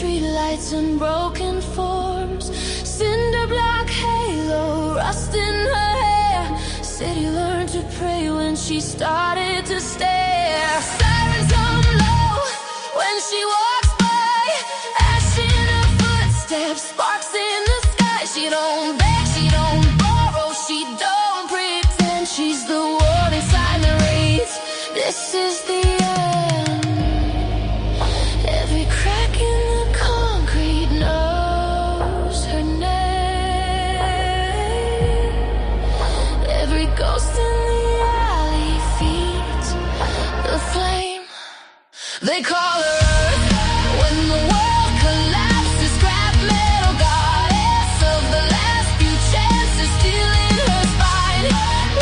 streetlights and broken forms, cinder block halo, rust in her hair. City learned to pray when she started to stare. Sirens hum low when she walks by, ash in her footsteps, sparks in the sky. She don't beg, she don't borrow, she don't pretend. She's the one inside the wraith. This is the end. Every crack in the concrete knows her name. Every ghost in the alley feeds the flame. They call her Earth when the world collapses. Scrap metal goddess of the last few chances, stealing her spine,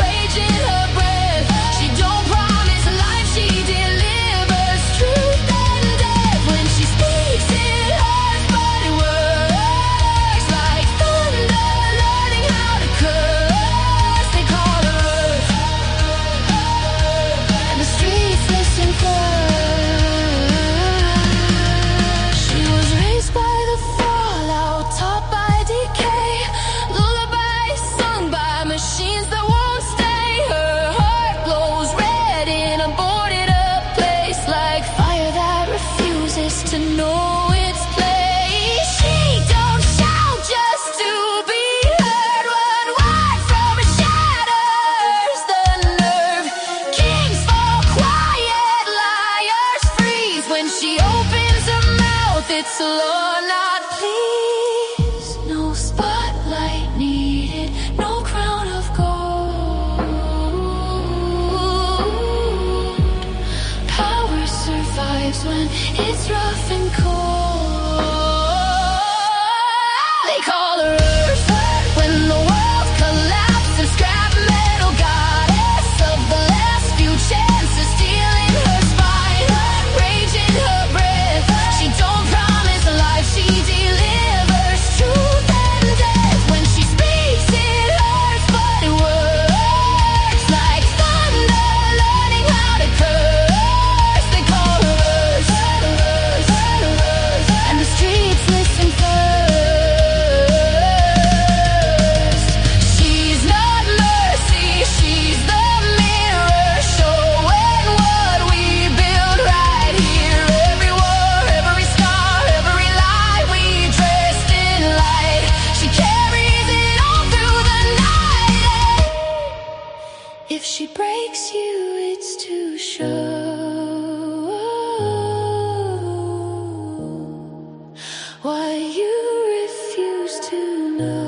rage in her breath. She don't promise life, she delivers truth and death. When she speaks it hurts, but it works like thunder, learning how to curse. They call her Earth, and the streets listen first. She was raised by the fallout, taught by decay, lullabies sung by machines that won't stay. Her heart glows red in a boarded up place, like fire that refuses to know its place. She don't shout just to be heard. One word from her shatters the nerve. Kings fall quiet, liars freeze. When she opens her mouth, it's law, not please. No spotlight needed, no crown of gold. Power survives when it's rough and cold. They call her Earth when the world collapses. Scrap metal goddess of the last few chances, stealing her spine, rage in her breath. She don't promise life, she delivers truth and death. When she speaks it hurts, but it works like thunder, learning how to curse. They call her Earth, and the streets listen first. She's not mercy, she's the mirror, showing what we build right here. Every war, every scar, every lie, we dressed in light. She carries it all through the night. If she breaks you, it's to show why you refuse to know.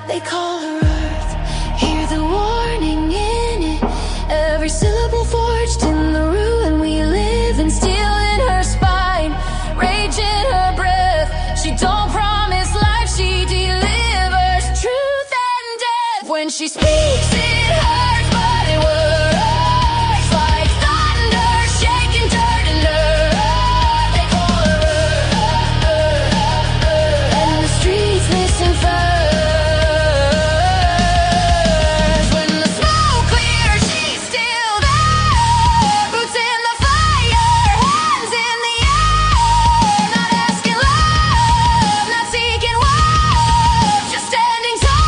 They call her Earth, hear the warning in it. Every syllable forged in the ruin we live in, steel in her spine, rage in her breath. She don't promise life, she delivers truth and death. When she speaks it hurts, but it works like thunder, shaking dirt and earth. They call her Earth, and the streets listen first. When the smoke clears, she's still there, boots in the fire, hands in the air. Not asking love, not seeking wealth, just standing tall.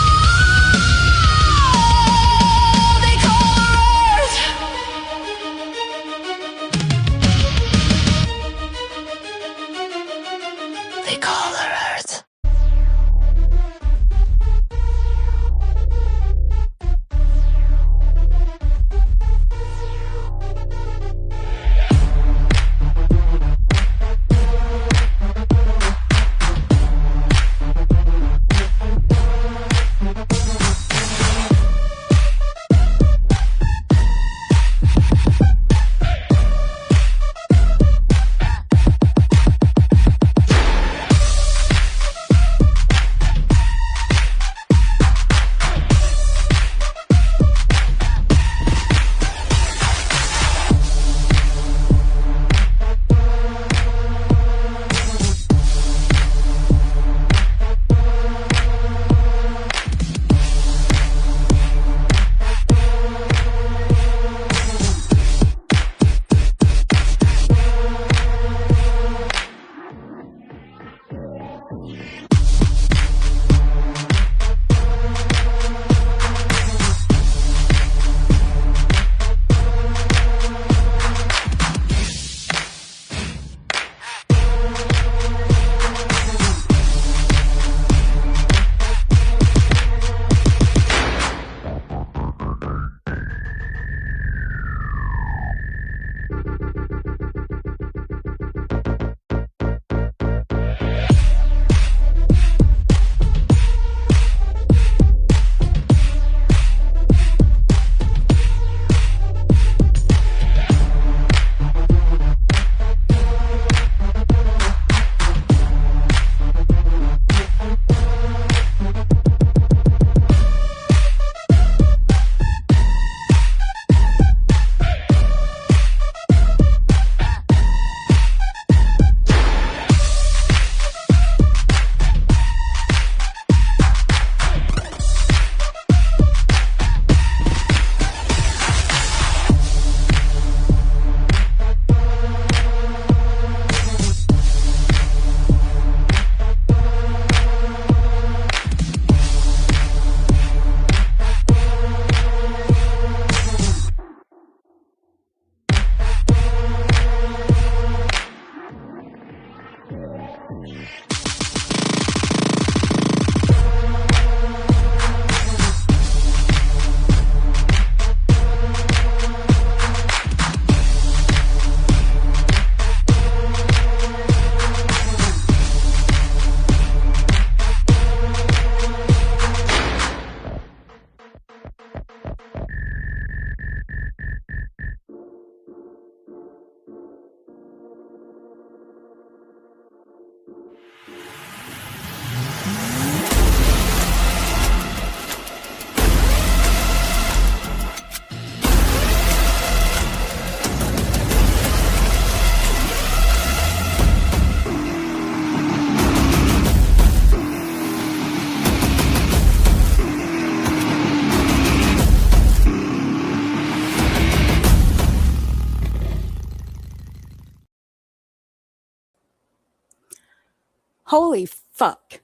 Holy fuck.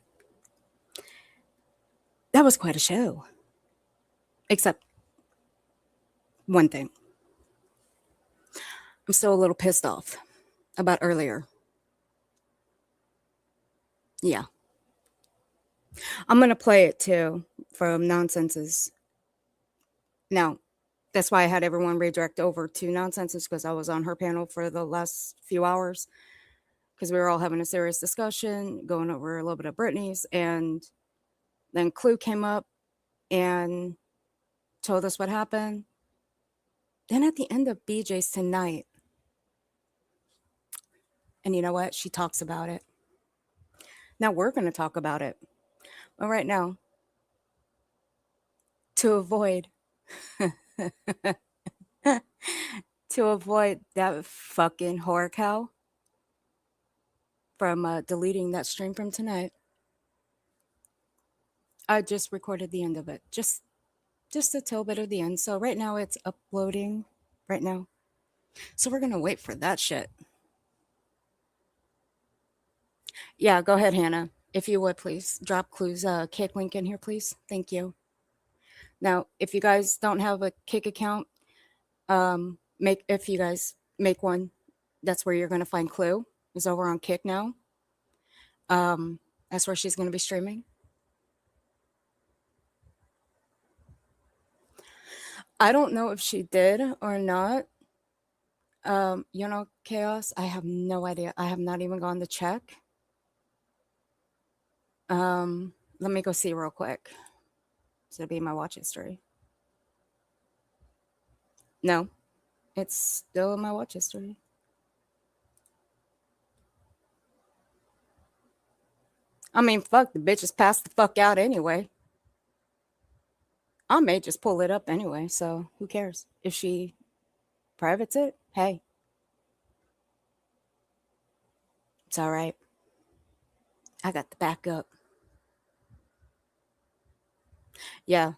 That was quite a show. Except one thing. I'm still a little pissed off about earlier. Yeah. I'm going to play it too from Nonsenses. Now, that's why I had everyone redirect over to Nonsenses, because I was on her panel for the last few hours, because we were all having a serious discussion, going over a little bit of Britney's. And then Clue came up and told us what happened. Then at the end of BJ's tonight, and you know what? She talks about it. Now we're going to talk about it. But right now, to avoid to avoid that fucking whore cow from deleting that stream from tonight, I just recorded the end of it. Just a little bit of the end. So right now it's uploading right now. So we're going to wait for that shit. Yeah, go ahead, Hannah. If you would, please drop Clue's Kick link in here, please. Thank you. Now, if you guys don't have a Kick account, if you guys make one, that's where you're going to find Clue. Is over on Kick now. That's where she's going to be streaming. I don't know if she did or not. Chaos. I have no idea. I have not even gone to check. Let me go see real quick. So it'll be my watch history. No, it's still in my watch history. I mean, fuck, the bitch is passed the fuck out anyway. I may just pull it up anyway, so who cares? If she privates it, hey. It's all right. I got the backup. Yeah.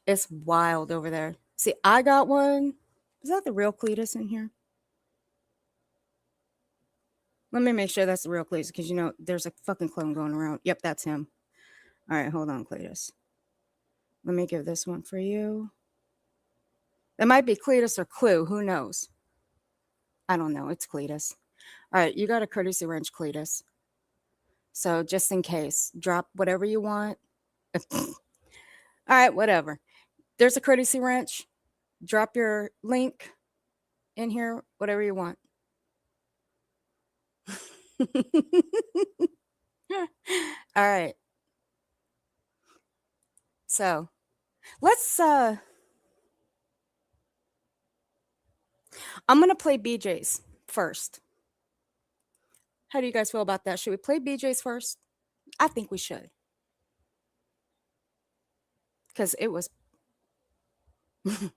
It's wild over there. See, I got one. Is that the real Cletus in here? Let me make sure that's the real Cletus, because there's a fucking clone going around. Yep, that's him. All right, hold on, Cletus. Let me give this one for you. It might be Cletus or Clue. Who knows? I don't know. It's Cletus. All right, you got a courtesy wrench, Cletus. So just in case, drop whatever you want. All right, whatever. There's a courtesy wrench. Drop your link in here, whatever you want. All right. So let's I'm gonna play BJ's first. How do you guys feel about that? Should we play BJ's first? I think we should. Because it was I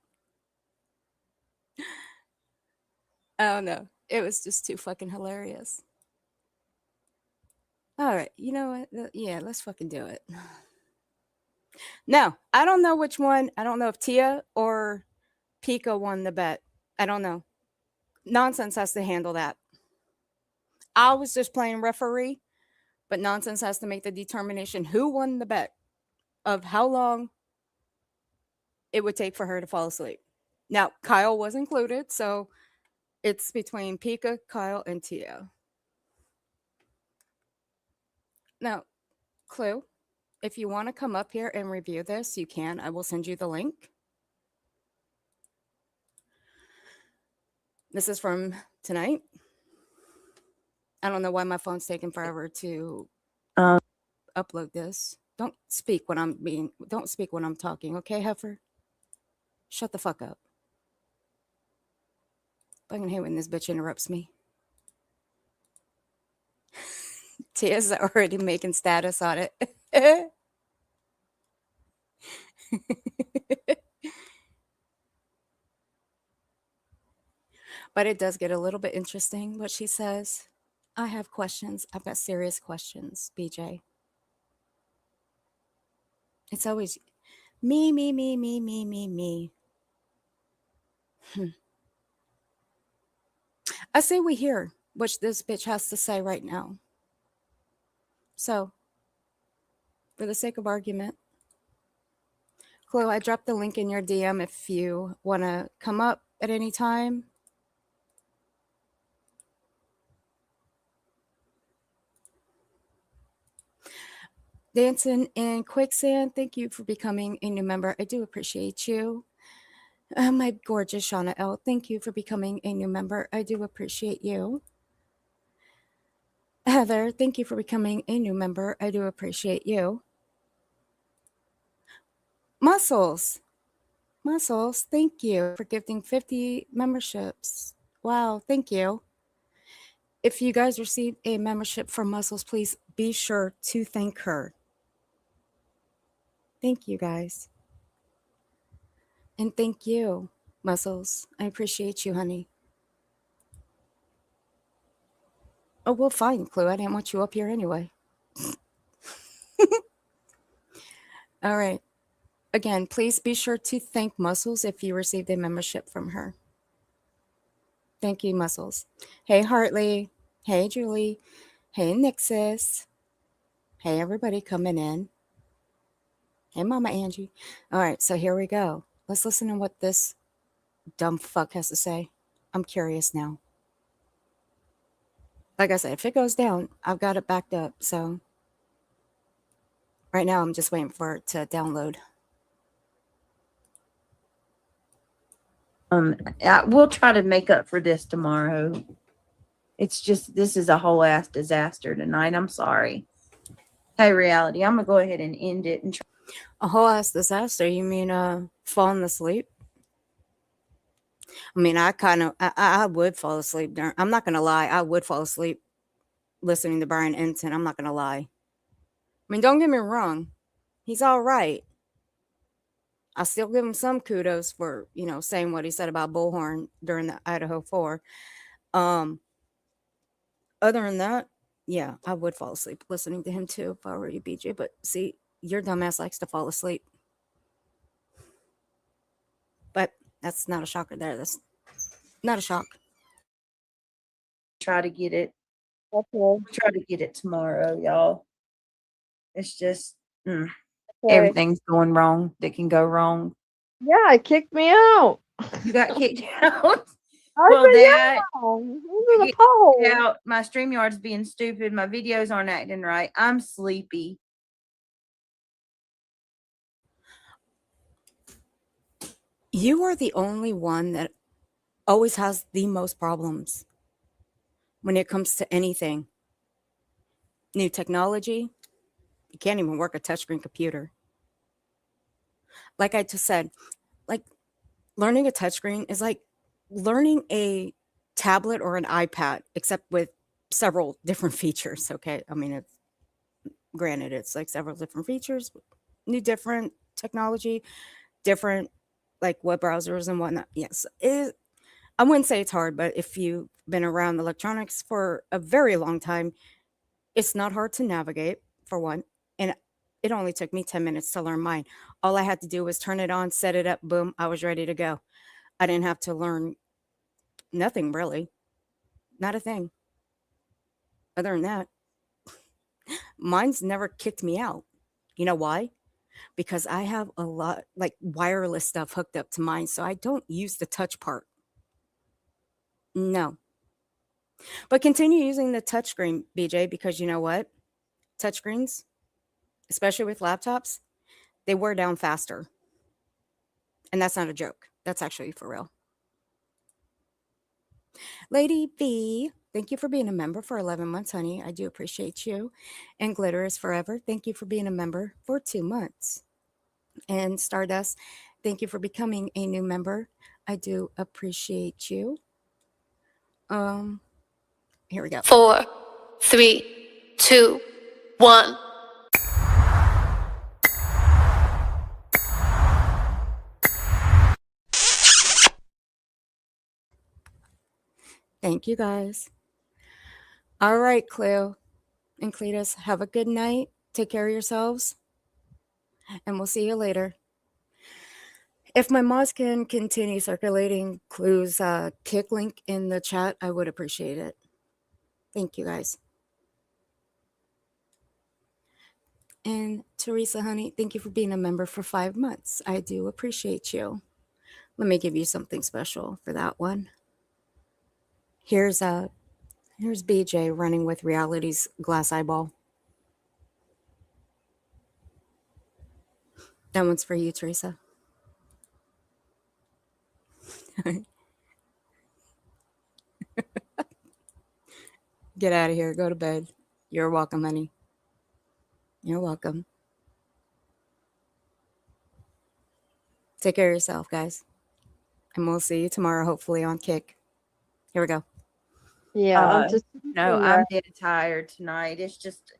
don't know. It was just too fucking hilarious. All right, you know what? Yeah, let's fucking do it. No, I don't know which one. I don't know if Tia or Pika won the bet. I don't know. Nonsense has to handle that. I was just playing referee, but Nonsense has to make the determination who won the bet of how long it would take for her to fall asleep. Now, Kyle was included, so it's between Pika, Kyle, and Tia. Now, Clue, if you want to come up here and review this, you can. I will send you the link. This is from tonight. I don't know why my phone's taking forever to upload this. Don't speak when I'm talking, okay, Heifer? Shut the fuck up. I can hate when this bitch interrupts me. Tia's already making status on it. But it does get a little bit interesting what she says. I have questions. I've got serious questions, BJ. It's always me, me, me, me, me, me, me. I say we hear what this bitch has to say right now. So, for the sake of argument, Chloe, I dropped the link in your DM if you want to come up at any time. Dancing in Quicksand, thank you for becoming a new member. I do appreciate you. My gorgeous Shauna L, thank you for becoming a new member. I do appreciate you. Heather, thank you for becoming a new member. I do appreciate you. Muscles, thank you for gifting 50 memberships. Wow, thank you. If you guys receive a membership from Muscles, please be sure to thank her. Thank you, guys. And thank you, Muscles. I appreciate you, honey. Oh, well, fine, Clue. I didn't want you up here anyway. All right. Again, please be sure to thank Muscles if you received a membership from her. Thank you, Muscles. Hey, Hartley. Hey, Julie. Hey, Nixus. Hey, everybody coming in. Hey, Mama Angie. All right, so here we go. Let's listen to what this dumb fuck has to say. I'm curious now. Like I said, if it goes down, I've got it backed up. So right now, I'm just waiting for it to download. We'll try to make up for this tomorrow. It's just, this is a whole ass disaster tonight. I'm sorry. Hey, reality, I'm gonna go ahead and end it and try. A whole ass disaster? You mean falling asleep? I mean, I would fall asleep during. I'm not gonna lie, I would fall asleep listening to Brian Ensign. I'm not gonna lie. I mean, don't get me wrong, he's all right. I still give him some kudos for, saying what he said about Bullhorn during the Idaho 4. Other than that, yeah, I would fall asleep listening to him too if I were you, BJ. But see, your dumbass likes to fall asleep. But that's not a shocker there. That's not a shock. Try to get it. Okay. Try to get it tomorrow, y'all. It's just everything's going wrong that can go wrong. Yeah, it kicked me out. You got kicked out. Well, that yeah. out. My StreamYard's being stupid. My videos aren't acting right. I'm sleepy. You are the only one that always has the most problems when it comes to anything. New technology, you can't even work a touchscreen computer. Like I just said, like learning a touchscreen is like learning a tablet or an iPad, except with several different features. Okay. I mean, granted, it's like several different features, new different technology, different like web browsers and whatnot. Yes. I wouldn't say it's hard, but if you've been around electronics for a very long time, it's not hard to navigate, for one. And it only took me 10 minutes to learn mine. All I had to do was turn it on, set it up, boom, I was ready to go. I didn't have to learn nothing really. Not a thing. Other than that, mine's never kicked me out. You know why? Because I have a lot like wireless stuff hooked up to mine, so I don't use the touch part. No. But continue using the touchscreen, BJ, because you know what? Touchscreens, especially with laptops, they wear down faster. And that's not a joke. That's actually for real. Lady V, thank you for being a member for 11 months, honey. I do appreciate you. And Glitter is Forever, thank you for being a member for 2 months. And Stardust, thank you for becoming a new member. I do appreciate you. Here we go. 4, 3, 2, 1. Thank you, guys. All right, Cleo and Cletus, have a good night. Take care of yourselves. And we'll see you later. If my mods can continue circulating Clue's kick link in the chat, I would appreciate it. Thank you, guys. And Teresa, honey, thank you for being a member for 5 months. I do appreciate you. Let me give you something special for that one. Here's BJ running with reality's glass eyeball. That one's for you, Teresa. Get out of here. Go to bed. You're welcome, honey. You're welcome. Take care of yourself, guys. And we'll see you tomorrow, hopefully, on Kick. Here we go. Yeah, I'm just No, I'm dead tired tonight. It's just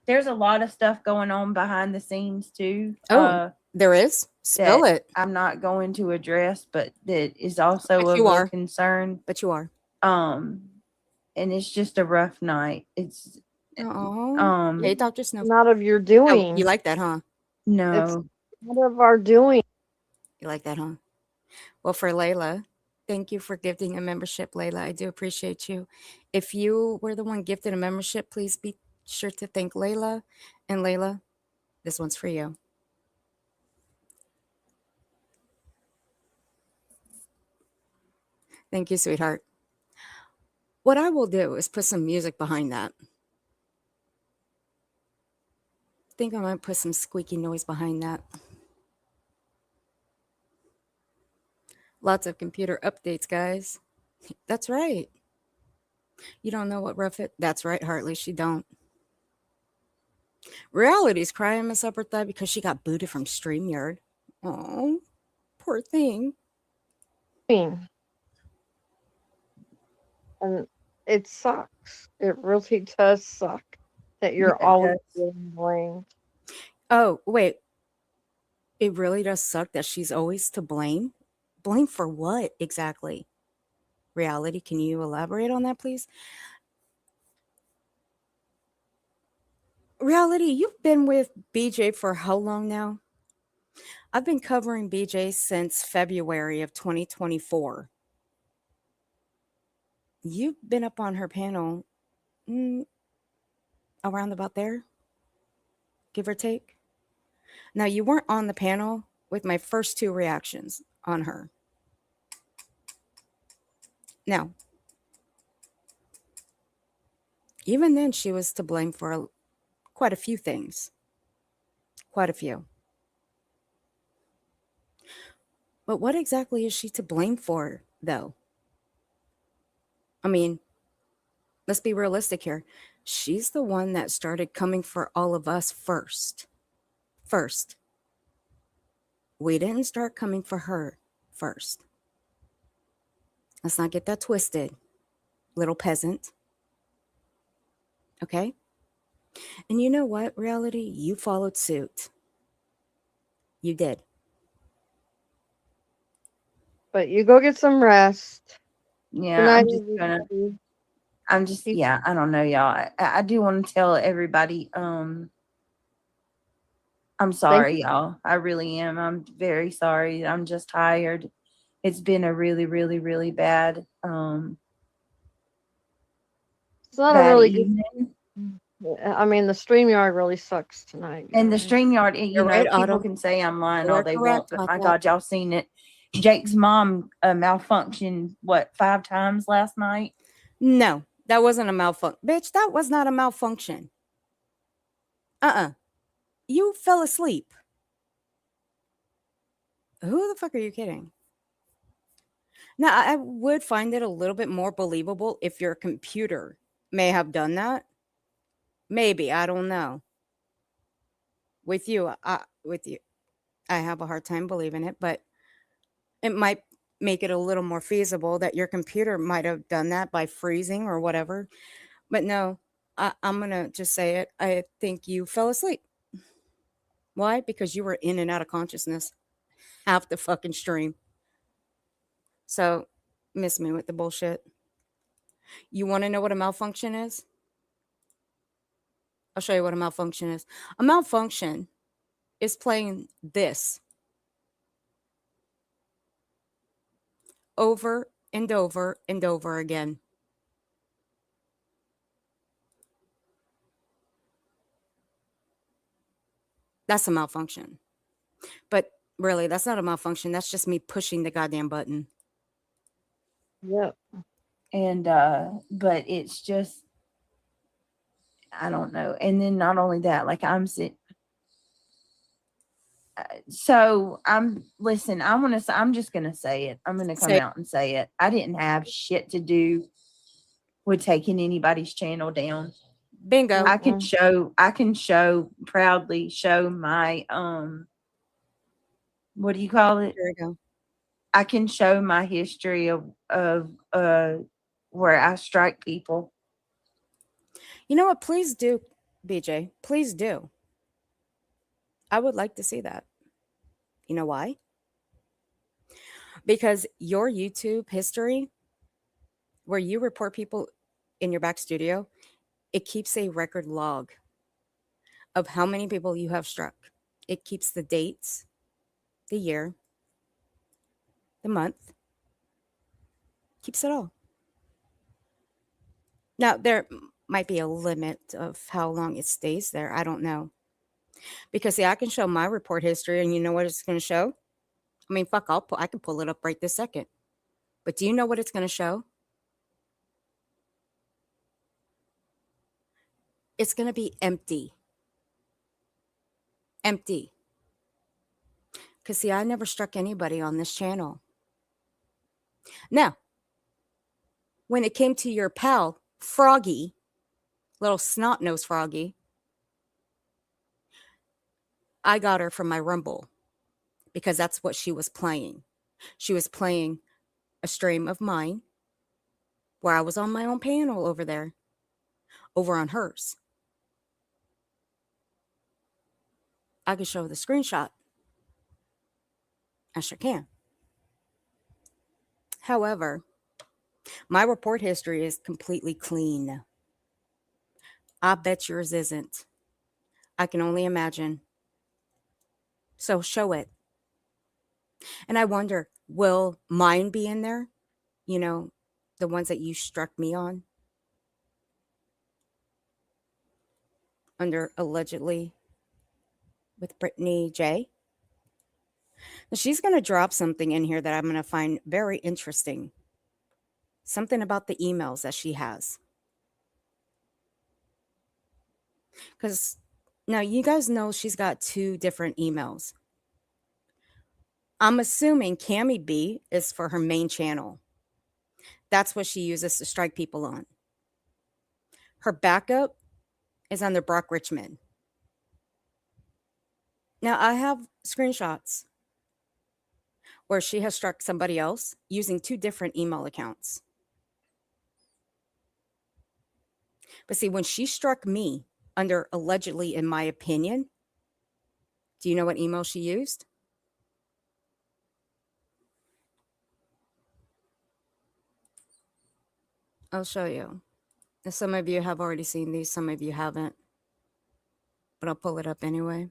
there's a lot of stuff going on behind the scenes too. Oh, there is? Spill that it. I'm not going to address, but that is also But of you a are. concern. But you are. And it's just a rough night. It's Oh. Hey, Dr. Snow. not of your Oh, doing. you like that, huh? no. Not of our doing. You like that, huh? Well, for Layla, thank you for gifting a membership, Layla. I do appreciate you. If you were the one gifted a membership, please be sure to thank Layla. And Layla, this one's for you. Thank you, sweetheart. What I will do is put some music behind that. I think I might put some squeaky noise behind that. Lots of computer updates, guys. That's right. You don't know what rough it. That's right, Hartley. She don't. Reality's crying Miss Upper Thigh because she got booted from StreamYard. Oh, poor thing. And it sucks. It really does suck that you're Yeah, it always does. getting blamed. Oh, wait. It really does suck that she's always to blame. Blame for what exactly? Reality, can you elaborate on that, please? Reality, you've been with BJ for how long now? I've been covering BJ since February of 2024. You've been up on her panel around about there, give or take. Now, you weren't on the panel with my first two reactions on her. Now, even then, she was to blame for quite a few things. Quite a few. But what exactly is she to blame for, though? I mean, let's be realistic here. She's the one that started coming for all of us first. First. We didn't start coming for her first. Let's not get that twisted, little peasant. Okay? And you know what, Reality? You followed suit. You did. But you go get some rest. Yeah, Good night, I'm just gonna. everybody. Yeah, I don't know, y'all. I do want to tell everybody, I'm sorry, y'all. I really am. I'm very sorry. I'm just tired. It's been a really, really, really bad, It's not a bad really good. evening. I mean, the StreamYard really sucks tonight. And the guys. StreamYard, you You're know, right, people Autumn. can say I'm lying You all are they correct want, but about my that. God, y'all seen it. Jake's mom malfunctioned, 5 times last night? No, that wasn't a malfunction. Bitch, that was not a malfunction. You fell asleep. Who the fuck are you kidding? Now, I would find it a little bit more believable if your computer may have done that. Maybe, I don't know. With you, I have a hard time believing it, but it might make it a little more feasible that your computer might have done that by freezing or whatever. But no, I'm going to just say it. I think you fell asleep. Why? Because you were in and out of consciousness half the fucking stream. So, miss me with the bullshit. You want to know what a malfunction is? I'll show you what a malfunction is. A malfunction is playing this over and over and over again. That's a malfunction. But really, that's not a malfunction. That's just me pushing the goddamn button. Yep. And but it's just, I don't know. And then not only that, like I'm sitting. So listen, I'm just gonna say it. I'm gonna come Say- out and say it. I didn't have shit to do with taking anybody's channel down. Bingo. I can proudly show my what do you call it? There we go. I can show my history of where I strike people. You know what? Please do, BJ. Please do. I would like to see that. You know why? Because your YouTube history, where you report people in your back studio, it keeps a record log of how many people you have struck. It keeps the dates, the year, the month, keeps it all. Now, there might be a limit of how long it stays there. I don't know. Because, see, I can show my report history, and you know what it's going to show? I mean, fuck, I can pull it up right this second. But do you know what it's going to show? It's going to be empty. Empty. Because, see, I never struck anybody on this channel. Now, when it came to your pal, Froggy, little snot-nosed Froggy, I got her from my Rumble because that's what she was playing. She was playing a stream of mine where I was on my own panel over there, over on hers. I can show the screenshot. I sure can. However, my report history is completely clean. I bet yours isn't. I can only imagine. So show it. And I wonder, will mine be in there? You know, the ones that you struck me on? Under allegedly with Brittany J. Now, she's going to drop something in here that I'm going to find very interesting. Something about the emails that she has. Because now you guys know she's got 2 different emails. I'm assuming Cammy B is for her main channel. That's what she uses to strike people on. Her backup is under Brock Richmond. Now, I have screenshots where she has struck somebody else using 2 different email accounts. But see, when she struck me under allegedly, in my opinion, do you know what email she used? I'll show you. And some of you have already seen these, some of you haven't. But I'll pull it up anyway,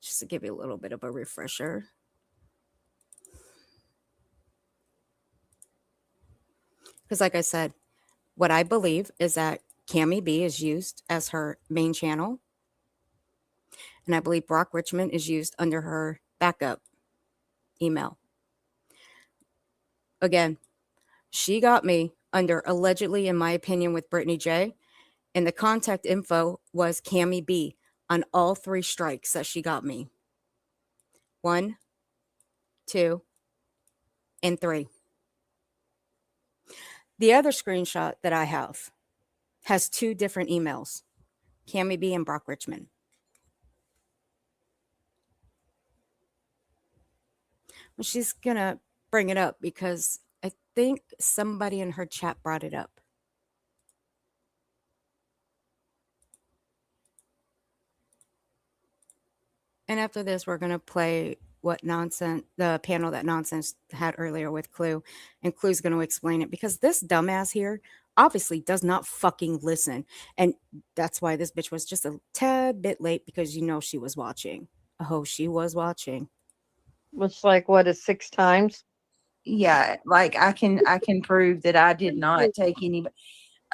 just to give you a little bit of a refresher. Because like I said, what I believe is that Cammy B is used as her main channel. And I believe Brock Richmond is used under her backup email. Again, she got me under allegedly, in my opinion, with Brittany J. And the contact info was Cammy B on all 3 strikes that she got me. 1, 2, and 3. The other screenshot that I have has 2 different emails, Cammy B and Brock Richmond. Well, she's going to bring it up because I think somebody in her chat brought it up. And after this, we're going to play the panel that Nonsense had earlier with Clue. And Clue's going to explain it because this dumbass here obviously does not fucking listen. And that's why this bitch was just a tad bit late, because you know she was watching. Oh, she was watching. Looks like what, is 6 times? Yeah, like I can prove that I did not take any.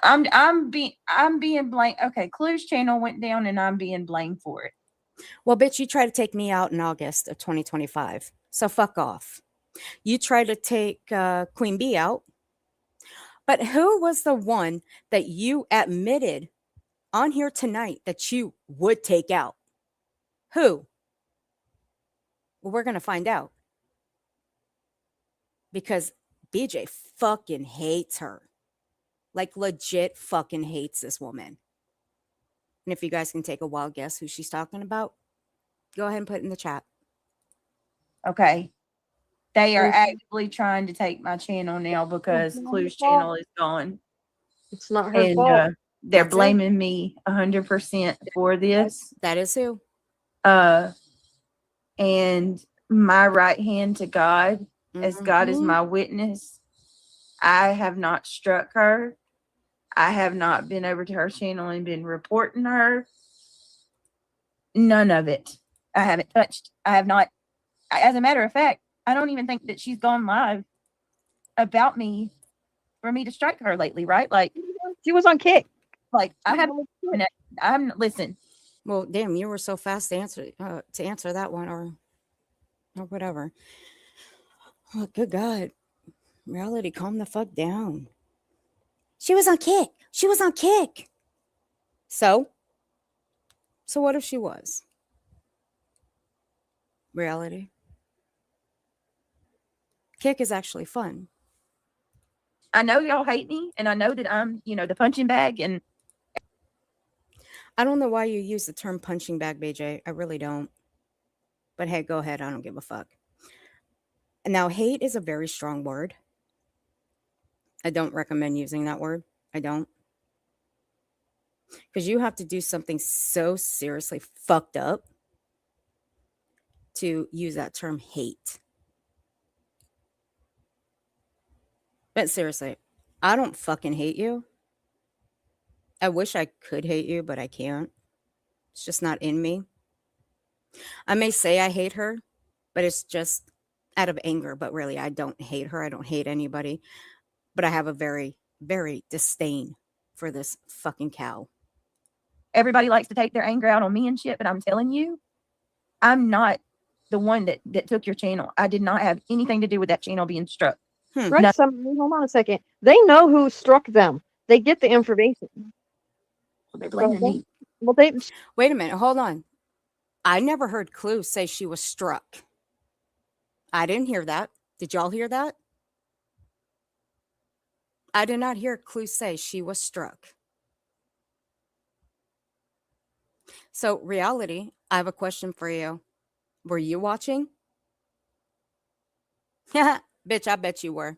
I'm being blamed. Okay, Clue's channel went down and I'm being blamed for it. Well, bitch, you tried to take me out in August of 2025. So fuck off. You tried to take Queen Bee out. But who was the one that you admitted on here tonight that you would take out? Who? Well, we're going to find out because BJ fucking hates her. Like, legit fucking hates this woman. And if you guys can take a wild guess who she's talking about, go ahead and put it in the chat. Okay. They are Mhm. actively trying to take my channel now because not Clue's her fault. channel is gone. It's not her And fault. they're That's it. blaming me 100% for this. That is who. And my right hand to God, as God is Mhm. my witness, I have not struck her. I have not been over to her channel and been reporting her. None of it. I haven't touched. I have not. As a matter of fact, I don't even think that she's gone live about me for me to strike her lately, right? Like She was on Kick. I haven't. I'm listen. Well, damn, you were so fast to answer that one or whatever. Oh, good God. Reality, calm the fuck down. She was on Kick. She was on Kick. So what if she was? Reality. Kick is actually fun. I know y'all hate me, and I know that I'm, the punching bag, and I don't know why you use the term punching bag, BJ. I really don't. But hey, go ahead. I don't give a fuck. Now, hate is a very strong word. I don't recommend using that word. I don't. Because you have to do something so seriously fucked up to use that term hate. But seriously, I don't fucking hate you. I wish I could hate you, but I can't. It's just not in me. I may say I hate her, but it's just out of anger. But really, I don't hate her. I don't hate anybody. But I have a very, very disdain for this fucking cow. everybody likes to take their anger out on me and shit. But I'm telling you, I'm not the one that took your channel. I did not have anything to do with that channel being struck. Right, No. somebody, hold on a second. They know who struck them. They get the information. They're blaming me. Well, they Wait a minute. Hold on. I never heard Clue say she was struck. I didn't hear that. Did y'all hear that? I did not hear Clue say she was struck. So, reality, I have a question for you. Were you watching? Bitch, I bet you were.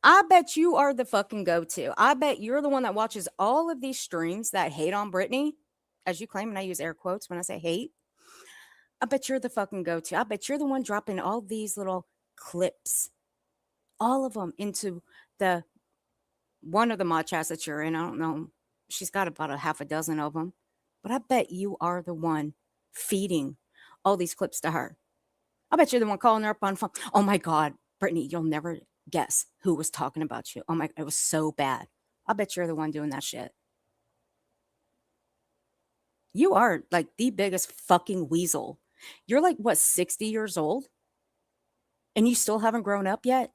I bet you are the fucking go-to. I bet you're the one that watches all of these streams that hate on Britney, as you claim, and I use air quotes when I say hate. I bet you're the fucking go-to. I bet you're the one dropping all these little clips, all of them into the one of the mod chats that you're in. I don't know. She's got about a half a dozen of them. But I bet you are the one feeding all these clips to her. I bet you're the one calling her up on phone. Oh my God, Brittany, you'll never guess who was talking about you. Oh my, it was so bad. I bet you're the one doing that shit. You are like the biggest fucking weasel. You're like, what, 60 years old? And you still haven't grown up yet?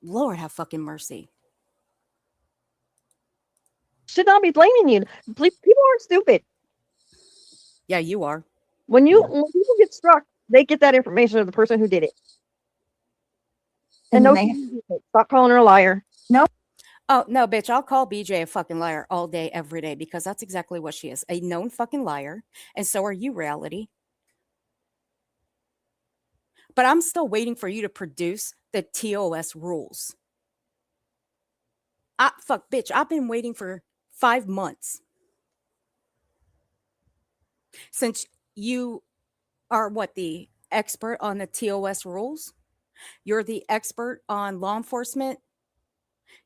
Lord have fucking mercy. should not be blaming you. People are stupid. Yeah, you are. When people get struck, they get that information of the person who did it. And And no, they, stop calling her a liar. Oh, no, bitch, I'll call BJ a fucking liar all day, every day, because that's exactly what she is. A known fucking liar. And so are you, reality. But I'm still waiting for you to produce the TOS rules. Fuck, bitch, I've been waiting for 5 months. Since you are what, the expert on the TOS rules? You're the expert on law enforcement.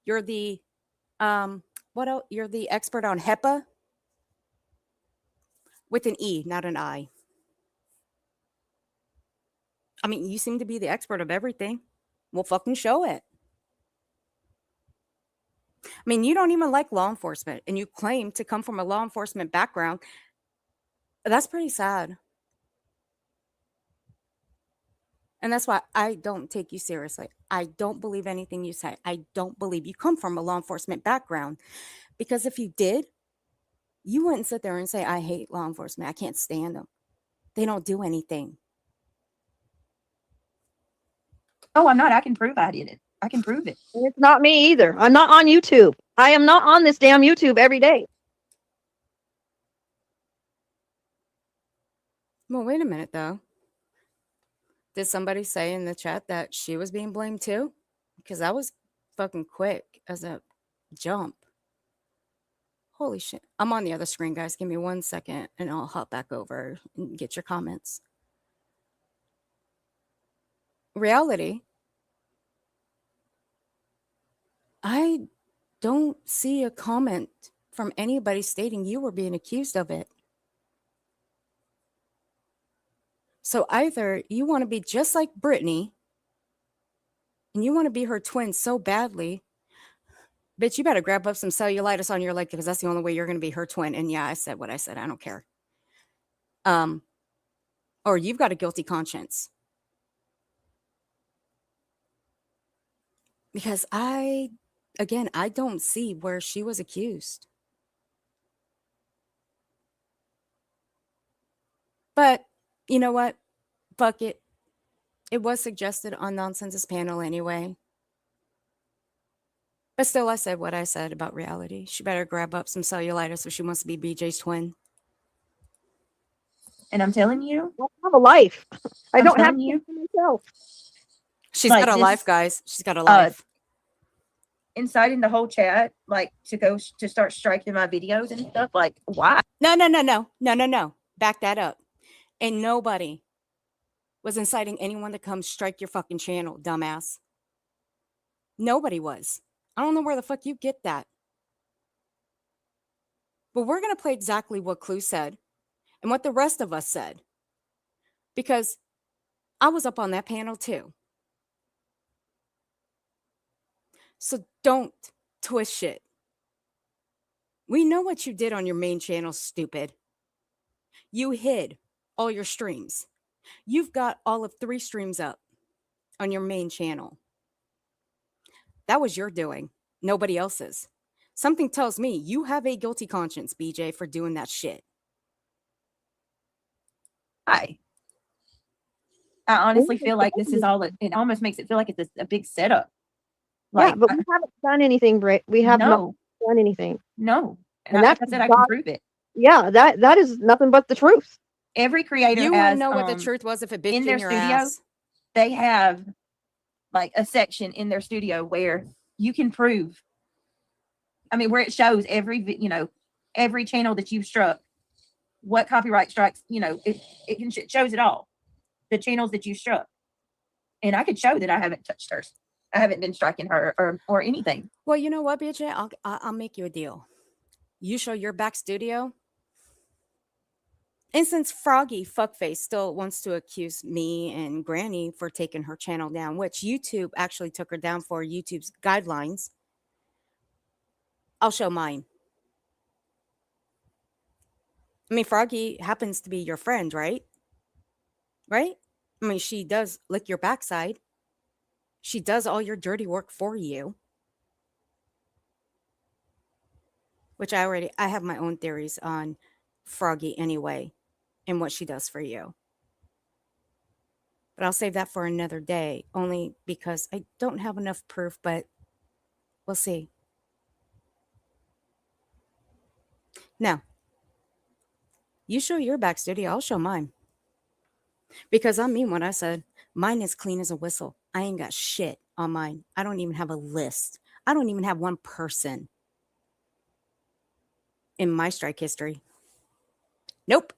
You're the what else? You're the expert on HEPA with an E, not an I. I mean, you seem to be the expert of everything. Well, fucking show it. I mean, you don't even like law enforcement and you claim to come from a law enforcement background. That's pretty sad. And that's why I don't take you seriously. I don't believe anything you say. I don't believe you come from a law enforcement background. Because if you did, you wouldn't sit there and say, I hate law enforcement. I can't stand them. They don't do anything. Oh, I'm not. I can prove I did it. I can prove it. It's not me either. I'm not on YouTube. I am not on this damn YouTube every day. Well, wait a minute, though. Did somebody say in the chat that she was being blamed too? Because that was fucking quick as a jump. Holy shit. I'm on the other screen, guys. Give me 1 second and I'll hop back over and get your comments. Reality. I don't see a comment from anybody stating you were being accused of it. So either you want to be just like Brittany and you want to be her twin so badly, bitch, you better grab up some cellulitis on your leg because that's the only way you're going to be her twin. And yeah, I said what I said. I don't care. Or you've got a guilty conscience. Because I don't see where she was accused. But you know what? Fuck it. It was suggested on Nonsense's panel anyway. But still, I said what I said about reality. She better grab up some cellulitis if she wants to be BJ's twin. And I'm telling you, I don't have a life. I I'm don't have telling you. to myself. She's Like got a this- life, guys. She's got a life. Inciting the whole chat, like to start striking my videos and stuff. Like, why? No. Back that up. And nobody was inciting anyone to come strike your fucking channel, dumbass. Nobody was. I don't know where the fuck you get that. But we're going to play exactly what Clue said and what the rest of us said. Because I was up on that panel too. So don't twist shit. We know what you did on your main channel, stupid. You hid all your streams. You've got all of 3 streams up on your main channel. That was your doing, nobody else's. Something tells me you have a guilty conscience, BJ, for doing that shit. I honestly feel like this is all. It almost makes it feel like it's a big setup. Like, yeah, but we haven't done anything, We have not done anything. No. And And like that's I said, I can God- prove it. Yeah, that is nothing but the truth. Every creator You has, wouldn't know what the truth was if it bit in you their in your studio, ass. they have like a section in their studio where you can prove. I mean, where it shows every channel that you've struck, what copyright strikes, it shows it all, the channels that you struck. And I could show that I haven't touched hers. I haven't been striking her or anything. Well, you know what, BJ? I'll make you a deal. You show your back studio. And since Froggy Fuckface still wants to accuse me and Granny for taking her channel down, which YouTube actually took her down for YouTube's guidelines, I'll show mine. I mean, Froggy happens to be your friend, right? Right? I mean, she does lick your backside. She does all your dirty work for you. Which I have my own theories on Froggy anyway and what she does for you. But I'll save that for another day, only because I don't have enough proof, but we'll see. Now, you show your back studio, I'll show mine. Because I mean what I said. Mine is clean as a whistle. I ain't got shit on mine. I don't even have a list. I don't even have one person in my strike history. Nope.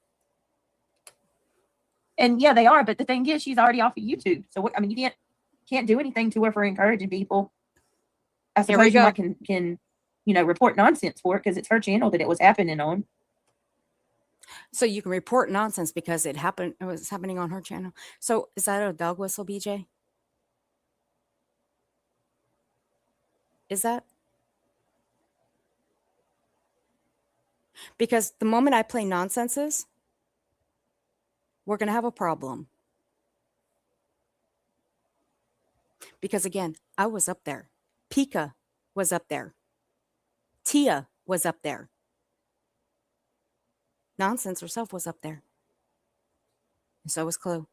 And yeah, they are. But the thing is, she's already off of YouTube. So I mean, you can't do anything to her for encouraging people. I Here we suppose you go. might can report nonsense for it because it's her channel that it was happening on. So you can report nonsense because it was happening on her channel. So is that a dog whistle, BJ? Is that? Because the moment I play nonsenses, we're going to have a problem. Because again, I was up there. Pika was up there. Tia was up there. Nonsense herself was up there. And so was Clue.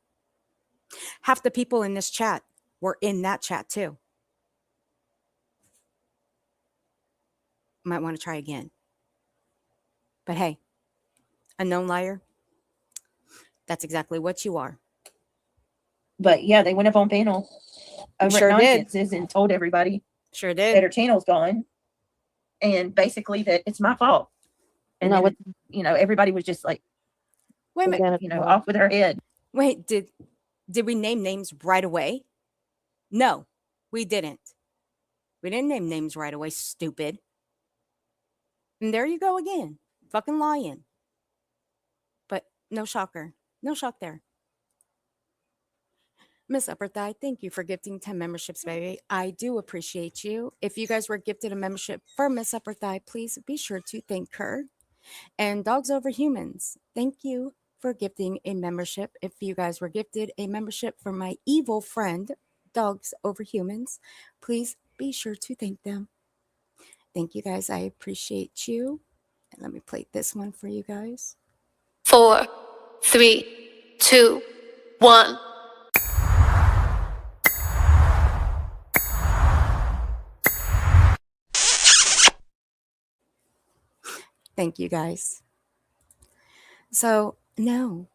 Half the people in this chat were in that chat too. Might want to try again. But hey, a known liar, that's exactly what you are. But yeah, they went up on panel over Sure at did. Nonsenses and told everybody Sure that did. her channel's gone, and basically that it's my fault. And No, then, you know, everybody was just like, Wait a minute. again, you know, off with her head. Wait, did we name names right away? No, we didn't. We didn't name names right away, stupid. And there you go again. Fucking lying. But no shocker. No shock there. Miss Upper Thigh, thank you for gifting 10 memberships, baby. I do appreciate you. If you guys were gifted a membership for Miss Upper Thigh, please be sure to thank her. And Dogs Over Humans, thank you for gifting a membership. If you guys were gifted a membership for my evil friend, Dogs Over Humans, please be sure to thank them. Thank you guys. I appreciate you. And let me play this one for you guys. 4, 3, 2, 1. Thank you guys. So, no,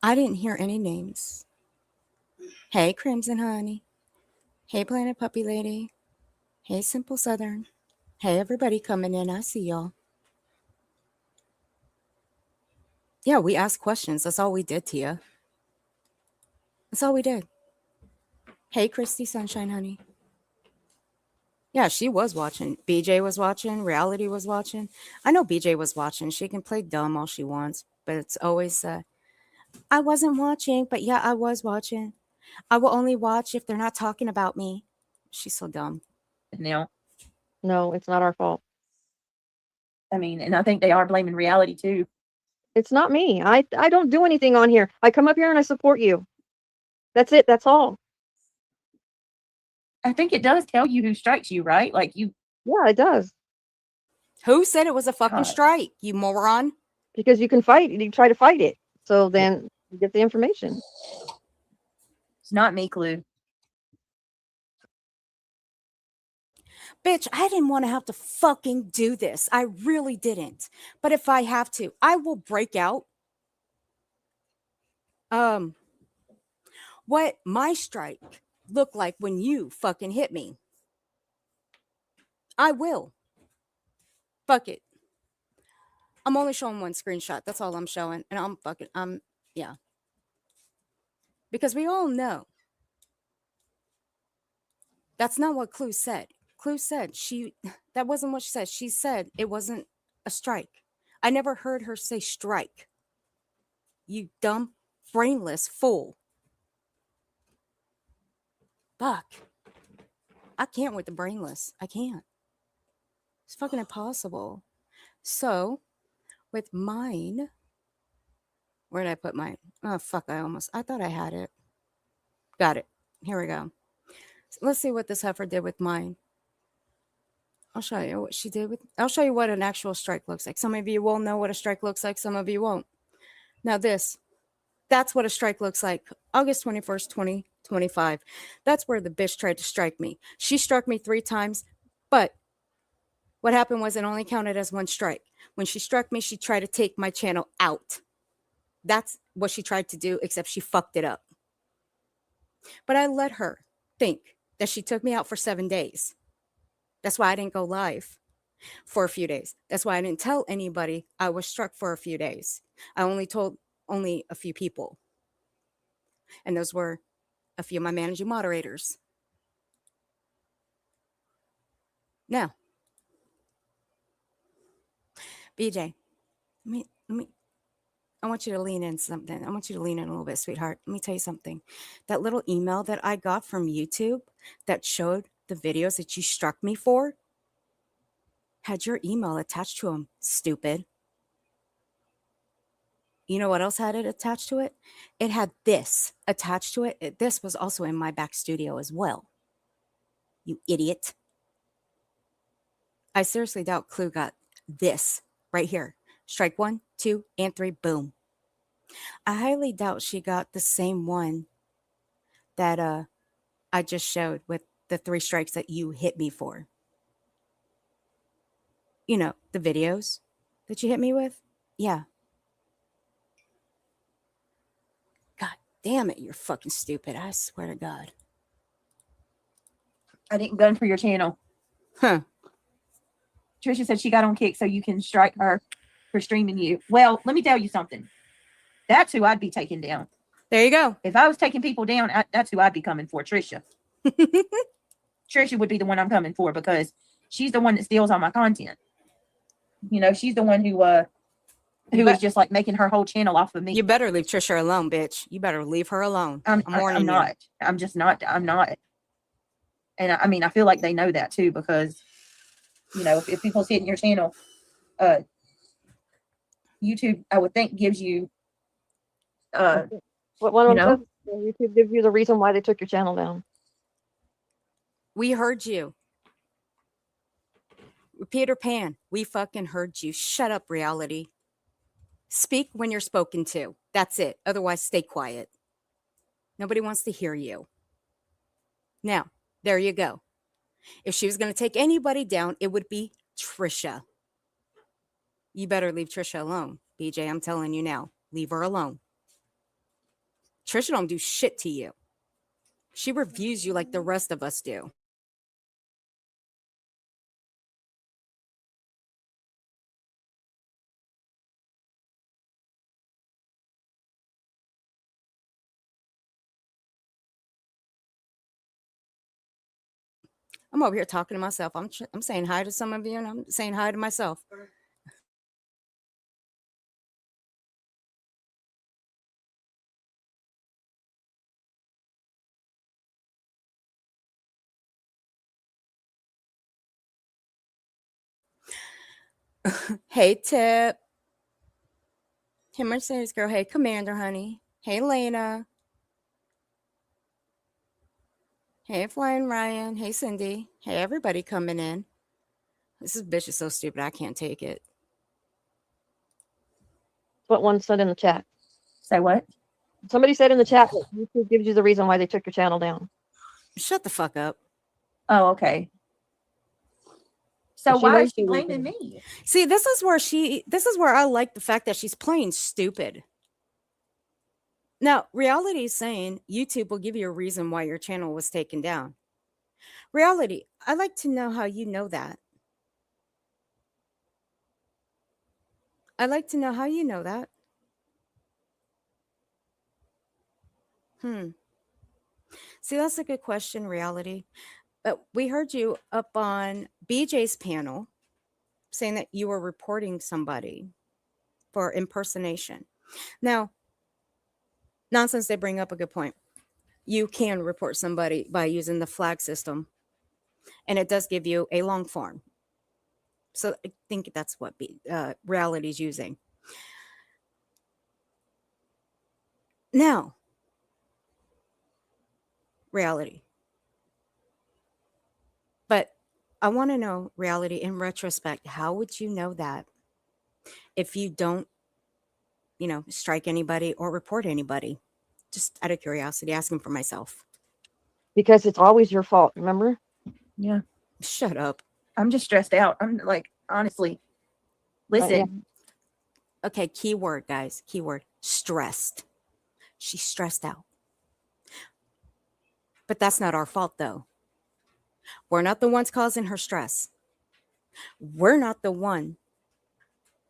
I didn't hear any names. Hey, Crimson Honey. Hey, Planet Puppy Lady. Hey, Simple Southern. Hey, everybody coming in. I see y'all. Yeah, we asked questions. That's all we did, Tia. That's all we did. Hey, Christy Sunshine Honey. Yeah, she was watching. BJ was watching. Reality was watching. I know BJ was watching. She can play dumb all she wants, but it's always, I wasn't watching, but yeah, I was watching. I will only watch if they're not talking about me. She's so dumb. Now, no, it's not our fault. I mean, and I think they are blaming reality too. It's not me. I don't do anything on here. I come up here and I support you. That's it. That's all. I think it does tell you who strikes you, right? Like you, Yeah, it does. Who said it was a fucking God. strike, you moron? Because you can fight. You try to fight it. So then you get the information. it's not me, Clue. Bitch, I didn't want to have to fucking do this. I really didn't. But if I have to, I will break out. What my strike looked like when you fucking hit me. I will. Fuck it. I'm only showing one screenshot. That's all I'm showing. And yeah. Because we all know that's not what Clue said. Clue said that wasn't what she said. She said it wasn't a strike. I never heard her say strike. You dumb, brainless fool. Fuck. I can't with the brainless. I can't. It's fucking impossible. So, with mine, where did I put mine? Oh, fuck. I thought I had it. Got it. Here we go. So let's see what this heifer did with mine. I'll show you what she did with, I'll show you what an actual strike looks like. Some of you will know what a strike looks like. Some of you won't. Now that's what a strike looks like. August 21st, 2025. That's where the bitch tried to strike me. She struck me 3 times, but what happened was it only counted as 1 strike. When she struck me, she tried to take my channel out. That's what she tried to do, except she fucked it up. But I let her think that she took me out for 7 days. That's why I didn't go live for a few days. That's why I didn't tell anybody I was struck for a few days. I only told a few people. And those were a few of my managing moderators. Now, BJ, I want you to lean in something. I want you to lean in a little bit, sweetheart. Let me tell you something. That little email that I got from YouTube that showed the videos that you struck me for had your email attached to them, stupid. You know what else had it attached to it? It had this attached to it. This was also in my back studio as well. You idiot. I seriously doubt Clue got this right here. Strike 1, 2, and 3, boom. I highly doubt she got the same one that I just showed with the 3 strikes that you hit me for. You know, the videos that you hit me with? Yeah. God damn it, you're fucking stupid. I swear to God. I didn't gun for your channel. Huh. Trisha said she got on Kick so you can strike her for streaming you. Well, let me tell you something. That's who I'd be taking down. There you go. If I was taking people down, that's who I'd be coming for, Trisha. Trisha would be the one I'm coming for because she's the one that steals all my content. You know, she's the one who is just like making her whole channel off of me. You better leave Trisha alone, bitch. You better leave her alone. I'm warning I'm not. you. I'm just not. I'm not. And I mean, I feel like they know that too because, you know, if people see it in your channel, YouTube, I would think gives you, What one of them says, YouTube gives you the reason why they took your channel down. We heard you. Peter Pan, we fucking heard you. Shut up, reality. Speak when you're spoken to. That's it. Otherwise, stay quiet. Nobody wants to hear you. Now, there you go. If she was going to take anybody down, it would be Trisha. You better leave Trisha alone. BJ, I'm telling you now. Leave her alone. Trisha don't do shit to you. She reviews you like the rest of us do. I'm over here talking to myself. I'm saying hi to some of you, and I'm saying hi to myself. Hey, Tip. Hey, Mercedes girl. Hey, Commander, honey. Hey, Lena. Hey, Flying Ryan. Hey, Cindy. Hey, everybody coming in. This bitch is so stupid. I can't take it. What one said in the chat. say what? Somebody said in the chat that YouTube gives you the reason why they took your channel down. Shut the fuck up. Oh, okay. So She why knows is she the blaming reason. me? See, this is where I like the fact that she's playing stupid. Now, reality is saying YouTube will give you a reason why your channel was taken down. Reality, I'd like to know how you know that. I'd like to know how you know that. See, that's a good question, reality. But we heard you up on BJ's panel saying that you were reporting somebody for impersonation. Now, Nonsense, they bring up a good point. You can report somebody by using the flag system, and it does give you a long form. So I think that's what reality is using. Now, reality. But I want to know, reality, in retrospect, how would you know that if you don't, strike anybody or report anybody? Just out of curiosity, asking for myself. Because it's always your fault, remember? Yeah. Shut up. I'm just stressed out. I'm like, honestly, listen. Okay, keyword, guys. Keyword, stressed. She's stressed out. But that's not our fault, though. We're not the ones causing her stress. We're not the one.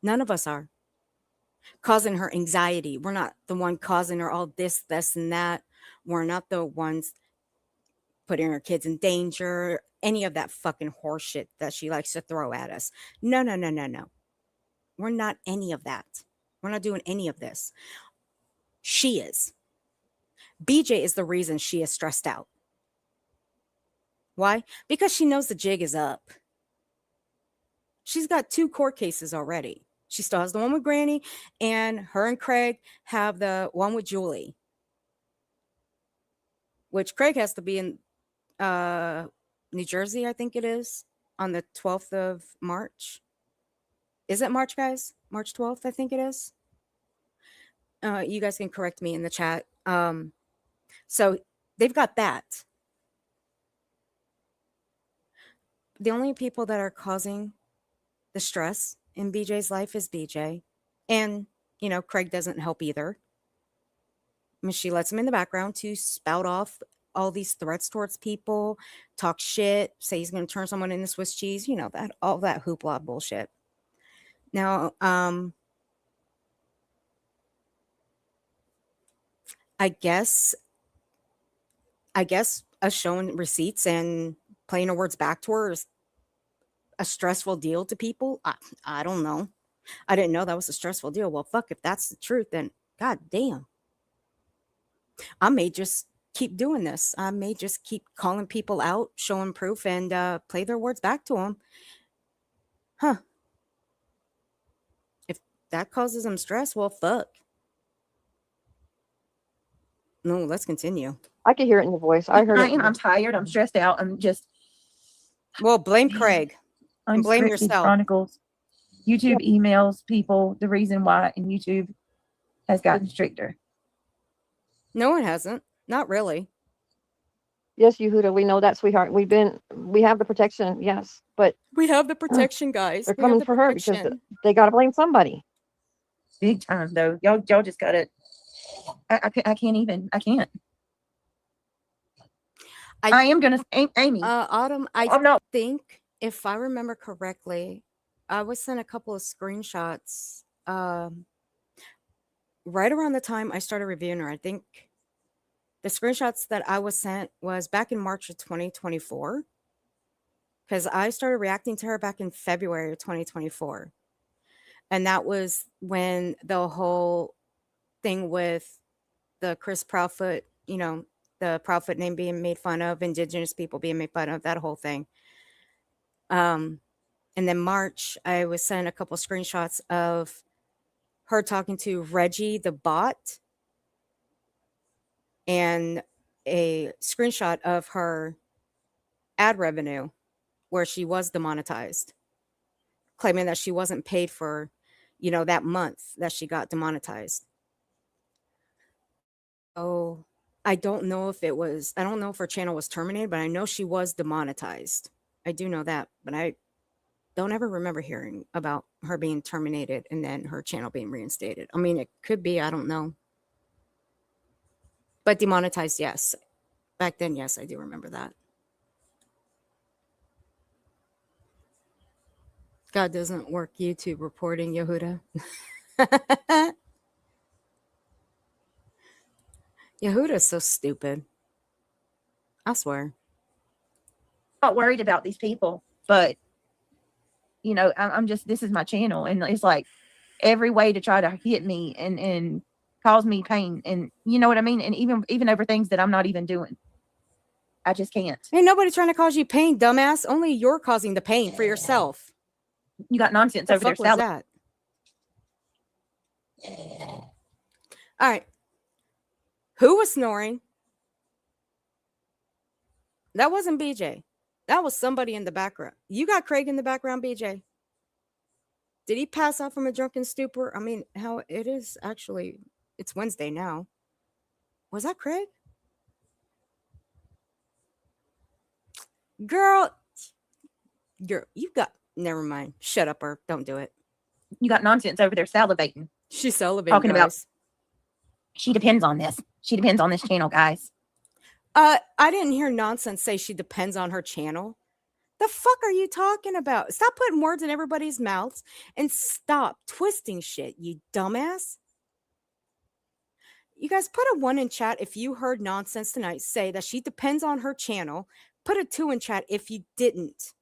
None of us are causing her anxiety. We're not the one causing her all this, and that. We're not the ones putting her kids in danger, any of that fucking horseshit that she likes to throw at us. No. We're not any of that. We're not doing any of this. She is. BJ is the reason she is stressed out. Why? Because she knows the jig is up. She's got 2 court cases already. She still has the one with Granny, and her and Craig have the one with Julie, which Craig has to be in New Jersey, I think it is, on the 12th of March. Is it March, guys? March 12th, I think it is. You guys can correct me in the chat. So they've got that. The only people that are causing the stress in BJ's life is BJ. And, you know, Craig doesn't help either. I mean, she lets him in the background to spout off all these threats towards people, talk shit, say he's going to turn someone into Swiss cheese, you know, that all that hoopla bullshit. Now, I guess us showing receipts and playing her words back to her is a stressful deal to people. I don't know. I didn't know that was a stressful deal. Well, fuck, if that's the truth, then god damn. I may just keep doing this. I may just keep calling people out, showing proof, and play their words back to them. Huh. If that causes them stress, well, fuck. No, let's continue. I could hear it in your voice. I heard it. I'm tired. I'm stressed out. I'm just. Well, blame Craig. And blame Unscripted yourself. Chronicles, YouTube emails people the reason why, and YouTube has gotten stricter. No, it hasn't. Not really. Yes, Yehuda, we know that, sweetheart. We have the protection, yes, but We have the protection, guys. they're We have coming the for her because protection. they got to blame somebody. Big time though. Y'all just gotta. I can't even. I can't. I am gonna. Amy. Autumn, I'm not. think if I remember correctly, I was sent a couple of screenshots right around the time I started reviewing her. I think the screenshots that I was sent was back in March of 2024, because I started reacting to her back in February of 2024. And that was when the whole thing with the Chris Proudfoot, you know, the Proudfoot name being made fun of, Indigenous people being made fun of, that whole thing. And then March, I was sent a couple screenshots of her talking to Reggie the bot, and a screenshot of her ad revenue where she was demonetized, claiming that she wasn't paid for, you know, that month that she got demonetized. Oh, I don't know if her channel was terminated, but I know she was demonetized. I do know that, but I don't ever remember hearing about her being terminated and then her channel being reinstated. I mean, it could be, I don't know. But demonetized, yes. Back then, yes, I do remember that. God doesn't work YouTube reporting, Yehuda. Yehuda's so stupid. I swear. Not worried about these people, but you know, I'm just, this is my channel, and it's like every way to try to hit me and cause me pain, and you know what I mean, and even over things that I'm not even doing. I just can't. Ain't nobody trying to cause you pain, dumbass. Only you're causing the pain for yourself. You got nonsense What over the there. fuck was that? All right. Who was snoring? That wasn't BJ. That was somebody in the background. You got Craig in the background, BJ. Did he pass out from a drunken stupor? I mean, how it is actually, it's Wednesday now. Was that Craig? Girl, you got, never mind. Shut up, or don't do it. You got nonsense over there salivating. She's salivating, Talking about, guys. she depends on this. She depends on this channel, guys. I didn't hear nonsense say she depends on her channel. The fuck are you talking about? Stop putting words in everybody's mouths and stop twisting shit, you dumbass. You guys, put a 1 in chat if you heard nonsense tonight say that she depends on her channel. Put a 2 in chat if you didn't.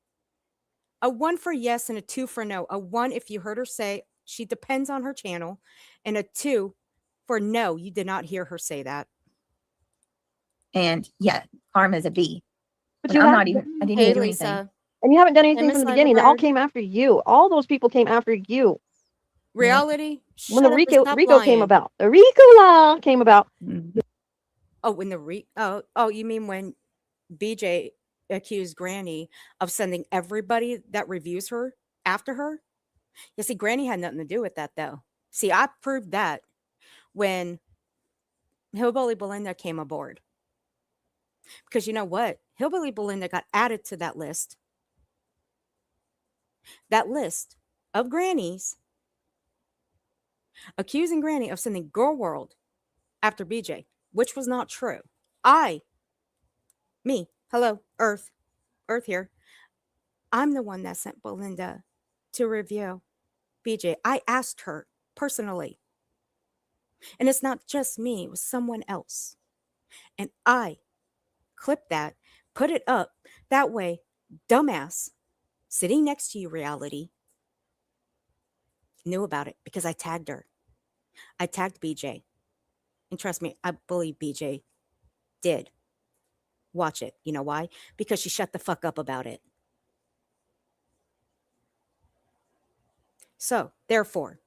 A 1 for yes and a 2 for no. A 1 if you heard her say she depends on her channel, and a 2 for no, you did not hear her say that. And yeah, Karma's a B. But And you I'm have- not even, I didn't Hey, even do Lisa. anything. And you haven't done anything Miss from the beginning. It all Ladybird. came after you. All those people came after you. Reality. When the Shut up and stop Rico came lying. about. The Rico law came about. Mhm. Oh, when the oh, you mean when BJ accused Granny of sending everybody that reviews her after her? You see, Granny had nothing to do with that, though. See, I proved that when Hillbilly Belinda came aboard. Because you know what? Hillbilly Belinda got added to that list. That list of grannies accusing Granny of sending Girl World after BJ, which was not true. Hello, Earth here. I'm the one that sent Belinda to review BJ. I asked her personally. And it's not just me, it was someone else. And I clipped that, put it up. That way, dumbass, sitting next to you, Reality, knew about it because I tagged her. I tagged BJ. And trust me, I believe BJ did watch it. You know why? Because she shut the fuck up about it. So, therefore,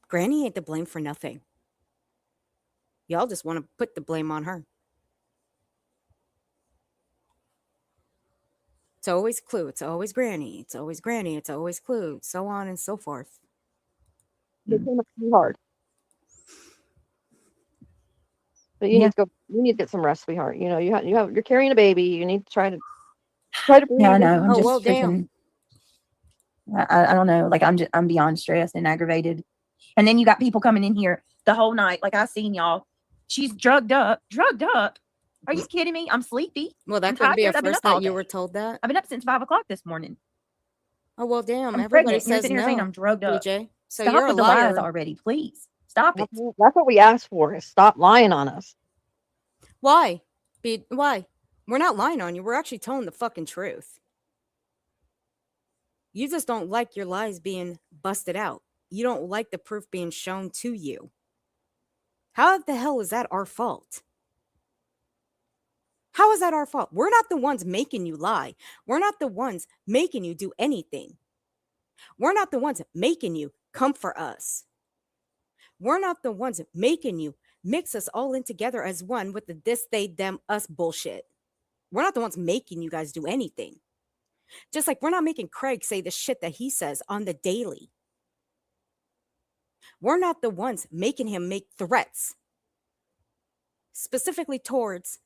Granny ain't to blame for nothing. Y'all just want to put the blame on her. It's always Clue. It's always Granny. It's always Granny. It's always Clue. So on and so forth. They came up too hard. But you Yeah. need to go. You need to get some rest, sweetheart. You know, you're carrying a baby. You need to try to breathe. Yeah, I know. I'm Oh, just well, damn. freaking. I don't know. Like I'm beyond stressed and aggravated. And then you got people coming in here the whole night. Like I seen y'all. She's drugged up. Drugged up. Are you kidding me? I'm sleepy. Well, that I'm could be a tired. I've been first up all that you day. were told that. I've been up since 5 o'clock this morning. Oh, well, damn. I'm Everybody pregnant. You're says sitting here saying no, I'm drugged up. BJ. So Stop you're a with the lies liar. already, please. Stop it. That's what we asked for. Is stop lying on us. Why? Why? We're not lying on you. We're actually telling the fucking truth. You just don't like your lies being busted out. You don't like the proof being shown to you. How the hell is that our fault? How is that our fault? We're not the ones making you lie. We're not the ones making you do anything. We're not the ones making you come for us. We're not the ones making you mix us all in together as one with the this, they, them, us bullshit. We're not the ones making you guys do anything. Just like we're not making Craig say the shit that he says on the daily. We're not the ones making him make threats specifically towards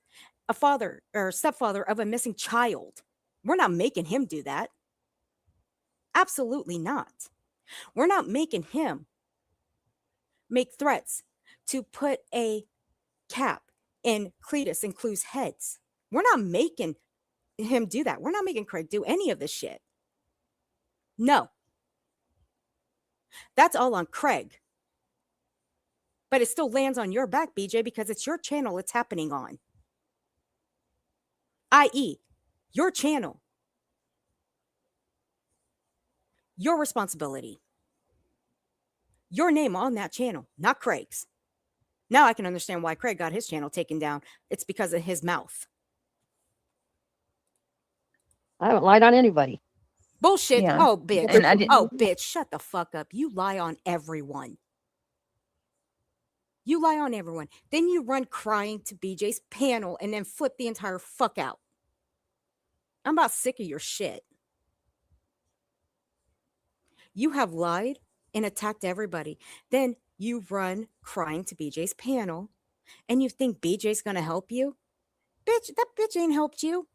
a father or stepfather of a missing child. We're not making him do that. Absolutely not. We're not making him make threats to put a cap in Cletus and Clue's heads. We're not making him do that. We're not making Craig do any of this shit. No. That's all on Craig. But it still lands on your back, BJ, because it's your channel it's happening on. I.e., your channel. Your responsibility. Your name on that channel, not Craig's. Now I can understand why Craig got his channel taken down. It's because of his mouth. I haven't lied on anybody. Bullshit. Yeah. Oh, bitch. And I didn't. Oh, bitch. Shut the fuck up. You lie on everyone. You lie on everyone. Then you run crying to BJ's panel and then flip the entire fuck out. I'm about sick of your shit. You have lied and attacked everybody. Then you run crying to BJ's panel and you think BJ's going to help you? Bitch, that bitch ain't helped you.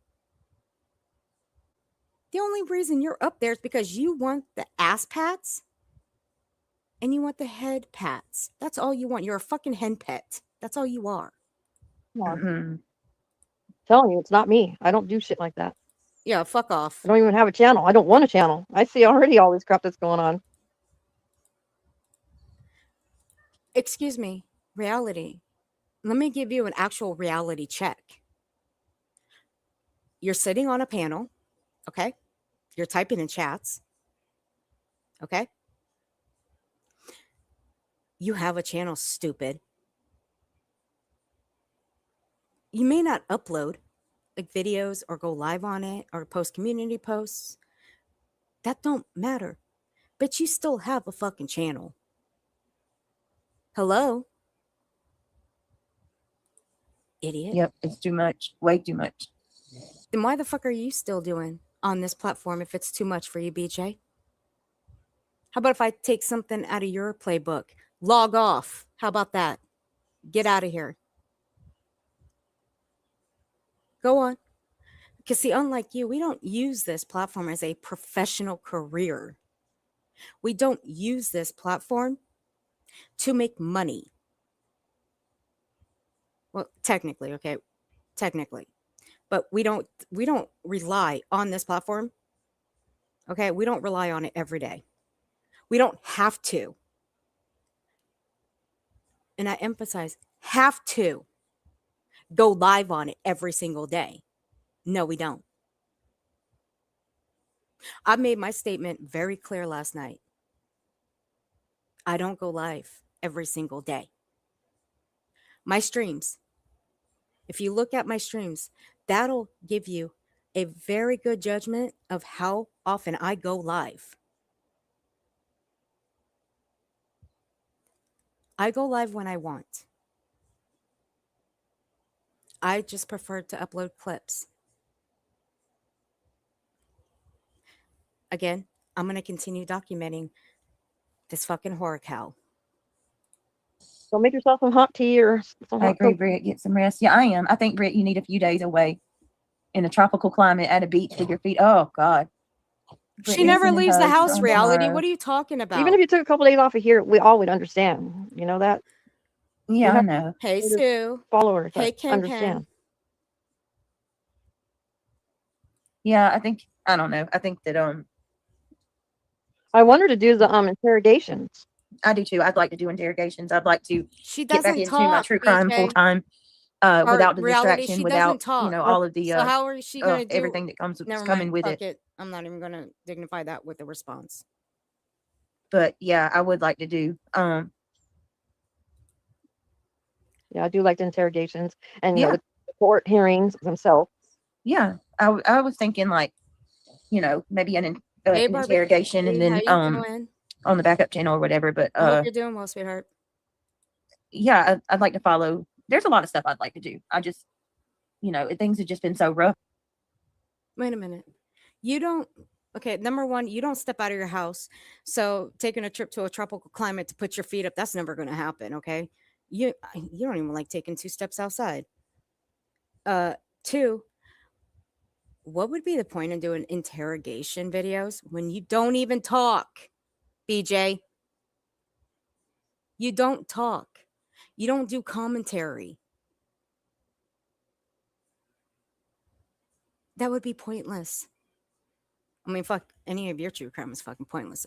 The only reason you're up there is because you want the ass pats and you want the head pats. That's all you want. You're a fucking hen pet. That's all you are. Mm-mm. Telling you, it's not me. I don't do shit like that. Yeah, fuck off. I don't even have a channel. I don't want a channel. I see already all this crap that's going on. Excuse me, reality. Let me give you an actual reality check. You're sitting on a panel, okay? You're typing in chats, okay? You have a channel, stupid. You may not upload like videos or go live on it or post community posts, That don't matter. But you still have a fucking channel. Hello? Idiot. Yep, it's too much. Way too much. Then why the fuck are you still doing on this platform if it's too much for you, BJ? How about if I take something out of your playbook? Log off. How about that? Get out of here. Go on. Because, see, unlike you, we don't use this platform as a professional career. We don't use this platform to make money. Well, technically, okay? Technically. But we don't rely on this platform. Okay? We don't rely on it every day. We don't have to. And I emphasize, have to go live on it every single day. No, we don't. I made my statement very clear last night. I don't go live every single day. My streams, if you look at my streams, that'll give you a very good judgment of how often I go live. I go live when I want. I just prefer to upload clips. Again, I'm going to continue documenting this fucking horror cow. So make yourself some hot tea or some I hot agree, cocoa. Britt. Get some rest. Yeah, I am. I think, Britt, you need a few days away in a tropical climate at a beach with your feet. Oh, God. Britt She never sending leaves the hugs house, on reality. tomorrow. What are you talking about? Even if you took a couple days off of here, we all would understand. You know that? Yeah, I have- know. Hey, Just Sue. Followers Hey, that Ken understand. Yeah, I don't know. I think that I want her to do the interrogations. I do too. I'd like to do interrogations. I'd like to She get back doesn't into my talk, true crime full BJ. time, Or without the reality, distraction, she without doesn't talk. all of the So how is she going to do everything that comes Never coming mind. with Fuck it. it. I'm not even going to dignify that with a response. But yeah, I would like to do Yeah, I do like the interrogations and Yeah. the court hearings themselves. yeah. I was thinking like, maybe an Hey, interrogation and then how you doing? on the backup channel or whatever. But I hope you're doing well, sweetheart. yeah, I'd like to follow. There's a lot of stuff I'd like to do. I just, things have just been so rough. Wait a minute. You don't. Okay, number one, you don't step out of your house. So taking a trip to a tropical climate to put your feet up, that's never going to happen. Okay, you don't even like taking 2 steps outside. Two, what would be the point in doing interrogation videos when you don't even talk, BJ? You don't talk. You don't do commentary. That would be pointless. I mean, fuck, any of your true crime is fucking pointless.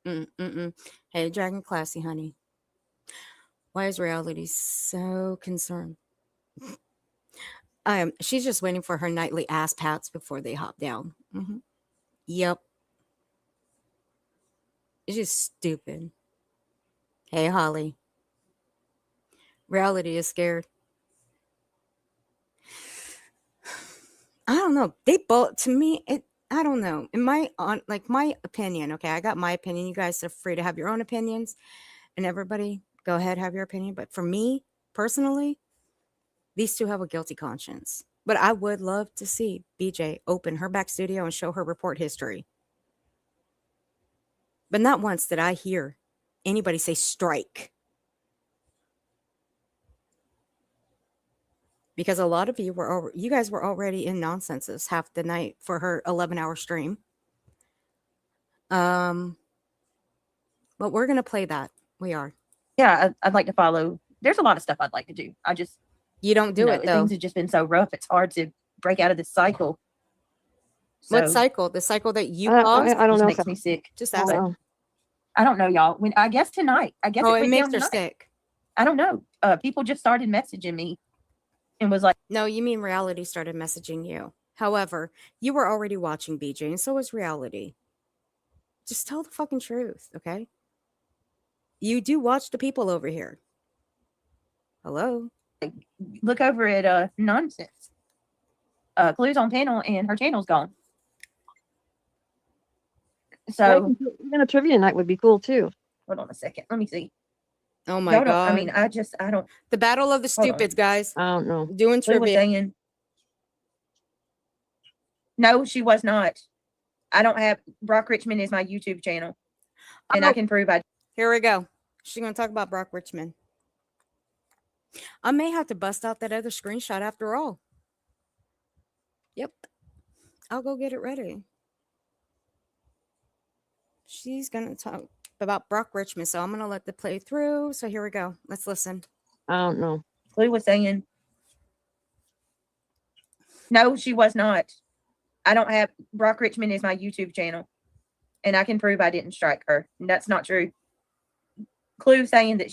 Hey, Dragon Classy, honey. Why is reality so concerned? She's just waiting for her nightly ass pats before they hop down. Yep. It's just stupid. Hey, Holly. Reality is scared. I don't know. They both, to me, I don't know. In my opinion, okay, I got my opinion. You guys are free to have your own opinions, and everybody go ahead, have your opinion. But for me, personally, these two have a guilty conscience. But I would love to see BJ open her back studio and show her report history. But not once did I hear anybody say strike. Because a lot of you guys were already in nonsenses half the night for her 11-hour stream. But we're going to play that. We are. Yeah, I'd like to follow. There's a lot of stuff I'd like to do. I just, You don't do it, though. Things have just been so rough. It's hard to break out of this cycle. What So, cycle? The cycle that you I caused? don't it know. makes me sick. Just I ask. don't know. I don't know, y'all. I guess tonight. I guess Oh, it it went makes down her tonight. sick. I don't know. People just started messaging me and was like, No, you mean reality started messaging you. However, you were already watching BJ, and so was reality. Just tell the fucking truth, okay? You do watch the people over here. Hello? look over at nonsense. Clues on panel, and her channel's gone. Yeah, So even a trivia night would be cool too. hold on a second. Let me see. Oh my Y'all don't. god. I mean, I don't. The battle of the Hold on. stupids, guys. I don't know. Doing Clue was trivia. saying. No, she was not. I don't have Brock Richmond is my YouTube channel, and I Oh. can prove I. Here we go. She's gonna talk about Brock Richmond. I may have to bust out that other screenshot after all. Yep. I'll go get it ready. She's gonna talk about Brock Richmond, so I'm gonna let the play through. So here we go. Let's listen. I don't know. Clue was saying. No, she was not. I don't have Brock Richmond is my YouTube channel, and I can prove I didn't strike her. And that's not true. Clue saying that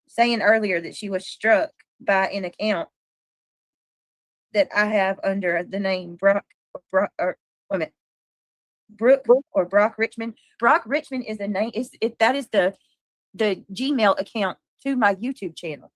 saying earlier that she was struck by an account that I have under the name Brock or wait a minute. Brooke or Brock Richmond. Brock Richmond is the name. That is the Gmail account to my YouTube channel.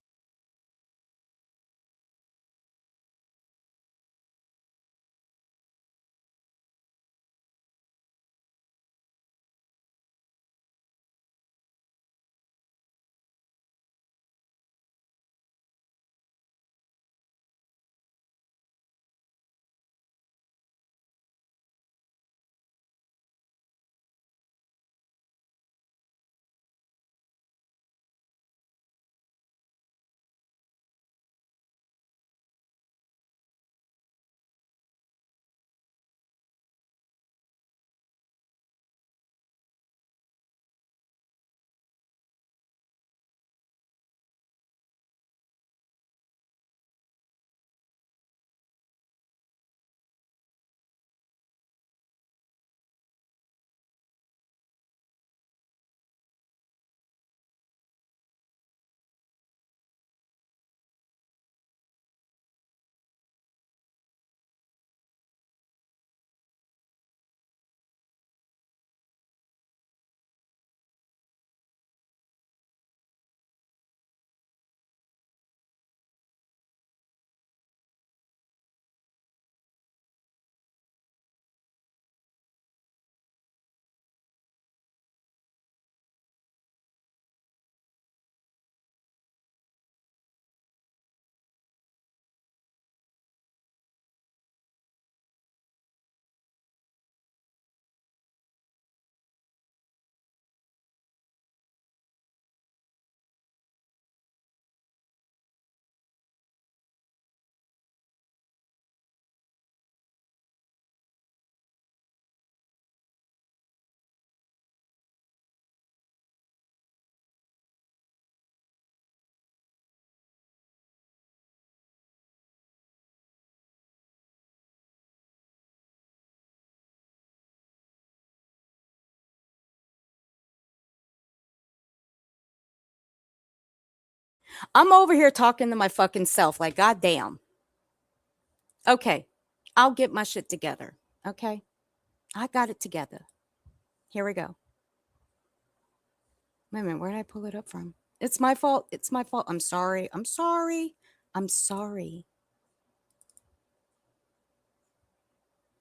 I'm over here talking to my fucking self, like, goddamn. Okay, I'll get my shit together. Okay, I got it together. Here we go. Wait a minute, where did I pull it up from? It's my fault. It's my fault. I'm sorry. I'm sorry. I'm sorry.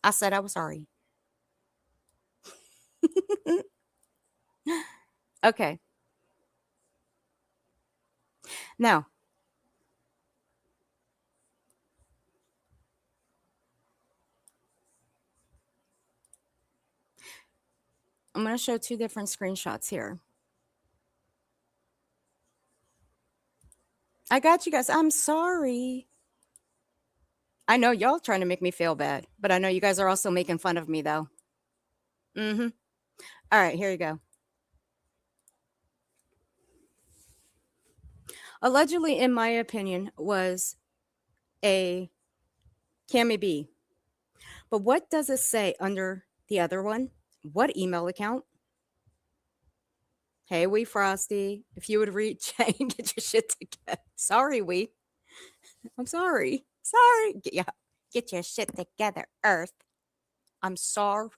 I said I was sorry. Okay. Now, I'm going to show two different screenshots here. I got you guys. I'm sorry. I know y'all trying to make me feel bad, but I know you guys are also making fun of me, though. Mm-hmm. All right, here you go. Allegedly, in my opinion, was a Cammy B. But what does it say under the other one? What email account? Hey, we Frosty. If you would reach out and get your shit together. Sorry, we. I'm sorry. Sorry. Get your shit together, Earth. I'm sorry.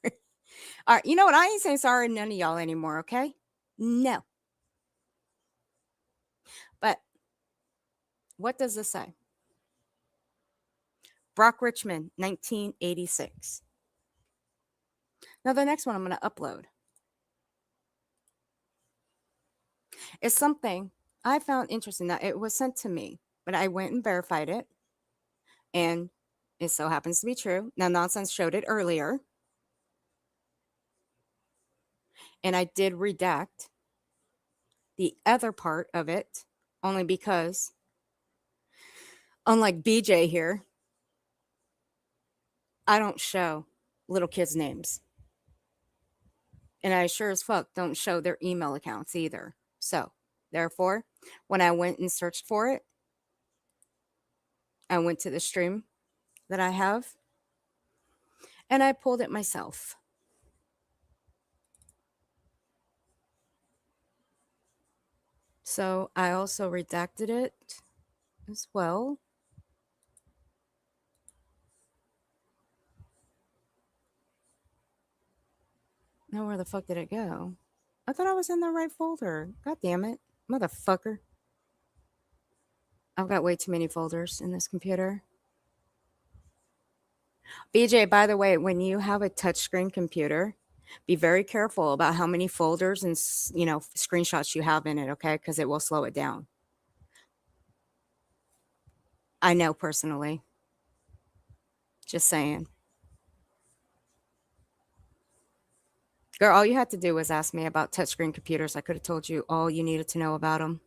All right, you know what? I ain't saying sorry to none of y'all anymore, okay? No. But what does this say? Brock Richmond, 1986. Now, the next one I'm going to upload is something I found interesting. That it was sent to me, but I went and verified it, and it so happens to be true. Now, Nonsense showed it earlier, and I did redact the other part of it only because, unlike BJ here, I don't show little kids' names. And I sure as fuck don't show their email accounts either. So, therefore, when I went and searched for it, I went to the stream that I have and I pulled it myself. So, I also redacted it as well. Now, where the fuck did it go? I thought I was in the right folder. God damn it. Motherfucker. I've got way too many folders in this computer. BJ, by the way, when you have a touchscreen computer, be very careful about how many folders and screenshots you have in it, okay? Because it will slow it down. I know personally. Just saying. Girl, all you had to do was ask me about touchscreen computers. I could have told you all you needed to know about them.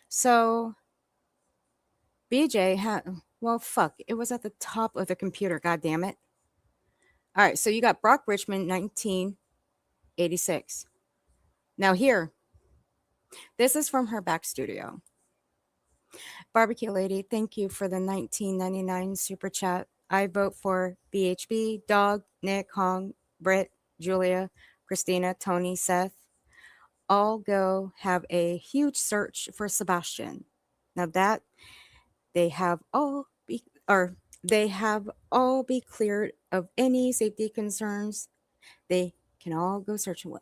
So, BJ had, well, fuck, it was at the top of the computer. God damn it. All right, so you got Brock Richmond, 1986. Now, here, this is from her back studio. Barbecue Lady, thank you for the 1999 super chat. I vote for BHB, Dog, Nick, Hong, Britt, Julia, Christina, Tony, Seth. All go have a huge search for Sebastian. Now that they have all be cleared of any safety concerns. They can all go searching.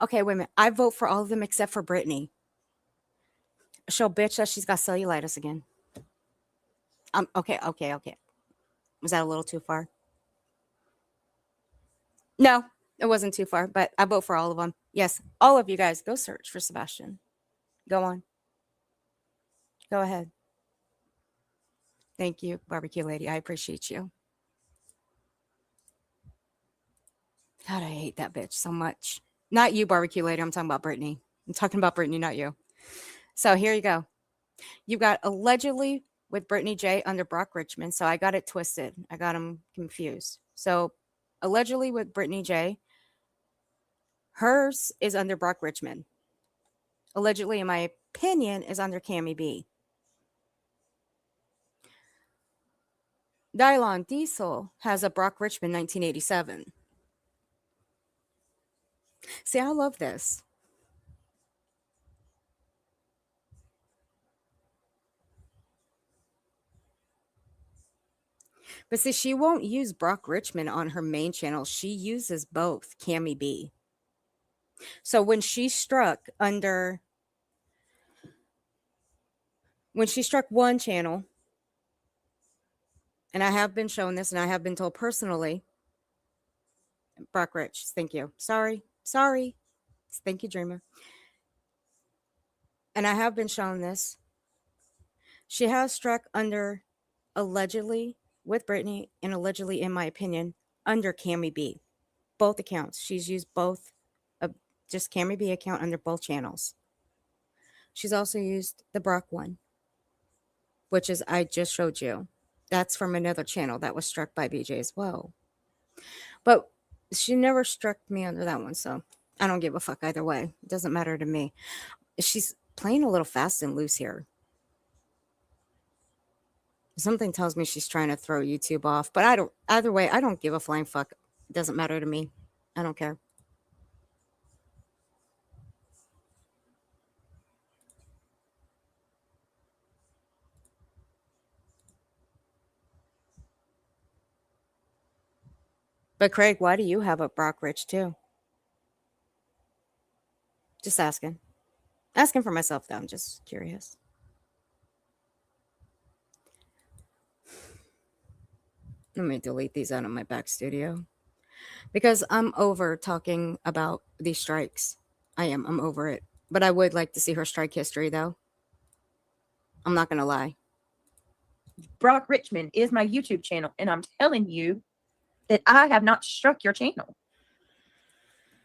Okay, wait a minute. I vote for all of them except for Brittany. She'll bitch that she's got cellulitis again. Okay. Was that a little too far? No, it wasn't too far, but I vote for all of them. Yes, all of you guys, go search for Sebastian. Go on. Go ahead. Thank you, Barbecue Lady. I appreciate you. God, I hate that bitch so much. Not you, Barbecue Lady. I'm talking about Brittany. I'm talking about Brittany, not you. So here you go. You got allegedly with Brittany J under Brock Richmond. So I got it twisted. I got them confused. So allegedly with Brittany J, hers is under Brock Richmond. Allegedly, in my opinion, is under Cammie B. Dylon Diesel has a Brock Richmond 1987. See, I love this. But see, she won't use Brock Richmond on her main channel. She uses both Cammie B. So when she struck one channel, and I have been shown this and I have been told personally, Brock Rich, thank you. Sorry. Thank you, Dreamer. And I have been shown this. She has struck under allegedly with Brittany and allegedly, in my opinion, under Cammie B. Both accounts. She's used both, just Cammie B account under both channels. She's also used the Brock one, which is I just showed you. That's from another channel that was struck by BJ as well. But she never struck me under that one, so I don't give a fuck either way. It doesn't matter to me. She's playing a little fast and loose here. Something tells me she's trying to throw YouTube off, but either way, I don't give a flying fuck. It doesn't matter to me. I don't care. But Craig, why do you have a Brock Rich too? Just asking. Asking for myself, though. I'm just curious. Let me delete these out of my back studio because I'm over talking about these strikes. I am. I'm over it. But I would like to see her strike history, though. I'm not going to lie. Brock Richmond is my YouTube channel, and I'm telling you that I have not struck your channel.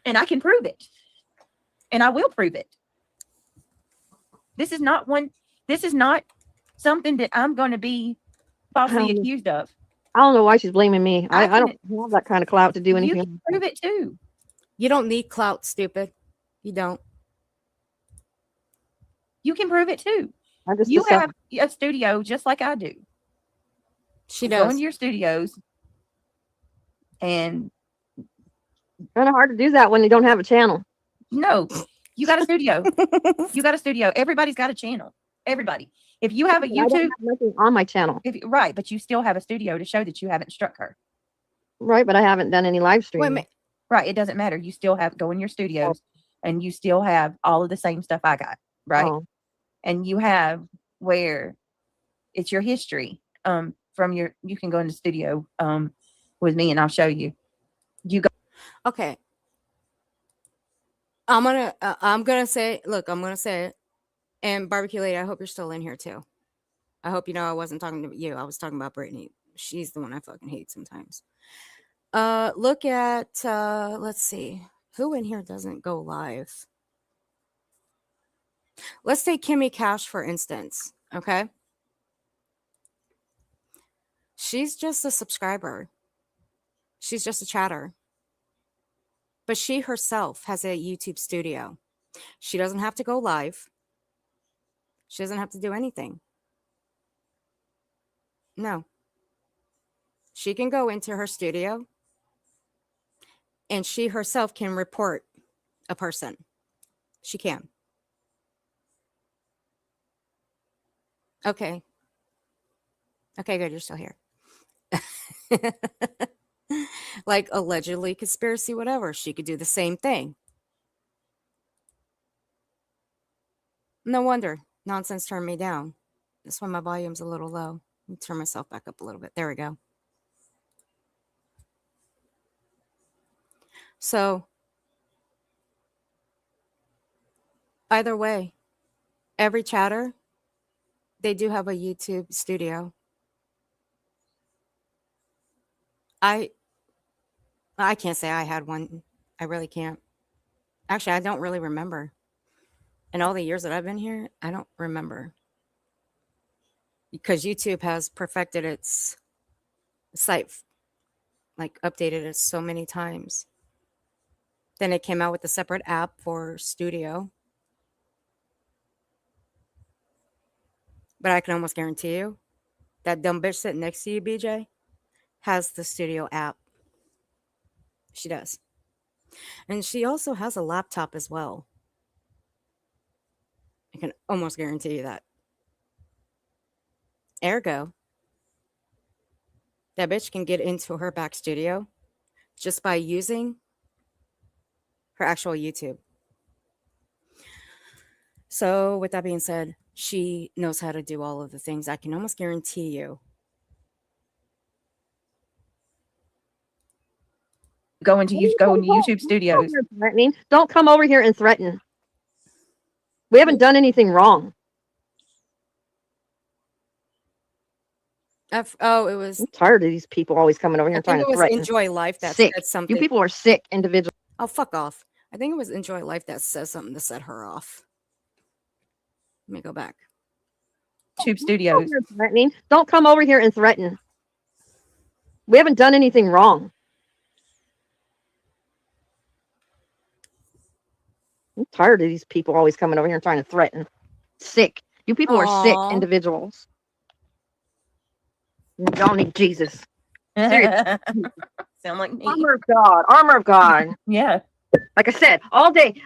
And I can prove it. And I will prove it. This is not something that I'm going to be falsely accused of. I don't know why she's blaming me. I I don't have that kind of clout to do You anything. can prove it too. You don't need clout, stupid. You don't. You can prove it too. I just You discussed- have a studio just like I do. She Go does. into your studios and kind of hard to do that when you don't have a channel. no, you got a studio. You got a studio. Everybody's got a channel. Everybody. If you have a I don't YouTube, have nothing on my channel, right, but you still have a studio to show that you haven't struck her. right? But I haven't done any live Wait a streaming. minute. Right. It doesn't matter. You still have go in your studios and you still have all of the same stuff I got. Right. Oh, And you have where it's your history. From your you can go in the studio with me and I'll show you. You go Okay. I'm gonna say, look, I'm gonna say it. And Barbecue Lady, I hope you're still in here too. I hope you know I wasn't talking to you. I was talking about Brittany. She's the one I fucking hate sometimes. Look at let's see. Who in here doesn't go live? Let's take Kimmy Cash, for instance. Okay. She's just a subscriber. She's just a chatter. But she herself has a YouTube studio. She doesn't have to go live. She doesn't have to do anything. No. She can go into her studio and she herself can report a person. She can. Okay. Okay, good. You're still here. Like allegedly conspiracy, whatever. She could do the same thing. No wonder. Nonsense turned me down. That's why my volume's a little low. Let me turn myself back up a little bit. There we go. So, either way, every chatter, they do have a YouTube studio. I can't say I had one. I really can't. Actually, I don't really remember. In all the years that I've been here, I don't remember. Because YouTube has perfected its site, like updated it so many times. Then it came out with a separate app for studio. But I can almost guarantee you that dumb bitch sitting next to you, BJ, has the studio app. She does. And she also has a laptop as well. I can almost guarantee you that. Ergo, that bitch can get into her back studio just by using her actual YouTube. So, with that being said, she knows how to do all of the things. I can almost guarantee you. go into YouTube studios. Don't come over here and threaten. We haven't done anything wrong. It was. I'm tired of these people always coming over here I and trying think to it was threaten. Enjoy Life that Sick. said something. You people are sick individuals. Oh, fuck off. I think it was Enjoy Life that says something to set her off. Let me go back. YouTube studios. Don't come over here and threaten. We haven't done anything wrong. I'm tired of these people always coming over here and trying to threaten. Sick. You people are sick Aw. individuals. Y'all need Jesus. Sound like me. Armor of God. Armor of God. Yeah. Like I said, all day,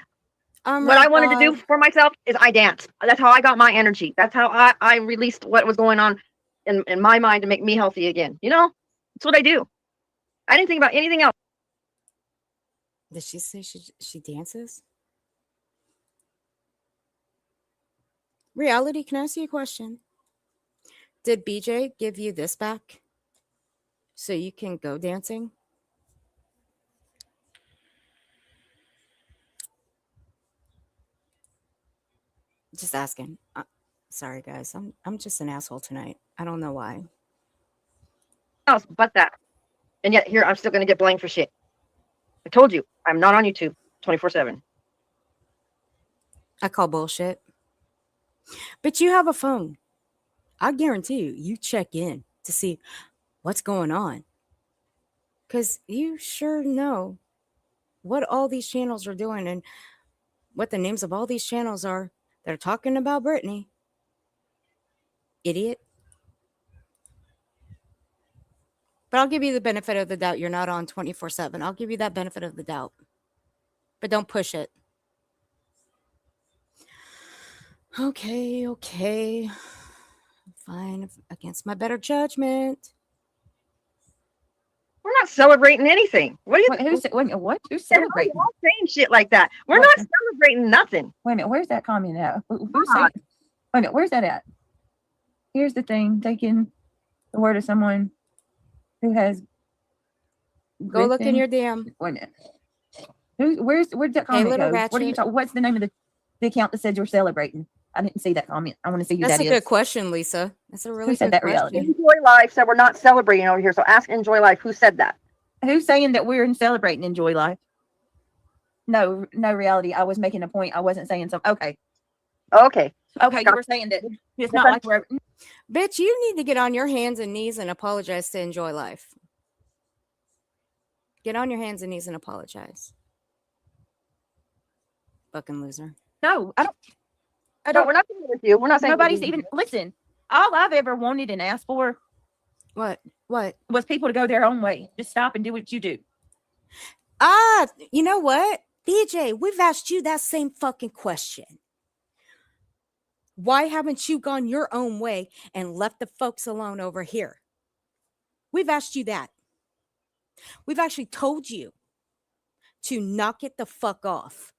Oh what my I wanted to do God. for myself is I danced. That's how I got my energy. That's how I released what was going on in my mind to make me healthy again. You know, that's what I do. I didn't think about anything else. Did she say she dances? Reality, can I ask you a question? Did BJ give you this back? So you can go dancing? Just asking. Sorry, guys. I'm just an asshole tonight. I don't know why. else but that. And yet here I'm still gonna get blamed for shit. I told you, I'm not on YouTube 24/7. I call bullshit. But you have a phone. I guarantee you check in to see what's going on. Because you sure know what all these channels are doing and what the names of all these channels are that are talking about Brittany. Idiot. But I'll give you the benefit of the doubt. You're not on 24/7. I'll give you that benefit of the doubt. But don't push it. Okay. Fine. Against my better judgment. We're not celebrating anything. What are you Wait, wait a minute, what? Who's Why are you celebrating? all saying shit like that? We're What? not celebrating nothing. Wait a minute, where's that comment at? Who's God. saying? Wait a minute, where's that at? Here's the thing, taking the word of someone who has Go look in griffin- your DM. Wait a minute. Where'd that Hey, comment little go? What are you ratchet. talking? What's the name of the account that said you're celebrating? I didn't see that comment. I want to see who That's that a is. good question, Lisa. That's a really said good that, question. Reality? Enjoy Life said we're not celebrating over here. So ask Enjoy Life who said that. Who's saying that we're in celebrating Enjoy Life? No, Reality. I was making a point. I wasn't saying something. Okay. Okay. You were saying that it's not like we're. Bitch, you need to get on your hands and knees and apologize to Enjoy Life. Get on your hands and knees and apologize. Fucking loser. No, I No, don't. we're not saying with you. We're not saying Nobody's even listen. All I've ever wanted and asked for What? was people to go their own way. Just stop and do what you do. You know what? BJ, we've asked you that same fucking question. Why haven't you gone your own way and left the folks alone over here? We've asked you that. We've actually told you to knock it the fuck off.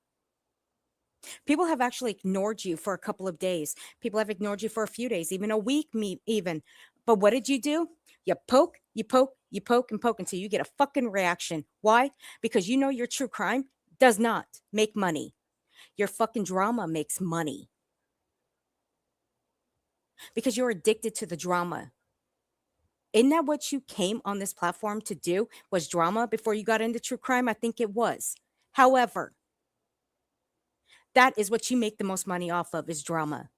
People have actually ignored you for a couple of days. People have ignored you for a few days, even a week, even. But what did you do? You poke until you get a fucking reaction. Why? Because you know your true crime does not make money. Your fucking drama makes money. Because you're addicted to the drama. Isn't that what you came on this platform to do? Was drama before you got into true crime? I think it was. However, that is what you make the most money off of, is drama.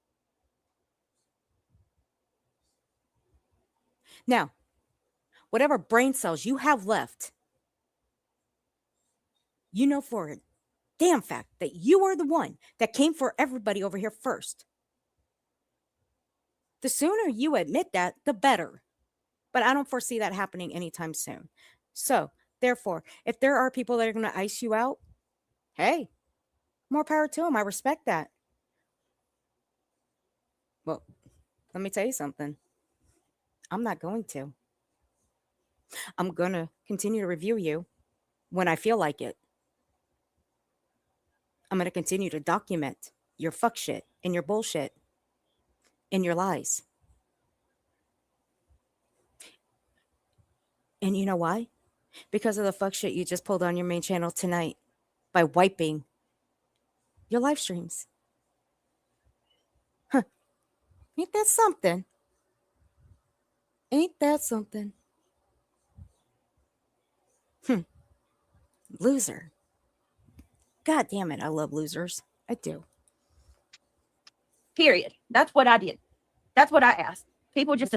Now, whatever brain cells you have left, you know for a damn fact that you are the one that came for everybody over here first. The sooner you admit that, the better. But I don't foresee that happening anytime soon. So, therefore, if there are people that are going to ice you out, hey, more power to them. I respect that. Well, let me tell you something. I'm not going to. I'm going to continue to review you when I feel like it. I'm going to continue to document your fuck shit and your bullshit and your lies. And you know why? Because of the fuck shit you just pulled on your main channel tonight by wiping your live streams. Huh. Ain't that something? Ain't that something? Loser. God damn it, I love losers. I do. Period. That's what I did. That's what I asked. People just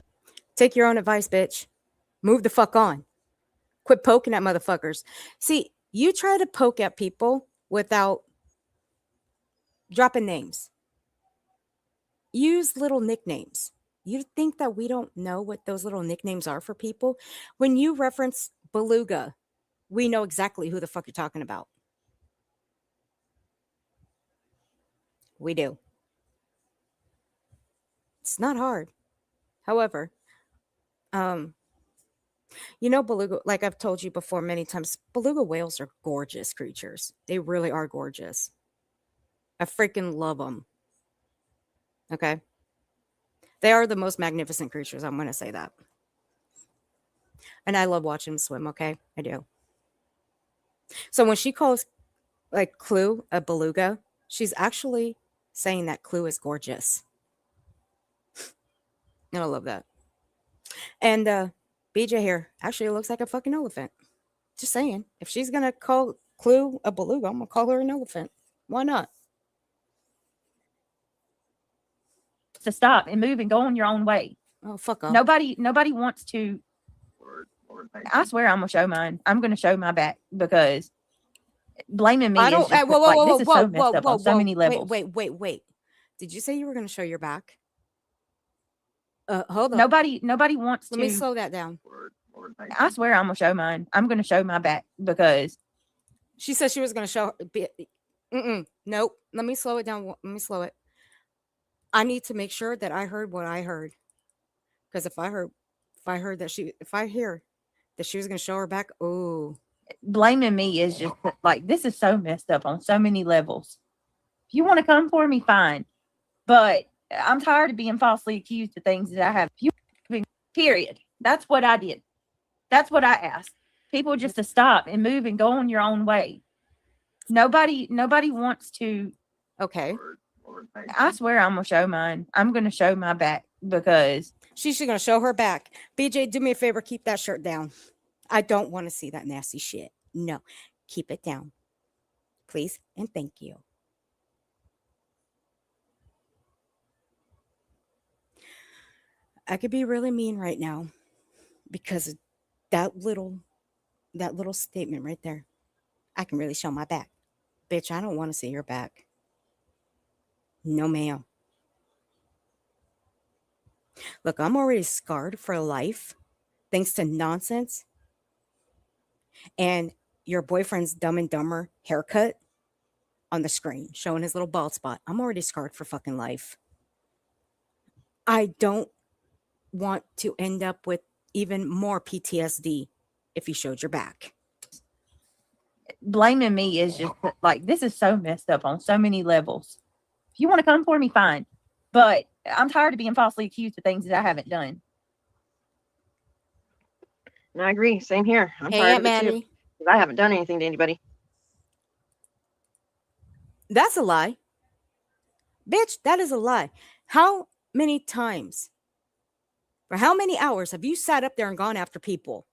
Take your own advice, bitch. Move the fuck on. Quit poking at motherfuckers. See, you try to poke at people without dropping names. Use little nicknames. You think that we don't know what those little nicknames are for people? When you reference Beluga, we know exactly who the fuck you're talking about. We do. It's not hard. However, you know, beluga, like I've told you before many times, beluga whales are gorgeous creatures. They really are gorgeous. I freaking love them. Okay. They are the most magnificent creatures. I'm going to say that. And I love watching him swim, okay? I do. So when she calls like Clue a beluga, she's actually saying that Clue is gorgeous. And I love that. And BJ here actually looks like a fucking elephant. Just saying. If she's gonna call Clue a beluga, I'm gonna call her an elephant. Why not? To stop and move and go on your own way. Oh, fuck off. Nobody wants to. I swear I'm gonna show mine. I'm gonna show my back because blaming me I don't. is just Whoa, whoa, like whoa, this whoa, is whoa, so messed whoa, up whoa, on so many levels. Wait. Did you say you were gonna show your back? Hold on. Nobody wants Let to. me slow that down. I swear I'm gonna show mine. I'm gonna show my back because She said she was gonna show. Nope. Let me slow it down. Let me slow it. I need to make sure that I heard what I heard. Because if I hear that she was gonna show her back, oh, blaming me is just like this is so messed up on so many levels. If you want to come for me, fine. But I'm tired of being falsely accused of things that I have. Period. That's what I did. That's what I asked. People just to stop and move and go on your own way. Nobody wants to. okay. I swear I'm gonna show mine. I'm gonna show my back because She's gonna show her back. BJ, do me a favor, keep that shirt down. I don't want to see that nasty shit. No, keep it down, please, and thank you. I could be really mean right now because of that little statement right there. I can really show my back. Bitch, I don't want to see your back. No, ma'am. Look, I'm already scarred for life thanks to nonsense and your boyfriend's Dumb and Dumber haircut on the screen showing his little bald spot. I'm already scarred for fucking life. I don't want to end up with even more PTSD if you showed your back. blaming me is just like this is so messed up on so many levels. If you want to come for me, fine. But I'm tired of being falsely accused of things that I haven't done. And I agree. Same here. I'm Hey, tired Aunt of it too. Manny. 'Cause I haven't done anything to anybody. That's a lie. Bitch, that is a lie. How many times, for how many hours have you sat up there and gone after people?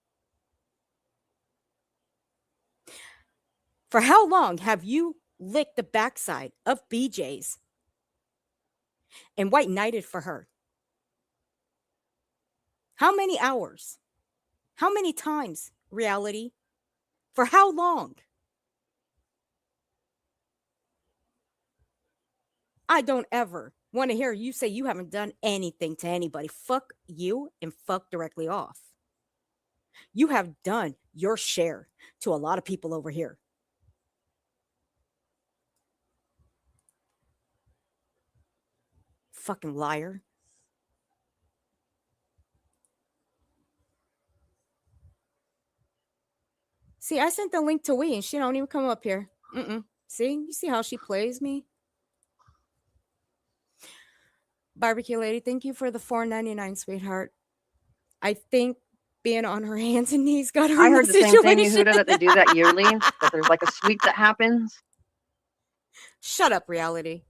For how long have you licked the backside of BJ's and white knighted for her? How many hours? How many times, reality? For how long? I don't ever want to hear you say you haven't done anything to anybody. Fuck you and fuck directly off. You have done your share to a lot of people over here. Fucking liar. See, I sent the link to Wee and she don't even come up here. See? You see how she plays me? Barbecue lady, thank you for the $4.99, sweetheart. I think being on her hands and knees got her I in heard the the same thing, situation. Yehuda, that they do that yearly. That there's like a sweep that happens. Shut up, reality.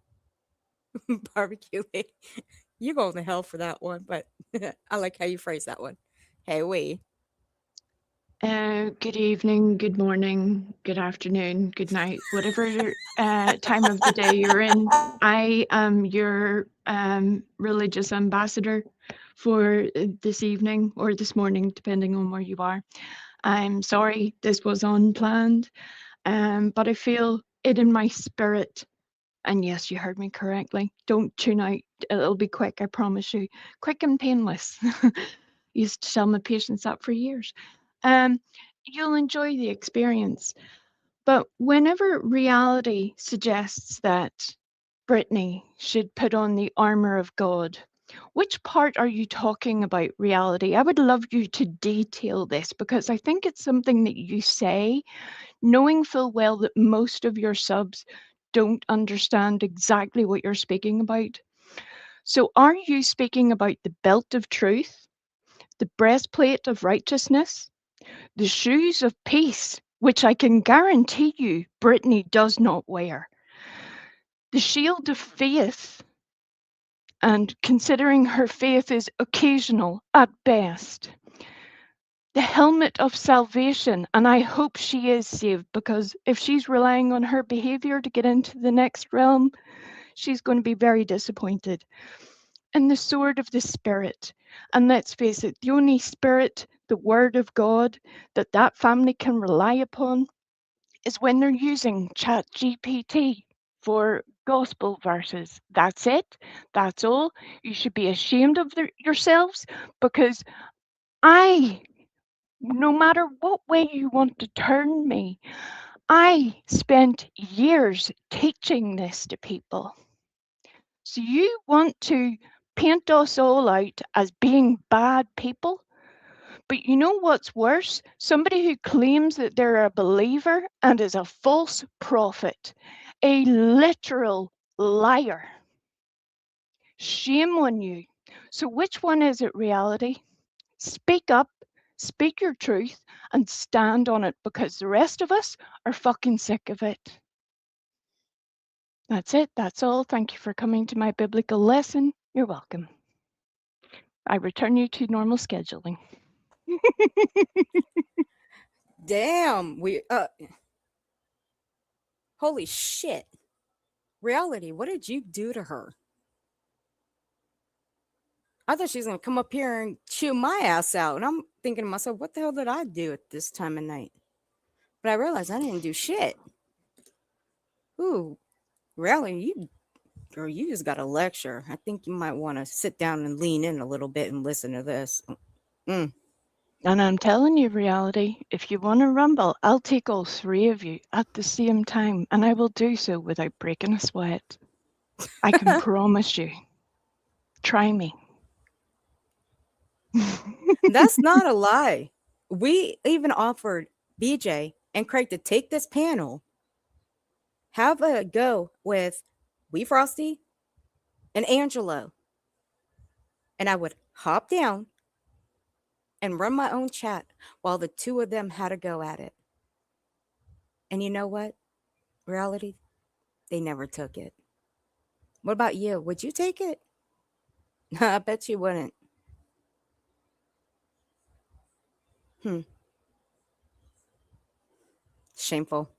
Barbecue lady. You going to hell for that one, but I like how you phrase that one. Hey, Wee. Good evening, good morning, good afternoon, good night, whatever time of the day you're in. I am your religious ambassador for this evening or this morning, depending on where you are. I'm sorry this was unplanned, but I feel it in my spirit. And yes, you heard me correctly. Don't tune out. It'll be quick, I promise you. Quick and painless. Used to tell my patients that for years. You'll enjoy the experience. But whenever reality suggests that Brittany should put on the armor of God, which part are you talking about, reality? I would love you to detail this because I think it's something that you say, knowing full well that most of your subs don't understand exactly what you're speaking about. So are you speaking about the belt of truth, the breastplate of righteousness, the shoes of peace, which I can guarantee you Brittany does not wear, the shield of faith, and considering her faith is occasional at best, the helmet of salvation, and I hope she is saved, because if she's relying on her behavior to get into the next realm, she's going to be very disappointed. And the sword of the Spirit. And let's face it, the only Spirit, the Word of God, that family can rely upon is when they're using ChatGPT for gospel verses. That's it. That's all. You should be ashamed of yourselves, because no matter what way you want to turn me, I spent years teaching this to people. So you want to paint us all out as being bad people? But you know what's worse? Somebody who claims that they're a believer and is a false prophet, a literal liar. Shame on you. So which one is it, reality? Speak up, speak your truth, and stand on it, because the rest of us are fucking sick of it. That's it. That's all. Thank you for coming to my biblical lesson. You're welcome. I return you to normal scheduling. Damn, holy shit. Reality, what did you do to her? I thought she was gonna come up here and chew my ass out. And I'm thinking to myself, what the hell did I do at this time of night? But I realized I didn't do shit. Ooh, reality, girl, you just got a lecture. I think you might want to sit down and lean in a little bit and listen to this. And I'm telling you, reality, if you want to rumble, I'll take all three of you at the same time, and I will do so without breaking a sweat. I can promise you. Try me. That's not a lie. We even offered BJ and Craig to take this panel, have a go with Wee Frosty and Angelo. And I would hop down and run my own chat while the two of them had a go at it. And you know what? Reality, they never took it. What about you? Would you take it? I bet you wouldn't. Shameful.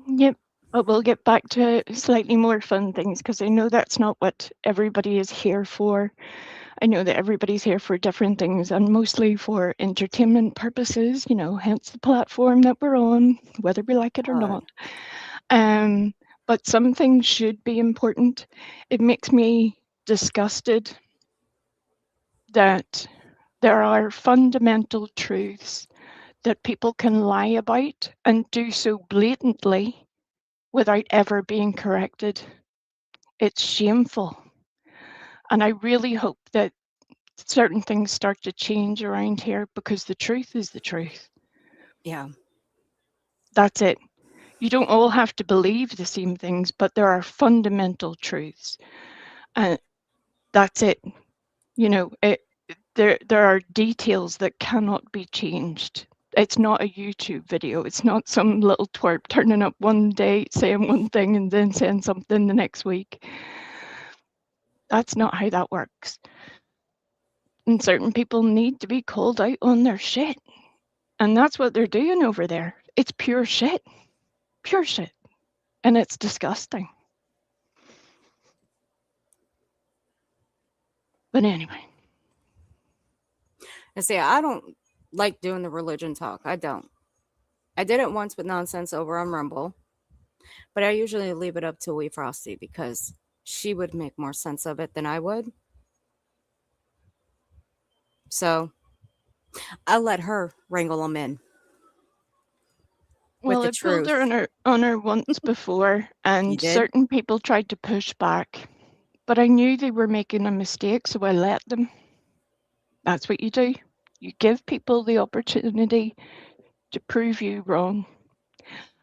Yep. But we'll get back to slightly more fun things, because I know that's not what everybody is here for. I know that everybody's here for different things, and mostly for entertainment purposes, hence the platform that we're on, whether we like it or not. But some things should be important. It makes me disgusted that there are fundamental truths that people can lie about and do so blatantly without ever being corrected. It's shameful. And I really hope that certain things start to change around here, because the truth is the truth. Yeah. That's it. You don't all have to believe the same things, but there are fundamental truths. And that's it. There are details that cannot be changed. It's not a YouTube video. It's not some little twerp turning up one day saying one thing and then saying something the next week. That's not how that works. And certain people need to be called out on their shit. And that's what they're doing over there. It's pure shit. Pure shit. And it's disgusting. But anyway. And see, I don't like doing the religion talk. I don't. I did it once with nonsense over on Rumble, but I usually leave it up to Wee Frosty because she would make more sense of it than I would. So I let her wrangle them in. Well, the I pulled her truth. on her once before, You and did? certain people tried to push back, but I knew they were making a mistake, so I let them. That's what you do. You give people the opportunity to prove you wrong.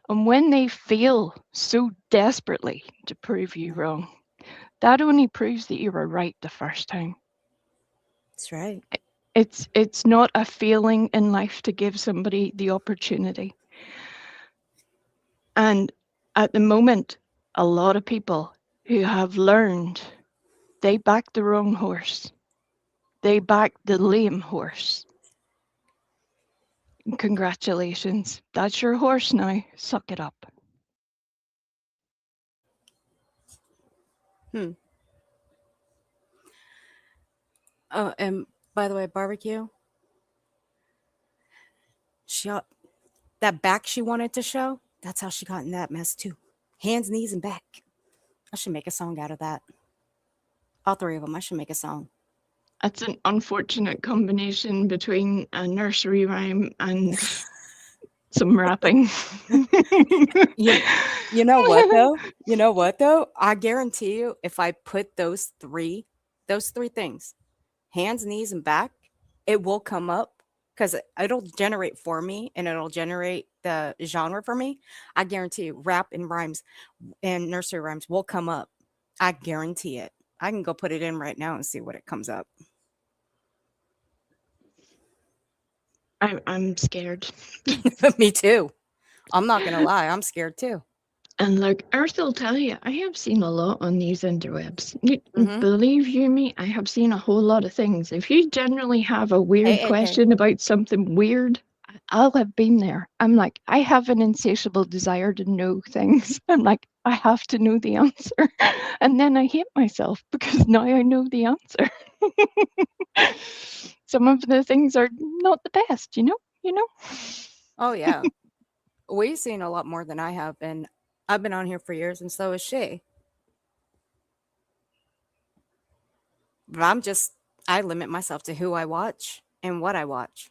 And when they fail so desperately to prove you wrong, that only proves that you were right the first time. That's right. It's not a feeling in life to give somebody the opportunity. And at the moment, a lot of people who have learned, they back the wrong horse. They back the lame horse. Congratulations. That's your horse now. Suck it up. Oh, and by the way, barbecue. That back she wanted to show. That's how she got in that mess too. Hands, knees, and back. I should make a song out of that. All three of them. I should make a song. That's an unfortunate combination between a nursery rhyme and some rapping. You know what though? You know what though? I guarantee you, if I put those three things, hands, knees, and back, it will come up because it'll generate for me and it'll generate the genre for me. I guarantee you, rap and rhymes and nursery rhymes will come up. I guarantee it. I can go put it in right now and see what it comes up. I'm scared. Me too. I'm not gonna lie, I'm scared too. And like Earth will tell you, I have seen a lot on these interwebs. Mhm. Believe you me, I have seen a whole lot of things. If you generally have a weird Hey. question about something weird, I'll have been there. I'm like, I have an insatiable desire to know things. I'm like, I have to know the answer. And then I hate myself because now I know the answer. Some of the things are not the best, you know? Oh yeah. We've seen a lot more than I have, and I've been on here for years, and so has she. But I limit myself to who I watch and what I watch.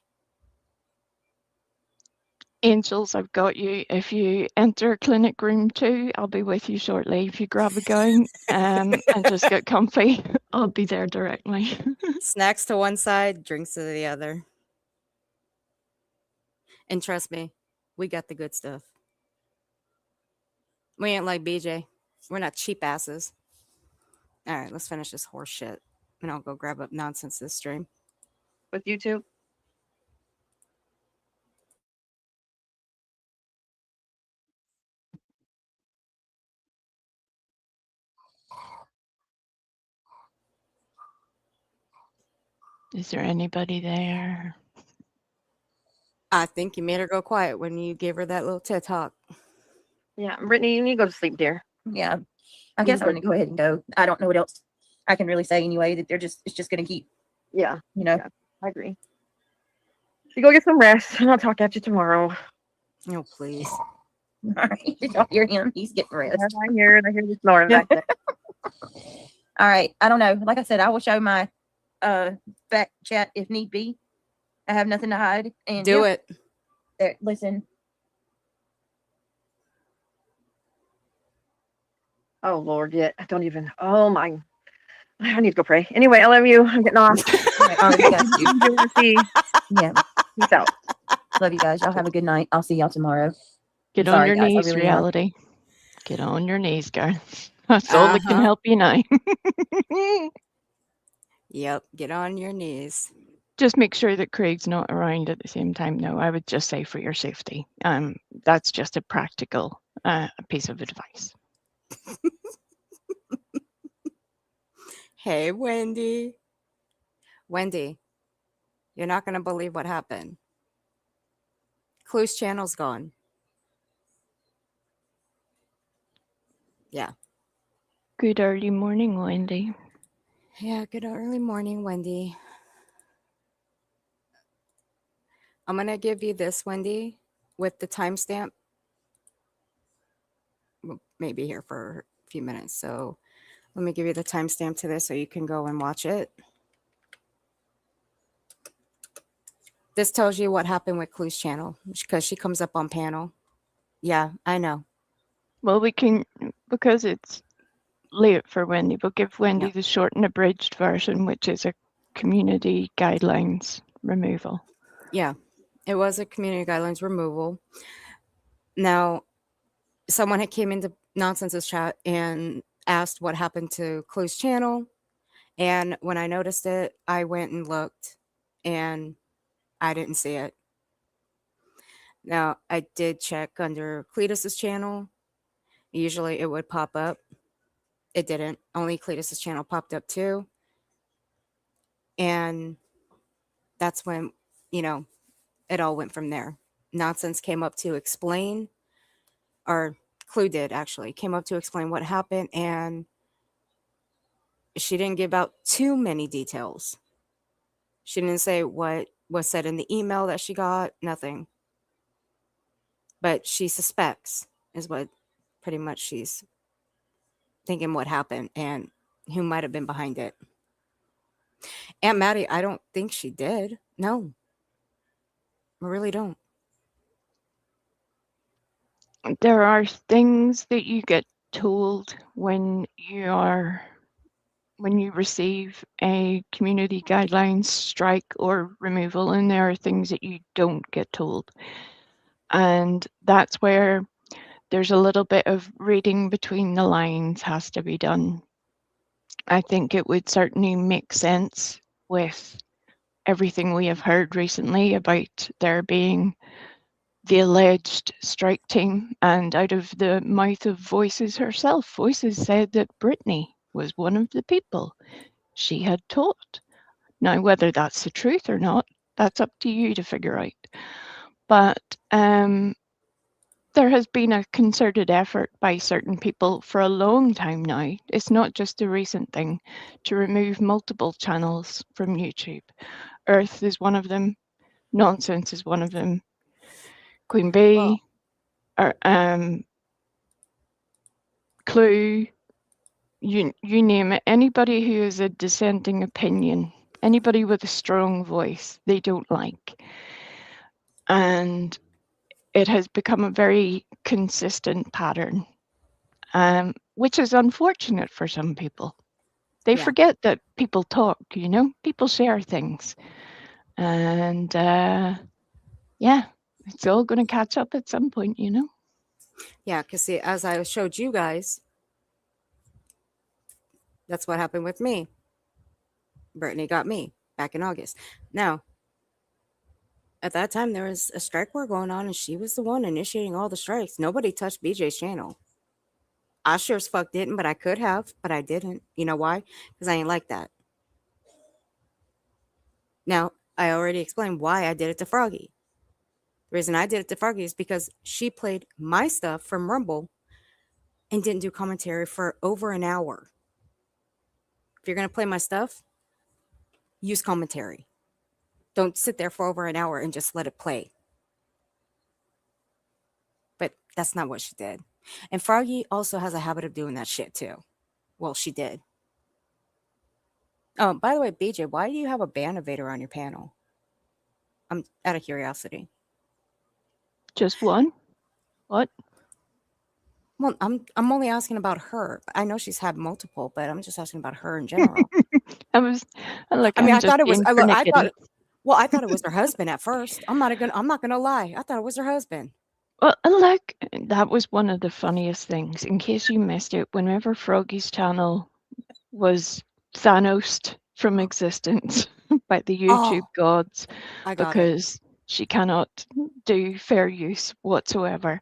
Angels, I've got you. If you enter clinic room 2, I'll be with you shortly. If you grab a gown and just get comfy, I'll be there directly. Snacks to one side, drinks to the other. And trust me, we got the good stuff. We ain't like BJ. We're not cheap asses. All right, let's finish this horse shit. And I'll go grab up nonsense this stream. With you two. Is there anybody there? I think you made her go quiet when you gave her that little TED talk. Yeah, Brittany, you need to go to sleep, dear. Yeah. I guess I'm gonna go ahead and go. I don't know what else I can really say anyway. That it's just gonna keep, Yeah, you know. Yeah. I agree. You go get some rest, and I'll talk at you tomorrow. Oh, please. All right. Did y'all hear him? He's getting rest. I hear the snoring back there. All right. I don't know. Like I said, I will show my back chat if need be. I have nothing to hide. And Do it. There, listen. Oh Lord, yeah. I don't even. Oh my. I need to go pray. Anyway, I love you. I'm getting off. I already got you. See. Yeah. Peace out. Love you guys. Y'all have a good night. I'll see y'all tomorrow. Get I'm on sorry, your guys, I knees, really am. reality. Get on your knees, girl. That's all that can Uh-huh. help you now. Yep. Get on your knees. Just make sure that Craig's not around at the same time. No, I would just say for your safety. That's just a practical piece of advice. Hey, Wendy. Wendy, you're not going to believe what happened. Clue's channel's gone. Yeah. Good early morning, Wendy. Yeah, good early morning, Wendy. I'm going to give you this, Wendy, with the timestamp. We'll maybe here for a few minutes. So let me give you the timestamp to this so you can go and watch it. This tells you what happened with Clue's channel because she comes up on panel. Yeah, I know. Well, we can, because it's late for Wendy, we'll give Wendy Yeah. the short and abridged version, which is a community guidelines removal. Yeah, it was a community guidelines removal. Now, someone had came into Nonsense's chat and asked what happened to Clue's channel. And when I noticed it, I went and looked. and I didn't see it. Now, I did check under Cletus's channel. Usually it would pop up. It didn't. Only Cletus's channel popped up too. And that's when, it all went from there. Nonsense came up to explain, or Clue did actually, came up to explain what happened, and she didn't give out too many details. She didn't say what was said in the email that she got, nothing. But she suspects, is what pretty much she's thinking what happened and who might have been behind it. Aunt Maddie, I don't think she did. No, I really don't. There are things that you get told when you receive a community guidelines strike or removal, and there are things that you don't get told. And that's where there's a little bit of reading between the lines has to be done. I think it would certainly make sense with everything we have heard recently about there being the alleged strike team, and out of the mouth of Voices herself, Voices said that Brittany was one of the people she had taught. Now, whether that's the truth or not, that's up to you to figure out. But there has been a concerted effort by certain people for a long time now. It's not just a recent thing to remove multiple channels from YouTube. Earth is one of them. Nonsense is one of them. Queen Bee, or Clue, you name it. Anybody who has a dissenting opinion, anybody with a strong voice, they don't like. And it has become a very consistent pattern, which is unfortunate for some people. They Yeah. forget that people talk, people share things. And yeah, it's all going to catch up at some point, Yeah, because see, as I showed you guys, that's what happened with me. Brittany got me back in August. Now, at that time, there was a strike war going on, and she was the one initiating all the strikes. Nobody touched BJ's channel. I sure as fuck didn't, but I could have, but I didn't. You know why? Because I ain't like that. Now, I already explained why I did it to Froggy. The reason I did it to Froggy is because she played my stuff from Rumble and didn't do commentary for over an hour. If you're going to play my stuff, use commentary. Don't sit there for over an hour and just let it play. But that's not what she did. And Froggy also has a habit of doing that shit too. Well, she did. Oh, by the way, BJ, why do you have a ban evader on your panel? I'm out of curiosity. Just one? What? Well, I'm only asking about her. I know she's had multiple, but I'm just asking about her in general. I was like, I mean, I'm I just thought it was. being I thought. pernickety. Well, I thought it was her husband at first. I'm not gonna lie. I thought it was her husband. Well, look, that was one of the funniest things. In case you missed it, whenever Froggy's channel was Thanosed from existence by the YouTube Oh, gods I got it. because she cannot do fair use whatsoever.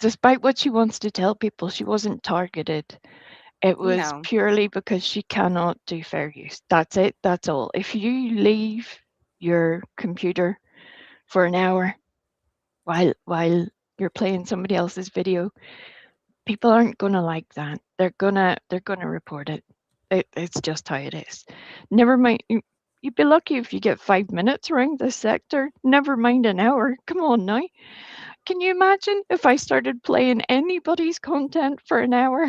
Despite what she wants to tell people, she wasn't targeted. It was No. purely because she cannot do fair use. That's it. That's all. If you leave your computer for an hour while you're playing somebody else's video, people aren't gonna like that. They're gonna report it. It's just how it is. Never mind. You'd be lucky if you get 5 minutes around this sector. Never mind an hour. Come on now. Can you imagine if I started playing anybody's content for an hour?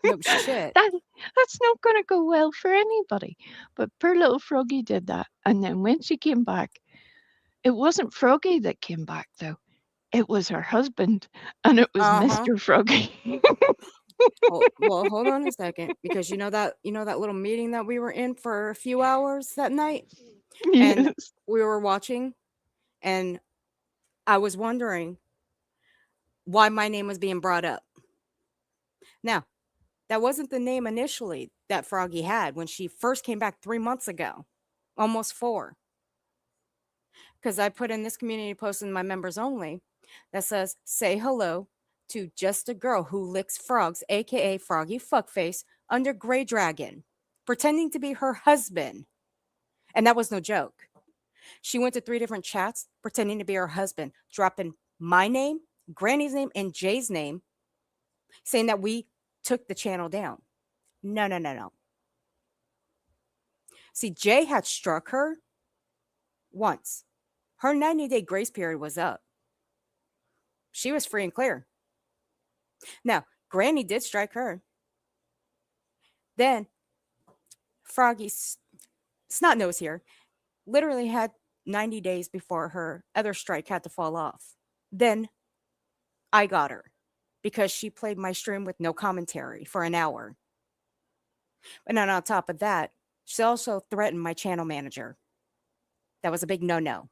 No shit. That's not going to go well for anybody. But poor little Froggy did that. And then when she came back, it wasn't Froggy that came back, though. It was her husband, and it was Mr. Froggy. Well, hold on a second, because you know that little meeting that we were in for a few hours that night, and Yes. we were watching, and I was wondering why my name was being brought up. Now, that wasn't the name initially that Froggy had when she first came back 3 months ago, almost 4. Because I put in this community post in my members only that says, say hello to just a girl who licks frogs, aka Froggy Fuckface, under Grey Dragon, pretending to be her husband. And that was no joke. She went to 3 different chats pretending to be her husband, dropping my name, Granny's name, and Jay's name, saying that we took the channel down. No, no, no, no. See, Jay had struck her once. Her 90-day grace period was up. She was free and clear. Now, Granny did strike her. Then, Froggy's snot nose here literally had 90 days before her other strike had to fall off. Then, I got her because she played my stream with no commentary for an hour. And then on top of that, she also threatened my channel manager. That was a big no-no.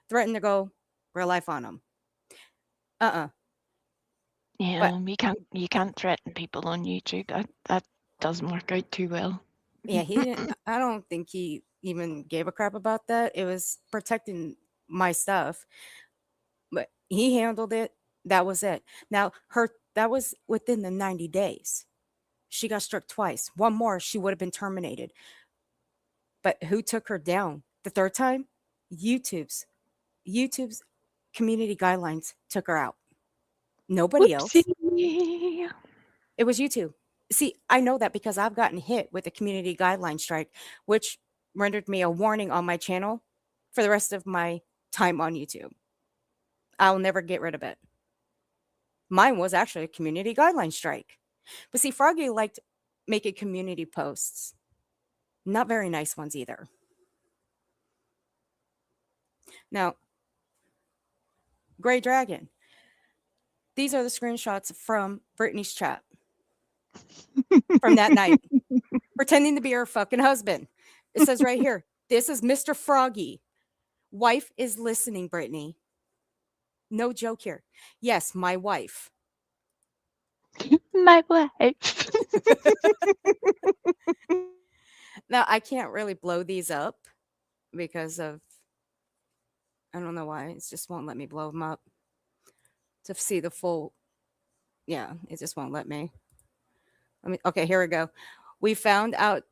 Threatened to go real life on him. Yeah, you can't threaten people on YouTube. That doesn't work out too well. Yeah, he didn't. I don't think he even gave a crap about that. It was protecting my stuff. But he handled it. That was it. Now, that was within the 90 days. She got struck twice. One more, she would have been terminated. But who took her down the third time? YouTube's community guidelines took her out. Nobody else. Whoopsie. It was YouTube. See, I know that because I've gotten hit with a community guideline strike, which rendered me a warning on my channel for the rest of my time on YouTube. I'll never get rid of it. Mine was actually a community guideline strike. But see, Froggy liked making community posts. Not very nice ones either. Now, Grey Dragon. These are the screenshots from Brittany's chat from that night, pretending to be her fucking husband. It says right here, this is Mr. Froggy. Wife is listening, Brittany. No joke here. Yes, my wife. My wife. Now, I can't really blow these up because of, I don't know why. It just won't let me blow them up to see the full. Yeah, it just won't let me. Okay, here we go. We found out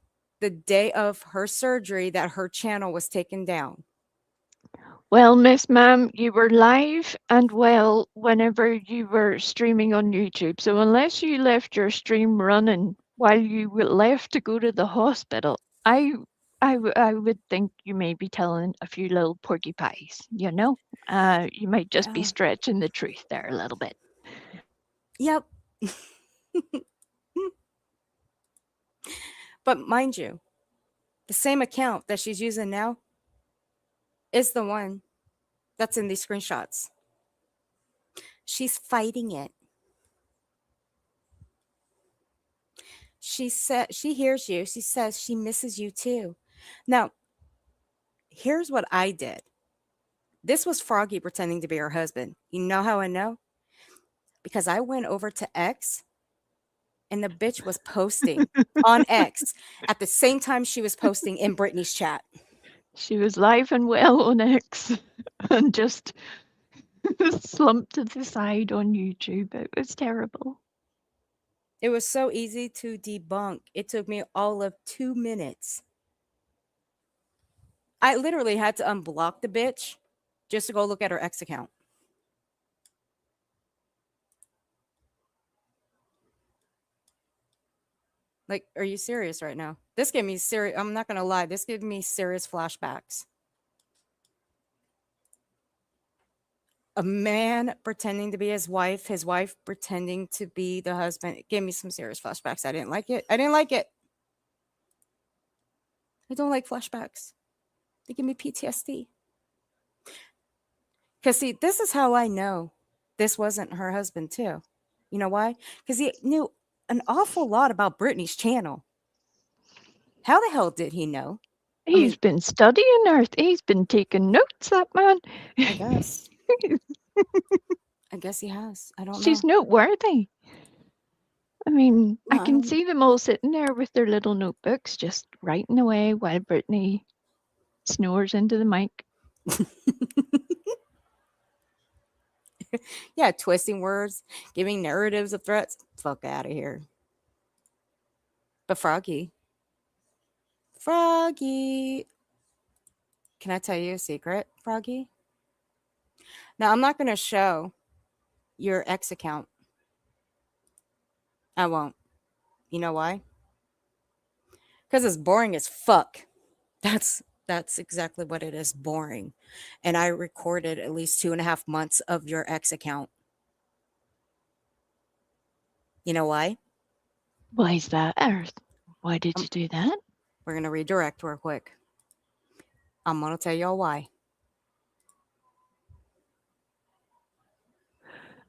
the day of her surgery that her channel was taken down. Well, Miss Ma'am, you were live and well whenever you were streaming on YouTube. So unless you left your stream running while you were left to go to the hospital, I would think you may be telling a few little porcupines, you know? You might just be Yeah. stretching the truth there a little bit. Yep. But mind you, the same account that she's using now is the one that's in these screenshots. She's fighting it. She said she hears you. She says she misses you too. Now, here's what I did. This was Froggy pretending to be her husband. You know how I know? Because I went over to X and the bitch was posting on X at the same time she was posting in Brittany's chat. She was live and well on X and just slumped to the side on YouTube. It was terrible. It was so easy to debunk. It took me all of 2 minutes. I literally had to unblock the bitch just to go look at her X account. Like, are you serious right now? This gave me serious. I'm not going to lie. This gave me serious flashbacks. A man pretending to be his wife pretending to be the husband. It gave me some serious flashbacks. I didn't like it. I don't like flashbacks. They give me PTSD. Because, see, this is how I know this wasn't her husband, too. You know why? Because he knew an awful lot about Brittany's channel. How the hell did he know? He's been studying her. He's been taking notes, that man. I guess. I guess he has. I don't know. She's noteworthy. I mean, I can Um, see them all sitting there with their little notebooks, just writing away while Brittany snores into the mic. Yeah, twisting words, giving narratives of threats. Fuck out of here. But Froggy, can I tell you a secret, Froggy? Now, I'm not going to show your X account. I won't. You know why? Because it's boring as fuck. That's exactly what it is, boring. And I recorded at least 2.5 months of your X account. You know why? Why is that, Earth? Why did you do that? We're going to redirect real quick. I'm going to tell y'all why.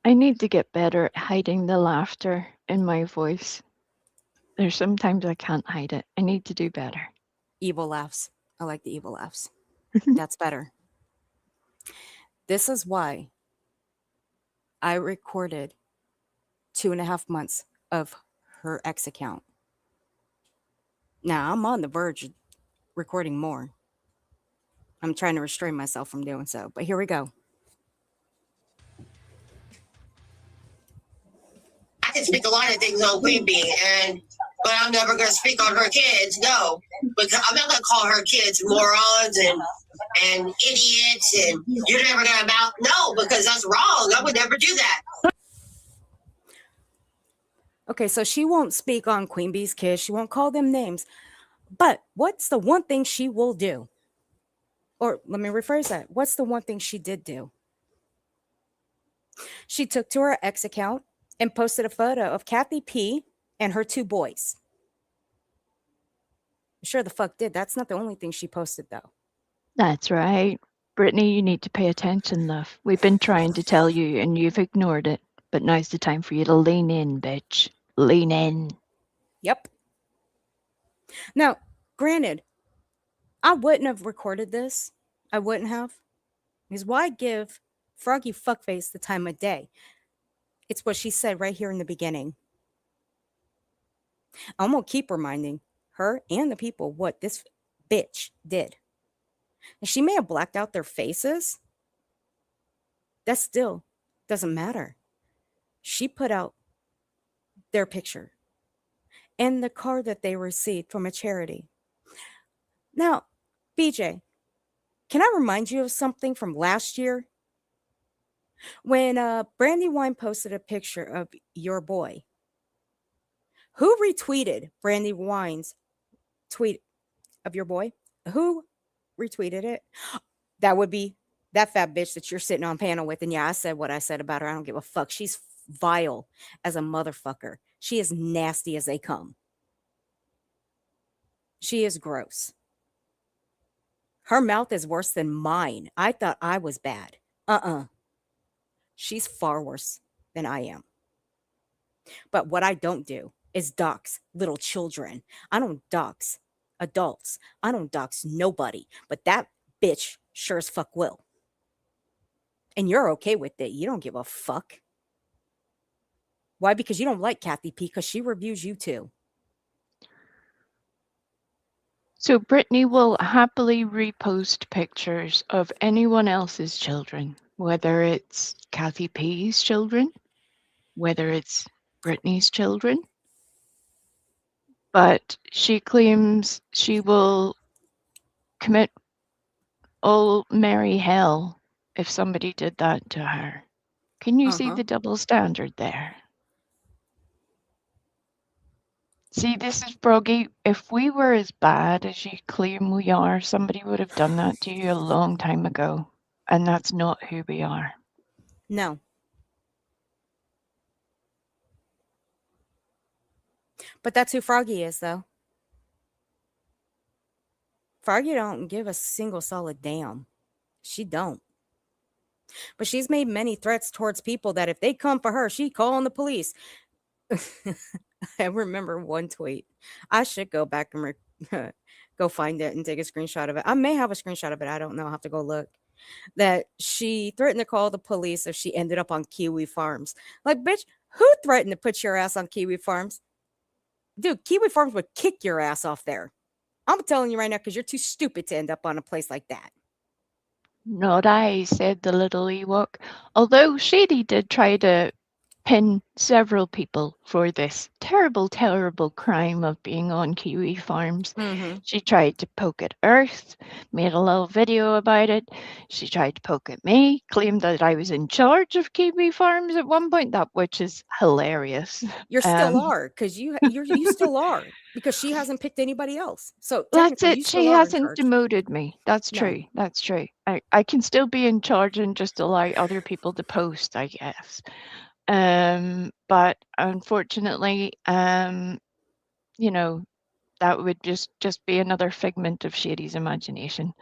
I need to get better at hiding the laughter in my voice. There's sometimes I can't hide it. I need to do better. Evil laughs. I like the evil laughs. That's better. This is why I recorded 2.5 months of her X account. Now I'm on the verge of recording more. I'm trying to restrain myself from doing so, but here we go. I can speak a lot of things on Queen Bee, but I'm never going to speak on her kids. No, because I'm not going to call her kids morons and idiots, and you're never going to about. No, because that's wrong. I would never do that. Okay, so she won't speak on Queen Bee's kids. She won't call them names. But what's the one thing she will do? Or let me rephrase that. What's the one thing she did do? She took to her X account and posted a photo of Kathy P and her 2 boys. Sure the fuck did. That's not the only thing she posted, though. That's right. Brittany, you need to pay attention, love. We've been trying to tell you and you've ignored it. But now's the time for you to lean in, bitch. Lean in. Yep. Now, granted, I wouldn't have recorded this. I wouldn't have. Because why give Froggy Fuckface the time of day? It's what she said right here in the beginning. I'm going to keep reminding her and the people what this bitch did. And she may have blacked out their faces. That still doesn't matter. She put out their picture and the card that they received from a charity. Now, BJ, can I remind you of something from last year? When Brandywine posted a picture of your boy, who retweeted Brandywine's tweet of your boy? Who retweeted it? That would be that fat bitch that you're sitting on panel with. And yeah, I said what I said about her. I don't give a fuck. She's vile as a motherfucker. She is nasty as they come. She is gross. Her mouth is worse than mine. I thought I was bad. She's far worse than I am. But what I don't do is dox little children. I don't dox adults. I don't dox nobody. But that bitch sure as fuck will. And you're okay with it. You don't give a fuck. Why? Because you don't like Kathy P, because she reviews you too. So Brittany will happily repost pictures of anyone else's children, whether it's Kathy P's children, whether it's Brittany's children. But she claims she will commit all merry hell if somebody did that to her. Can you see the double standard there? See, this is Froggy. If we were as bad as you claim we are, somebody would have done that to you a long time ago. And that's not who we are. No. But that's who Froggy is, though. Froggy don't give a single solid damn. She don't. But she's made many threats towards people that if they come for her, she calling the police. I remember one tweet. I should go back and go find it and take a screenshot of it. I may have a screenshot of it. I don't know. I'll have to go look. That she threatened to call the police if she ended up on Kiwi Farms. Like, bitch, Who threatened to put your ass on Kiwi Farms? Dude, Kiwi Farms would kick your ass off there. I'm telling you right now because you're too stupid to end up on a place like that. Not I, said the little Ewok, although Shady did try to pin several people for this terrible, terrible crime of being on Kiwi Farms. Mm-hmm. She tried to poke at Earth, made a little video about it. She tried to poke at me, claimed that I was in charge of Kiwi Farms at one point, that which is hilarious. You still are because you still are because she hasn't picked anybody else. So That's technically, you it. still She are in hasn't charge. demoted me. That's No. true. That's true. I can still be in charge and just allow other people to post, I guess. But unfortunately, you know, that would just be another figment of Shady's imagination.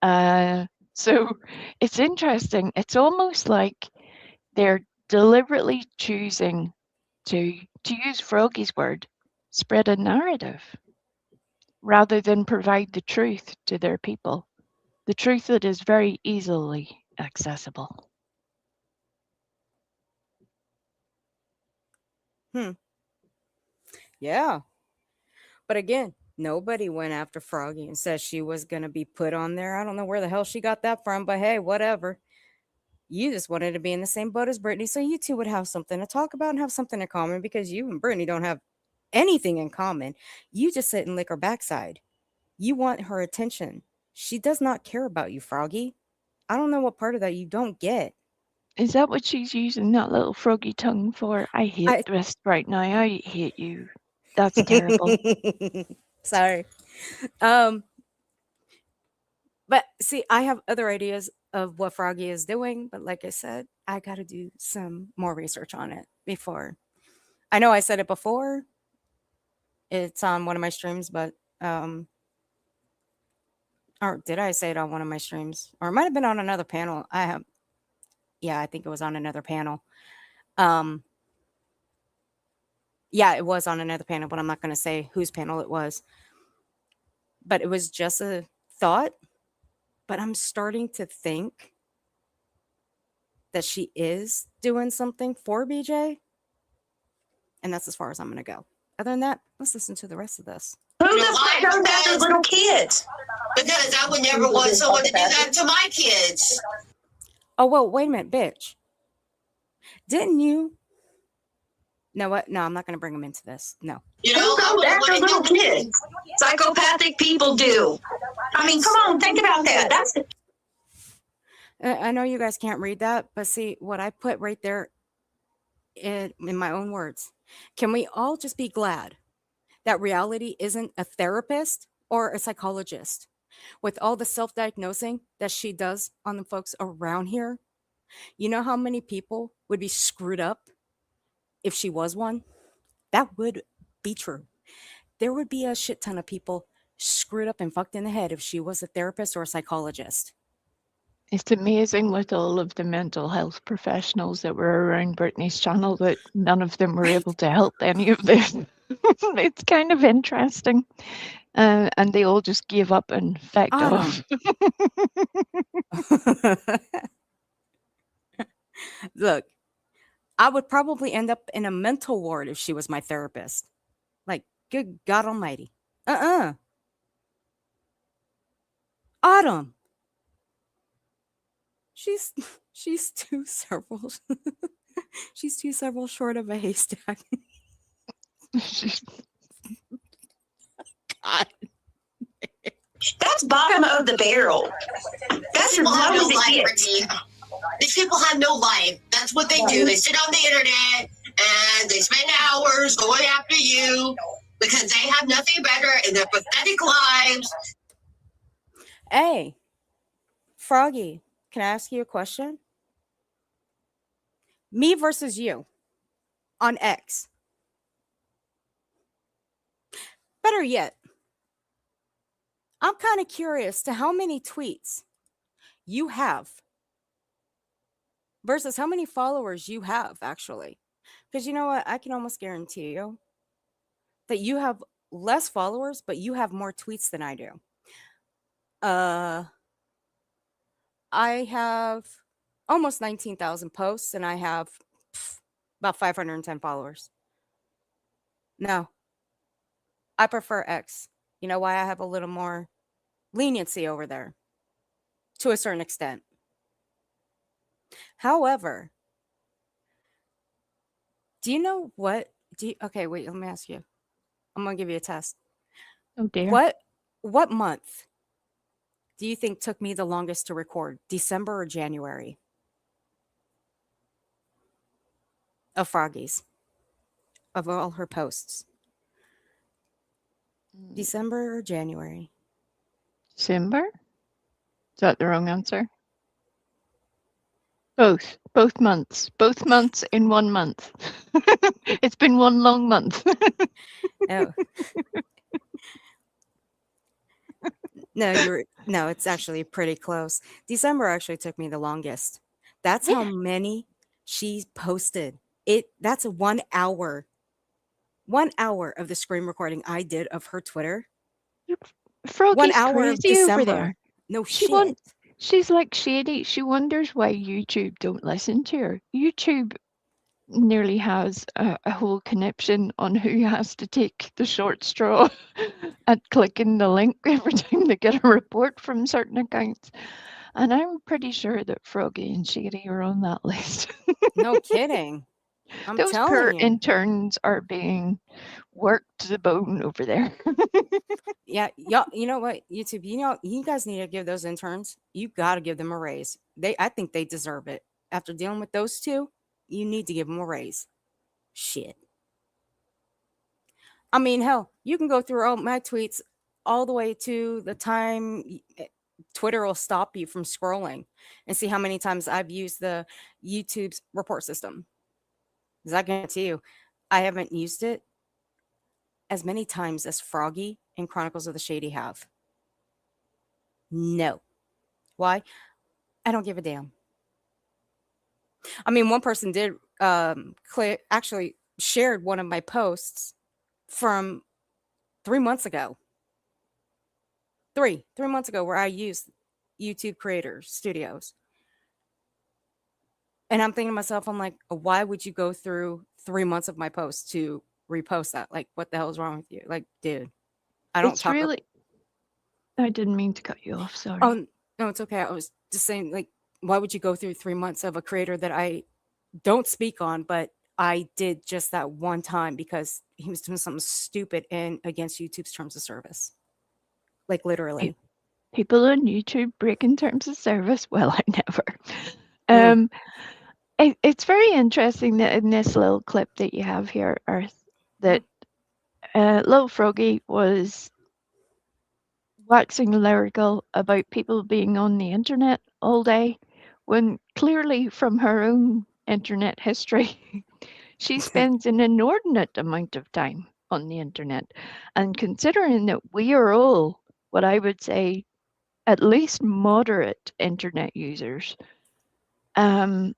So it's interesting. It's almost like they're deliberately choosing to use Froggy's word, spread a narrative, rather than provide the truth to their people, the truth that is very easily accessible. Yeah. But again, nobody went after Froggy and said she was going to be put on there. I don't know where the hell she got that from, but hey, whatever. You just wanted to be in the same boat as Brittany, so you two would have something to talk about and have something in common because you and Brittany don't have anything in common. You just sit and lick her backside. You want her attention. She does not care about you, Froggy. I don't know what part of that you don't get. Is that what she's using that little froggy tongue for? I hate this right now. I hate you. That's terrible. Sorry. But see, I have other ideas of what Froggy is doing, but like I said, I got to do some more research on it before. I know I said it before. It's on one of my streams, but or did I say it on one of my streams? Or it might have been on another panel. Yeah, I think it was on another panel. Yeah, it was on another panel, but I'm not going to say whose panel it was. But it was just a thought. But I'm starting to think that she is doing something for BJ. And that's as far as I'm going to go. Other than that, let's listen to the rest of this. Who the fuck knows about those little kids? Because I would never want someone to do that to my kids. Oh, well, wait a minute, bitch. Didn't you? No, what? No, I'm not going to bring them into this. No. You know, Who goes after little kids? Psychopathic people do. I mean, come on, think about that. That's I know you guys can't read that, but see what I put right there in my own words. Can we all just be glad that reality isn't a therapist or a psychologist? With all the self-diagnosing that she does on the folks around here, you know how many people would be screwed up if she was one? That would be true. There would be a shit ton of people screwed up and fucked in the head if she was a therapist or a psychologist. It's amazing with all of the mental health professionals that were around Brittany's channel that none of them were able to help any of this. It's kind of interesting. And they all just gave up and fecked off. Look, I would probably end up in a mental ward if she was my therapist. Like, good God almighty. Autumn. She's too several. She's too several short of a haystack. God. That's bottom of the barrel. That's as low as it gets. These people have no life. That's what they do. They sit on the internet and they spend hours going after you because they have nothing better in their pathetic lives. Hey, Froggy, can I ask you a question? Me versus you on X. Better yet, I'm kind of curious to how many tweets you have versus how many followers you have, actually. Because you know what? I can almost guarantee you that you have less followers, but you have more tweets than I do. I have almost 19,000 posts, and I have About 510 followers. No, I prefer X. You know why? I have a little more leniency over there to a certain extent. However, do you know what? Okay, wait, let me ask you. I'm gonna give you a test. Oh dear. What month do you think took me the longest to record? December or January? Of Froggy's. Of all her posts. December or January? December? Is that the wrong answer? Both. Both months. Both months in 1 month. It's been one long month. Oh. No, it's actually pretty close. December actually took me the longest. That's how Yeah. many she posted. That's 1 hour. 1 hour of the screen recording I did of her Twitter. 1 Froggy's hour of crazy over December. there. No She shit. she's like shady. She wonders why YouTube don't listen to her. YouTube nearly has a whole conniption on who has to take the short straw at clicking the link every time they get a report from certain accounts. And I'm pretty sure that Froggy and Shady are on that list. No kidding. I'm Those poor telling you. interns are being worked to the bone over there. Yeah, y'all, you know what, YouTube, you guys need to give those interns, you got to give them a raise. I think they deserve it. After dealing with those two, you need to give them a raise. Shit. I mean, hell, you can go through all my tweets all the way to the time Twitter will stop you from scrolling and see how many times I've used the YouTube's report system. Because I guarantee you, I haven't used it as many times as Froggy and Chronicles of the Shady have. No. Why? I don't give a damn. I mean, one person did actually shared one of my posts from 3 months ago. Three months ago, where I used YouTube Creator Studios. And I'm thinking to myself, I'm like, why would you go through 3 months of my posts to repost that? Like, what the hell is wrong with you? Like, dude, I don't It's talk. really. I didn't mean to cut you off. Sorry. Oh, no, it's okay. I was just saying, like, why would you go through 3 months of a creator that I don't speak on, but I did just that one time because he was doing something stupid and against YouTube's terms of service. Like, literally. People on YouTube breaking terms of service? Well, I never. Mm. It's very interesting that in this little clip that you have here, Earth, that Little Froggy was waxing lyrical about people being on the internet all day, when clearly from her own internet history, she spends an inordinate amount of time on the internet. And considering that we are all what I would say at least moderate internet users, the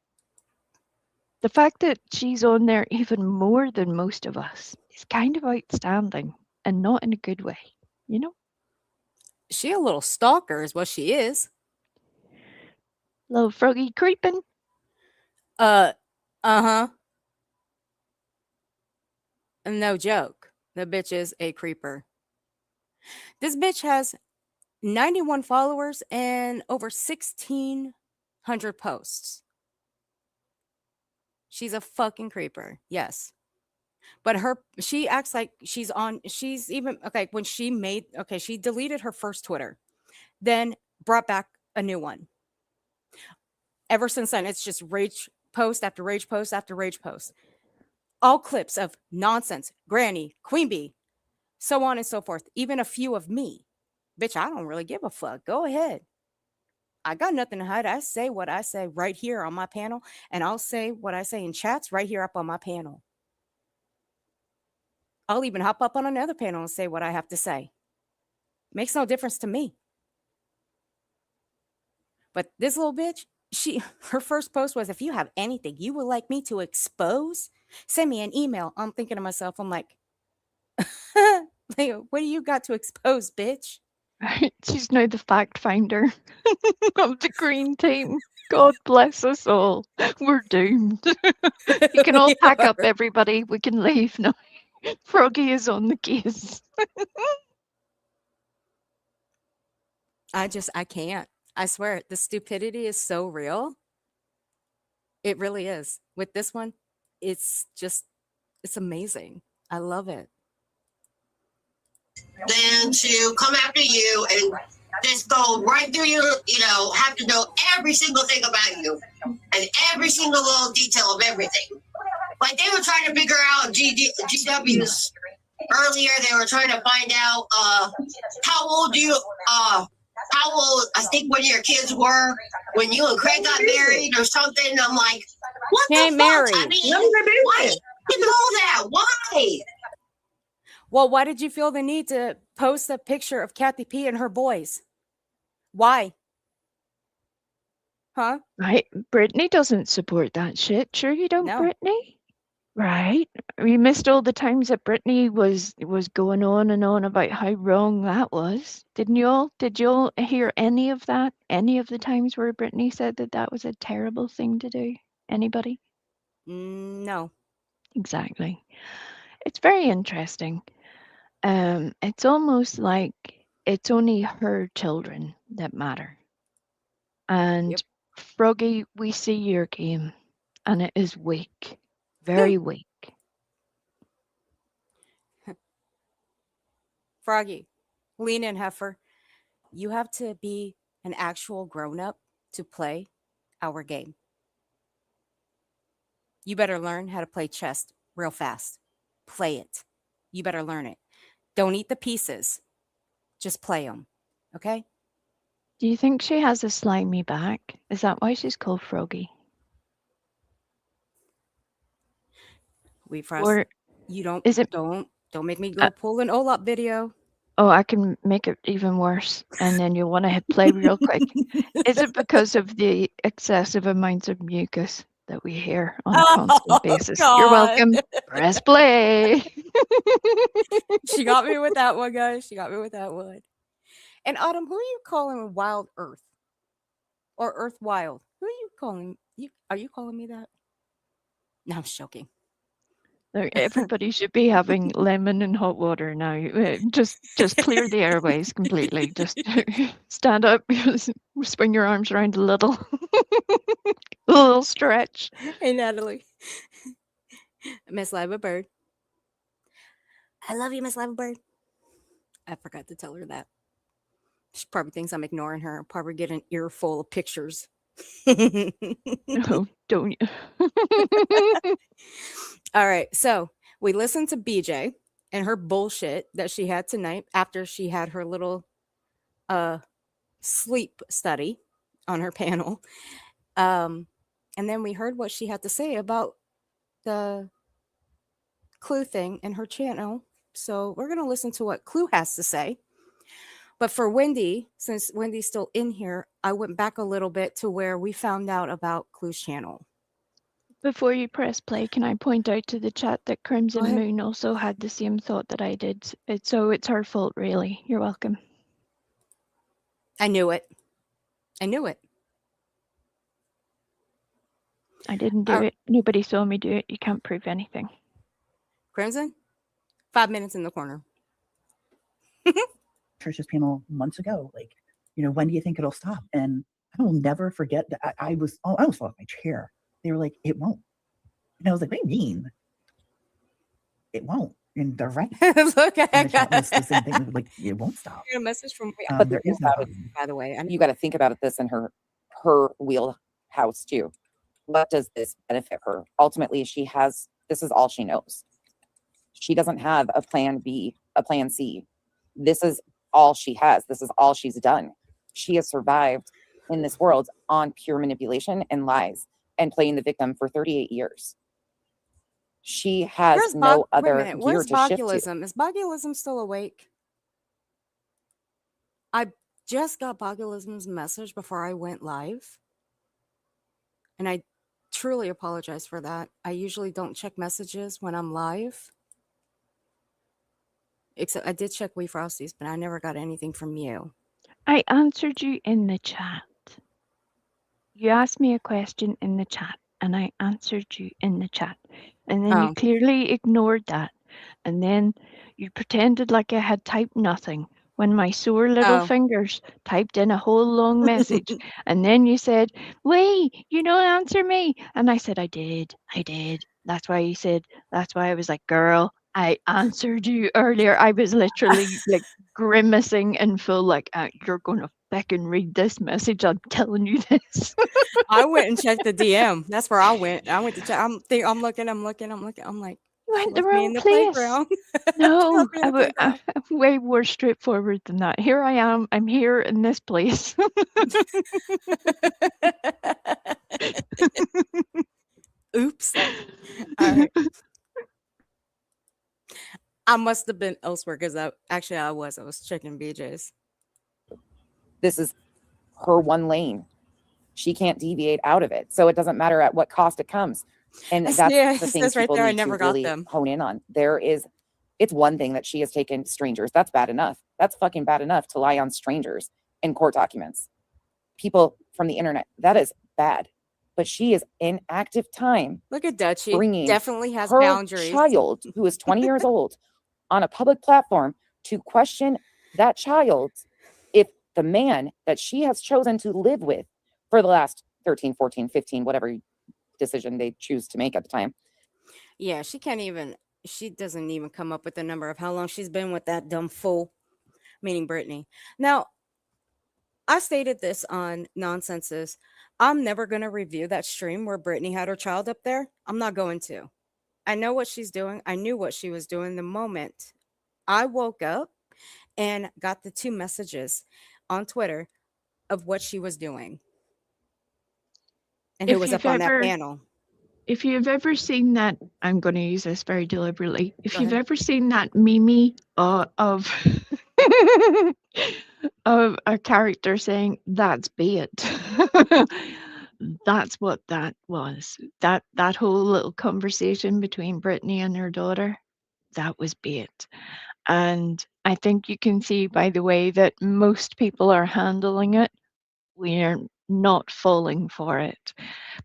fact that she's on there even more than most of us is kind of outstanding, and not in a good way, you know? She a little stalker is what she is. Little Froggy creeping. Uh-huh. No joke. The bitch is a creeper. This bitch has 91 followers and over 1,600 posts. She's a fucking creeper. Yes. But she acts like she's even, okay, when she deleted her first Twitter, then brought back a new one. Ever since then, it's just rage post after rage post after rage post. All clips of nonsense, Granny, Queen Bee, so on and so forth. Even a few of me. Bitch, I don't really give a fuck. Go ahead. I got nothing to hide. I say what I say right here on my panel, and I'll say what I say in chats right here up on my panel. I'll even hop up on another panel and say what I have to say. Makes no difference to me. But this little bitch, her first post was, if you have anything you would like me to expose, send me an email. I'm thinking to myself, I'm like, what do you got to expose, bitch? She's now the fact finder of the green team. God bless us all. We're doomed. You can all We pack up, are. everybody. We can leave now. Froggy is on the case. I can't. I swear, the stupidity is so real. It really is. With this one, it's amazing. I love it. Than to come after you and just go right through have to know every single thing about you and every single little detail of everything. Like they were trying to figure out GWs earlier. They were trying to find out how old I think when your kids were when you and Craig got married or something. I'm like, what She the ain't fuck? married. I mean, why you know that? Why? Well, why did you feel the need to post a picture of Kathy P and her boys? Why? Huh? Right? Brittany doesn't support that shit. Sure you don't, No. Brittany? Right? We missed all the times that Brittany was going on and on about how wrong that was. Didn't you all? Did you all hear any of that? Any of the times where Brittany said that that was a terrible thing to do? Anybody? No. Exactly. It's very interesting. It's almost like it's only her children that matter. And Yep. Froggy, we see your game, and it is weak, very weak. Froggy, lean in, heifer. You have to be an actual grown-up to play our game. You better learn how to play chess real fast. Play it. You better learn it. Don't eat the pieces. Just play them. Okay? Do you think she has a slimy back? Is that why she's called Froggy? Wait, Frost. Or You don't is it? don't make me go pull an Olap video. Oh, I can make it even worse, and then you'll want to hit play real quick. Is it because of the excessive amounts of mucus that we hear on a constant basis? You're welcome. Press play. She got me with that one, guys. She got me with that one. And Autumn, who are you calling Wild Earth? Or Earth Wild? Who are you calling? Are you calling me that? No, I'm joking. Look, everybody should be having lemon and hot water now. Just clear the airways completely. Just stand up, swing your arms around a little, a little stretch. Hey, Natalie. Miss Lava Bird. I love you, Miss Lava Bird. I forgot to tell her that. She probably thinks I'm ignoring her. I'll probably get an earful of pictures. No, don't you? All right. So we listened to BJ and her bullshit that she had tonight after she had her little sleep study on her panel. And then we heard what she had to say about the Clue thing in her channel. So we're going to listen to what Clue has to say. But for Wendy, since Wendy's still in here, I went back a little bit to where we found out about Clue's channel. Before you press play, can I point out to the chat that Crimson ahead. Moon also had the same thought that I did? So it's her fault, really. You're welcome. I knew it. I knew it. I didn't do it. Nobody saw me do it. You can't prove anything. Crimson, 5 minutes in the corner. Trisha's panel months ago, like, when do you think it'll stop? And I will never forget that I almost fell off my chair. They were like, it won't. And I was like, what do you mean? It won't. And they're right. Look at And the chat was the same thing. Like, it won't stop. a message from But There is no about it, problem. by the way. you got to think about this in her wheelhouse too. What does this benefit her? Ultimately, this is all she knows. She doesn't have a plan B, a plan C. This is all she has. This is all she's done. She has survived in this world on pure manipulation and lies and playing the victim for 38 years. She has no other gear Where's to shift to. Bogulism? Is Bogulism still awake? I just got Bogulism's message before I went live. And I truly apologize for that. I usually don't check messages when I'm live. Except I did check We Frosties, but I never got anything from you. I answered you in the chat. You asked me a question in the chat, and I answered you in the chat. And then you Oh. clearly ignored that. And then you pretended like I had typed nothing when my sore little Oh. fingers typed in a whole long message. And then you said, wait, you don't answer me. And I said, I did. That's why you said, that's why I was like, girl, I answered you earlier. I was literally like grimacing and full like, you're going to fucking read this message. I'm telling you this. I went and checked the DM. That's where I went. I went to check. I'm looking. I'm like, You she went the must be in wrong the place. playground. She No, must be in the playground. I'm way more straightforward than that. Here I am. I'm here in this place. Oops. All right. I must have been elsewhere because I was checking BJ's. This is her one lane. She can't deviate out of it. So it doesn't matter at what cost it comes. And that's Yeah, the it thing says right people there, I need to never got really them. hone in on. It's one thing that she has taken strangers. That's bad enough. That's fucking bad enough to lie on strangers in court documents. People from the internet, that is bad. But she is in active time Look at Dutchie. bringing Definitely has her boundaries. child, who is 20 years old, on a public platform to question that child if the man that she has chosen to live with for the last 13, 14, 15, whatever decision they choose to make at the time. Yeah, she doesn't even come up with the number of how long she's been with that dumb fool, meaning Brittany. Now, I stated this on Nonsenses. I'm never going to review that stream where Brittany had her child up there. I'm not going to. I know what she's doing. I knew what she was doing the moment I woke up and got the 2 messages on Twitter of what she was doing and who was up on that panel. If you've ever seen that, I'm going to use this very deliberately. If Go you've ahead. ever seen that meme of of a character saying that's bait, that's what that was. That whole little conversation between Brittany and her daughter, that was bait. And I think you can see by the way that most people are handling it, we're not falling for it.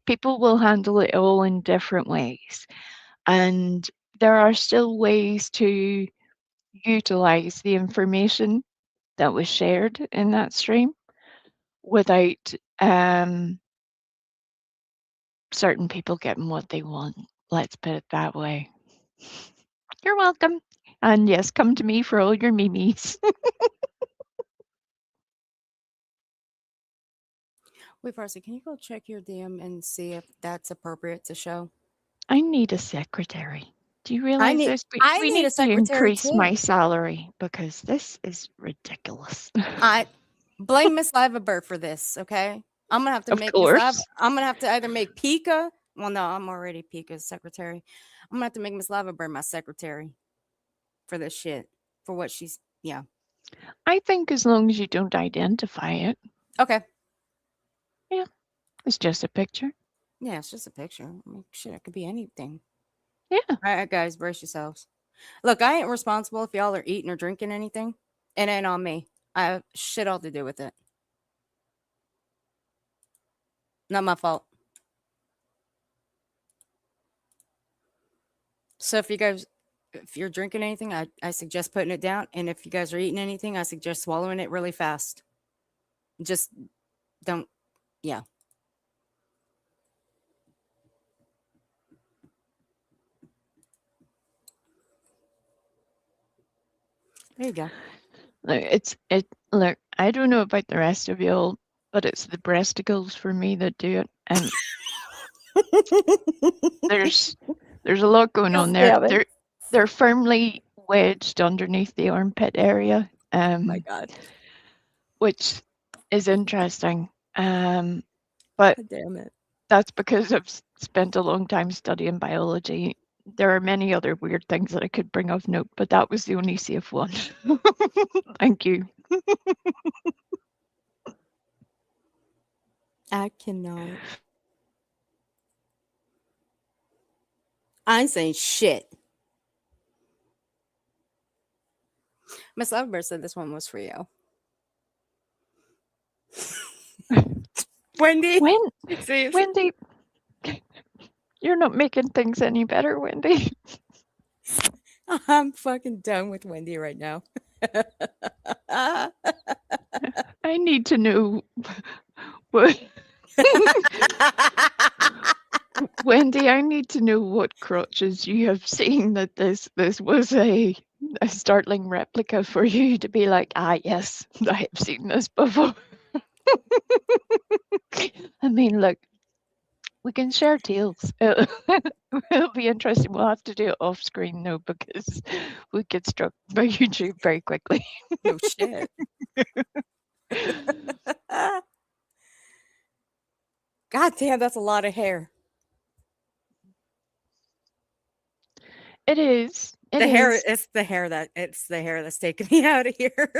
People will handle it all in different ways. And there are still ways to utilize the information that was shared in that stream without certain people getting what they want. Let's put it that way. You're welcome. And yes, come to me for all your memes. Wait, Farsi, can you go check your DM and see if that's appropriate to show? I need a secretary. Do you I realize need this? I We need a need to secretary increase my too. salary because this is ridiculous. I blame Miss Livabird for this, okay? I'm gonna have to Of make course. I'm gonna have to either make Pika. Well, no, I'm already Pika's secretary. I'm gonna have to make Miss Livabird my secretary for this shit. For what she's yeah. I think as long as you don't identify it, Okay. yeah, it's just a picture. Yeah, it's just a picture. I mean, shit, it could be anything. Yeah. All right, guys, brace yourselves. Look, I ain't responsible if y'all are eating or drinking anything. It ain't on me. I have shit all to do with it. Not my fault. So if you're drinking anything, I suggest putting it down. And if you guys are eating anything, I suggest swallowing it really fast. Just don't, yeah. There you go. Look, I don't know about the rest of y'all, but it's the breasticles for me that do it. And there's a lot going on there. Damn it. They're firmly wedged underneath the armpit area. My God. Which is interesting. But God damn it. that's because I've spent a long time studying biology. There are many other weird things that I could bring of note, but that was the only safe one. Thank you. I cannot. I ain't saying shit. Miss Lovebird said this one was for you. Wendy. When, See, Wendy, you're not making things any better, Wendy. I'm fucking done with Wendy right now. I need to know what. Wendy, I need to know what crotches you have seen that this was a startling replica for you to be like, yes, I have seen this before. I mean, look, we can share tales. It'll be interesting. We'll have to do it off screen though, because we get struck by YouTube very quickly. No shit. God damn, that's a lot of hair. It is. It The hair, is. it's the hair that's taking me out of here.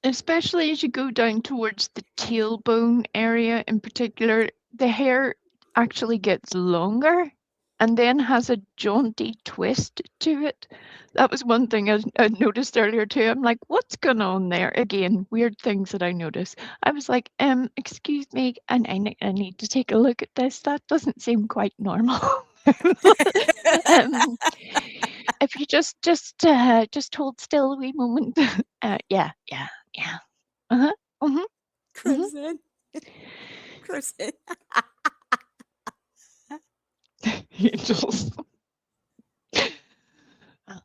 Especially as you go down towards the tailbone area in particular, the hair actually gets longer and then has a jaunty twist to it. That was one thing I noticed earlier too. I'm like, what's going on there? Again, weird things that I notice. I was like, excuse me, and I need to take a look at this. That doesn't seem quite normal. If you just hold still a wee moment. Yeah. Uh-huh. Mm-hmm. Crimson. Crimson. Angels.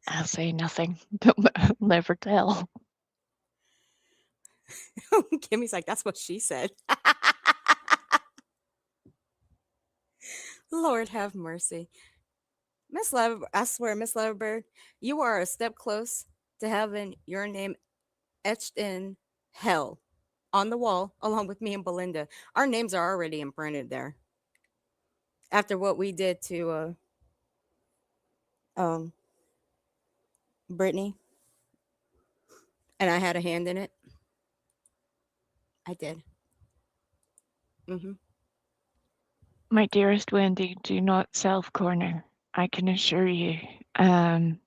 I'll say nothing. I'll never tell. Kimmy's like, that's what she said. Lord have mercy. Miss Love, I swear, Miss Lovebird, you are a step close to having your name etched in hell on the wall, along with me and Belinda. Our names are already imprinted there. After what we did to Brittany, and I had a hand in it. I did. Mm-hmm. My dearest Wendy, do not self-corner. I can assure you. I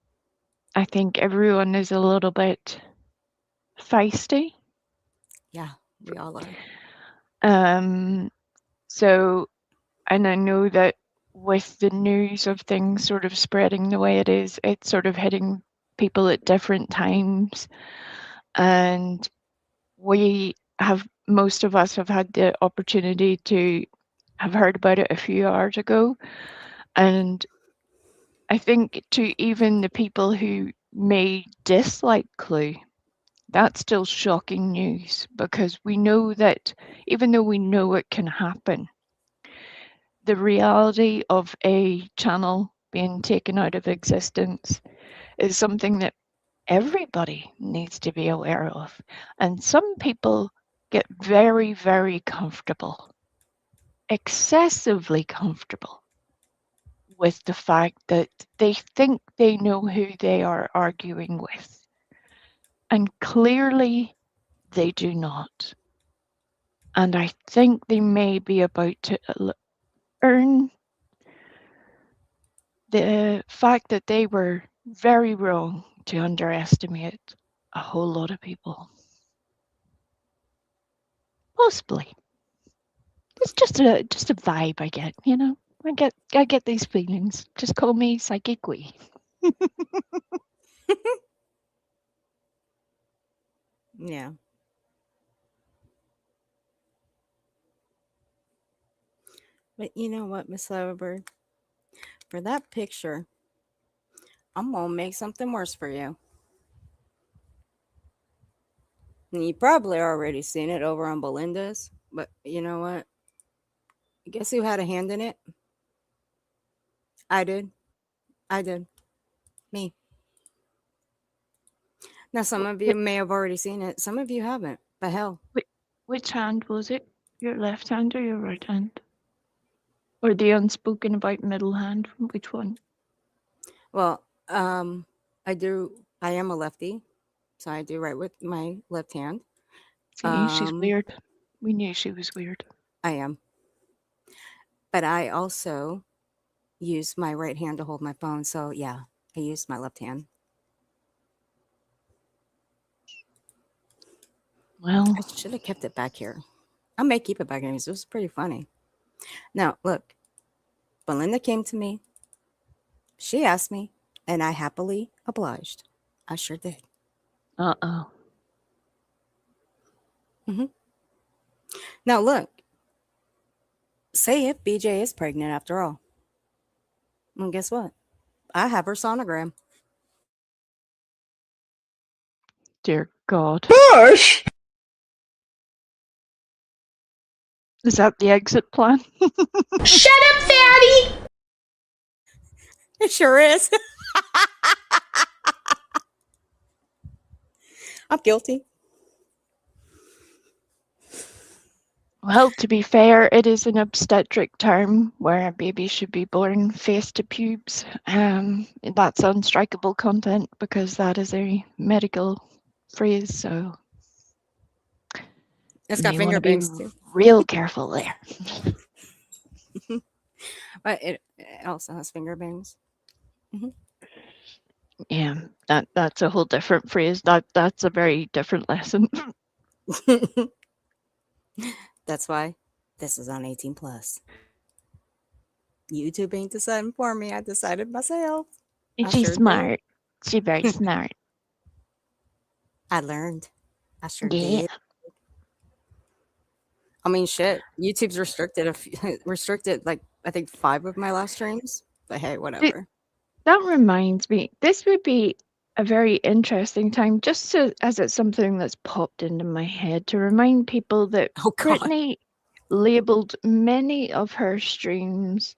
think everyone is a little bit feisty. Yeah, we all are. So, and I know that with the news of things sort of spreading the way it is, it's sort of hitting people at different times. And most of us have had the opportunity to have heard about it a few hours ago. And I think to even the people who may dislike Clue, that's still shocking news, because we know that even though we know it can happen, the reality of a channel being taken out of existence is something that everybody needs to be aware of. And some people get very, very comfortable, excessively comfortable with the fact that they think they know who they are arguing with. And clearly they do not. And I think they may be about to earn the fact that they were very wrong to underestimate a whole lot of people. Possibly. It's just a vibe I get, you know. I get these feelings. Just call me psychic wee. Yeah. But you know what, Miss Loverbird? For that picture, I'm gonna make something worse for you. And you probably already seen it over on Belinda's, but you know what? Guess who had a hand in it? I did. I did. Me. Now, some of you may have already seen it. Some of you haven't. But hell, Which hand was it? Your left hand or your right hand? Or the unspoken about middle hand? Which one? well, I am a lefty, so I do write with my left hand. See, she's weird. We knew she was weird. I am. But I also use my right hand to hold my phone. So yeah, I use my left hand. Well, I should have kept it back here. I may keep it back here because it was pretty funny. Now, look, Belinda came to me. She asked me, and I happily obliged. I sure did. uh-oh. Now, look, say if BJ is pregnant after all. Well, guess what? I have her sonogram. Dear God. Bush! Is that the exit plan? Shut up, fatty! It sure is. I'm guilty. Well, to be fair, it is an obstetric term where a baby should be born face to pubes. That's unstrikable content because that is a medical phrase, so It's you got may finger want to be bangs too. real careful there. But it also has finger bangs. Yeah, that's a whole different phrase. That's a very different lesson. That's why this is on 18 plus. YouTube ain't deciding for me. I decided myself. I She's sure did. smart. She's very smart. I learned. I sure Yeah. did. I mean, shit. YouTube's restricted like I think 5 of my last streams. But hey, whatever. That reminds me, this would be a very interesting time, just as it's something that's popped into my head, to remind people that Oh God. Brittany labeled many of her streams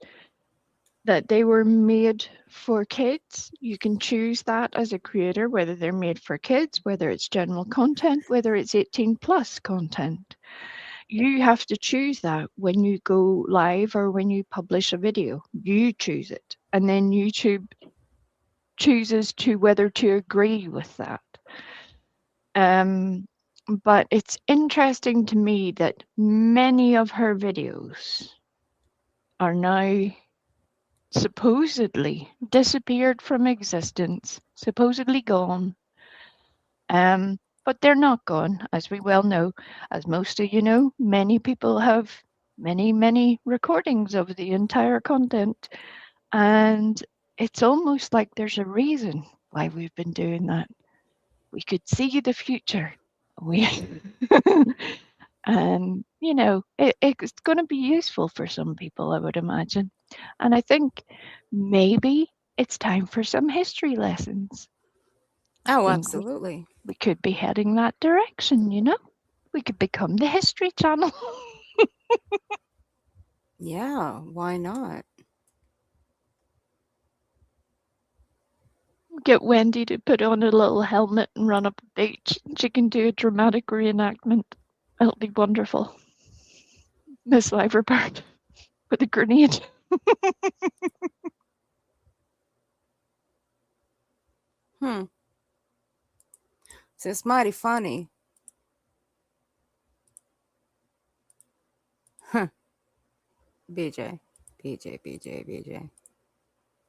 that they were made for kids. You can choose that as a creator, whether they're made for kids, whether it's general content, whether it's 18 plus content. You have to choose that when you go live or when you publish a video. You choose it. And then YouTube chooses to whether to agree with that. But it's interesting to me that many of her videos are now supposedly disappeared from existence, supposedly gone. But they're not gone, as we well know. As most of you know, many people have many recordings of the entire content. And it's almost like there's a reason why we've been doing that. We could see the future. And it's going to be useful for some people, I would imagine. And I think maybe it's time for some history lessons. Oh, think absolutely. We could be heading that direction, we could become the History Channel. Yeah, why not? Get Wendy to put on a little helmet and run up a beach. She can do a dramatic reenactment. It'll be wonderful. Miss Liverbird with a grenade. So it's mighty funny. Huh. BJ.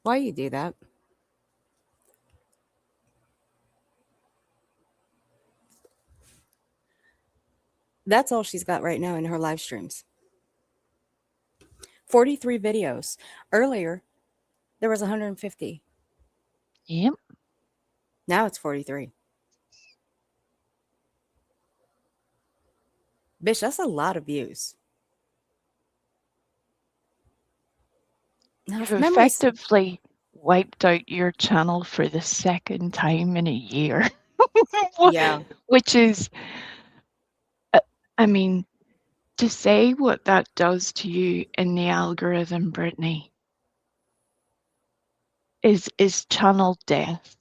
Why you do that? That's all she's got right now in her live streams. 43 videos. Earlier, there was 150. Yep. Now it's 43. Bitch, that's a lot of views. Now, You've if memory effectively wiped out your channel for the second time in a year. Yeah. Which is, I mean, to say what that does to you in the algorithm, Brittany, is channel death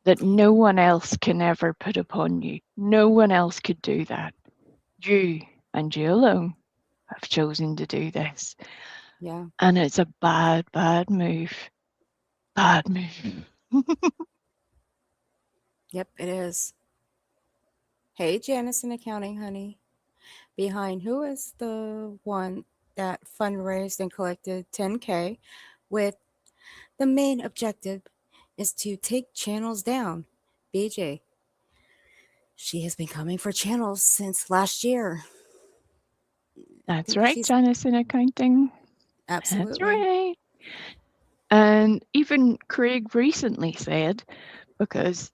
that no one else can ever put upon you. No one else could do that. You and you alone have chosen to do this. Yeah. And it's a bad move. Bad move. Yep, it is. Hey, Janice in accounting, honey. Behind who is the one that fundraised and collected 10K with the main objective is to take channels down? BJ. She has been coming for channels since last year. That's think right, she's- Janice in accounting. That's Absolutely. right. And even Craig recently said, because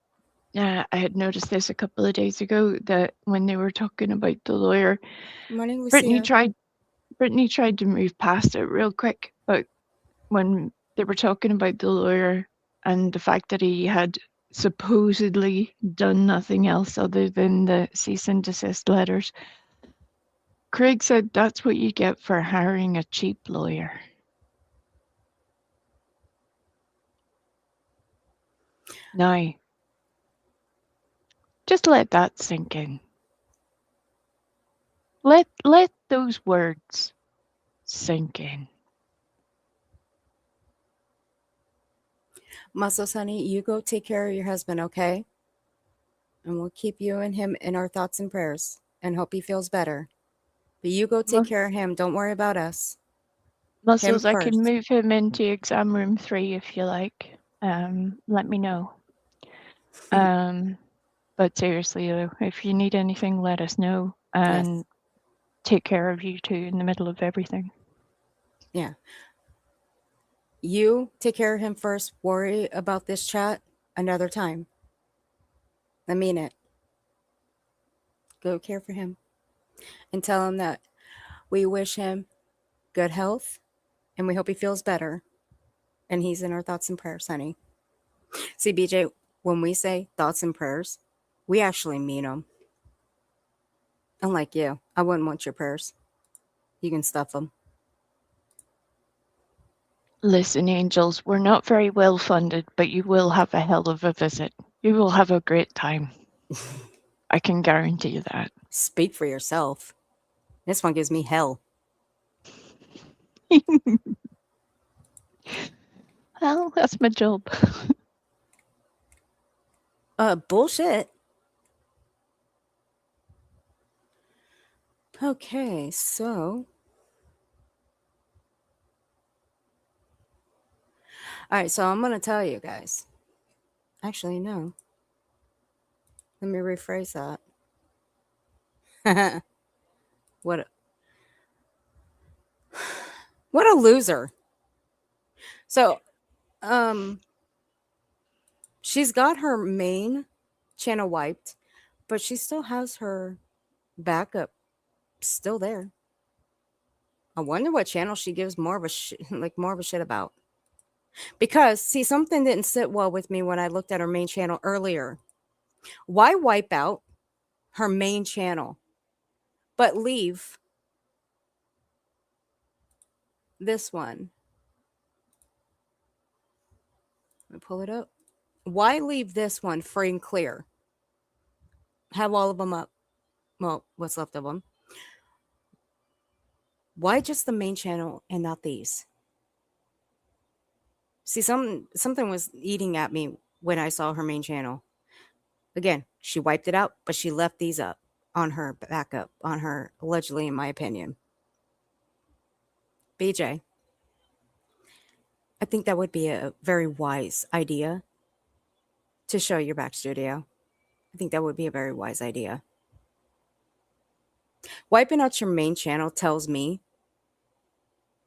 I had noticed this a couple of days ago, that when they were talking about the lawyer, Morning, Brittany Lucia. tried to move past it real quick, but when they were talking about the lawyer and the fact that he had supposedly done nothing else other than the cease and desist letters, Craig said that's what you get for hiring a cheap lawyer. Now, just let that sink in. Let those words sink in. Muscles, honey, you go take care of your husband, okay? And we'll keep you and him in our thoughts and prayers and hope he feels better. But you go take Mus- care of him. Don't worry about us. Muscles, I first. can move him into exam room 3 if you like. Let me know. But seriously though, if you need anything, let us know and Yes. take care of you two in the middle of everything. Yeah. You take care of him first. Worry about this chat another time. I mean it. Go care for him and tell him that we wish him good health and we hope he feels better. And he's in our thoughts and prayers, honey. See, BJ, when we say thoughts and prayers, we actually mean them. Unlike you, I wouldn't want your prayers. You can stuff them. Listen, angels, we're not very well funded, but you will have a hell of a visit. You will have a great time. I can guarantee you that. Speak for yourself. This one gives me hell. Well, that's my job. Bullshit. Okay, so. All right, so I'm going to tell you guys. Actually, no. Let me rephrase that. What a loser. So, she's got her main channel wiped, but she still has her backup still there. I wonder what channel she gives more of a more of a shit about. Because see, something didn't sit well with me when I looked at her main channel earlier. Why wipe out her main channel, but leave this one? Let me pull it up. Why leave this one free and clear? Have all of them up. Well, what's left of them. Why just the main channel and not these? See, something was eating at me when I saw her main channel. Again, she wiped it out, but she left these up on her backup, on her, allegedly, in my opinion. BJ, I think that would be a very wise idea to show your back studio. I think that would be a very wise idea. Wiping out your main channel tells me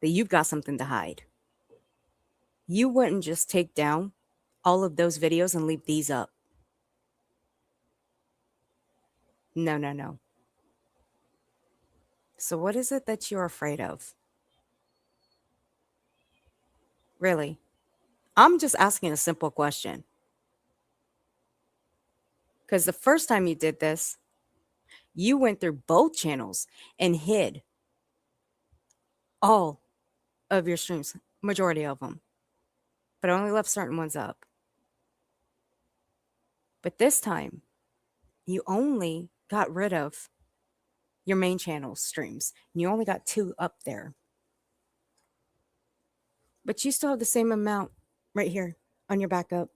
that you've got something to hide. You wouldn't just take down all of those videos and leave these up. No, no, no. So what is it that you're afraid of? Really? I'm just asking a simple question. Because the first time you did this, you went through both channels and hid all of your streams, majority of them, but only left certain ones up. But this time, you only got rid of your main channel streams. You only got 2 up there. But you still have the same amount right here on your backup.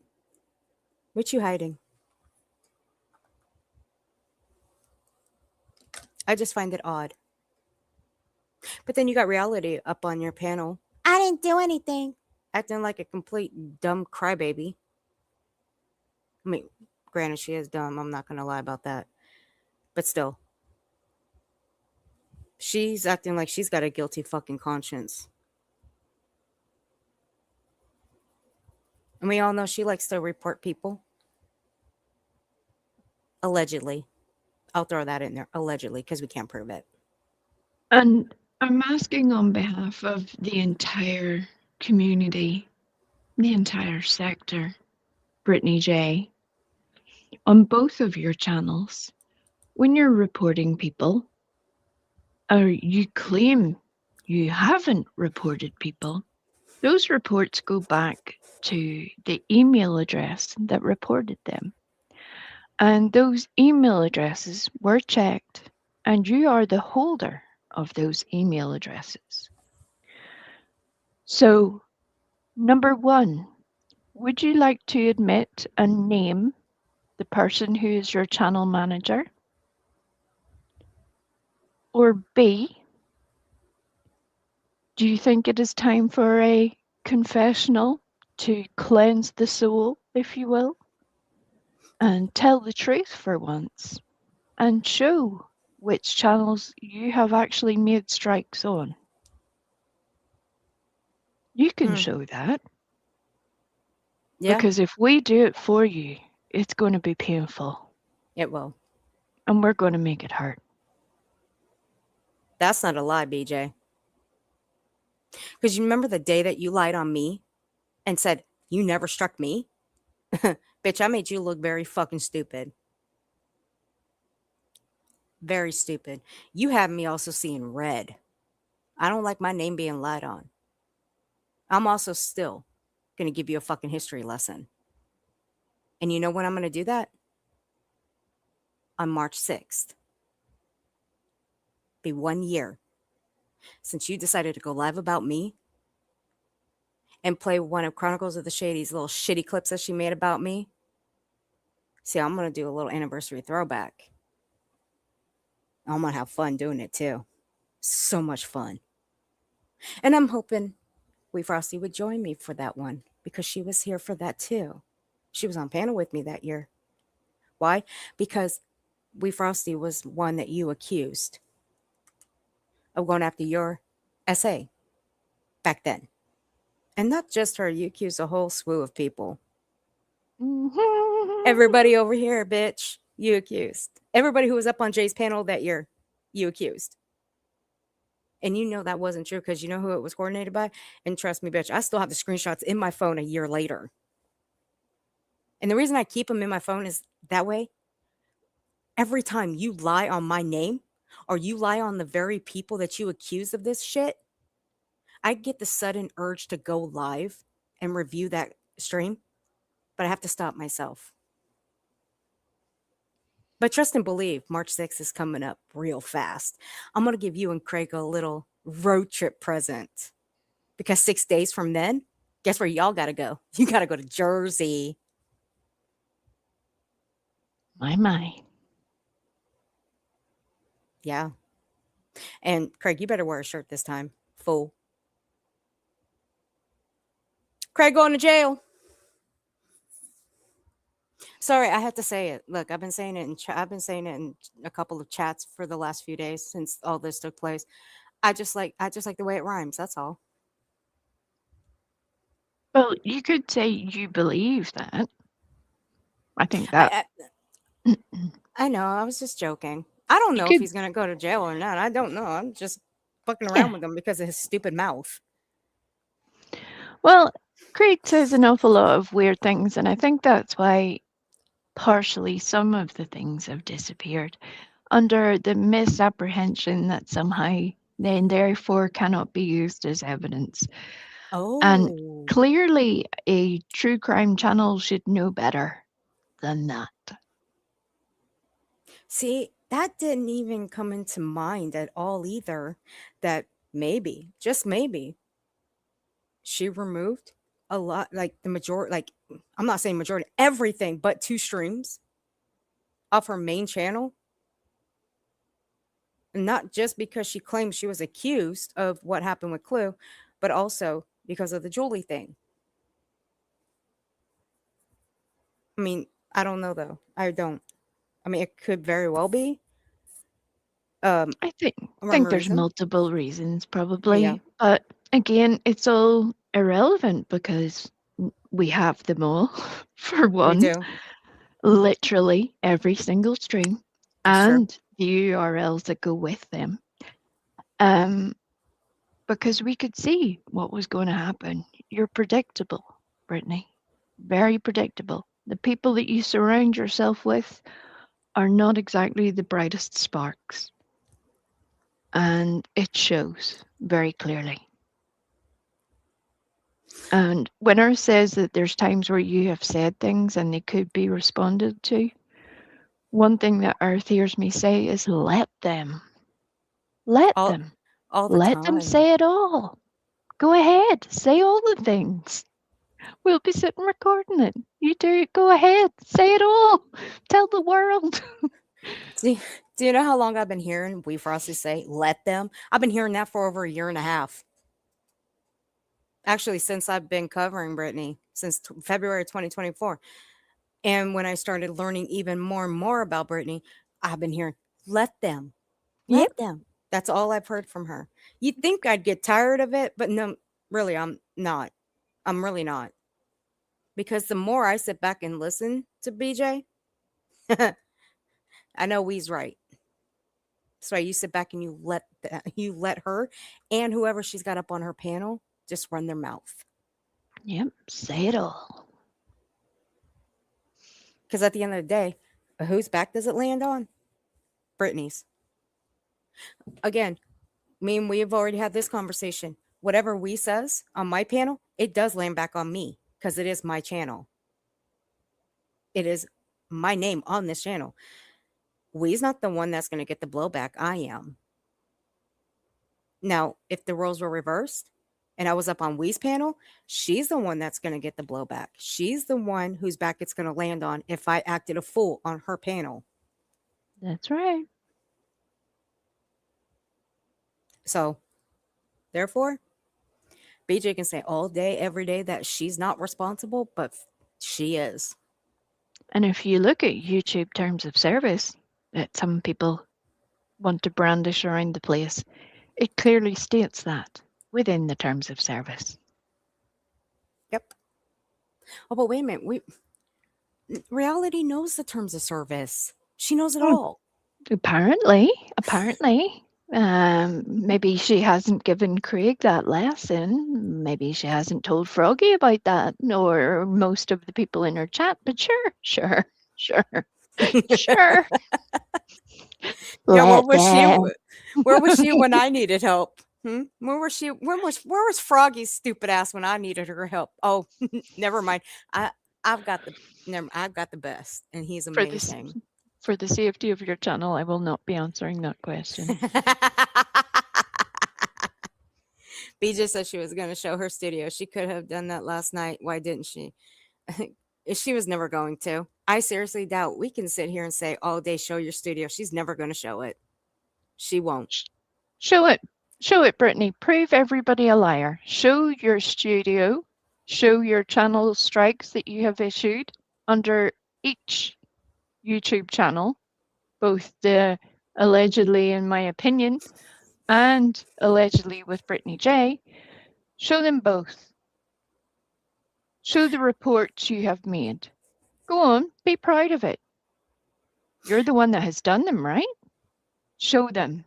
What you hiding? I just find it odd. But then you got reality up on your panel. I didn't do anything. Acting like a complete dumb crybaby. I mean, granted, she is dumb. I'm not going to lie about that. But still, she's acting like she's got a guilty fucking conscience. And we all know she likes to report people. Allegedly. I'll throw that in there. Allegedly, because we can't prove it. And I'm asking on behalf of the entire community, the entire sector, Brittany J, on both of your channels, when you're reporting people, or you claim you haven't reported people, those reports go back to the email address that reported them. And those email addresses were checked, and you are the holder of those email addresses. So, number one, would you like to admit and name the person who is your channel manager? Or B, do you think it is time for a confessional to cleanse the soul, if you will, and tell the truth for once and show which channels you have actually made strikes on? You can show that, Yeah, because if we do it for you, it's going to be painful it will. and we're going to make it hurt. That's not a lie, BJ. Because you remember the day that you lied on me and said, you never struck me? Bitch, I made you look very fucking stupid. Very stupid. You have me also seeing red. I don't like my name being lied on. I'm also still going to give you a fucking history lesson. And you know when I'm going to do that? On March 6th. Be 1 year since you decided to go live about me and play one of Chronicles of the Shady's little shitty clips that she made about me. See, I'm going to do a little anniversary throwback. I'm going to have fun doing it too. So much fun. And I'm hoping Wee Frosty would join me for that one because she was here for that too. She was on panel with me that year. Why? Because Wee Frosty was one that you accused of going after your SA back then. And not just her, you accused a whole slew of people. Everybody over here, bitch, you accused. Everybody who was up on Jay's panel that year, you accused. And you know that wasn't true because you know who it was coordinated by? And trust me, bitch, I still have the screenshots in my phone a year later. And the reason I keep them in my phone is that way. Every time you lie on my name or you lie on the very people that you accuse of this shit, I get the sudden urge to go live and review that stream, but I have to stop myself. But trust and believe, March 6th is coming up real fast. I'm going to give you and Craig a little road trip present because 6 days from then, guess where y'all got to go? You got to go to Jersey. My. Yeah. And Craig, you better wear a shirt this time, fool. Craig going to jail. Sorry, I had to say it. Look, I've been saying it in a couple of chats for the last few days since all this took place. I just like the way it rhymes. That's all. Well, you could say you believe that. I think that I know. I was just joking. I don't you know if could, he's gonna go to jail or not. I don't know. I'm just fucking yeah. around with him because of his stupid mouth. Well, Craig says an awful lot of weird things, and I think that's why partially some of the things have disappeared under the misapprehension that somehow then therefore cannot be used as evidence. And Oh, clearly a true crime channel should know better than that. see, that didn't even come into mind at all either. That maybe, just maybe, she removed a lot, like the majority, like I'm not saying majority, everything but 2 streams off her main channel. And not just because she claims she was accused of what happened with Clue, but also because of the Julie thing. I mean, I don't know though. I don't. I mean, it could very well be, I think Rhyme or there's reason? multiple reasons Yeah. probably, but again, it's all irrelevant because we have them all for We one, do. literally every single stream, That's true. and the URLs that go with them. Um, because we could see what was going to happen. You're predictable, Brittany. Very predictable. The people that you surround yourself with are not exactly the brightest sparks. And it shows very clearly. And Winner says that there's times where you have said things and they could be responded to. One thing that Earth hears me say is let them. Let All them. all the Let them time. say it all. Go ahead. Say all the things. We'll be sitting recording it. You do. Go ahead. Say it all. Tell the world. Do you know how long I've been hearing We Frosty say "let them"? I've been hearing that for over a year and a half. Actually, since I've been covering Brittany since February 2024, and when I started learning even more and more about Brittany, I've been hearing "let them, Yep. let them." That's all I've heard from her. You'd think I'd get tired of it, but no, really, I'm not. I'm really not. Because the more I sit back and listen to BJ, I know he's right. So you sit back and you let her and whoever she's got up on her panel just run their mouth. Yep. Say it all. Because at the end of the day, whose back does it land on? Brittany's. Again, me and we have already had this conversation. Whatever we says on my panel, it does land back on me because it is my channel. It is my name on this channel. We's not the one that's going to get the blowback. I am. Now, if the roles were reversed and I was up on Wee's panel, she's the one that's going to get the blowback. She's the one whose back it's going to land on if I acted a fool on her panel. That's right. So, therefore, BJ can say all day, every day that she's not responsible, but she is. And if you look at YouTube terms of service that some people want to brandish around the place, it clearly states that within the terms of service. Yep. Oh, but wait a minute. Reality knows the terms of service. She knows it all. Apparently. Maybe she hasn't given Craig that lesson. Maybe she hasn't told Froggy about that, nor most of the people in her chat. But sure. Yeah, Let them. where was she when I needed help? Where was she? Where was Froggy's stupid ass when I needed her help? Oh, never mind. I've got the best, and he's For this, amazing. for the safety of your channel, I will not be answering that question. BJ said she was going to show her studio. She could have done that last night. Why didn't she? She was never going to. I seriously doubt we can sit here and say all day, show your studio. She's never going to show it. She won't. Show it, Brittany. Prove everybody a liar. Show your studio. Show your channel strikes that you have issued under each YouTube channel, both the allegedly, in my opinion, and allegedly with Brittany J. Show them both. Show the reports you have made. Go on, be proud of it. You're the one that has done them, right? Show them.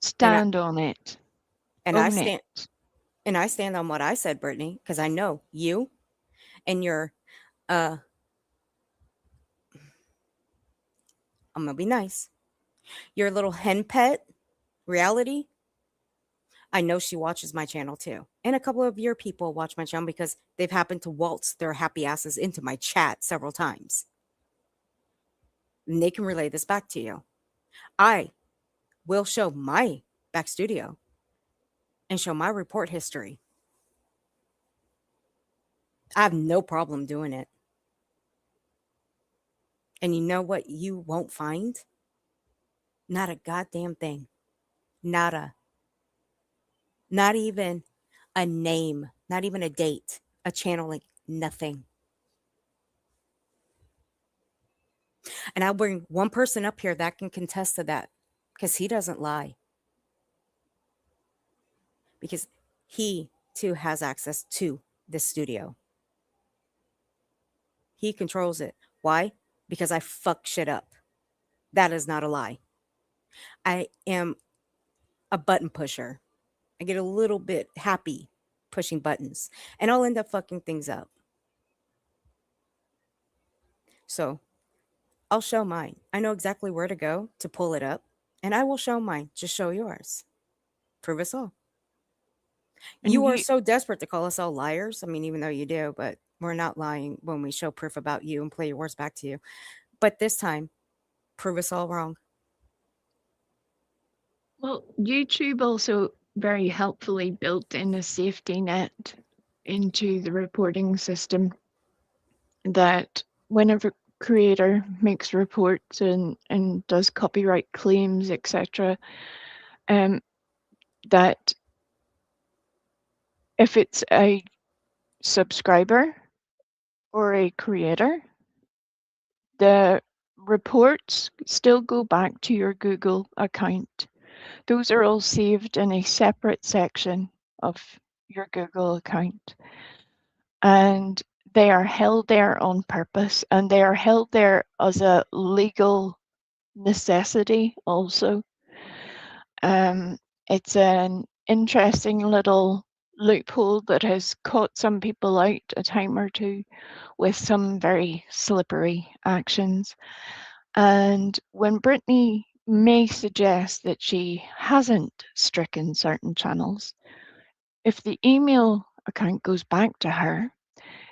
Stand on it. And Own it. I stand on what I said, Brittany, because I know you and your I'm gonna be nice. Your little hen pet reality. I know she watches my channel too. And a couple of your people watch my channel because they've happened to waltz their happy asses into my chat several times. And they can relay this back to you. I will show my back studio and show my report history. I have no problem doing it. And you know what you won't find? Not a goddamn thing. Not even a name, not even a date, a channel link, nothing. And I'll bring one person up here that can contest to that. because he doesn't lie. Because he too has access to this studio. He controls it. Why? Because I fuck shit up. That is not a lie. I am a button pusher. I get a little bit happy pushing buttons, and I'll end up fucking things up. So I'll show mine. I know exactly where to go to pull it up, and I will show mine. Just show yours. Prove us all. And You are so desperate to call us all liars. I mean, even though you do, but we're not lying when we show proof about you and play your words back to you. But this time, prove us all wrong. Well, YouTube also very helpfully built in a safety net into the reporting system that whenever creator makes reports and does copyright claims, etc., that if it's a subscriber or a creator, the reports still go back to your Google account. Those are all saved in a separate section of your Google account. And they are held there on purpose, and they are held there as a legal necessity also. It's an interesting little loophole that has caught some people out a time or two with some very slippery actions. And when Brittany may suggest that she hasn't stricken certain channels, if the email account goes back to her,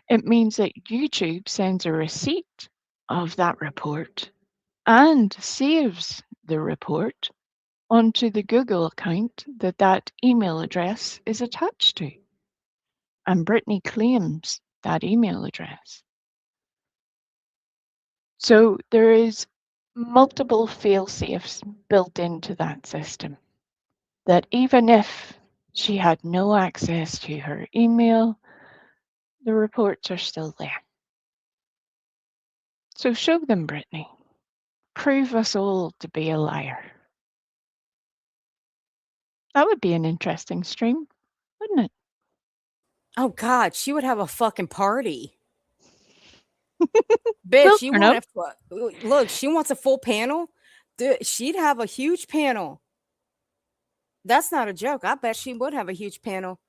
it means that YouTube sends a receipt of that report and saves the report onto the Google account that that email address is attached to. And Brittany claims that email address. So there is multiple fail-safes built into that system, that even if she had no access to her email, the reports are still there. So show them, Brittany. Prove us all to be a liar. That would be an interesting stream, wouldn't it? Oh God, she would have a fucking party. We'll Bitch, you turn want up. look, she wants a full panel. Dude, she'd have a huge panel. That's not a joke. I bet she would have a huge panel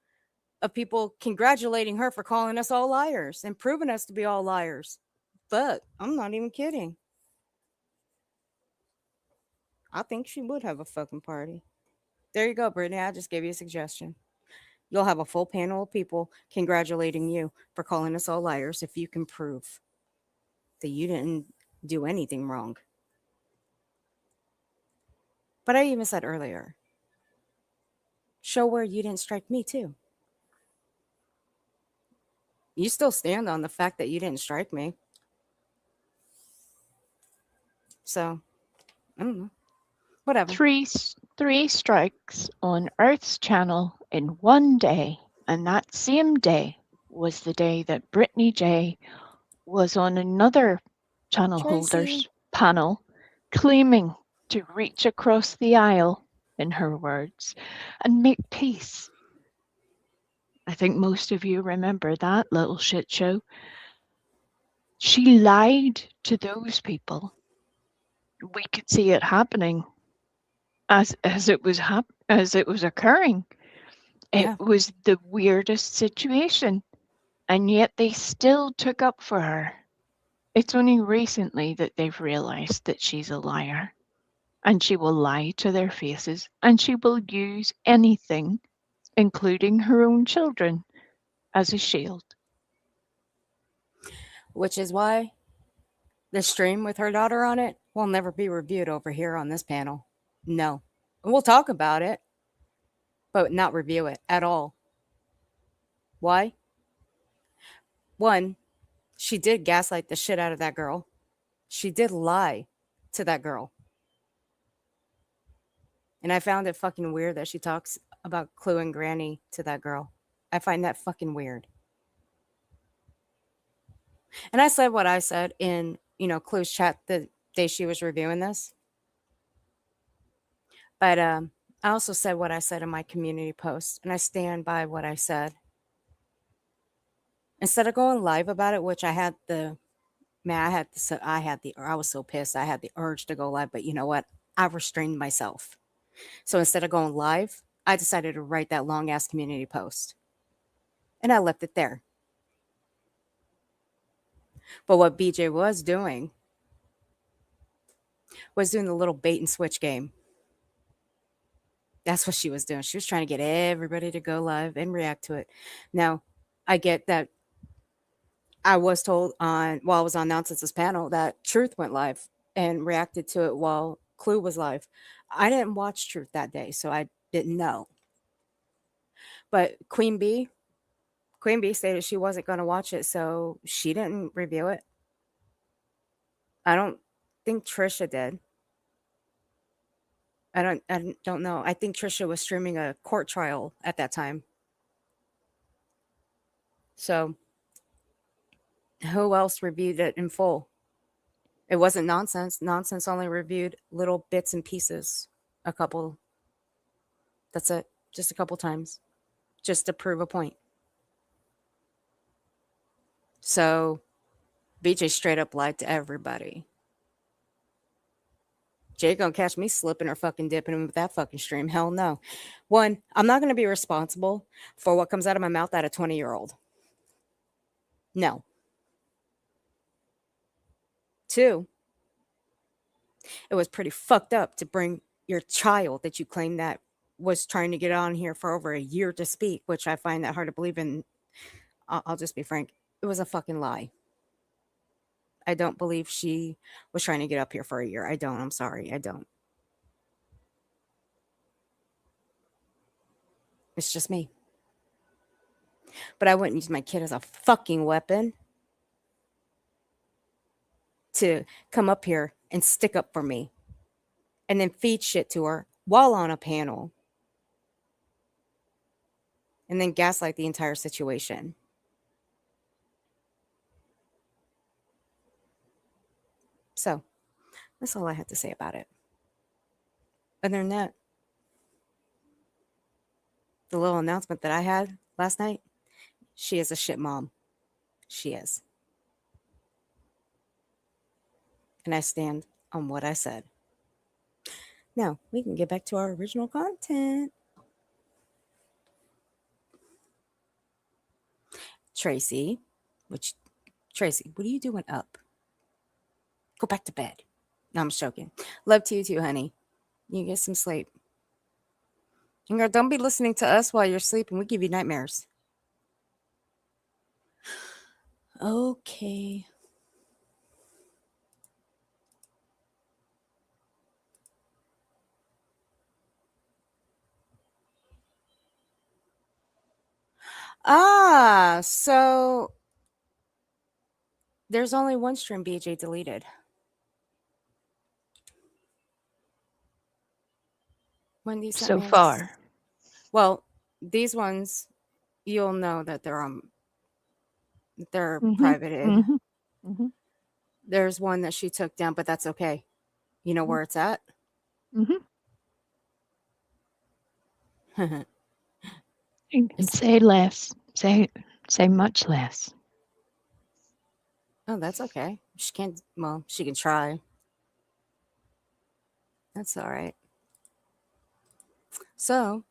of people congratulating her for calling us all liars and proving us to be all liars. Fuck, I'm not even kidding. I think she would have a fucking party. There you go, Brittany. I just gave you a suggestion. You'll have a full panel of people congratulating you for calling us all liars if you can prove that you didn't do anything wrong. But I even said earlier, show where you didn't strike me too. You still stand on the fact that you didn't strike me. So, I don't know. Whatever. Three strikes on Earth's channel in one day, and that same day was the day that Brittany J was on another channel holders Tracy. panel claiming to reach across the aisle, in her words, and make peace. I think most of you remember that little shit show. She lied to those people. We could see it happening as it was occurring. It Yeah. was the weirdest situation, and yet they still took up for her. It's only recently that they've realized that she's a liar, and she will lie to their faces, and she will use anything, including her own children, as a shield. Which is why the stream with her daughter on it will never be reviewed over here on this panel. No. We'll talk about it, but not review it at all. Why? One, she did gaslight the shit out of that girl. She did lie to that girl. And I found it fucking weird that she talks about Clue and Granny to that girl. I find that fucking weird. And I said what I said in, Clue's chat the day she was reviewing this. But I also said what I said in my community post, and I stand by what I said. Instead of going live about it, which I had the man, I was so pissed. I had the urge to go live, but you know what? I restrained myself. So instead of going live, I decided to write that long ass community post, and I left it there. But what BJ was doing the little bait and switch game. That's what she was doing. She was trying to get everybody to go live and react to it. Now, I get that I was told while I was on Nonsense's panel that Truth went live and reacted to it while Clue was live. I didn't watch Truth that day, so I didn't know. But Queen Bee stated she wasn't going to watch it, so she didn't review it. I don't think Trisha did. I don't know. I think Trisha was streaming a court trial at that time. So who else reviewed it in full? It wasn't Nonsense. Nonsense only reviewed little bits and pieces. A couple. That's it. Just a couple times. Just to prove a point. So BJ straight up lied to everybody. Jay gonna catch me slipping or fucking dipping with that fucking stream. Hell no. One, I'm not gonna be responsible for what comes out of my mouth at a 20-year-old. No. Two, it was pretty fucked up to bring your child that you claim that was trying to get on here for over a year to speak, which I find that hard to believe in. I'll just be frank. It was a fucking lie. I don't believe she was trying to get up here for a year. I don't. I'm sorry. I don't. It's just me. But I wouldn't use my kid as a fucking weapon to come up here and stick up for me and then feed shit to her while on a panel and then gaslight the entire situation. So that's all I had to say about it. Other than that, the little announcement that I had last night, she is a shit mom. She is. And I stand on what I said. Now, we can get back to our original content. Tracy, what are you doing up? Go back to bed. No, I'm joking. Love to you too, honey. You get some sleep. And girl, don't be listening to us while you're sleeping. We give you nightmares. Okay. So there's only one stream BJ deleted. Wendy sent So me a far. Well, these ones, you'll know that they're Mhm, privated. mhm, mhm, There's one that she took down, but that's okay. You know where it's at? mhm. Oh, You can say less. Say much less. that's okay. She can't. Well, she can try. That's all right. So,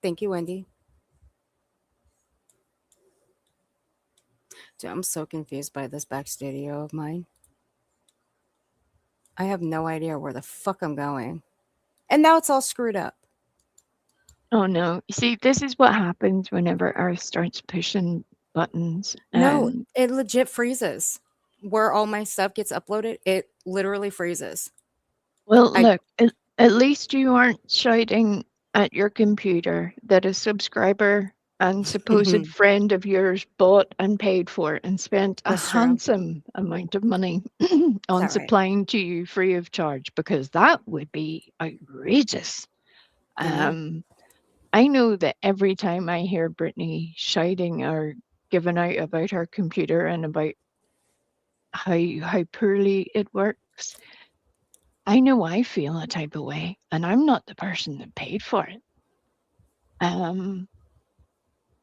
thank you, Wendy. Dude, I'm so confused by this back studio of mine. I have no idea where the fuck I'm going. And now it's all screwed up. Oh no. You see, this is what happens whenever Earth starts pushing buttons. No, And it legit freezes. Where all my stuff gets uploaded, it literally freezes. well, I- look, at least you aren't shouting at your computer that a subscriber and supposed friend of yours bought and paid for and spent a That's true. handsome amount of money on right? supplying to you free of charge, because that would be outrageous. Yeah. I know that every time I hear Brittany shouting or giving out about her computer and about how poorly it works, I know I feel a type of way, and I'm not the person that paid for it.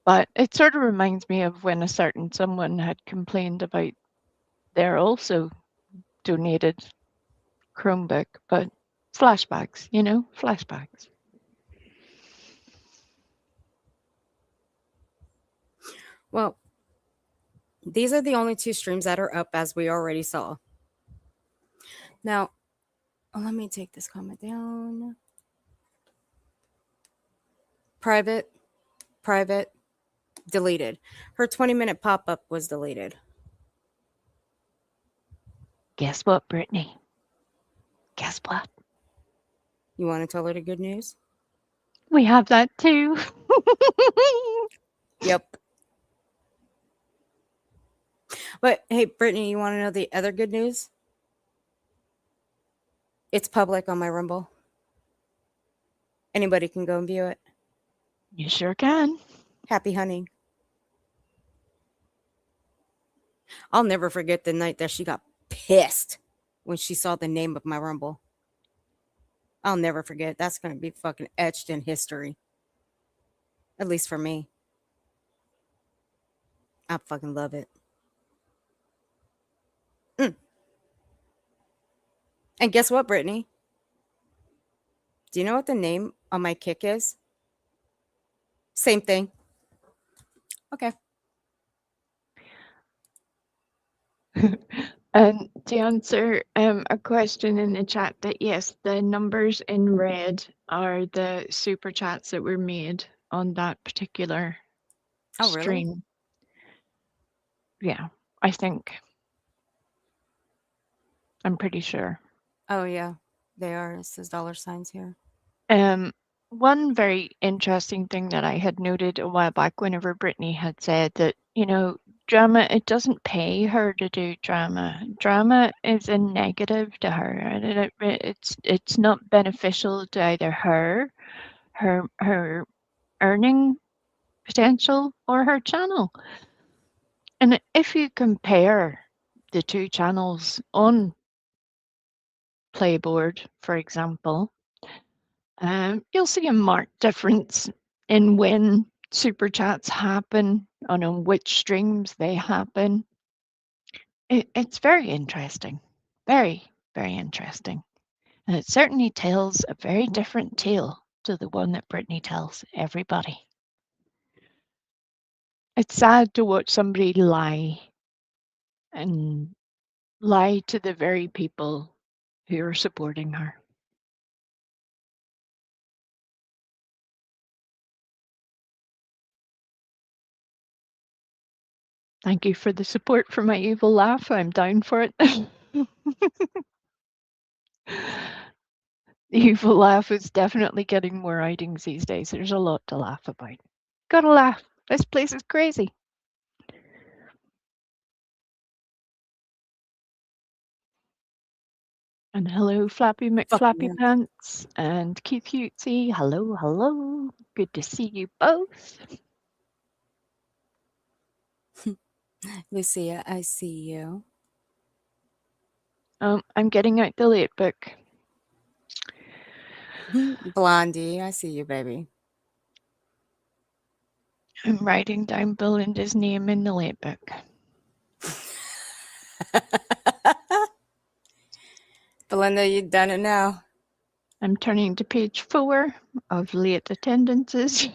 But it sort of reminds me of when a certain someone had complained about their also donated Chromebook, but flashbacks, flashbacks. Well, these are the only 2 streams that are up, as we already saw. Now, let me take this comment down. Private, deleted. Her 20-minute pop-up was deleted. Guess what, Brittany? Guess what? You want to tell her the good news? We have that too. Yep. But hey, Brittany, you want to know the other good news? It's public on my Rumble. Anybody can go and view it. You sure can. Happy hunting. I'll never forget the night that she got pissed when she saw the name of my Rumble. I'll never forget. That's going to be fucking etched in history. At least for me. I fucking love it. And guess what, Brittany? Do you know what the name on my kick is? Same thing. Okay. And to answer a question in the chat, that yes, the numbers in red are the super chats that were made on that particular stream. Really? Yeah, I think. I'm pretty sure. Oh, yeah. They are. It says $signs here. One very interesting thing that I had noted a while back whenever Brittany had said that, drama, it doesn't pay her to do drama. Drama is a negative to her. And it's not beneficial to either her earning potential or her channel. And if you compare the 2 channels on Playboard, for example, you'll see a marked difference in when super chats happen and on which streams they happen. It's very interesting. Very, very interesting. And it certainly tells a very different tale to the one that Brittany tells everybody. It's sad to watch somebody lie to the very people who are supporting her. Thank you for the support for my evil laugh. I'm down for it. The evil laugh is definitely getting more outings these days. There's a lot to laugh about. Gotta laugh. This place is crazy. And hello, Flappy McFlappy Pants and Keith Hutesy. Hello, hello. Good to see you both. Lucia, I see you. I'm getting out the late book. Blondie, I see you, baby. I'm writing down Belinda's name in the late book. Belinda, you've done it now. I'm turning to page 4 of late attendances.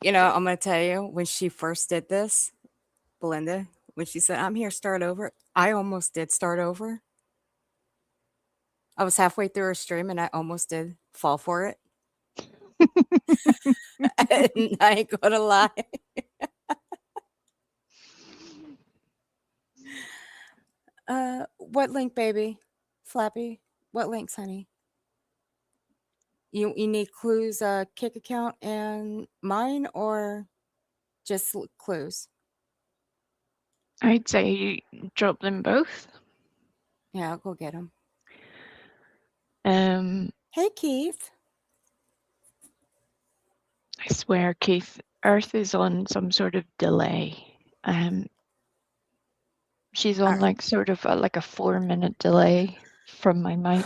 I'm going to tell you, when she first did this, Belinda, when she said, I'm here, start over, I almost did start over. I was halfway through her stream and I almost did fall for it. I ain't going to lie. What link, baby? Flappy? What links, honey? You need Clue's Kick account and mine, or just Clue's? I'd say you drop them both. Yeah, I'll go get them. Hey, Keith. I swear, Keith, Earth is on some sort of delay. She's on Alright. like sort of like a 4-minute delay from my mic.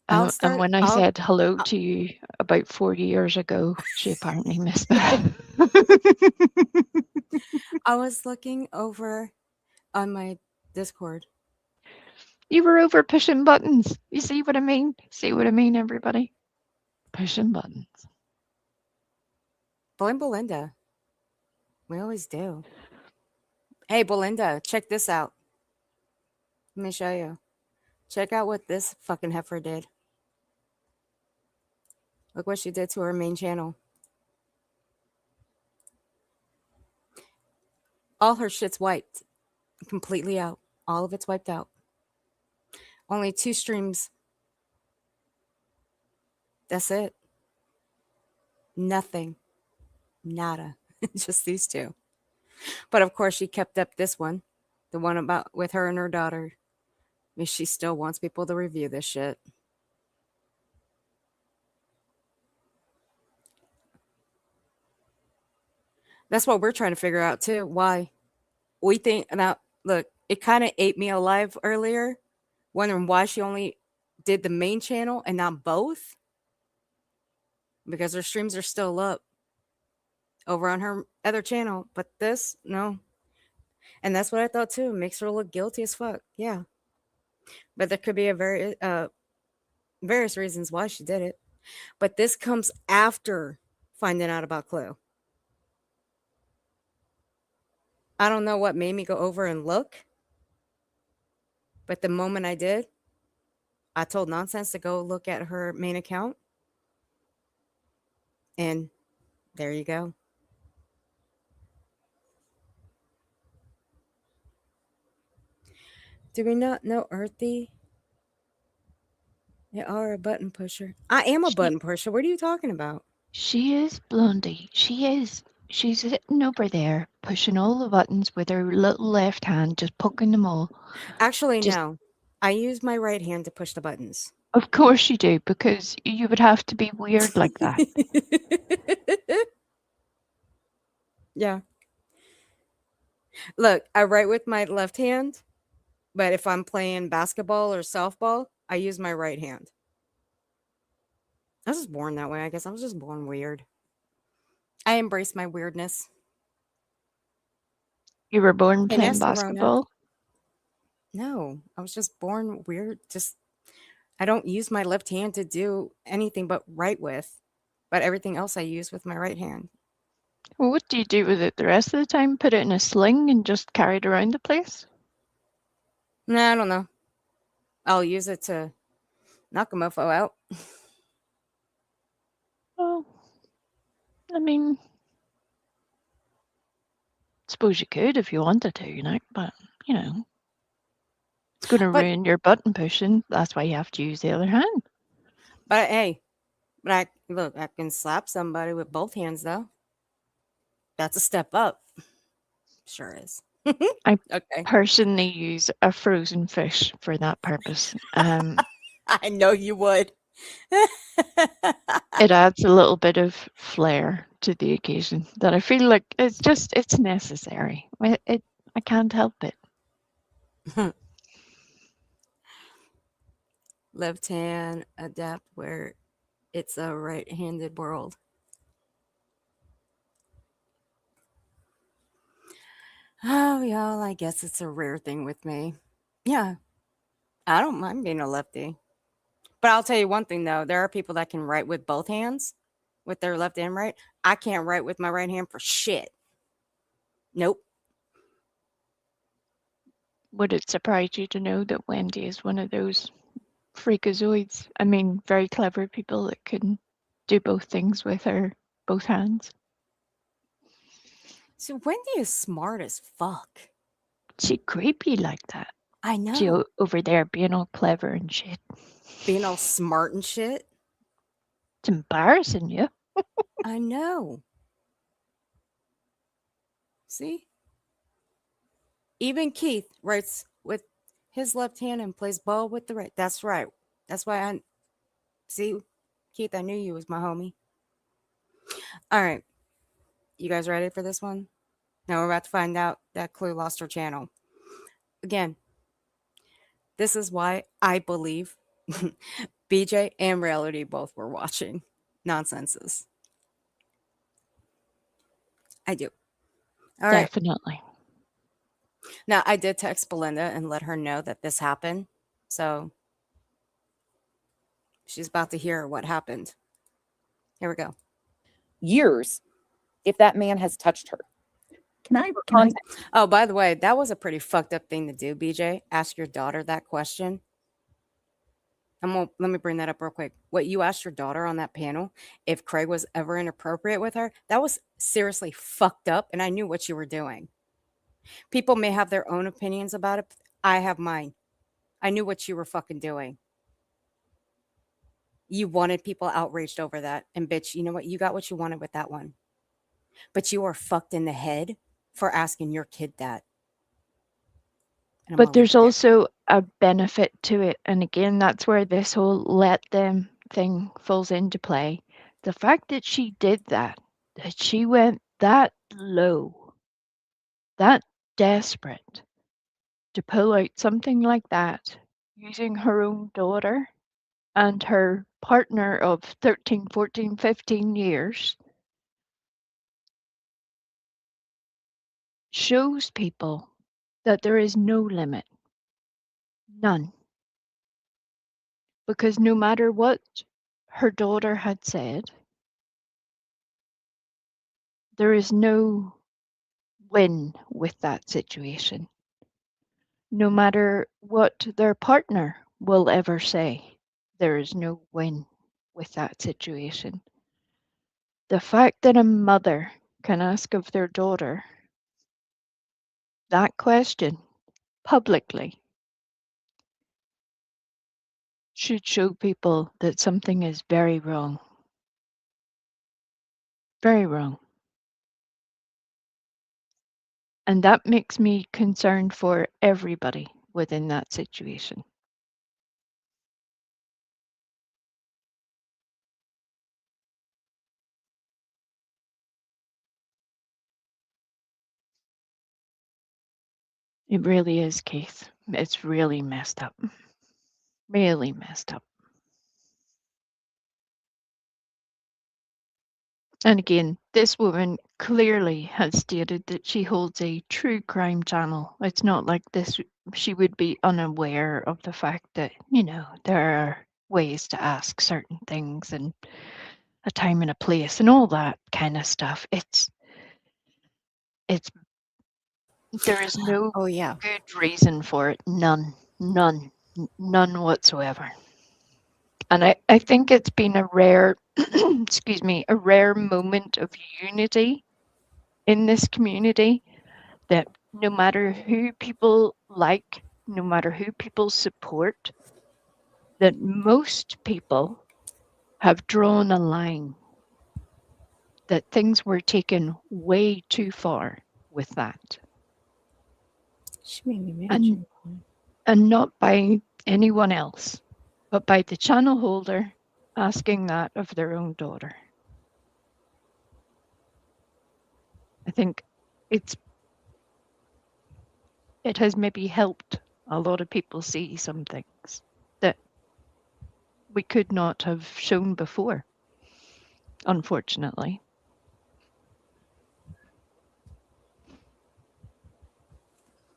I'll And start. when I I'll. said hello to you about 40 years ago, she apparently missed that. I was looking over on my Discord. You were over pushing buttons. You see what I mean? See what I mean, everybody? Pushing buttons. Blame Belinda. We always do. Hey, Belinda, check this out. Let me show you. Check out what this fucking heifer did. Look what she did to her main channel. All her shit's wiped. Completely out. All of it's wiped out. Only 2 streams. That's it. Nothing. Nada. Just these 2. But of course, she kept up this one. The one about with her and her daughter. I mean, she still wants people to review this shit. That's what we're trying to figure out too. Why? We think now, look, it kind of ate me alive earlier, wondering why she only did the main channel and not both. Because her streams are still up over on her other channel. But this, no. And that's what I thought too. It makes her look guilty as fuck. Yeah. But there could be a various reasons why she did it. But this comes after finding out about Clue. I don't know what made me go over and look. But the moment I did, I told Nonsense to go look at her main account. And there you go. Do we not know Earthy? They are a button pusher. I am a button pusher. What are you talking about? She is, Blondie. She is. She's sitting over there, pushing all the buttons with her little left hand, just poking them all. Actually, Just- no. I use my right hand to push the buttons. Of course you do, because you would have to be weird like that. Yeah. Look, I write with my left hand, but if I'm playing basketball or softball, I use my right hand. I was just born that way, I guess. I was just born weird. I embrace my weirdness. You were born And playing ask the Rona. basketball? No, I was just born weird. Just I don't use my left hand to do anything but write with, but everything else I use with my right hand. Well, what do you do with it the rest of the time? Put it in a sling and just carry it around the place? Nah, I don't know. I'll use it to knock a mofo out. Well, I mean, suppose you could if you wanted to, but, it's going to But- ruin your button pushing. That's why you have to use the other hand. But hey, I can slap somebody with both hands though. That's a step up. Sure is. I Okay. personally use a frozen fish for that purpose. I know you would. It adds a little bit of flair to the occasion that I feel like it's necessary. I can't help it. Left hand adapt where it's a right-handed world. Oh, y'all, I guess it's a rare thing with me. Yeah, I don't mind being a lefty. But I'll tell you one thing, though. There are people that can write with both hands, with their left and right. I can't write with my right hand for shit. Nope. Would it surprise you to know that Wendy is one of those freakazoids? I mean, very clever people that can do both things with her both hands. So Wendy is smart as fuck. She creepy like that. I know. She over there being all clever and shit. Being all smart and shit. It's embarrassing you. I know. See? Even Keith writes with his left hand and plays ball with the right. That's right. That's why see, Keith, I knew you was my homie. All right. You guys ready for this one? Now we're about to find out that Clue lost her channel. again, this is why I believe BJ and Reality both were watching nonsenses. I do. All right. Definitely. Now, I did text Belinda and let her know that this happened. So she's about to hear what happened. Here we go. Years, if that man has touched her. Can I? Oh, by the way, that was a pretty fucked up thing to do, BJ. Ask your daughter that question. Let me bring that up real quick. What you asked your daughter on that panel, if Craig was ever inappropriate with her, that was seriously fucked up. And I knew what you were doing. People may have their own opinions about it. But I have mine. I knew what you were fucking doing. You wanted people outraged over that. And bitch, you know what? You got what you wanted with that one. But you are fucked in the head for asking your kid that. And I'm But gonna leave there's it there. also a benefit to it. And again, that's where this whole let them thing falls into play. The fact that she did that she went that low, that desperate to pull out something like that using her own daughter and her partner of 13, 14, 15 years shows people that there is no limit. None. Because no matter what her daughter had said, there is no win with that situation. No matter what their partner will ever say, there is no win with that situation. The fact that a mother can ask of their daughter that question publicly should show people that something is very wrong. Very wrong. And that makes me concerned for everybody within that situation. It really is, Keith. It's really messed up. Really messed up. And again, this woman clearly has stated that she holds a true crime channel. It's not like this, she would be unaware of the fact that, there are ways to ask certain things and a time and a place and all that kind of stuff. There is no Oh, yeah. good reason for it. None whatsoever. And I think it's been a rare, excuse me, a rare moment of unity in this community, that no matter who people like, no matter who people support, that most people have drawn a line, that things were taken way too far with that. She made me mad. And not by anyone else, but by the channel holder asking that of their own daughter. I think it has maybe helped a lot of people see some things that we could not have shown before, unfortunately.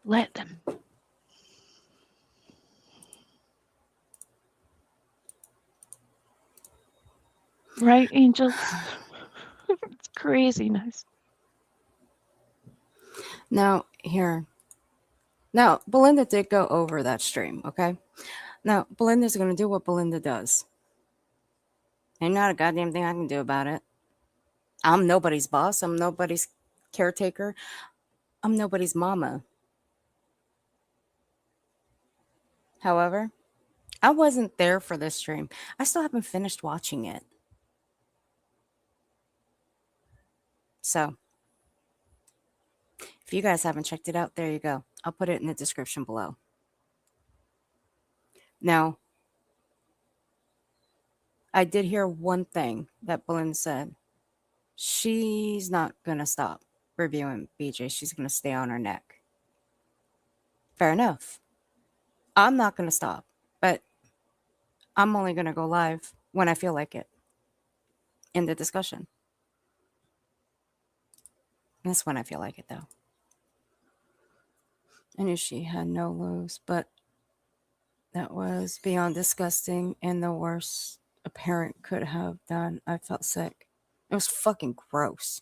Let them. Right, angels? It's craziness. Now, here. Now, Belinda did go over that stream, okay? Now, Belinda's going to do what Belinda does. Ain't not a goddamn thing I can do about it. I'm nobody's boss. I'm nobody's caretaker. I'm nobody's mama. However, I wasn't there for this stream. I still haven't finished watching it. So, if you guys haven't checked it out, there you go. I'll put it in the description below. Now, I did hear one thing that Belinda said. She's not going to stop reviewing BJ. She's going to stay on her neck. Fair enough. I'm not going to stop, but I'm only going to go live when I feel like it in the discussion. That's when I feel like it, though. I knew she had no lows, but that was beyond disgusting and the worst a parent could have done. I felt sick. It was fucking gross.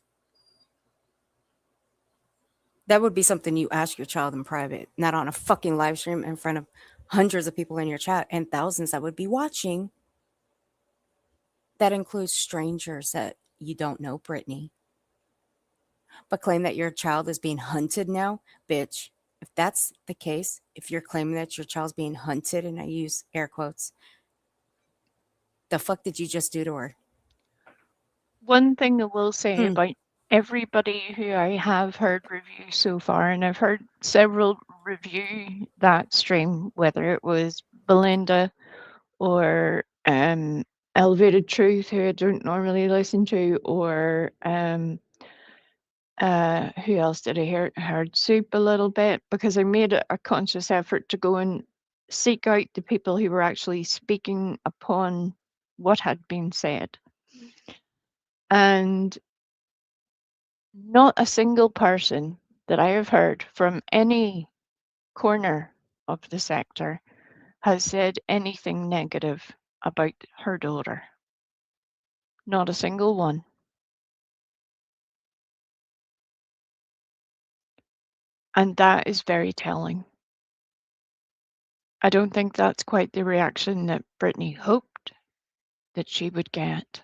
That would be something you ask your child in private, not on a fucking live stream in front of hundreds of people in your chat and thousands that would be watching. That includes strangers that you don't know, Brittany. But claim that your child is being hunted now? Bitch, if that's the case, if you're claiming that your child's being hunted, and I use air quotes, the fuck did you just do to her? One thing I will say Hmm. about everybody who I have heard review so far, and I've heard several review that stream, whether it was Belinda or Elevated Truth, who I don't normally listen to, or who else did I hear? I heard Soup a little bit, because I made a conscious effort to go and seek out the people who were actually speaking upon what had been said. And not a single person that I have heard from any corner of the sector has said anything negative about her daughter. Not a single one. And that is very telling. I don't think that's quite the reaction that Brittany hoped that she would get.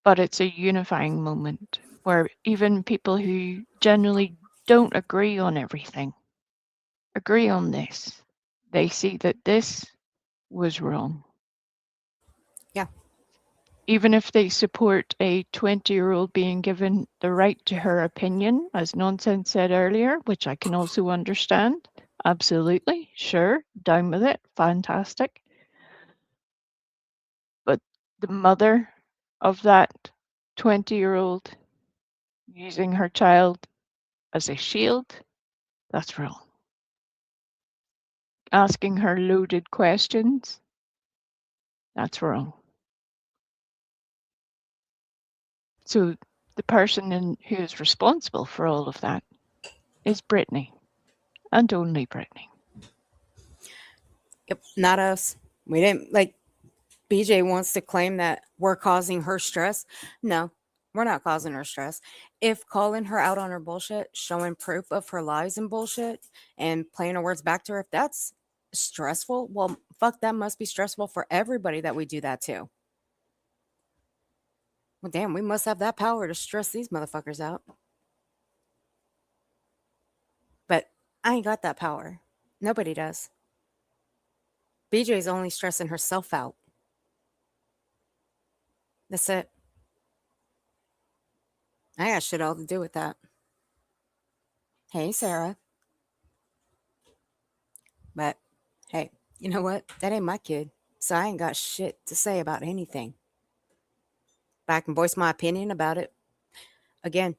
But it's a unifying moment where even people who generally don't agree on everything agree on this. They see that this was wrong. Yeah. Even if they support a 20-year-old being given the right to her opinion, as Nonsense said earlier, which I can also understand. Absolutely, sure, down with it, fantastic. But the mother of that 20-year-old using her child as a shield, that's wrong. Asking her loaded questions, that's wrong. So the person who is responsible for all of that is Brittany, and only Brittany. Yep, not us. We didn't like. BJ wants to claim that we're causing her stress. No, we're not causing her stress. If calling her out on her bullshit, showing proof of her lies and bullshit, and playing her words back to her, if that's stressful, well, fuck, that must be stressful for everybody that we do that to. Well, damn, we must have that power to stress these motherfuckers out. But I ain't got that power. Nobody does. BJ's only stressing herself out. That's it. I got shit all to do with that. Hey, Sarah. But hey, you know what? That ain't my kid. So I ain't got shit to say about anything. But I can voice my opinion about it. Again,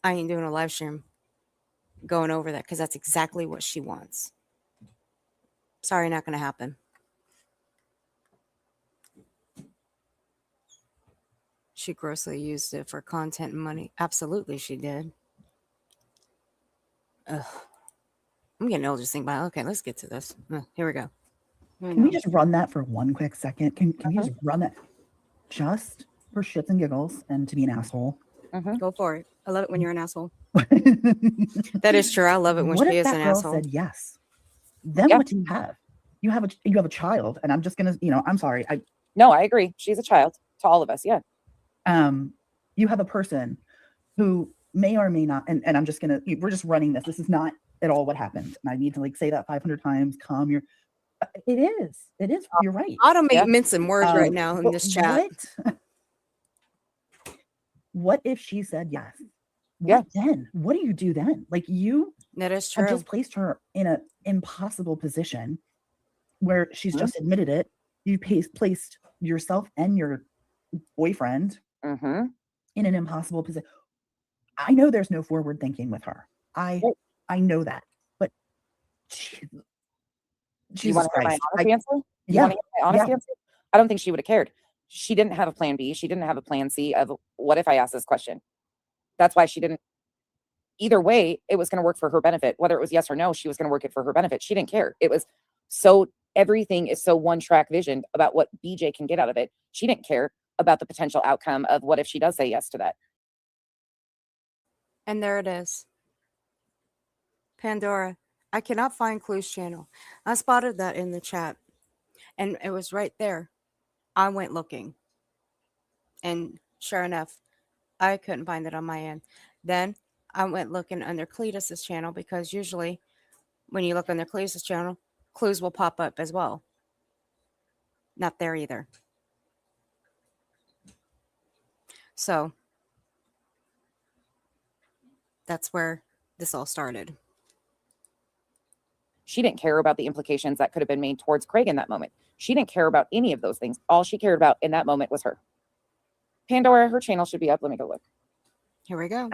I ain't doing a live stream going over that because that's exactly what she wants. Sorry, not going to happen. She grossly used it for content and money. Absolutely, she did. Ugh. I'm getting old just thinking about it. Okay, let's get to this. Here we go. Can we just run that for one quick second? Can you just run that just for shits and giggles and to be an asshole? Go for it. I love it when you're an asshole. That is true. I love it when What she if is that an girl asshole. said yes? Then Yeah. what do you have? You have a child, and I'm just gonna, I'm sorry. No, I agree. She's a child to all of us. Yeah. You have a person who may or may not, and I'm just gonna, we're just running this. This is not at all what happened. And I need to say that 500 times. It is. You're right. Automate mincing words right now in but this chat. What if she said yes? What then? What do you do then? Like, you That is have true. just placed her in an impossible position where she's just admitted it. You placed yourself and your boyfriend in an impossible position. I know there's no forward thinking with her. I I know that, but You Jesus want to hear my Christ. honest answer? You Yeah, want to hear my honest yeah. answer? I don't think she would have cared. She didn't have a plan B. She didn't have a plan C of what if I ask this question? That's why she didn't. Either way, it was going to work for her benefit. Whether it was yes or no, she was going to work it for her benefit. She didn't care. It was so, everything is so one track vision about what BJ can get out of it. She didn't care about the potential outcome of what if she does say yes to that. And there it is. Pandora. I cannot find Clue's channel. I spotted that in the chat. And it was right there. I went looking. And sure enough, I couldn't find it on my end. Then I went looking under Cletus's channel because usually when you look under Cletus's channel, clues will pop up as well. Not there either. So that's where this all started. She didn't care about the implications that could have been made towards Craig in that moment. She didn't care about any of those things. All she cared about in that moment was her. Pandora, her channel should be up. Let me go look. Here we go.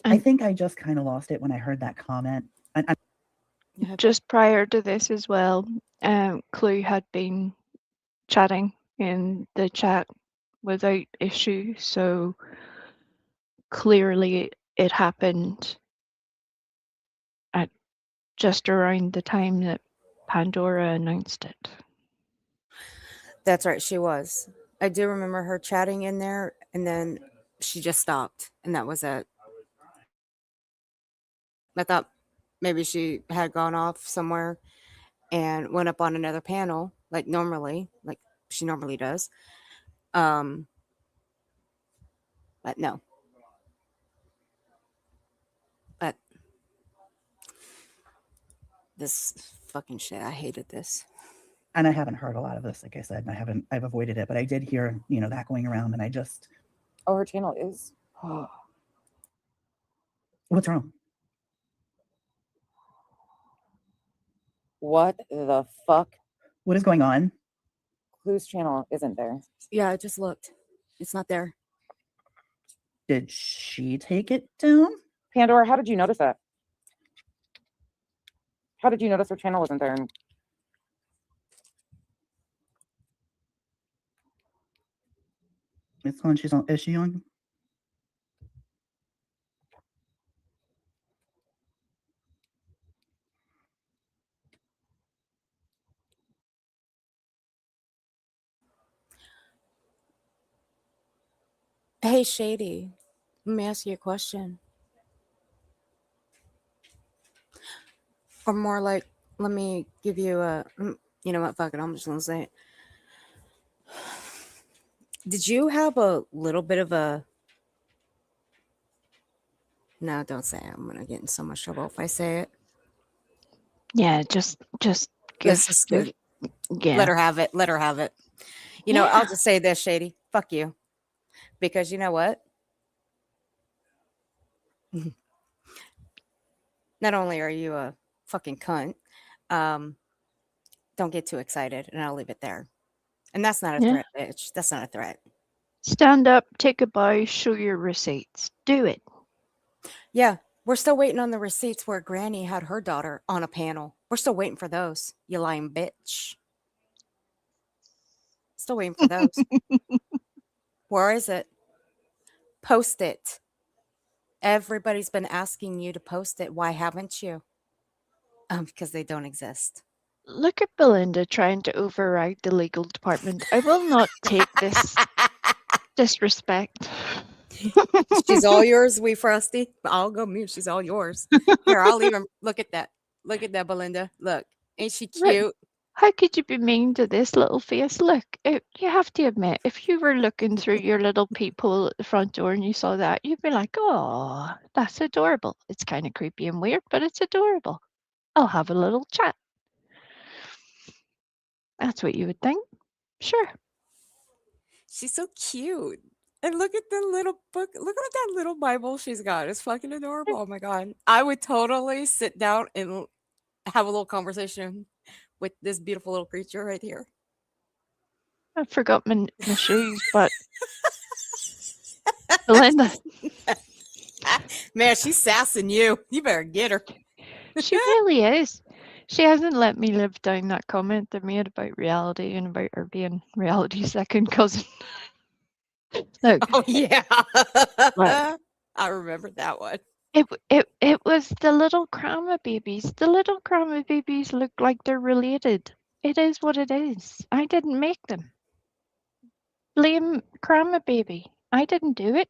I think I just kind of lost it when I heard that comment. Just prior to this as well, Clue had been chatting in the chat without issue, so clearly it happened at just around the time that Pandora announced it. That's right, she was. I do remember her chatting in there, and then she just stopped, and that was it. I thought maybe she had gone off somewhere and went up on another panel, like she normally does. But no. But this fucking shit, I hated this. And I haven't heard a lot of this, like I said, and I've avoided it, but I did hear, that going around, and I just. Oh, her channel is. What's wrong? What the fuck? What is going on? Clue's channel isn't there. Yeah, I just looked. It's not there. Did she take it down? Pandora, how did you notice that? How did you notice her channel wasn't there? It's on. She's on. Is she on? Hey, Shady, let me ask you a question. Or more like, let me give you a, you know what, fuck it, I'm just gonna say it. Did you have a little bit of a, no, don't say it. I'm gonna get in so much trouble if I say it. Yeah, just This is good. Yeah. Let her have it. Let her have it. You know, I'll just say this, Shady. Fuck you. Because you know what? Not only are you a fucking cunt, don't get too excited, and I'll leave it there. And that's not a threat, bitch. That's not a threat. Stand up, take a bow, show your receipts. Do it. Yeah, we're still waiting on the receipts where Granny had her daughter on a panel. We're still waiting for those, you lying bitch. Still waiting for those. Where is it? Post it. Everybody's been asking you to post it. Why haven't you? Because they don't exist. Look at Belinda trying to override the legal department. I will not take this disrespect. She's all yours, wee Frosty. I'll go mute. She's all yours. Here, I'll even look at that. Look at that, Belinda. Look, ain't she cute? Right. How could you be mean to this little face? Look, you have to admit, if you were looking through your little peephole at the front door and you saw that, you'd be like, oh, that's adorable. It's kind of creepy and weird, but it's adorable. I'll have a little chat. That's what you would think. Sure. She's so cute. And look at the little book. Look at that little Bible she's got. It's fucking adorable. Oh my God. I would totally sit down and have a little conversation with this beautiful little creature right here. I forgot my shoes, but Belinda. Man, she's sassing you. You better get her. She really is. She hasn't let me live down that comment they made about reality and about her being reality's second cousin. Look, Oh yeah. look, I remember that one. it was the little Krama babies. The little Krama babies look like they're related. It is what it is. I didn't make them. Blame Krama baby. I didn't do it.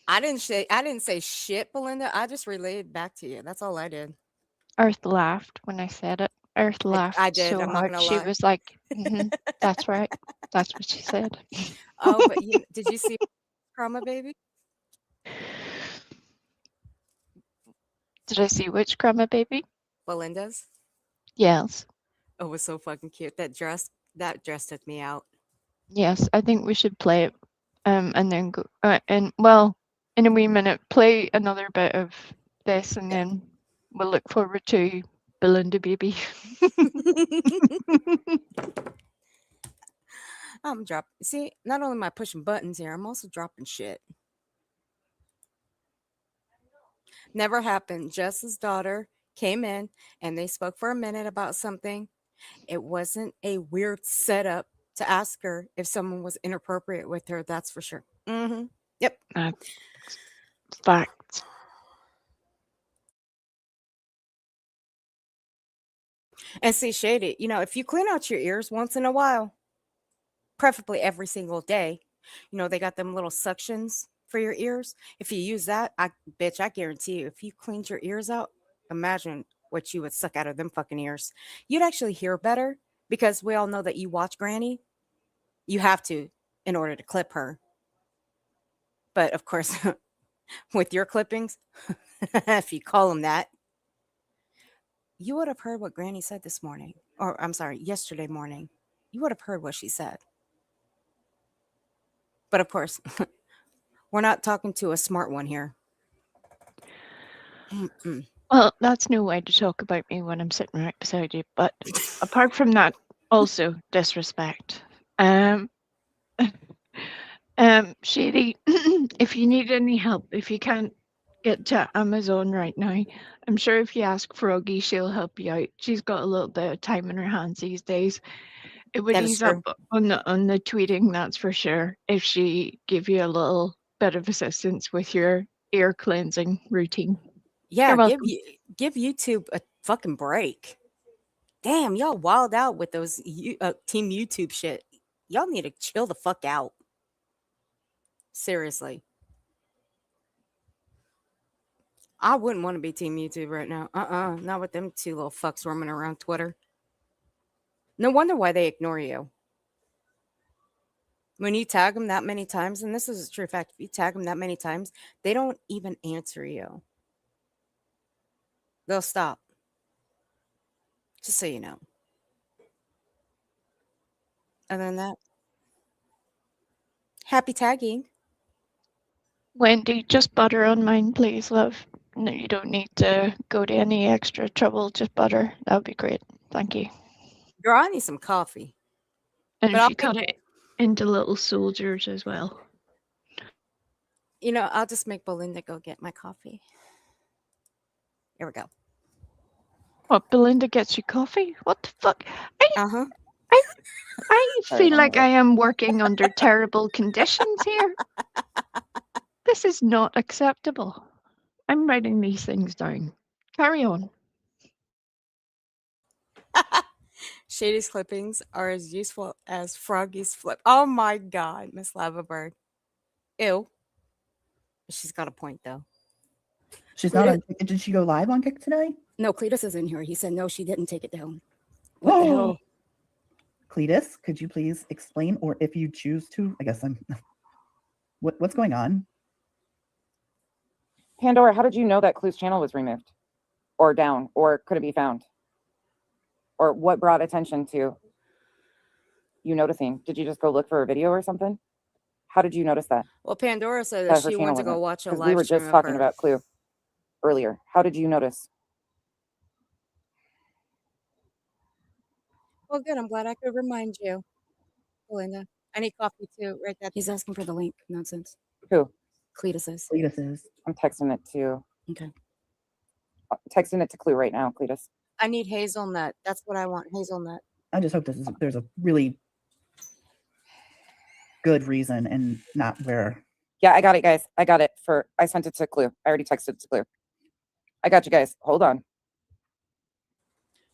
I didn't say shit, Belinda. I just relayed back to you. That's all I did. Earth laughed when I said it. Earth laughed I did. so I'm not hard. gonna She lie. was like, that's right. That's what she said. Oh, but did you see Chroma Baby? Did I see which Krama baby? Belinda's? Yes. Oh, it was so fucking cute. That dress took me out. Yes, I think we should play it. And then go and well, in a wee minute, play another bit of this and Yeah. then we'll look forward to Belinda baby. I'm dropping. See, not only am I pushing buttons here, I'm also dropping shit. Never happened. Jess's daughter came in and they spoke for a minute about something. It wasn't a weird setup to ask her if someone was inappropriate with her. That's for sure. Mm-hmm. Yep. Fact. And see, Shady, if you clean out your ears once in a while, preferably every single day, they got them little suctions for your ears. If you use that, I guarantee you, if you cleaned your ears out, imagine what you would suck out of them fucking ears. You'd actually hear better because we all know that you watch Granny. You have to in order to clip her. But of course, with your clippings, if you call them that, you would have heard what Granny said this morning. Or I'm sorry, yesterday morning. You would have heard what she said. But of course, we're not talking to a smart one here. Mm-mm. Well, that's no way to talk about me when I'm sitting right beside you. But apart from that, also disrespect. Shady, if you need any help, if you can't get to Amazon right now, I'm sure if you ask Froggy, she'll help you out. She's got a little bit of time in her hands these days. It would That is ease up true. on the tweeting, that's for sure, if she give you a little bit of assistance with your ear cleansing routine. Yeah, You're welcome. give YouTube a fucking break. Damn, y'all wild out with those Team YouTube shit. Y'all need to chill the fuck out. Seriously. I wouldn't want to be Team YouTube right now. Not with them two little fucks roaming around Twitter. No wonder why they ignore you. When you tag them that many times, and this is a true fact, if you tag them that many times, they don't even answer you. They'll stop. Just so you know. Other than that, happy tagging. Wendy, just butter on mine, please, love. No, you don't need to go to any extra trouble. Just butter. That would be great. Thank you. Girl, I need some coffee. And But if I'll you cut it into little soldiers as well. I'll just make Belinda go get my coffee. Here we go. What, Belinda gets you coffee? What the fuck? Uh-huh. I Sorry, feel one like minute. I am working under terrible conditions here. This is not acceptable. I'm writing these things down. Carry on. Shady's clippings are as useful as Froggy's flip. Oh my god, Miss Lavabird. Ew. She's got a point though. She's not on. Did she go live on Kick today? No, Cletus is in here. He said no, she didn't take it down. What the hell? Cletus, could you please explain, or if you choose to, I guess I'm. What's going on? Pandora, how did you know that Clue's channel was removed or down or couldn't be found? Or what brought attention to you noticing? Did you just go look for a video or something? How did you notice that? Well, Pandora said That that her she channel went to go wasn't? watch a Because live we were stream just of talking her. about Clue earlier. How did you notice? Well, good. I'm glad I could remind you, Belinda. I need coffee too. Right there. He's asking for the link. Nonsense. Who? Cletus's. Cletus's. I'm texting it to Okay. texting it to Clue right now, Cletus. I need hazelnut. That's what I want. Hazelnut. I just hope there's a really good reason and not where. Yeah, I got it, guys. I got it I sent it to Clue. I already texted it to Clue. I got you guys. Hold on.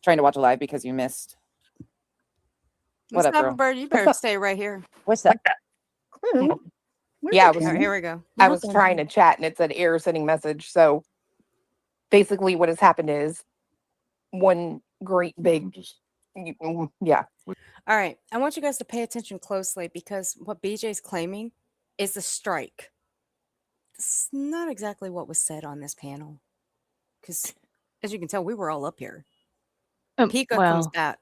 Trying to watch a live because you missed. What up, girl? Bird, you better stay right here. What's that? Clue. Where's Yeah, the I was- All right, camera? here we go. I was trying to chat and it said error sending message. So basically what has happened is one great big, yeah. All right. I want you guys to pay attention closely because what BJ's claiming is a strike. It's not exactly what was said on this panel. Because as you can tell, we were all up here. Pika comes Well, back.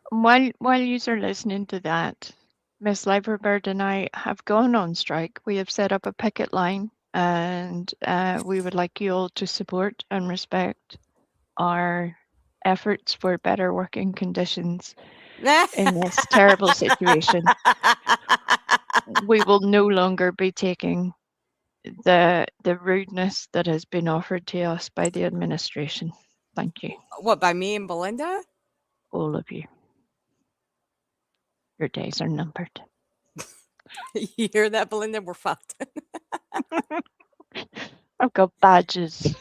while you are listening to that, Miss Liverbird and I have gone on strike. We have set up a picket line, and we would like you all to support and respect our efforts for better working conditions in this terrible situation. We will no longer be taking the rudeness that has been offered to us by the administration. Thank you, What, by me and Belinda? all of you. Your days are numbered. You hear that, Belinda? We're fucked. I've got badges.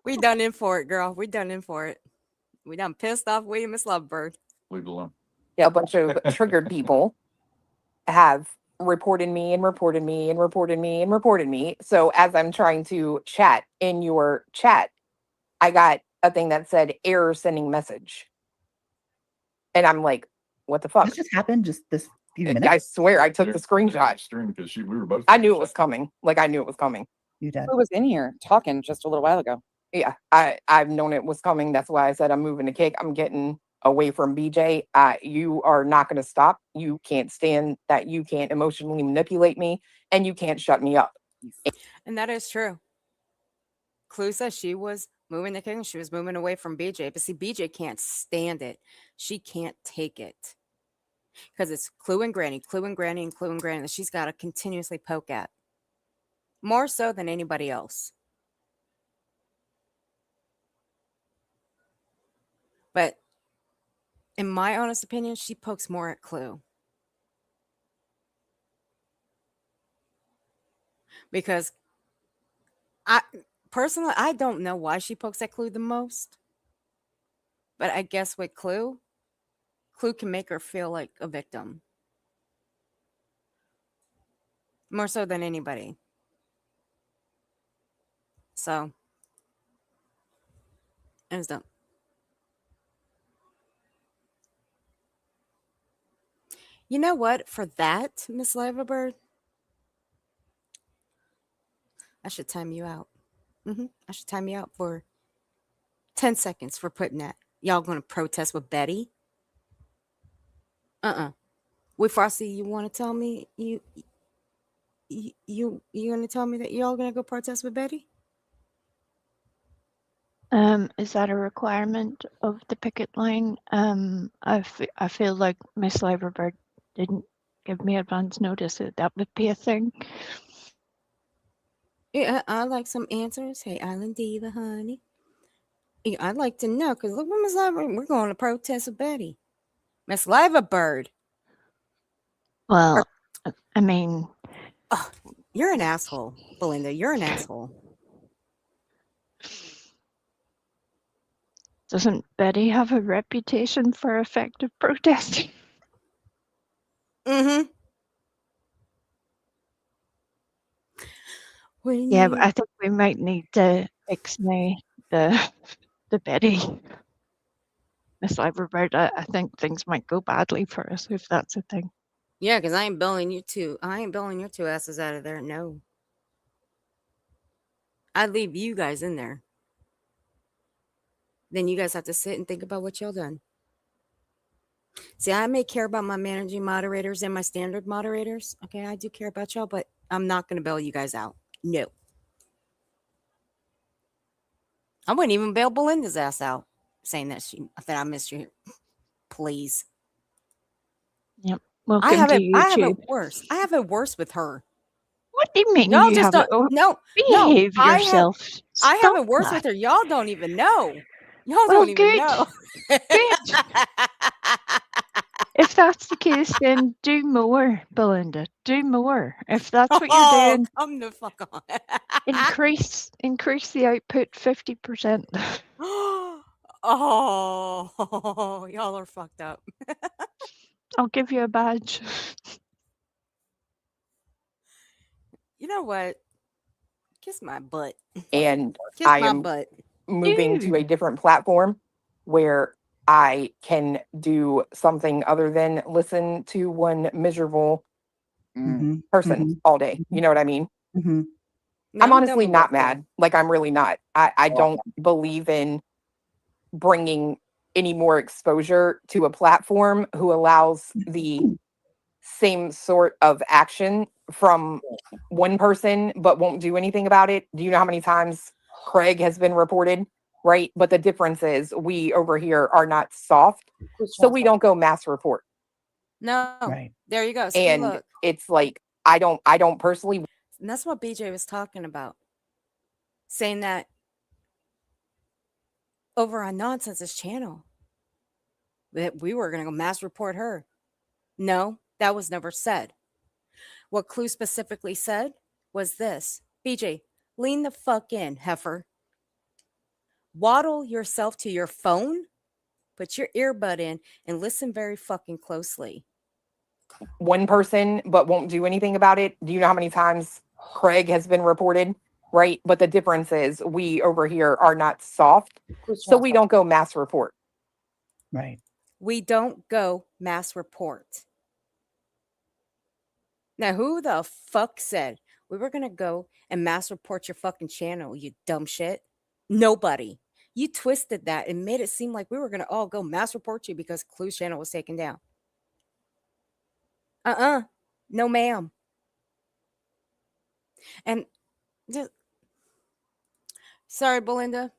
We done in for it, girl. We done in for it. We done pissed off William Miss Lovebird. Leave it alone. Yeah, a bunch of triggered people have reported me and reported me and reported me and reported me. So as I'm trying to chat in your chat, I got a thing that said error sending message. And I'm like, what the fuck? This just happened just this few minutes. I swear I took the screenshot. Stream because we were both. I knew it was coming. Like I knew it was coming. You did. Who was in here talking just a little while ago? Yeah, I've known it was coming. That's why I said I'm moving the cake. I'm getting away from BJ. You are not going to stop. You can't stand that. You can't emotionally manipulate me, and you can't shut me up. And that is true. Clue says she was moving the cake and she was moving away from BJ. But see, BJ can't stand it. She can't take it. Because it's Clue and Granny, Clue and Granny, and Clue and Granny that she's got to continuously poke at. More so than anybody else. But in my honest opinion, she pokes more at Clue. Because personally, I don't know why she pokes at Clue the most. But I guess with Clue can make her feel like a victim. More so than anybody. So, it was dumb. You know what? For that, Miss Liverbird, I should time you out. I should time you out for 10 seconds for putting that. Y'all going to protest with Betty? Wait, Frosty, you want to tell me you going to tell me that y'all going to go protest with Betty? Is that a requirement of the picket line? I feel like Miss Liverbird didn't give me advance notice that would be a thing. Yeah, I like some answers. Hey, Island Diva, honey. Yeah, I'd like to know because look, Miss Liverbird, we're going to protest with Betty. Miss Liverbird. Well, I mean, You're an asshole, Belinda. You're an asshole. doesn't Betty have a reputation for effective protesting? Mm-hmm. Yeah, but I think we might need to ixnay the Betty. Miss Liverbird, I think things might go badly for us if that's a thing. Yeah, because I ain't billing you two asses out of there. No. I'd leave you guys in there. Then you guys have to sit and think about what y'all done. See, I may care about my managing moderators and my standard moderators. Okay, I do care about y'all, but I'm not going to bail you guys out. No. I wouldn't even bail Belinda's ass out, saying that I missed you. Please. Yep. Welcome I have to it YouTube. worse. I have it worse with her. What? Admit Y'all you just have it. don't. Or No, behave I have. yourself. I Stop haven't worked that. with her. Y'all don't even know. Y'all Well, don't even good. know. Good. If that's the case, then do more, Belinda. Do more. If that's what you're Oh, doing, come the fuck on. increase the output 50%. Oh, y'all are fucked up. I'll give you a badge. You know what? Kiss my butt. And Kiss I my am butt. moving to Ew. a different platform where I can do something other than listen to one miserable Mhm, person mhm, all day. You know what I mean? mhm. I'm No, tell honestly me not what for. mad. Like, I'm really not. I don't believe in bringing any more exposure to a platform who allows the same sort of action from one person but won't do anything about it. Do you know how many times Craig has been reported? Right. But the difference is we over here are not soft. So we don't go mass report. No. Right. There you go. See, And look. it's like, I don't personally. And that's what BJ was talking about. Saying that over on Nonsense's channel that we were going to go mass report her. No, that was never said. What Clue specifically said was this: BJ, lean the fuck in, heifer. Waddle yourself to your phone, put your earbud in, and listen very fucking closely. One person but won't do anything about it. Do you know how many times Craig has been reported? Right. But the difference is we over here are not soft. So we don't go mass report. Right. We don't go mass report. Now, who the fuck said we were going to go and mass report your fucking channel, you dumb shit? Nobody. You twisted that and made it seem like we were going to all go mass report you because Clue's channel was taken down. No, ma'am. And just, sorry, Belinda.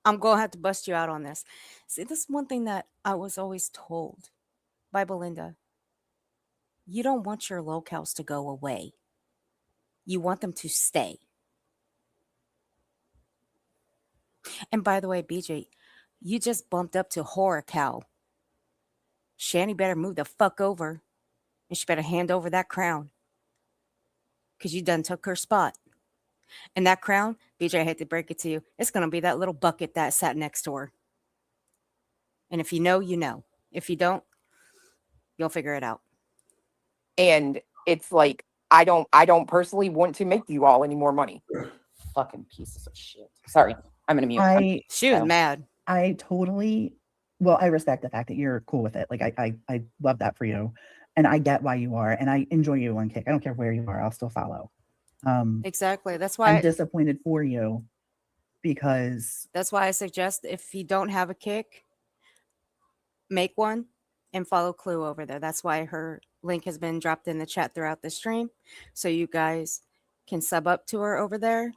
I'm going to have to bust you out on this. See, this is one thing that I was always told by Belinda. You don't want your locales to go away. You want them to stay. And by the way, BJ, you just bumped up to horror cow. Shani better move the fuck over. And she better hand over that crown. Because you done took her spot. And that crown, BJ, I hate to break it to you, it's going to be that little bucket that sat next to her. And if you know, you know. If you don't, you'll figure it out. And it's like, I don't personally want to make you all any more money. Fucking pieces of shit. Sorry, I'm gonna mute. She was mad. I totally, well, I respect the fact that you're cool with it. Like I love that for you, and I get why you are, and I enjoy you on Kick. I don't care where you are, I'll still follow. Exactly. That's why I'm disappointed for you because that's why I suggest if you don't have a Kick, make one and follow Clue over there. That's why her link has been dropped in the chat throughout the stream, so you guys can sub up to her over there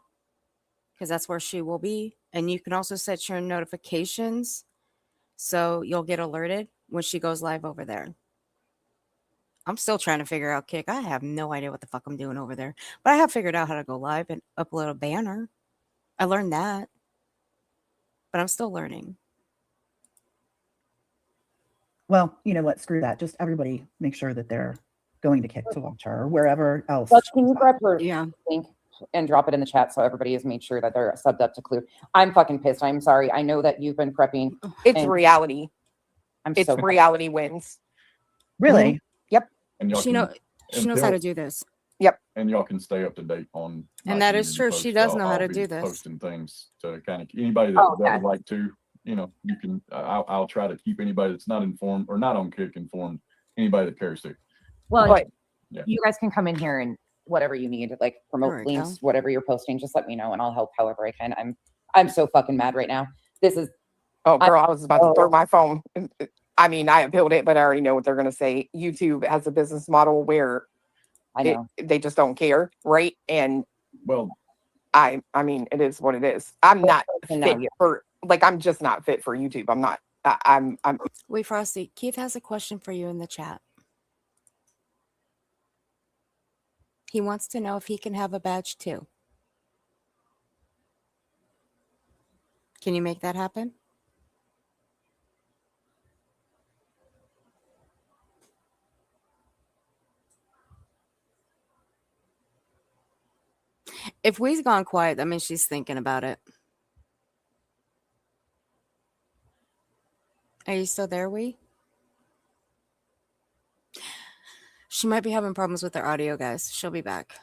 because that's where she will be. And you can also set your notifications so you'll get alerted when she goes live over there. I'm still trying to figure out Kick. I have no idea what the fuck I'm doing over there, but I have figured out how to go live and upload a banner. I learned that, but I'm still learning. well, you know what? Screw that. Just everybody make sure that they're going to Kick to watch her or wherever else. But can you grab her Yeah. link and drop it in the chat so everybody has made sure that they're subbed up to Clue? I'm fucking pissed. I'm sorry. I know that you've been prepping. It's And reality. It's so reality wins. Really? Yep. And y'all She can, knows how to do this. and y'all can stay up to date on. my And that is community true. She posts. does know how I'll to be do this. Posting things to kind of anybody that, Oh, that okay. would like to, you know, you can. I'll try to keep anybody that's not informed or not on Kick informed. Anybody that cares to. Well, But Yeah. you guys can come in here and whatever you need, like There promote we links, go. whatever you're posting, just let me know and I'll help however I can. I'm so fucking mad right now. This is oh, girl, I was about to throw oh. my phone. I mean, I appealed it, but I already know what they're going to say. YouTube has a business model where I know. they just don't care, right? And Well, I mean, it is what it is. I'm not And now fit you're for, like, I'm just not fit for YouTube. I'm not. I'm. Wait, Frosty. Keith has a question for you in the chat. He wants to know if he can have a badge too. Can you make that happen? If we's gone quiet, that means she's thinking about it. Are you still there, we? She might be having problems with her audio, guys. She'll be back.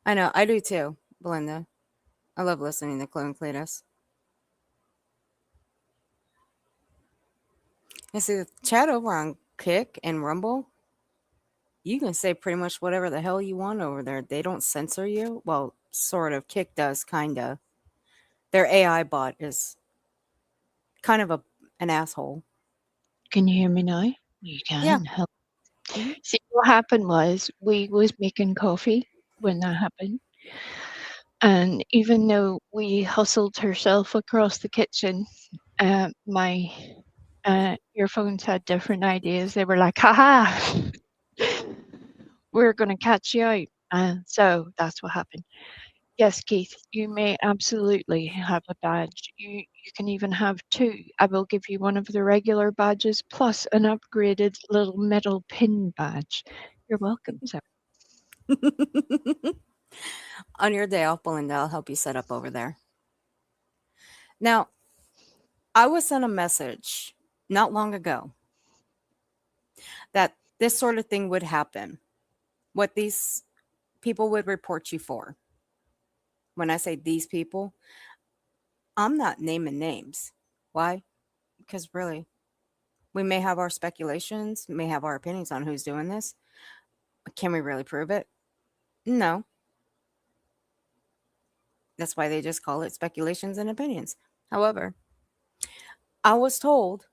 I know, I do too, Belinda. I love listening to Chloe and Cletus. And see, the chat over on Kick and Rumble, you can say pretty much whatever the hell you want over there. They don't censor you. Well, sort of. Kick does, kind of. Their AI bot is kind of an asshole. Can you hear me now? You can. Yeah. Hello. Mhm. See, what happened was we was making coffee when that happened. And even though we hustled herself across the kitchen, my earphones had different ideas. They were like, haha, we're going to catch you out. And so that's what happened. Yes, Keith, you may absolutely have a badge. You can even have two. I will give you one of the regular badges plus an upgraded little metal pin badge. You're welcome, sir. On your day off, Belinda, I'll help you set up over there. Now, I was sent a message not long ago that this sort of thing would happen. What these people would report you for. When I say these people, I'm not naming names. Why? Because really, we may have our speculations, may have our opinions on who's doing this. But can we really prove it? No. That's why they just call it speculations and opinions. However, I was told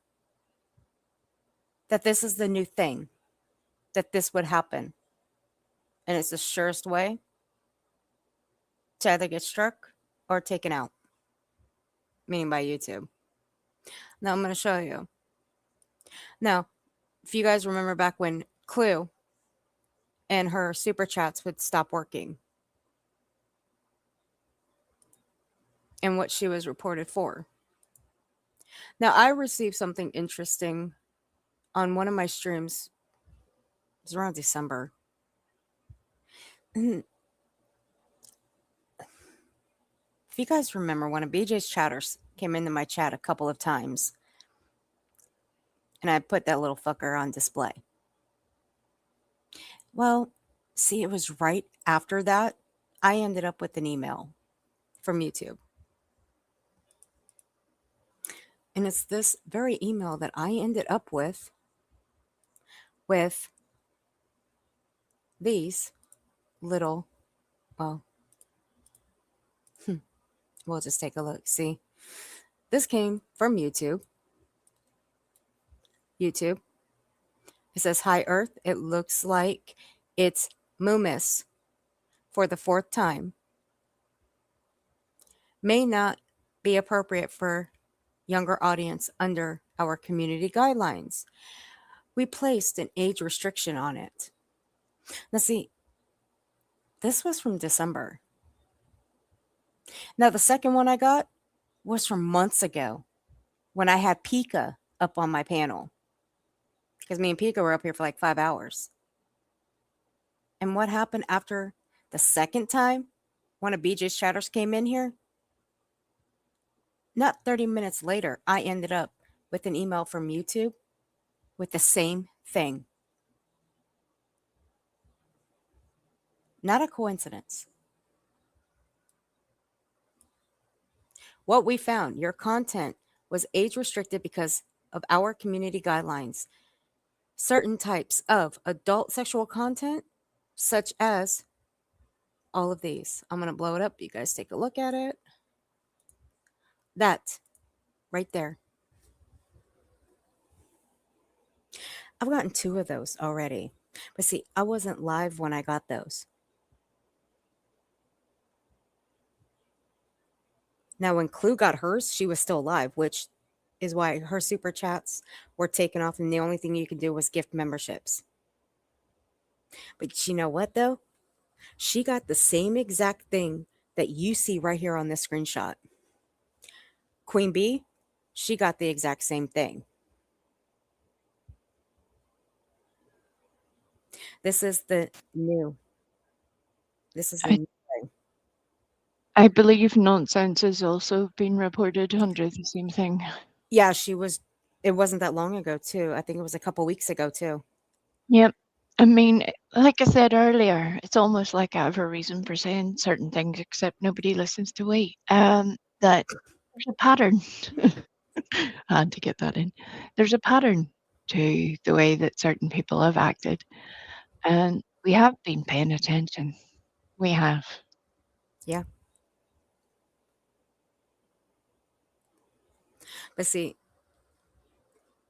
that this is the new thing, that this would happen. And it's the surest way to either get struck or taken out, meaning by YouTube. Now I'm going to show you. Now, if you guys remember back when Clue and her super chats would stop working and what she was reported for. Now, I received something interesting on one of my streams. It was around December. If you guys remember, one of BJ's chatters came into my chat a couple of times, and I put that little fucker on display. Well, see, it was right after that, I ended up with an email from YouTube. And it's this very email that I ended up with these little, well, we'll just take a look. See, this came from YouTube. It says, "Hi Earth, it looks like it's Moomis for the fourth time. May not be appropriate for younger audience under our community guidelines. We placed an age restriction on it." Now see, this was from December. Now the second one I got was from months ago when I had Pika up on my panel. Because me and Pika were up here for like 5 hours. And what happened after the second time one of BJ's chatters came in here? Not 30 minutes later, I ended up with an email from YouTube with the same thing. Not a coincidence. What we found, your content was age restricted because of our community guidelines. Certain types of adult sexual content, such as all of these. I'm going to blow it up. You guys take a look at it. That right there. I've gotten 2 of those already. But see, I wasn't live when I got those. Now, when Clue got hers, she was still live, which is why her super chats were taken off, and the only thing you could do was gift memberships. But you know what, though? She got the same exact thing that you see right here on this screenshot. Queen Bee, she got the exact same thing. This is the new. This is the I, new thing. I believe nonsense has also been reported under the same thing. Yeah, she was. It wasn't that long ago, too. I think it was a couple weeks ago, too. Yep. I mean, like I said earlier, it's almost like I have a reason for saying certain things, except nobody listens to me. That there's a pattern. I had to get that in. There's a pattern to the way that certain people have acted, and we have been paying attention. We have. Yeah. But see,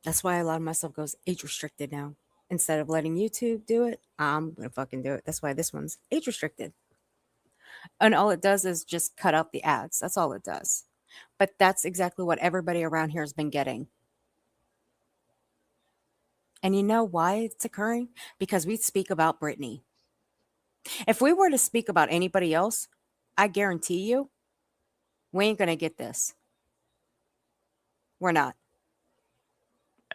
that's why a lot of my stuff goes age restricted now. Instead of letting YouTube do it, I'm gonna fucking do it. That's why this one's age restricted. And all it does is just cut out the ads. That's all it does. But that's exactly what everybody around here has been getting. And you know why it's occurring? Because we speak about Britney. If we were to speak about anybody else, I guarantee you, we ain't gonna get this. We're not.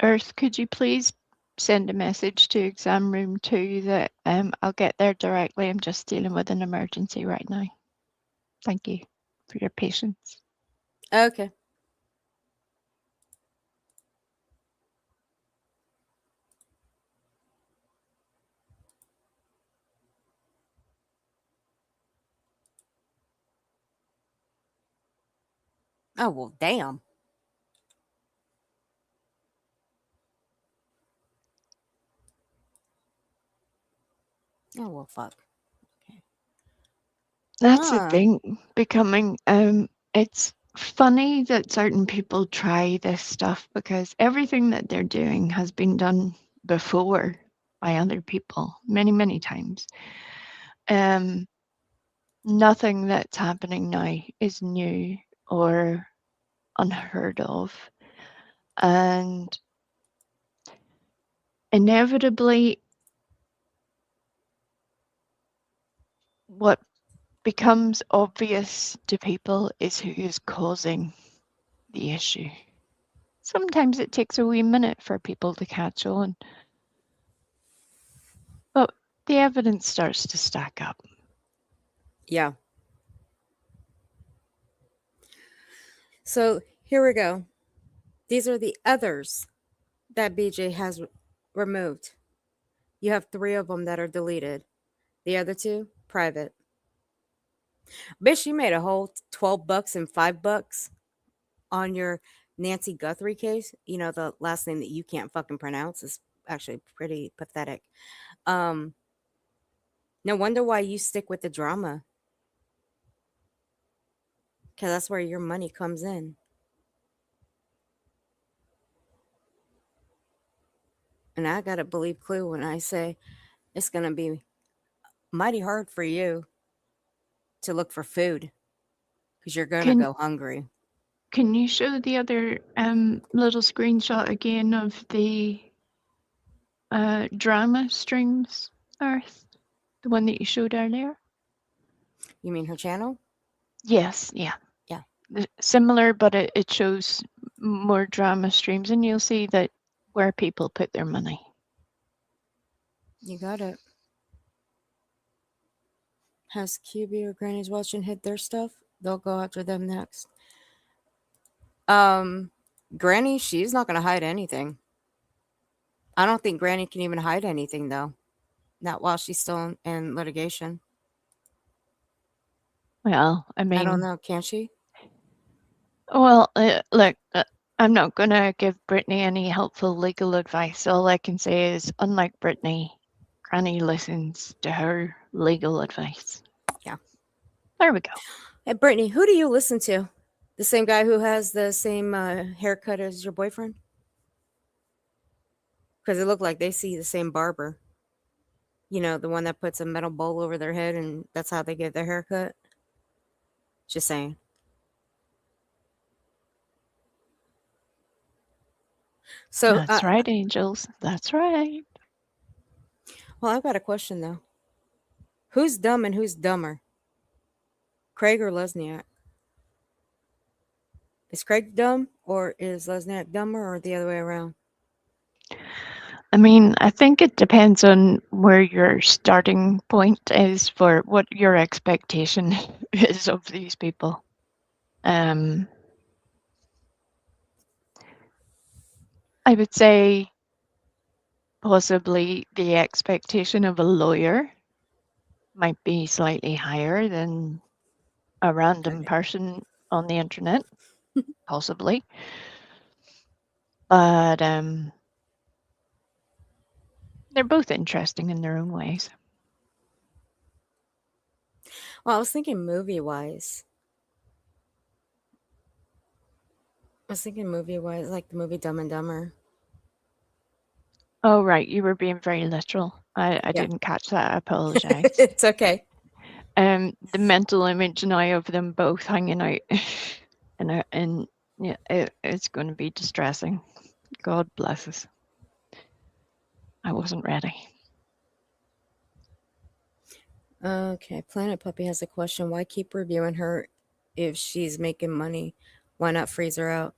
Earth, could you please send a message to exam room 2 that I'll get there directly. I'm just dealing with an emergency right now. Thank you for your patience. Okay. Oh, well, damn. Oh, well, fuck. That's the Huh. thing, becoming it's funny that certain people try this stuff because everything that they're doing has been done before by other people many, many times. Nothing that's happening now is new or unheard of. And inevitably, what becomes obvious to people is who is causing the issue. Sometimes it takes a wee minute for people to catch on, but the evidence starts to stack up. Yeah. So here we go. These are the others that BJ has removed. You have 3 of them that are deleted. The other 2, private. Bitch, you made a whole $12 and $5 on your Nancy Guthrie case. You know, the last name that you can't fucking pronounce is actually pretty pathetic. No wonder why you stick with the drama. Because that's where your money comes in. And I gotta believe Clue when I say it's gonna be mighty hard for you to look for food because you're gonna Can go hungry. can you show the other little screenshot again of the drama streams, Earth? The one that you showed earlier? You mean her channel? Yes, yeah. Yeah. Similar, but it shows more drama streams, and you'll see that where people put their money. You got it. Has QB or Granny's watching hid their stuff? They'll go after them next. Granny, she's not gonna hide anything. I don't think Granny can even hide anything though. Not while she's still in litigation. Well, I I don't mean, know. Can she? well, look, I'm not going to give Brittany any helpful legal advice. All I can say is, unlike Brittany, Granny listens to her legal advice. Yeah. There we go. Hey, Brittany, who do you listen to? The same guy who has the same haircut as your boyfriend? Because it looked like they see the same barber. You know, the one that puts a metal bowl over their head and that's how they get their haircut. Just saying. So, That's right, angels. That's right. Well, I've got a question though. Who's dumb and who's dumber? Craig or Lesniak? Is Craig dumb or is Lesniak dumber or the other way around? I mean, I think it depends on where your starting point is for what your expectation is of these people. I would say possibly the expectation of a lawyer might be slightly higher than a random Okay. person on the internet, possibly. But they're both interesting in their own ways. Well, I was thinking movie wise. Like the movie Dumb and Dumber. Oh, right. You were being very literal. I Yeah. didn't catch that. I apologize. It's okay. The mental image now of them both hanging out and yeah, it's going to be distressing. God bless us. I wasn't ready. Okay. Planet Puppy has a question. Why keep reviewing her if she's making money? Why not freeze her out?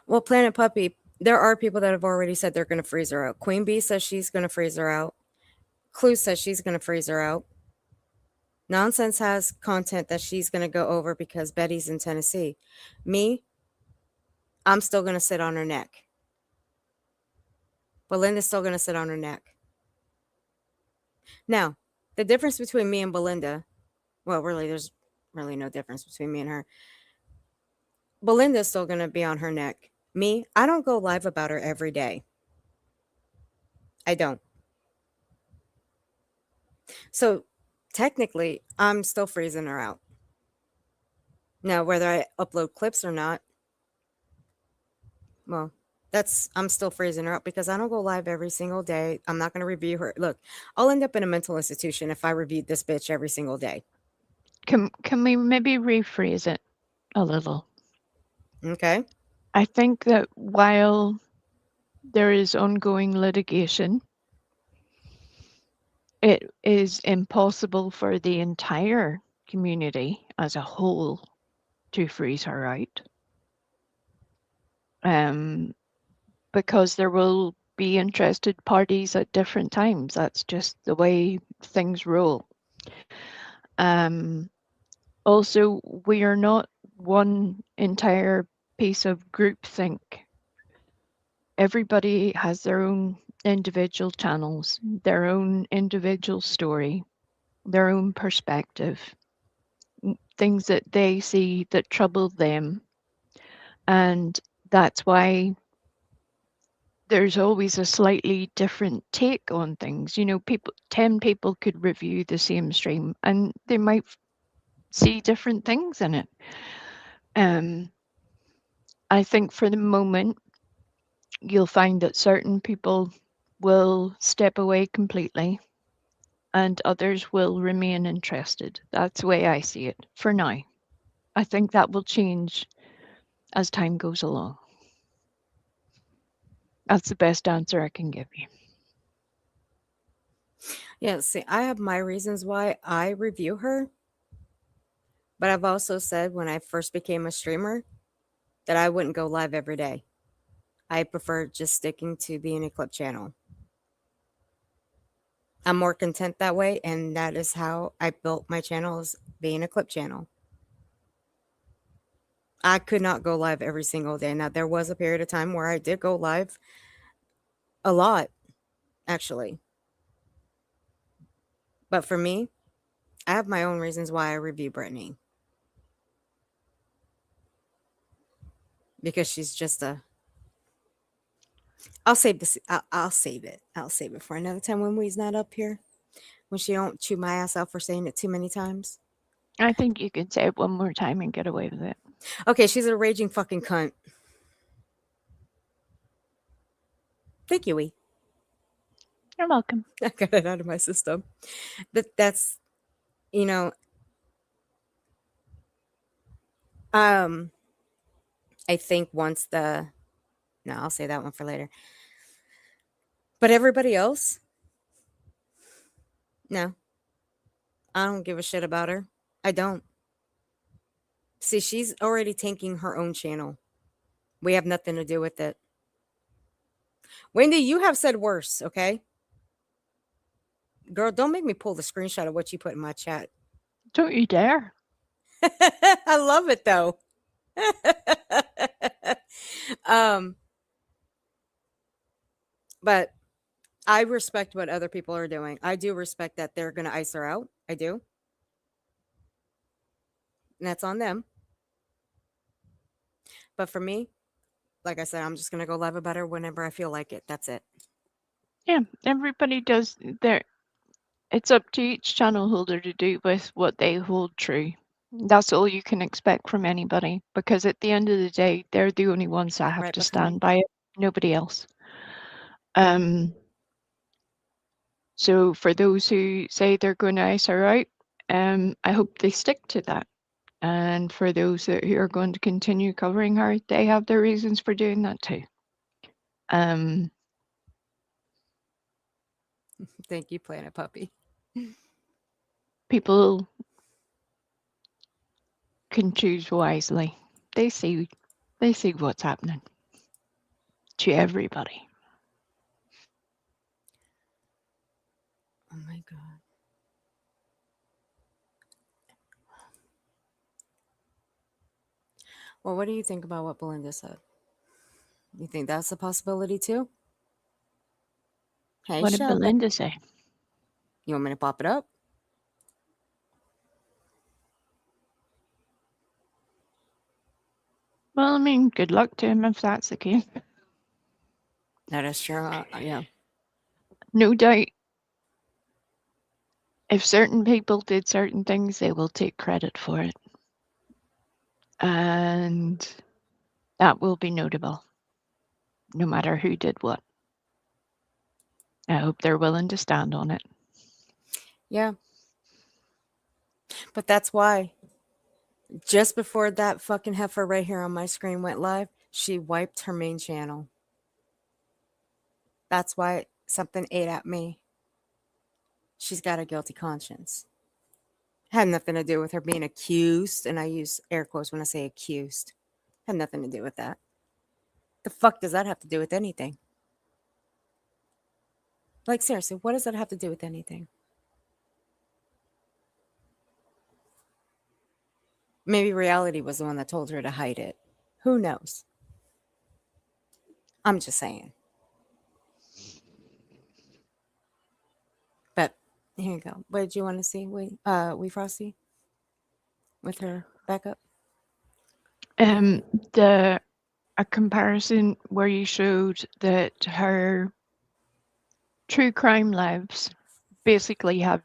Well, Planet Puppy, there are people that have already said they're going to freeze her out. Queen Bee says she's going to freeze her out. Clue says she's going to freeze her out. Nonsense has content that she's going to go over because Betty's in Tennessee. Me, I'm still going to sit on her neck. Belinda's still going to sit on her neck. Now, the difference between me and Belinda, well, really, there's really no difference between me and her. Belinda's still going to be on her neck. Me, I don't go live about her every day. I don't. So technically, I'm still freezing her out. Now, whether I upload clips or not, well, I'm still freezing her out because I don't go live every single day. I'm not going to review her. Look, I'll end up in a mental institution if I reviewed this bitch every single day. Can we maybe rephrase it a little? Okay. I think that while there is ongoing litigation, it is impossible for the entire community as a whole to freeze her out. Because there will be interested parties at different times. That's just the way things roll. Also, we are not one entire piece of groupthink. Everybody has their own individual channels, their own individual story, their own perspective, things that they see that trouble them. And that's why there's always a slightly different take on things. 10 people could review the same stream and they might see different things in it. I think for the moment, you'll find that certain people will step away completely and others will remain interested. That's the way I see it for now. I think that will change as time goes along. That's the best answer I can give you. Yeah, see, I have my reasons why I review her. But I've also said when I first became a streamer that I wouldn't go live every day. I prefer just sticking to being a clip channel. I'm more content that way, and that is how I built my channel, as being a clip channel. I could not go live every single day. Now, there was a period of time where I did go live a lot, actually. But for me, I have my own reasons why I review Brittany. Because she's just a... I'll save this. I'll save it. I'll save it for another time when we's not up here. When she don't chew my ass out for saying it too many times. I think you could say it one more time and get away with it. Okay, she's a raging fucking cunt. Thank you, Wee. You're welcome. I got it out of my system. But that's, I think once no, I'll say that one for later. But everybody else, No, I don't give a shit about her. I don't. See, she's already tanking her own channel. We have nothing to do with it. Wendy, you have said worse, okay? Girl, don't make me pull the screenshot of what you put in my chat. Don't you dare. I love it though. But I respect what other people are doing. I do respect that they're going to ice her out. I do. And that's on them. But for me, like I said, I'm just going to go live about her whenever I feel like it. That's it. Yeah, everybody does their. It's up to each channel holder to do with what they hold true. That's all you can expect from anybody, because at the end of the day, they're the only ones that have Right, to but for me, stand by it. Nobody else. So for those who say they're going to ice her out, I hope they stick to that. And for those who are going to continue covering her, they have their reasons for doing that too. thank you, Planet Puppy. People can choose wisely. They see what's happening to everybody. Oh my God. Well, what do you think about what Belinda said? You think that's a possibility too? Hey, What did Shelby. Belinda say? You want me to pop it up? Well, I mean, good luck to him if that's the case. That is true. Yeah. No doubt, if certain people did certain things, they will take credit for it. And that will be notable, no matter who did what. I hope they're willing to stand on it. Yeah. But that's why just before that fucking heifer right here on my screen went live, she wiped her main channel. That's why something ate at me. She's got a guilty conscience. Had nothing to do with her being accused, and I use air quotes when I say accused. Had nothing to do with that. The fuck does that have to do with anything? Like, seriously, what does that have to do with anything? Maybe reality was the one that told her to hide it. Who knows? I'm just saying. But here you go. What did you want to see? We Frosty with her backup. A comparison where you showed that her true crime lives basically have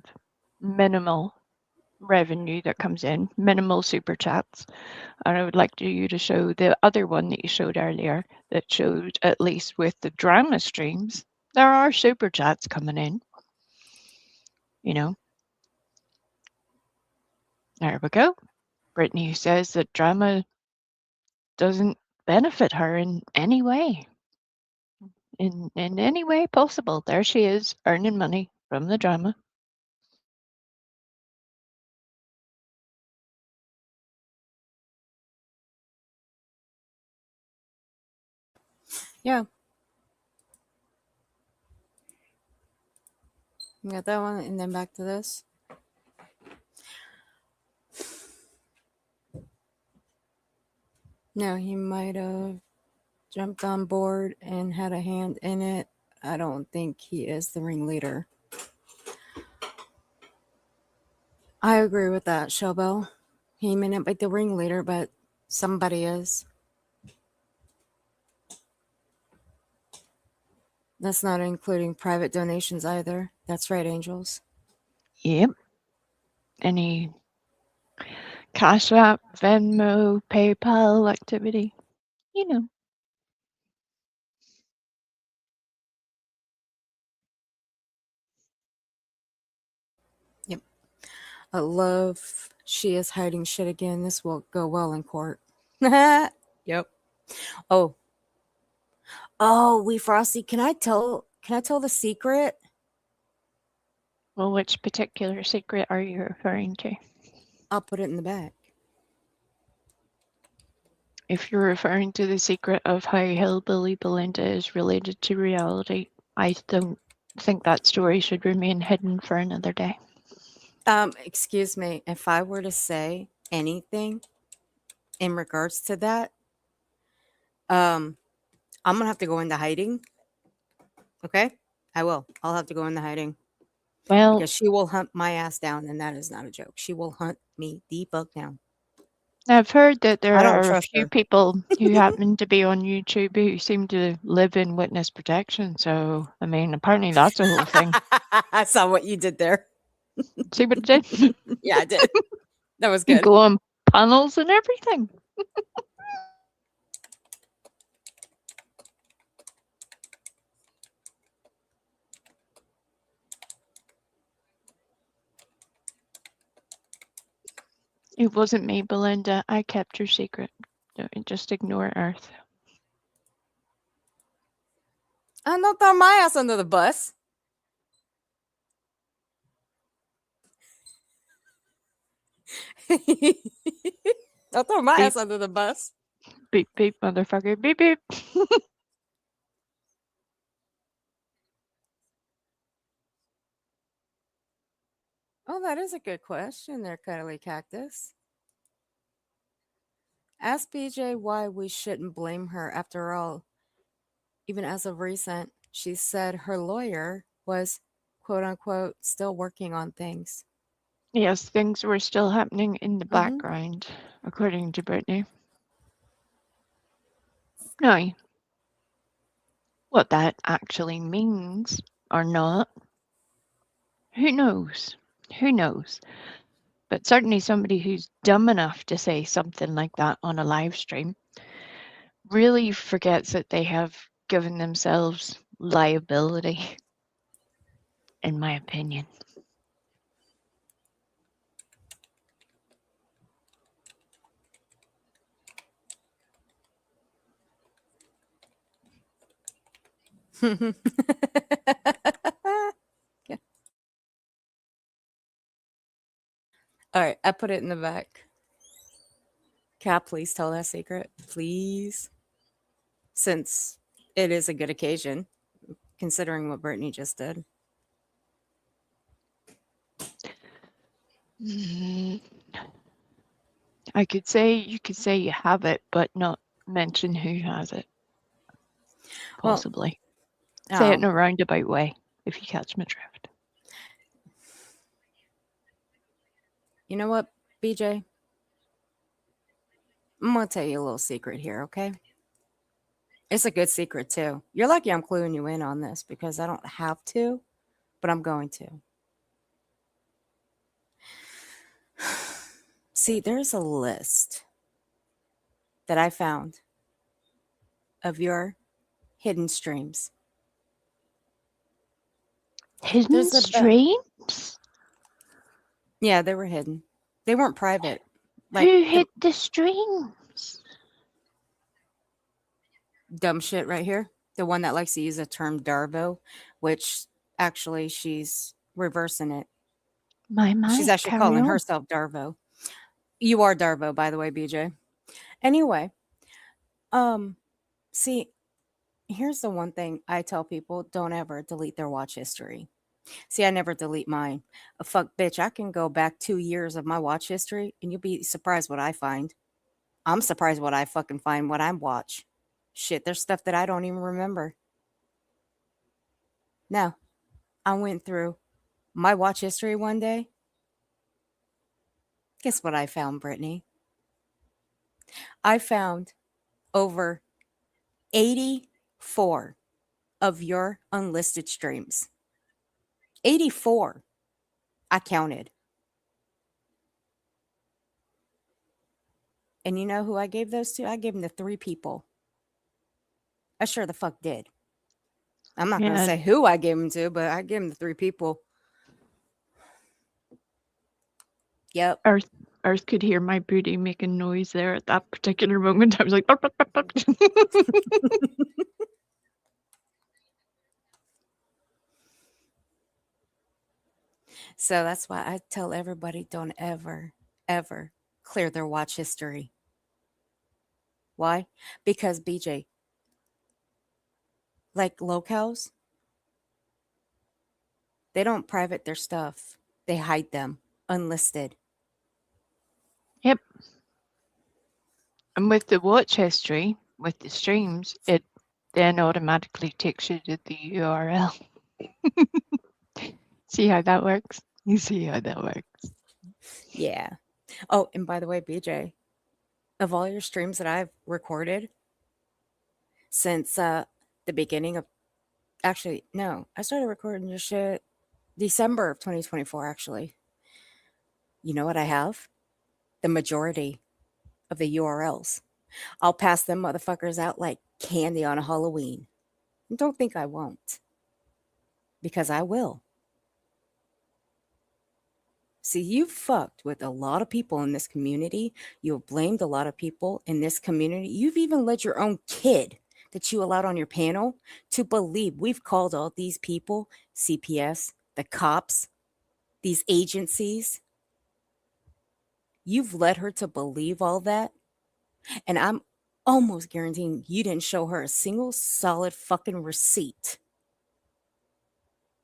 minimal revenue that comes in, minimal super chats. And I would like you to show the other one that you showed earlier that showed, at least with the drama streams, there are super chats coming in. You know, there we go. Brittany says that drama doesn't benefit her in any way. In any way possible. There she is, earning money from the drama. Yeah. You got that one, and then back to this. No, he might have jumped on board and had a hand in it. I don't think he is the ringleader. I agree with that, Showbell. He may not be the ringleader, but somebody is. That's not including private donations either. That's right, Angels. Yep. Any Cash App, Venmo, PayPal activity, you know. Yep. I love she is hiding shit again. This will go well in court. Yep. Oh. Oh, we Frosty. Can I tell the secret? Well, which particular secret are you referring to? I'll put it in the back. If you're referring to the secret of how Hillbilly Belinda is related to reality, I don't think that story should remain hidden for another day. Excuse me, if I were to say anything in regards to that, I'm gonna have to go into hiding. Okay? I will. I'll have to go into hiding Well, because she will hunt my ass down, and that is not a joke. She will hunt me the fuck down. I've heard that there I don't are a trust few her. people who happen to be on YouTube who seem to live in witness protection. So, I mean, apparently that's a whole thing. I saw what you did there. See what I did? Yeah, I did. That was You good. go on panels and everything. It wasn't me, Belinda. I kept your secret. Just ignore Earth. Don't throw my ass under the bus. Don't throw my Beep. ass under the bus. Beep, beep, motherfucker. Beep, beep. Oh, that is a good question there, Cuddly Cactus. Ask BJ why we shouldn't blame her. After all, even as of recent, she said her lawyer was, quote unquote, still working on things. Yes, things were still happening in the Mhm. background, according to Brittany. Now, what that actually means or not, who knows? Who knows? But certainly somebody who's dumb enough to say something like that on a live stream really forgets that they have given themselves liability, in my opinion. Yeah. All right, I put it in the back. Cap, please tell that secret, please. Since it is a good occasion, considering what Brittany just did. I could say, you could say you have it, but not mention who has it. Well, Possibly. Say it in oh, a roundabout way, if you catch my drift. you know what, BJ? I'm going to tell you a little secret here, okay? It's a good secret, too. You're lucky I'm cluing you in on this because I don't have to, but I'm going to. See, there's a list that I found of your hidden streams. Hidden There's a streams? Yeah, they were hidden. They weren't private. Who hid the streams? Dumb shit right here. The one that likes to use the term Darvo, which actually she's reversing it. She's actually carry calling on. herself Darvo. You are Darvo, by the way, BJ. Anyway, see, here's the one thing I tell people: don't ever delete their watch history. See, I never delete mine. Fuck, bitch, I can go back 2 years of my watch history, and you'll be surprised what I find. I'm surprised what I fucking find when I watch. Shit, there's stuff that I don't even remember. No, I went through my watch history one day. Guess what I found, Brittany? I found over 84 of your unlisted streams. 84. I counted. And you know who I gave those to? I gave them to 3 people. I sure the fuck did. I'm not going to Yeah. say who I gave them to, but I gave them to 3 people. Yep. Earth could hear my booty making noise there at that particular moment. I was like, bark, bark, bark, bark. So that's why I tell everybody don't ever, ever clear their watch history. Why? Because BJ, like locals, they don't private their stuff. They hide them unlisted. Yep. And with the watch history, with the streams, it then automatically takes you to the URL. See how that works? You see how that works. Yeah. Oh, and by the way, BJ, of all your streams that I've recorded since the beginning of, actually, no, I started recording your shit December of 2024, actually. You know what I have? The majority of the URLs. I'll pass them motherfuckers out like candy on a Halloween. Don't think I won't, because I will. See, you fucked with a lot of people in this community. You've blamed a lot of people in this community. You've even led your own kid that you allowed on your panel to believe we've called all these people, CPS, the cops, these agencies. You've led her to believe all that. And I'm almost guaranteeing you didn't show her a single solid fucking receipt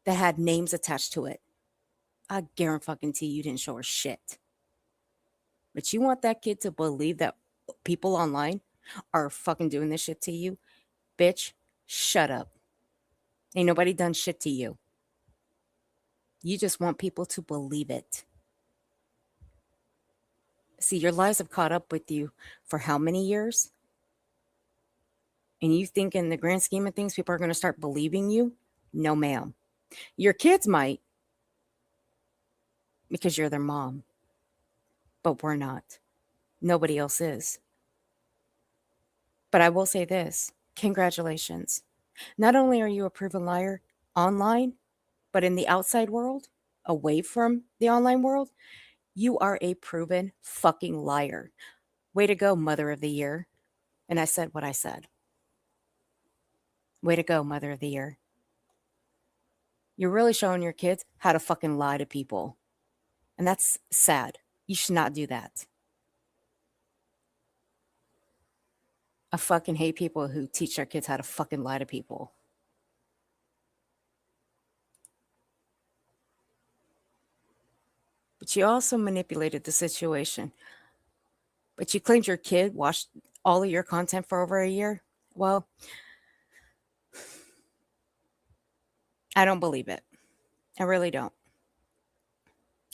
that had names attached to it. I guarantee you didn't show her shit. But you want that kid to believe that people online are fucking doing this shit to you? Bitch, shut up. Ain't nobody done shit to you. You just want people to believe it. See, your lies have caught up with you for how many years? And you think in the grand scheme of things, people are going to start believing you? No, ma'am. Your kids might, because you're their mom. But we're not. Nobody else is. But I will say this, congratulations. Not only are you a proven liar online, but in the outside world, away from the online world, you are a proven fucking liar. Way to go, Mother of the Year. And I said what I said. Way to go, Mother of the Year. You're really showing your kids how to fucking lie to people. And that's sad. You should not do that. I fucking hate people who teach their kids how to fucking lie to people. But you also manipulated the situation. But you claimed your kid watched all of your content for over a year. Well, I don't believe it. I really don't.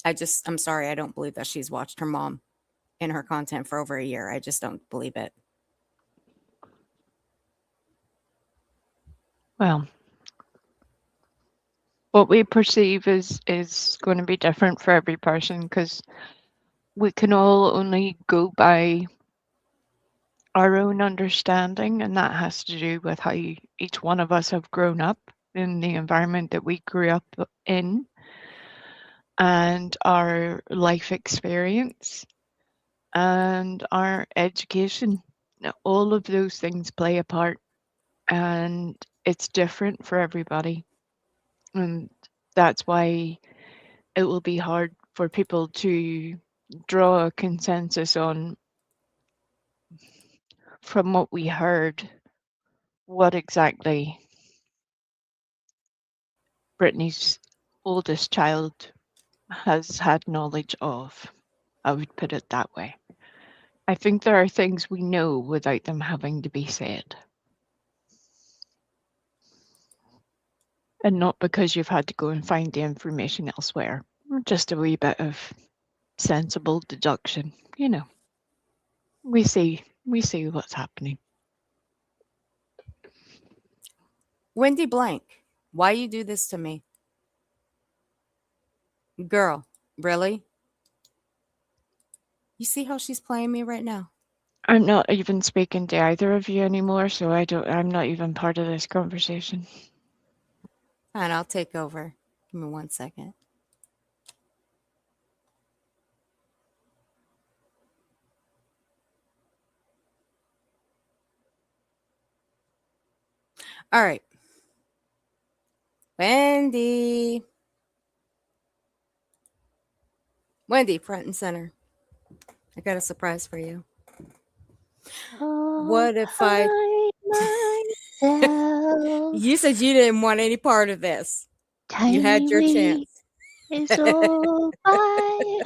I'm sorry, I don't believe that she's watched her mom and her content for over a year. I just don't believe it. Well, what we perceive is going to be different for every person because we can all only go by our own understanding, and that has to do with how each one of us have grown up in the environment that we grew up in and our life experience and our education. Now, all of those things play a part, and it's different for everybody. And that's why it will be hard for people to draw a consensus on, from what we heard, what exactly Brittany's oldest child has had knowledge of. I would put it that way. I think there are things we know without them having to be said. And not because you've had to go and find the information elsewhere. Just a wee bit of sensible deduction, you know. We see what's happening. Wendy Blank, why you do this to me? Girl, really? You see how she's playing me right now? I'm not even speaking to either of you anymore, so I'm not even part of this conversation. And I'll take over. Give me 1 second. All right. Wendy. Wendy, front and center. I got a surprise for you. What if I? myself, You said you didn't want any part of this. You had tiny your wee chance. is all by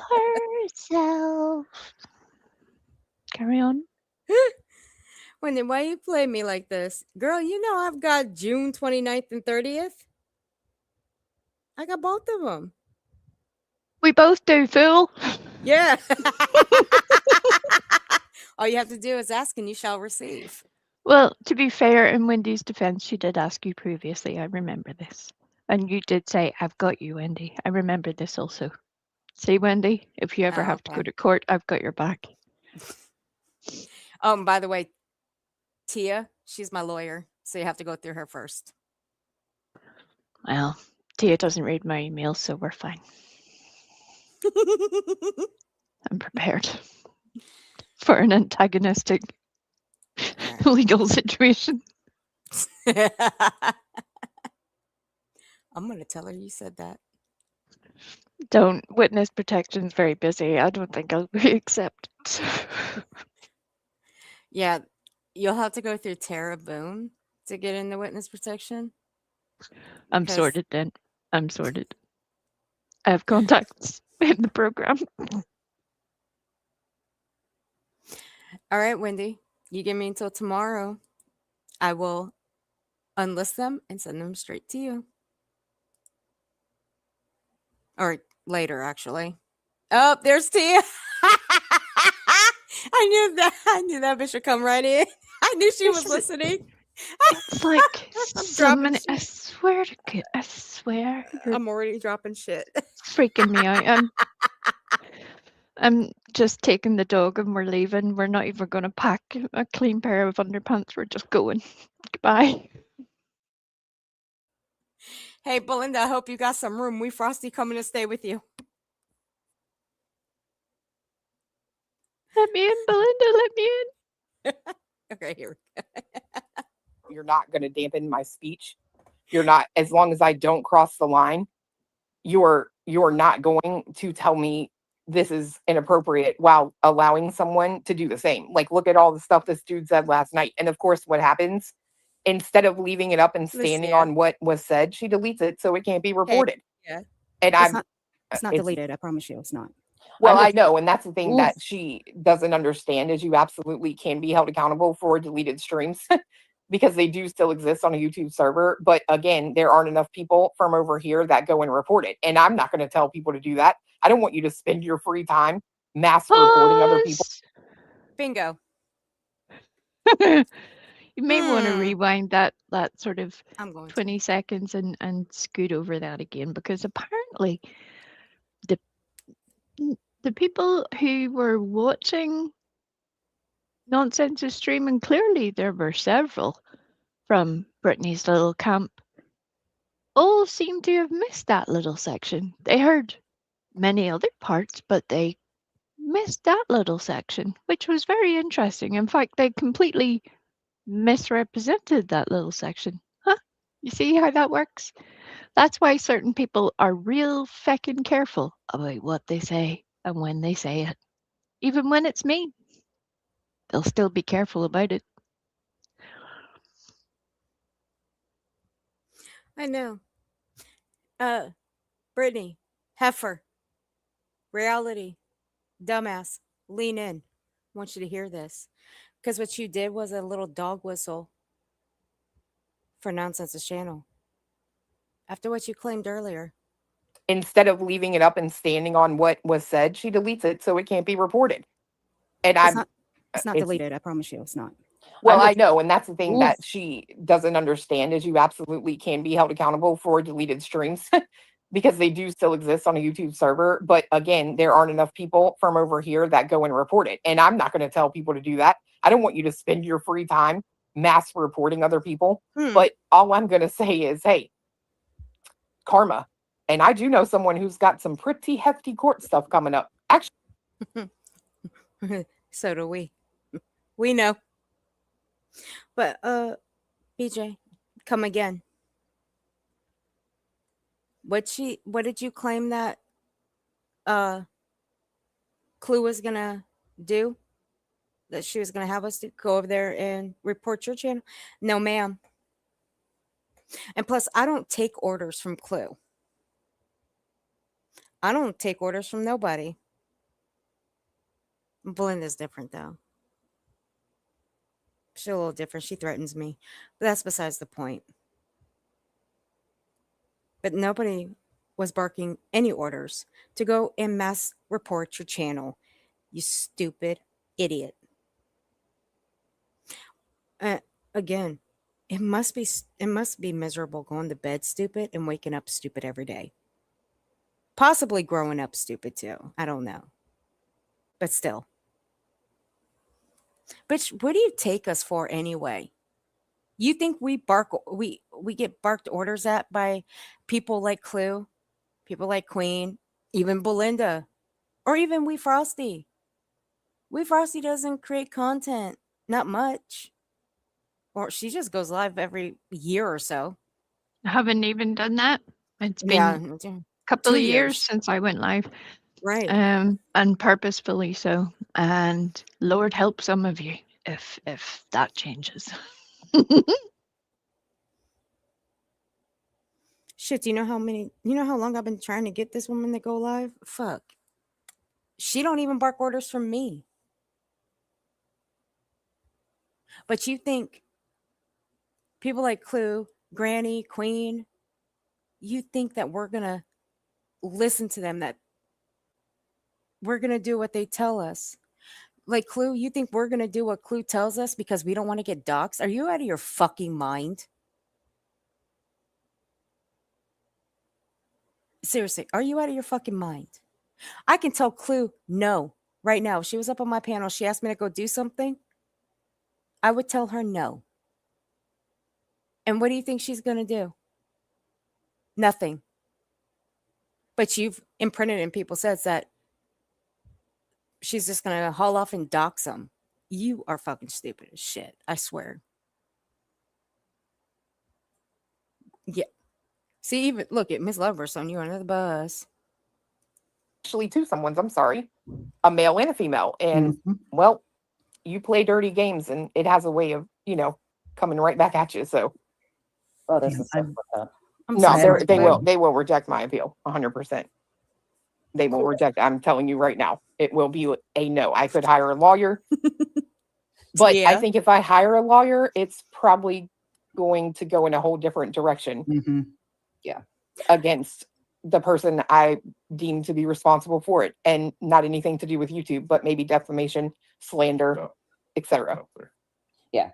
herself. Carry on. Wendy, why you play me like this? Girl, you know I've got June 29th and 30th. I got both of them. We both do, fool. Yeah. All you have to do is ask and you shall receive. Well, to be fair, in Wendy's defense, she did ask you previously. I remember this. And you did say, I've got you, Wendy. I remember this also. See, Wendy, if you ever have to go Okay. to court, I've got your back. By the way, Tia, she's my lawyer. So you have to go through her first. Well, Tia doesn't read my emails, so we're fine. I'm prepared for an antagonistic legal situation. I'm going to tell her you said that. Don't. Witness protection's very busy. I don't think I'll be accepted. Yeah, you'll have to go through Tara Boone to get into witness protection. I'm Because- sorted then. I'm sorted. I have contacts in the program. All right, Wendy, you give me until tomorrow. I will unlist them and send them straight to you. Or later, actually. Oh, there's Tia. I knew that bitch would come right in. I knew she was listening. It's like I'm so dropping many. I shit. swear to God, I swear you're I'm already dropping shit. freaking me out. I'm just taking the dog and we're leaving. We're not even going to pack a clean pair of underpants. We're just going. Goodbye. Hey, Belinda, I hope you got some room. We Frosty coming to stay with you. Let me in, Belinda. Let me in. Okay, here we go. You're not going to dampen my speech. You're not, as long as I don't cross the line, you're not going to tell me this is inappropriate while allowing someone to do the same. Like, look at all the stuff this dude said last night. And of course, what happens? Instead of leaving it up and standing on what was said, she deletes it so it can't be reported. Yeah. And It's not deleted. I promise you, it's not. Well, I know, and that's the thing that she doesn't understand is you absolutely can be held accountable for deleted streams because they do still exist on a YouTube server. But again, there aren't enough people from over here that go and report it. And I'm not going to tell people to do that. I don't want you to spend your free time mass reporting other people. Bingo. You may want to rewind that sort of I'm going 20 seconds and scoot over that again, because apparently the people who were watching Nonsense's stream, and clearly there were several from Brittany's little camp, all seem to have missed that little section. They heard many other parts, but they missed that little section, which was very interesting. In fact, they completely misrepresented that little section. Huh? You see how that works? That's why certain people are real feckin' careful about what they say and when they say it. Even when it's mean, they'll still be careful about it. I know. Brittany, heifer, reality, dumbass, lean in. I want you to hear this. Because what you did was a little dog whistle for Nonsense's channel. After what you claimed earlier. Instead of leaving it up and standing on what was said, she deletes it so it can't be reported. And it's not deleted. I promise you, it's not. Well, I know, and that's the thing that she doesn't understand is you absolutely can be held accountable for deleted streams because they do still exist on a YouTube server. But again, there aren't enough people from over here that go and report it. And I'm not going to tell people to do that. I don't want you to spend your free time mass reporting other people. But all I'm going to say is, hey, karma. And I do know someone who's got some pretty hefty court stuff coming up. Actually, so do we. We know. But BJ, come again. What did you claim that Clue was gonna do, that she was gonna have us to go over there and report your channel? No, ma'am. And plus, I don't take orders from Clue. I don't take orders from nobody. Belinda's different though. She's a little different. She threatens me. But that's besides the point. But nobody was barking any orders to go and mass report your channel. You stupid idiot. Again, it must be miserable going to bed stupid and waking up stupid every day. Possibly growing up stupid too. I don't know. But still. Bitch, what do you take us for anyway? You think we get barked orders at by people like Clue, people like Queen, even Belinda, or even We Frosty? We Frosty doesn't create content, not much. Or she just goes live every year or so. I haven't even done that. It's been Yeah, a couple 2 of years years. since I went live, Right. and purposefully so. And Lord help some of you if that changes. Shit, you know how long I've been trying to get this woman to go live? Fuck. She don't even bark orders from me. But you think people like Clue, Granny, Queen, you think that we're going to listen to them, that we're going to do what they tell us? Like Clue, you think we're going to do what Clue tells us because we don't want to get doxxed? Are you out of your fucking mind? Seriously, are you out of your fucking mind? I can tell Clue no right now. If she was up on my panel, she asked me to go do something, I would tell her no. And what do you think she's going to do? Nothing. But you've imprinted in people's heads that she's just going to haul off and dox them. You are fucking stupid as shit. I swear. Yeah. See, even look at Miss Lover's on you under the bus. Actually, two someone's, I'm sorry, a male and a female. And well, you play dirty games and it has a way of, coming right back at you. So, Oh, this is so fucked up. no, they will reject my appeal 100%. They will reject. I'm telling you right now, it will be a no. I could hire a lawyer, but I think if I hire a lawyer, it's probably going to go in a whole different direction. Yeah, against the person I deem to be responsible for it, and not anything to do with YouTube, but maybe defamation, slander, etc. Yeah.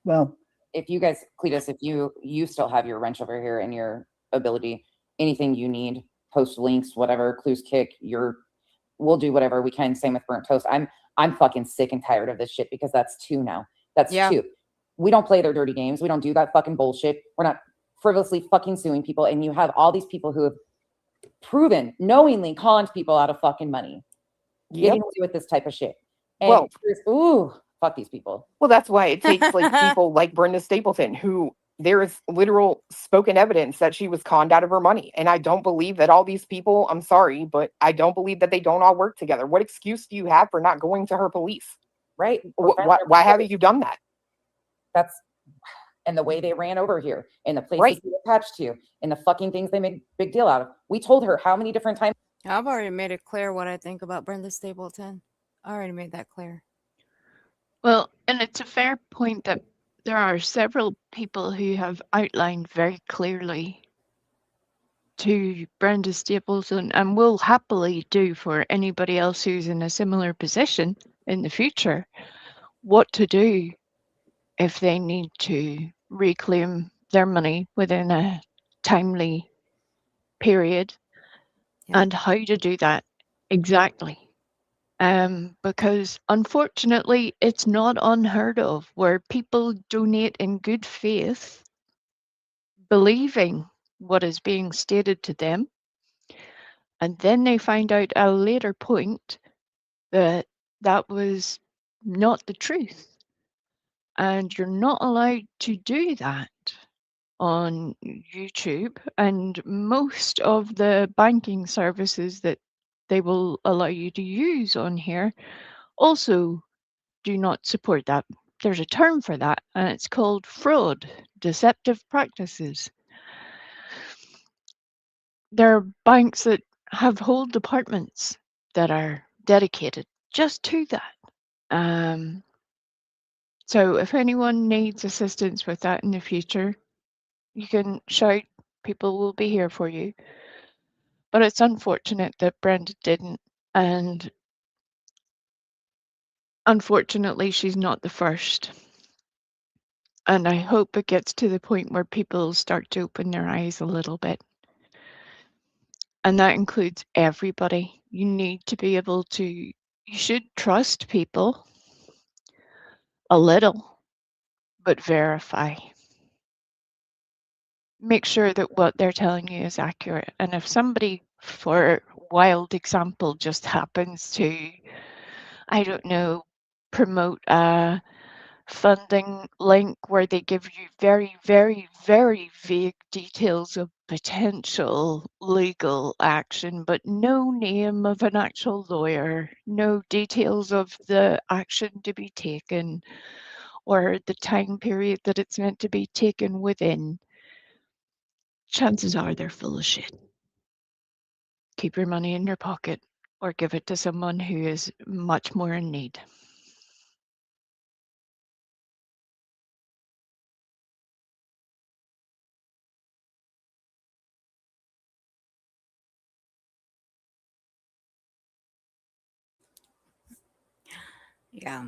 Well, if you guys, Cletus, if you still have your wrench over here and your ability, anything you need, post links, whatever, Clues Kick, we'll do whatever we can. Same with Burnt Toast. I'm fucking sick and tired of this shit because that's 2 now. That's 2. We don't play their dirty games. We don't do that fucking bullshit. We're not frivolously fucking suing people. And you have all these people who have proven knowingly conned people out of fucking money, getting away with this type of shit. And fuck these people. Well, that's why it takes like people like Brenda Stapleton, who there is literal spoken evidence that she was conned out of her money. And I don't believe that all these people, I'm sorry, but I don't believe that they don't all work together. What excuse do you have for not going to her police? Right. Why haven't you done that? And the way they ran over here, and the places they attached to, and the fucking things they make big deal out of. We told her how many different times. I've already made it clear what I think about Brenda Stapleton. I already made that clear. Well, and it's a fair point that there are several people who have outlined very clearly to Brenda Stapleton, and will happily do for anybody else who's in a similar position in the future, what to do if they need to reclaim their money within a timely period, and how to do that exactly. Because unfortunately, it's not unheard of where people donate in good faith, believing what is being stated to them, and then they find out at a later point that that was not the truth. And you're not allowed to do that on YouTube, and most of the banking services that they will allow you to use on here also do not support that. There's a term for that, and it's called fraud, deceptive practices. There are banks that have whole departments that are dedicated just to that. So if anyone needs assistance with that in the future, you can shout. People will be here for you. But it's unfortunate that Brenda didn't, and unfortunately, she's not the first. And I hope it gets to the point where people start to open their eyes a little bit. And that includes everybody. You need to be able to, you should trust people a little, but verify. Make sure that what they're telling you is accurate. And if somebody, for wild example, just happens to, I don't know, promote a funding link where they give you very, very, very vague details of potential legal action, but no name of an actual lawyer, no details of the action to be taken or the time period that it's meant to be taken within, chances are they're full of shit. Keep your money in your pocket or give it to someone who is much more in need. Yeah.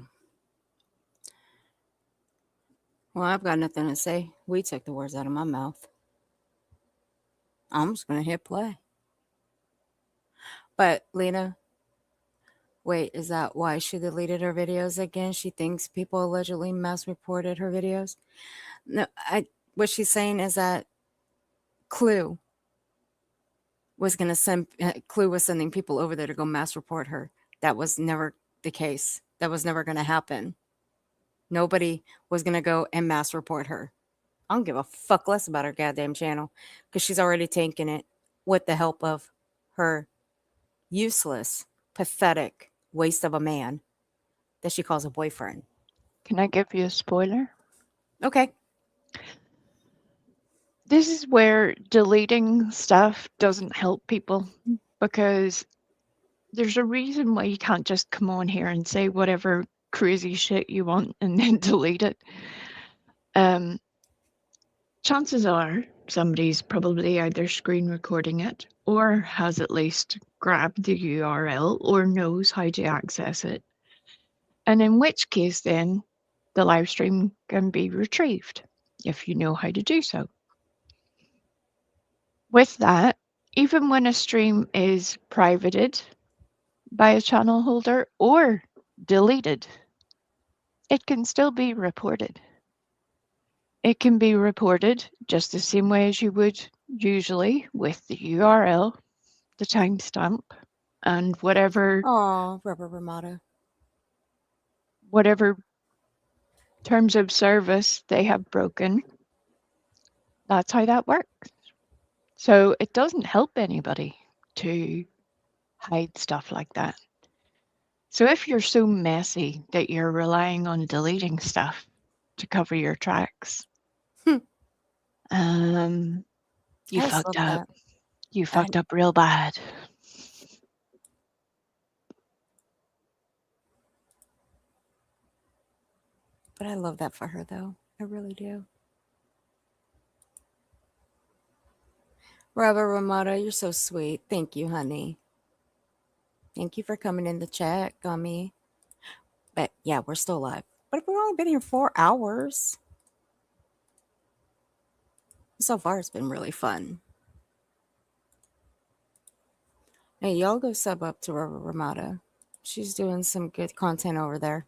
Well, I've got nothing to say. We took the words out of my mouth. I'm just going to hit play. But, Lena, wait, is that why she deleted her videos again? She thinks people allegedly mass reported her videos? No, what she's saying is that Clue was going to send, Clue was sending people over there to go mass report her. That was never the case. That was never going to happen. Nobody was going to go and mass report her. I don't give a fuck less about her goddamn channel because she's already taken it with the help of her useless, pathetic waste of a man that she calls a boyfriend. Can I give you a spoiler? Okay. This is where deleting stuff doesn't help people, because there's a reason why you can't just come on here and say whatever crazy shit you want and then delete it. Chances are somebody's probably either screen recording it or has at least grabbed the URL or knows how to access it. And in which case, then the live stream can be retrieved if you know how to do so. With that, even when a stream is privated by a channel holder or deleted, it can still be reported. It can be reported just the same way as you would usually, with the URL, the timestamp, and whatever Oh, Rubber Ramada. terms of service they have broken. That's how that works. So it doesn't help anybody to hide stuff like that. So if you're so messy that you're relying on deleting stuff to cover your tracks, Hmm. you I just fucked love up. that. You fucked up real bad. But I love that for her, though. I really do. Rubber Ramada, you're so sweet. Thank you, honey. Thank you for coming in the chat, Gummy. But yeah, we're still live. But we've only been here 4 hours. So far, it's been really fun. Hey, y'all go sub up to Rubber Ramada. She's doing some good content over there.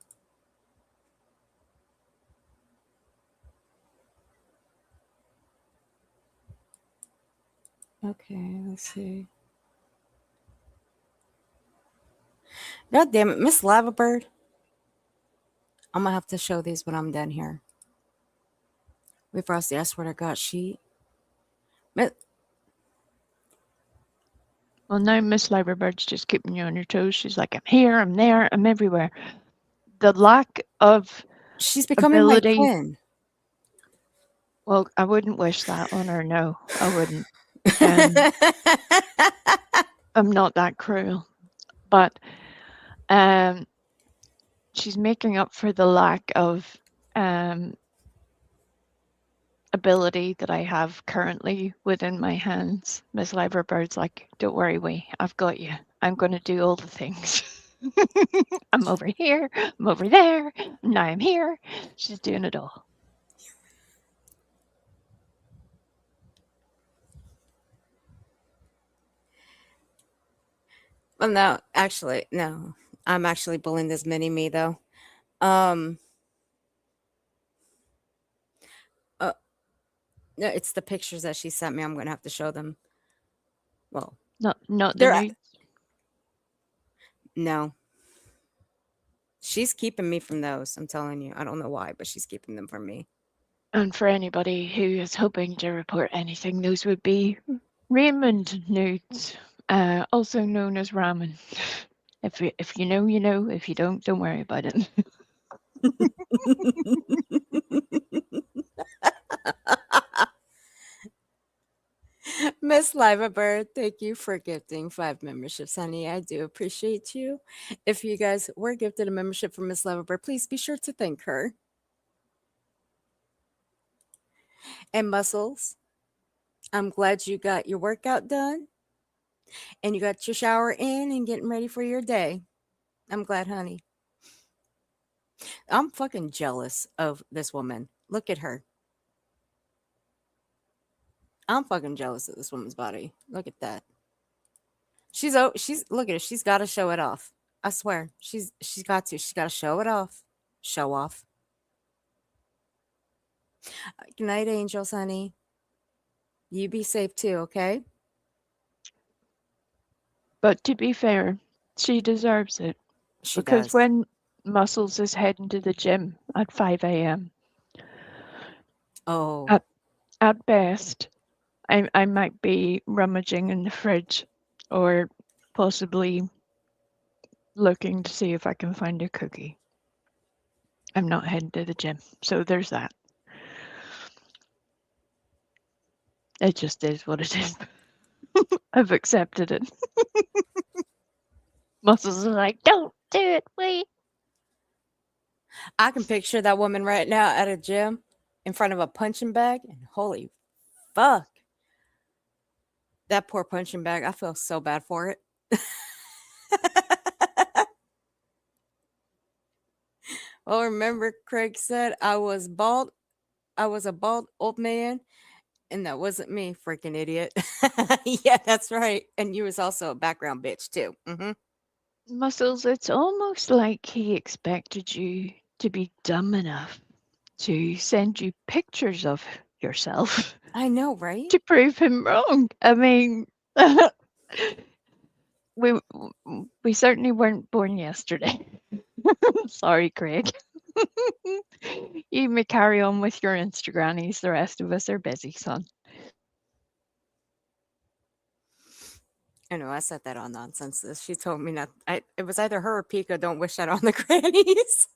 Okay, let's see. God damn it, Miss Lavabird. I'm gonna have to show these when I'm done here. Wait for us. I swear to God, she. Well, now Miss Liverbird's just keeping you on your toes. She's like, I'm here, I'm there, I'm everywhere. The lack of She's becoming my ability. twin. Well, I wouldn't wish that on her. No, I wouldn't. I'm not that cruel, but she's making up for the lack of ability that I have currently within my hands. Miss Liverbird's like, don't worry, I've got you. I'm going to do all the things. I'm over here, I'm over there, now I'm here. She's doing it all. Well, no, actually, no. I'm actually bullying this mini me though. No, it's the pictures that she sent me. I'm gonna have to show them. Well, Not the they're nude. no. She's keeping me from those. I'm telling you. I don't know why, but she's keeping them from me. And for anybody who is hoping to report anything, those would be Raymond nudes, also known as ramen. If you know, you know. If you don't worry about it. Miss Livabird, thank you for gifting 5 memberships, honey. I do appreciate you. If you guys were gifted a membership from Miss Livabird, please be sure to thank her. And Muscles, I'm glad you got your workout done and you got your shower in and getting ready for your day. I'm glad, honey. I'm fucking jealous of this woman. Look at her. I'm fucking jealous of this woman's body. Look at that. She's look at her. She's got to show it off. I swear. She's got to. She's got to show it off. Show off. Good night, angels, honey. You be safe too, okay? But to be fair, she deserves it. She because does. when Muscles is heading to the gym at 5 a.m. Oh. At best, I might be rummaging in the fridge or possibly looking to see if I can find a cookie. I'm not heading to the gym, so there's that. It just is what it is. I've accepted it. Muscles are like, don't do it, wait. I can picture that woman right now at a gym in front of a punching bag, and holy fuck. That poor punching bag. I feel so bad for it. Well, remember Craig said I was bald. I was a bald old man, and that wasn't me, freaking idiot. Yeah, that's right. And you was also a background bitch too. Muscles, it's almost like he expected you to be dumb enough to send you pictures of yourself I know, right? to prove him wrong. I mean, we certainly weren't born yesterday. Sorry, Craig. You may carry on with your Instagrannies. The rest of us are busy, son. I know I said that on nonsense. She told me not. It was either her or Pika. Don't wish that on the grannies.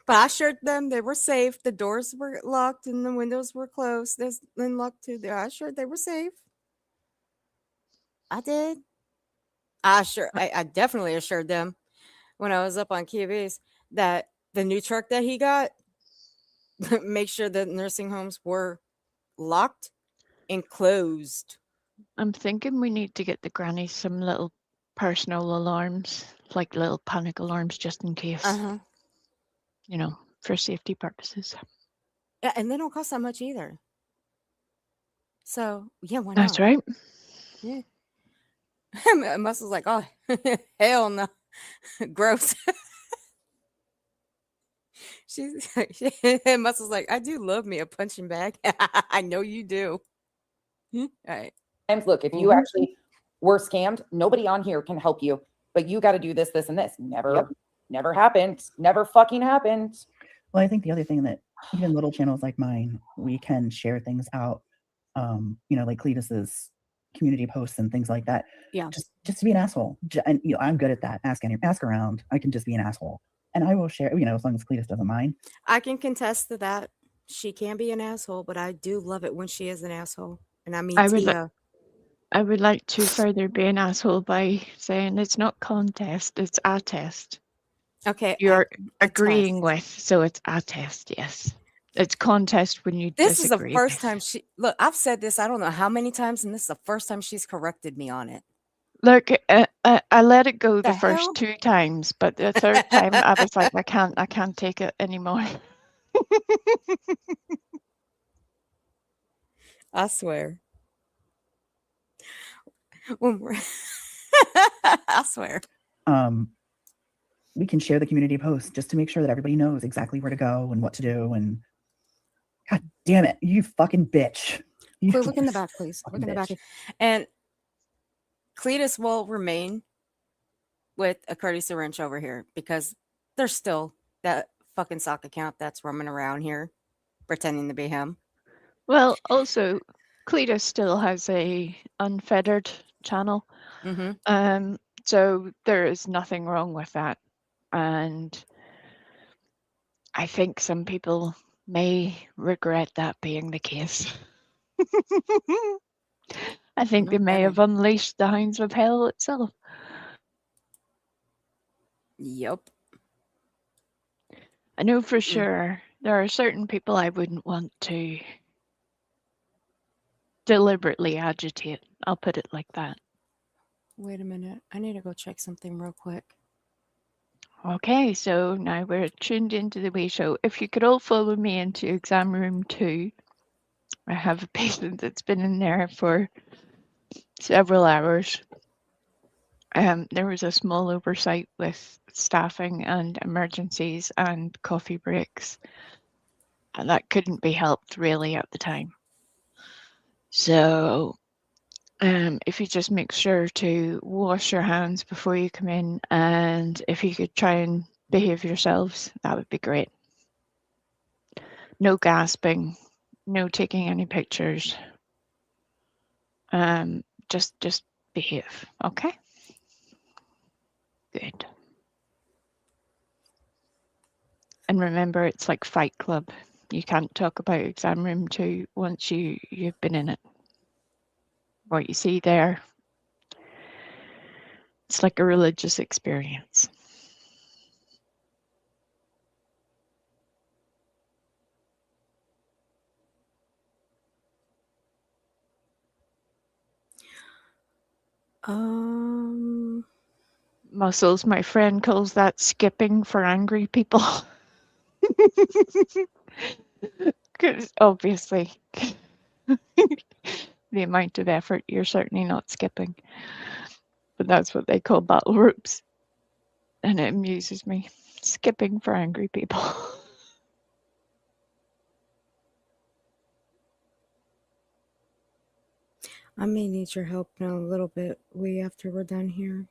But I assured them they were safe. The doors were locked and the windows were closed. There's locked too. I assured they were safe. I did. I definitely assured them when I was up on QVs that the new truck that he got, make sure that nursing homes were locked and closed. I'm thinking we need to get the grannies some little personal alarms, like little panic alarms, just in case. You know, for safety purposes. Yeah, and they don't cost that much either. So yeah, why not? That's right. Yeah. Muscle's like, oh hell no, gross. Muscle's like, I do love me a punching bag. I know you do. All right. And look, if you actually were scammed, nobody on here can help you. But you got to do this, this, and this. Never happened. Never fucking happened. Well, I think the other thing that even little channels like mine, we can share things out like Cletus's community posts and things like that. Yeah. Just to be an asshole. And I'm good at that. Ask around. I can just be an asshole. And I will share, as long as Cletus doesn't mind. I can contest to that. She can be an asshole, but I do love it when she is an asshole. And I mean Tia. I would like to further be an asshole by saying it's not contest, it's a test. Okay. You're agreeing with, so it's a test, yes. It's contest when you This disagree. is the first time look, I've said this, I don't know how many times, and this is the first time she's corrected me on it. Look, I let it go the first 2 times, but the third time I was like, I can't take it anymore. I swear. I swear. We can share the community post just to make sure that everybody knows exactly where to go and what to do. And God damn it, you fucking bitch. Look in the back, please. Look in the back. And Cletus will remain with a courtesy wrench over here because there's still that fucking sock account that's roaming around here pretending to be him. Well, also, Cletus still has a unfettered channel. Mm-hmm. So there is nothing wrong with that. And I think some people may regret that being the case. I think they may have unleashed the hounds of hell itself. Yep. I know for sure there are certain people I wouldn't want to deliberately agitate. I'll put it like that. Wait a minute. I need to go check something real quick. Okay, so now we're tuned into the wee show. If you could all follow me into exam room 2. I have a patient that's been in there for several hours. There was a small oversight with staffing and emergencies and coffee breaks. And that couldn't be helped really at the time. So if you just make sure to wash your hands before you come in, and if you could try and behave yourselves, that would be great. No gasping, no taking any pictures. Just behave, okay? Good. And remember, it's like Fight Club. You can't talk about exam room 2 once you've been in it. What you see there, it's like a religious experience. Muscles, my friend calls that skipping for angry people. Because obviously, the amount of effort, you're certainly not skipping. But that's what they call battle ropes. And it amuses me. Skipping for angry people. I may need your help now a little bit after we're done here.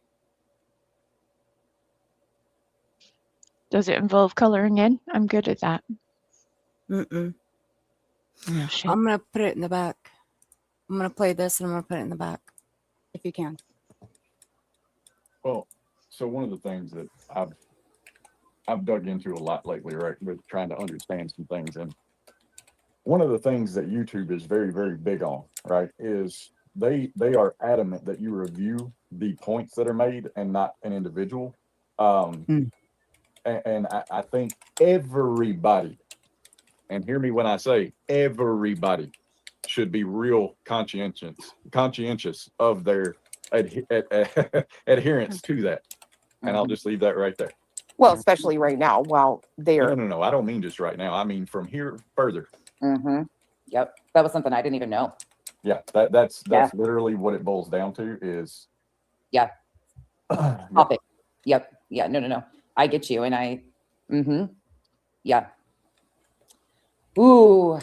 Does it involve coloring in? I'm good at that. Mm-mm. Oh, shit. I'm going to put it in the back. I'm going to play this and I'm going to put it in the back. If you can. Well, so one of the things that I've dug into a lot lately, right, with trying to understand some things. And one of the things that YouTube is very, very big on, right, is they are adamant that you review the points that are made and not an individual. And I think everybody, and hear me when I say everybody, should be real conscientious of their adherence to that. And I'll just leave that right there. Well, especially right now while they're. No. I don't mean just right now. I mean from here further. Mm-hmm. Yep. That was something I didn't even know. Yeah. That's literally what it boils down to is. Yeah. Topic. Yep. Yeah. No. I get you. And yeah. Ooh.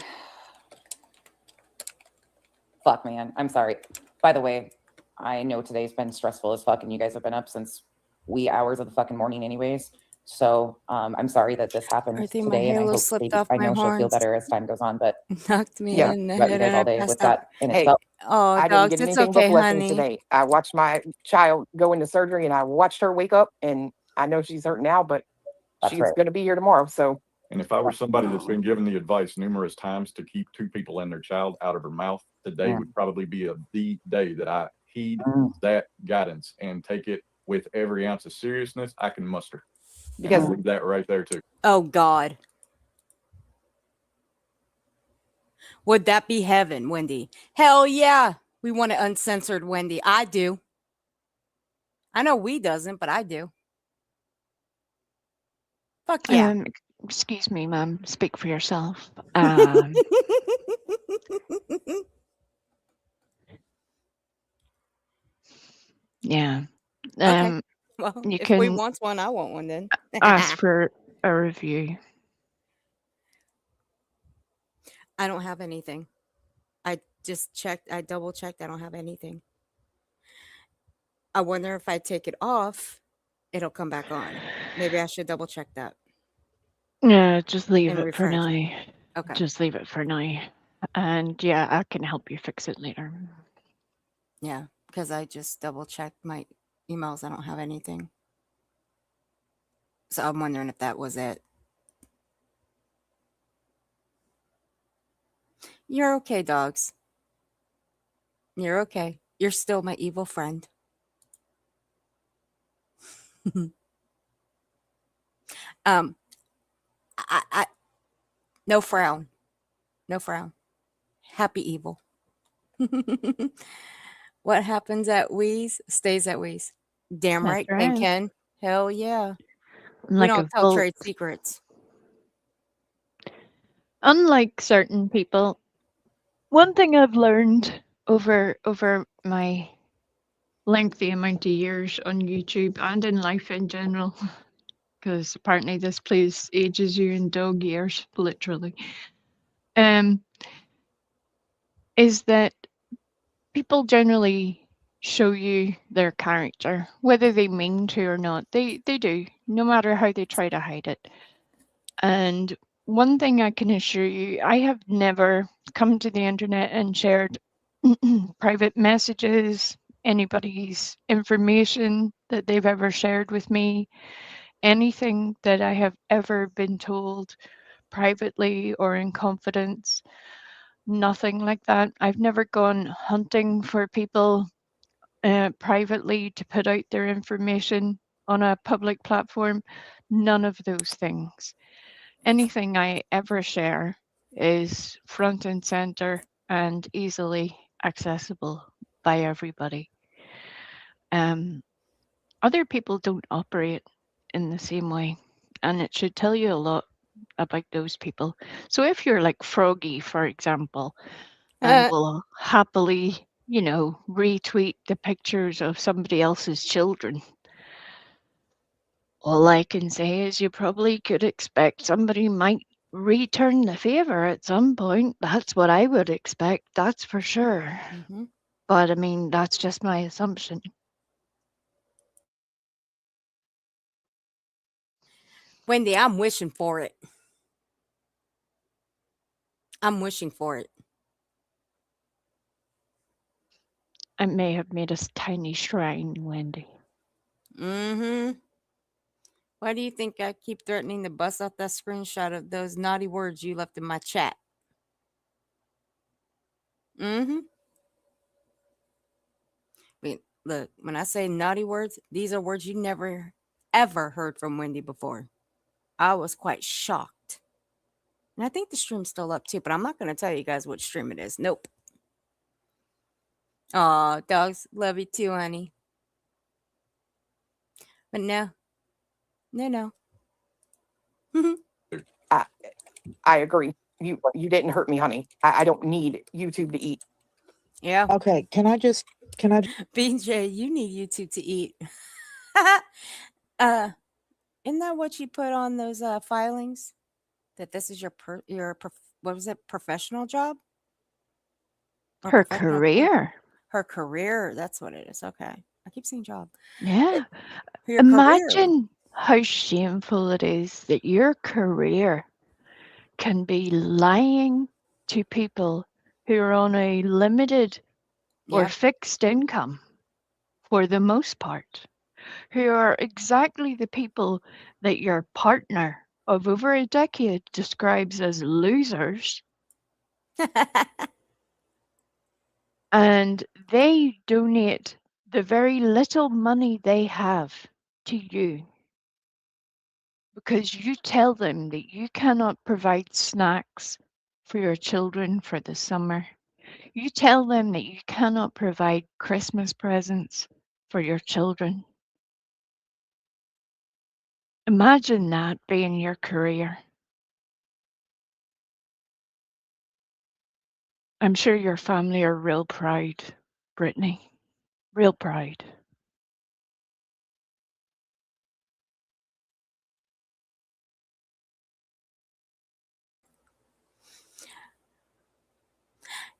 Fuck, man. I'm sorry. By the way, I know today's been stressful as fuck and you guys have been up since wee hours of the fucking morning anyways. So I'm sorry that this happened I think my today, and I halo hope slipped maybe, off I my know she'll feel horns. better as time goes on. But Knocked me Yeah. in the about you head guys and all I day passed with out. that in Hey, itself. Oh, I didn't dogs, get it's anything but okay, blessings honey. today. I watched my child go into surgery, and I watched her wake up, and I know she's hurt now, but That's she's right. going to be here tomorrow. So And if I were somebody that's been given the advice numerous times to keep two people and their child out of her mouth, today would probably be the day that I heed that guidance and take it with every ounce of seriousness I can muster. because I'll leave that right there too. Oh, God. Would that be heaven, Wendy? Hell yeah. We want an uncensored Wendy. I do. I know we doesn't, but I do. Fuck yeah. Excuse me, ma'am. Speak for yourself. Yeah. Okay. Well, You if we can want one, I want one then. ask for a review. I don't have anything. I just checked. I double checked. I don't have anything. I wonder if I take it off, it'll come back on. Maybe I should double check that Yeah, just leave and it for refresh. now. Okay. Just leave it for now. And yeah, I can help you fix it later. Yeah, because I just double checked my emails. I don't have anything. So I'm wondering if that was it. You're okay, dogs. You're okay. You're still my evil friend. I no frown. No frown. Happy evil. What happens at Wee's stays at Wee's. Damn That's right. And right. Ken, hell yeah. We Like don't a tell vault. trade secrets. Unlike certain people, one thing I've learned over my lengthy amount of years on YouTube and in life in general, because apparently this place ages you in dog years, literally, is that people generally show you their character, whether they mean to or not. They do, no matter how they try to hide it. And one thing I can assure you, I have never come to the internet and shared private messages, anybody's information that they've ever shared with me, anything that I have ever been told privately or in confidence, nothing like that. I've never gone hunting for people privately to put out their information on a public platform, none of those things. Anything I ever share is front and center and easily accessible by everybody. Other people don't operate in the same way, and it should tell you a lot about those people. So if you're like Froggy, for example, and will happily, retweet the pictures of somebody else's children, all I can say is you probably could expect somebody might return the favor at some point. That's what I would expect, that's for sure. Mm-hmm. But I mean, that's just my assumption. Wendy, I'm wishing for it. I'm wishing for it. I may have made a tiny shrine, Wendy. Mm-hmm. Why do you think I keep threatening to bust out that screenshot of those naughty words you left in my chat? Mm-hmm. I mean, look, when I say naughty words, these are words you never, ever heard from Wendy before. I was quite shocked. And I think the stream's still up too, but I'm not going to tell you guys what stream it is. Nope. Aw, dogs, love you too, honey. But no. No. I agree. You didn't hurt me, honey. I don't need YouTube to eat. Yeah. Okay, can I BJ, you need YouTube to eat. Isn't that what you put on those filings? That this is your what was it, professional job? Or Her professional career. Her career, that's what it is. Okay. I keep saying job. Yeah. Your career. Imagine how shameful it is that your career can be lying to people who are on a limited or Yep. fixed income for the most part, who are exactly the people that your partner of over a decade describes as losers, and they donate the very little money they have to you because you tell them that you cannot provide snacks for your children for the summer. You tell them that you cannot provide Christmas presents for your children. Imagine that being your career. I'm sure your family are real proud, Brittany. Real proud.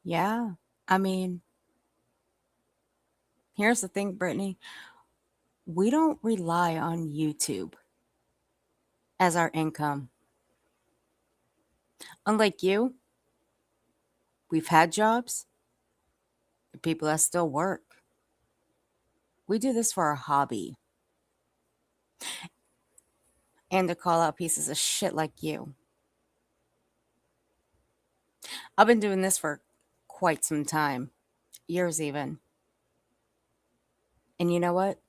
Yeah. I mean, here's the thing, Brittany. We don't rely on YouTube as our income. Unlike you, we've had jobs, people that still work. We do this for our hobby and to call out pieces of shit like you. I've been doing this for quite some time, years even. And you know what?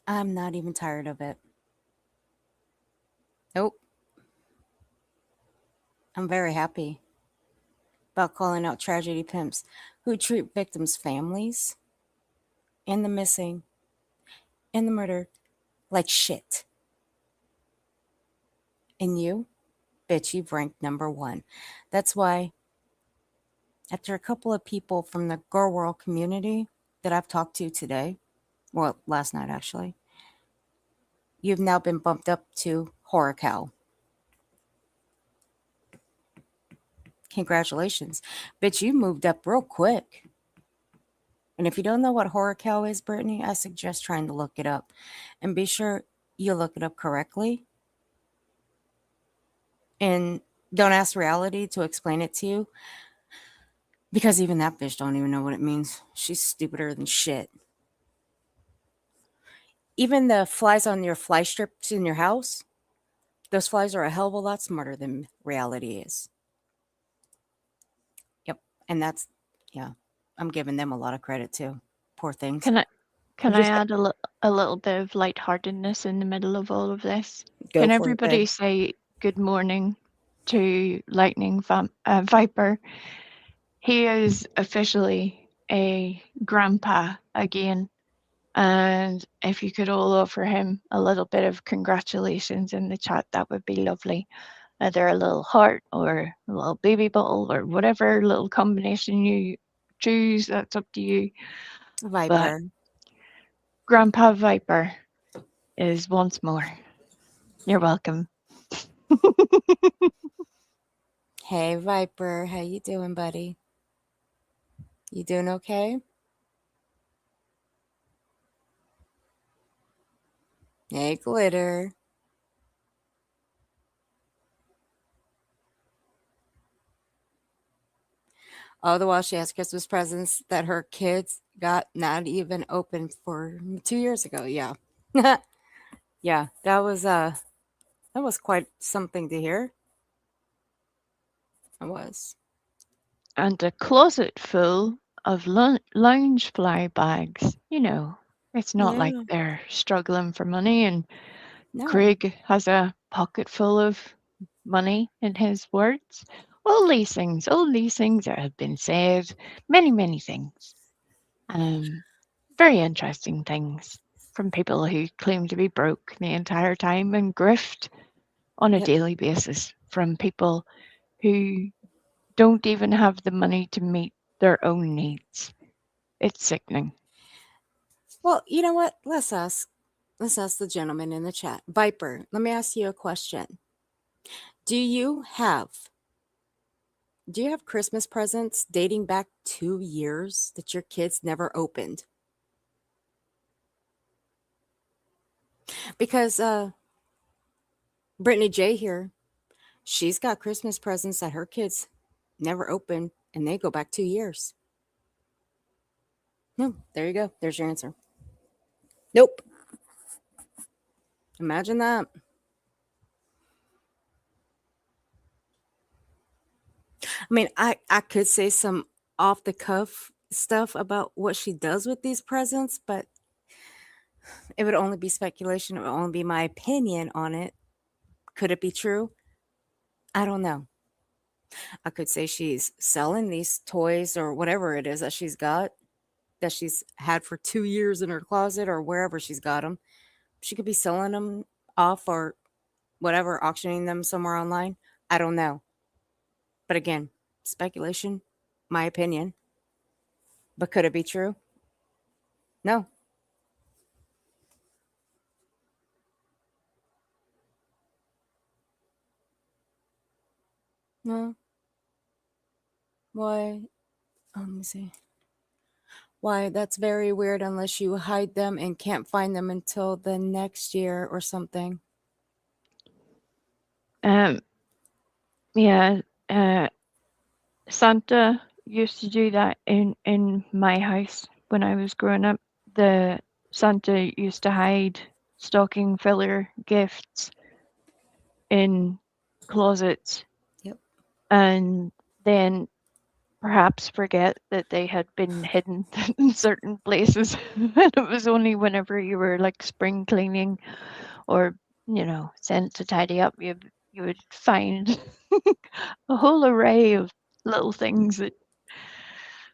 I'm not even tired of it. Nope. I'm very happy about calling out tragedy pimps who treat victims' families and the missing and the murdered like shit. And you, bitch, you've ranked number one. That's why, after a couple of people from the girl world community that I've talked to today, well, last night actually, you've now been bumped up to Horror Cow. Congratulations. Bitch, you moved up real quick. And if you don't know what Horror Cow is, Brittany, I suggest trying to look it up. And be sure you look it up correctly. And don't ask reality to explain it to you. Because even that bitch don't even know what it means. She's stupider than shit. Even the flies on your fly strips in your house, those flies are a hell of a lot smarter than reality is. Yep. And that's, yeah, I'm giving them a lot of credit too. Poor things. Can I can I just- add a little bit of lightheartedness in the middle of all of this? Go Can for everybody it, say good morning to Viper? He is officially a grandpa again. And if you could all offer him a little bit of congratulations in the chat, that would be lovely. Either a little heart or a little baby bottle or whatever little combination you choose, that's up to you. But Viper. Grandpa Viper is once more. You're welcome. Hey, Viper. How you doing, buddy? You doing okay? Hey, Glitter. All the while she has Christmas presents that her kids got not even open for 2 years ago. Yeah. Yeah, that was quite something to hear. It was. And a closet full of lounge fly bags. You know, it's not like Yeah. they're struggling for money. And No. Craig has a pocket full of money in his words. All these things that have been said, many, many things. Very interesting things from people who claim to be broke the entire time and grift on a Yep. daily basis from people who don't even have the money to meet their own needs. It's sickening. Well, you know what? Let's ask the gentleman in the chat. Viper, let me ask you a question. Do you have Christmas presents dating back 2 years that your kids never opened? Because Brittany J here. She's got Christmas presents that her kids never open, and they go back 2 years. No, there you go. There's your answer. Nope. Imagine that. I mean, I could say some off the cuff stuff about what she does with these presents, but it would only be speculation. It would only be my opinion on it. Could it be true? I don't know. I could say she's selling these toys or whatever it is that she's got, that she's had for 2 years in her closet or wherever she's got them. She could be selling them off or whatever, auctioning them somewhere online. I don't know. But again, speculation, my opinion. But could it be true? No. No. Why? Let me see. Why? That's very weird unless you hide them and can't find them until the next year or something. Yeah, Santa used to do that in my house when I was growing up. The Santa used to hide stocking filler gifts in closets. Yep. And then perhaps forget that they had been hidden in certain places. And it was only whenever you were like spring cleaning or, sent to tidy up, you would find a whole array of little things that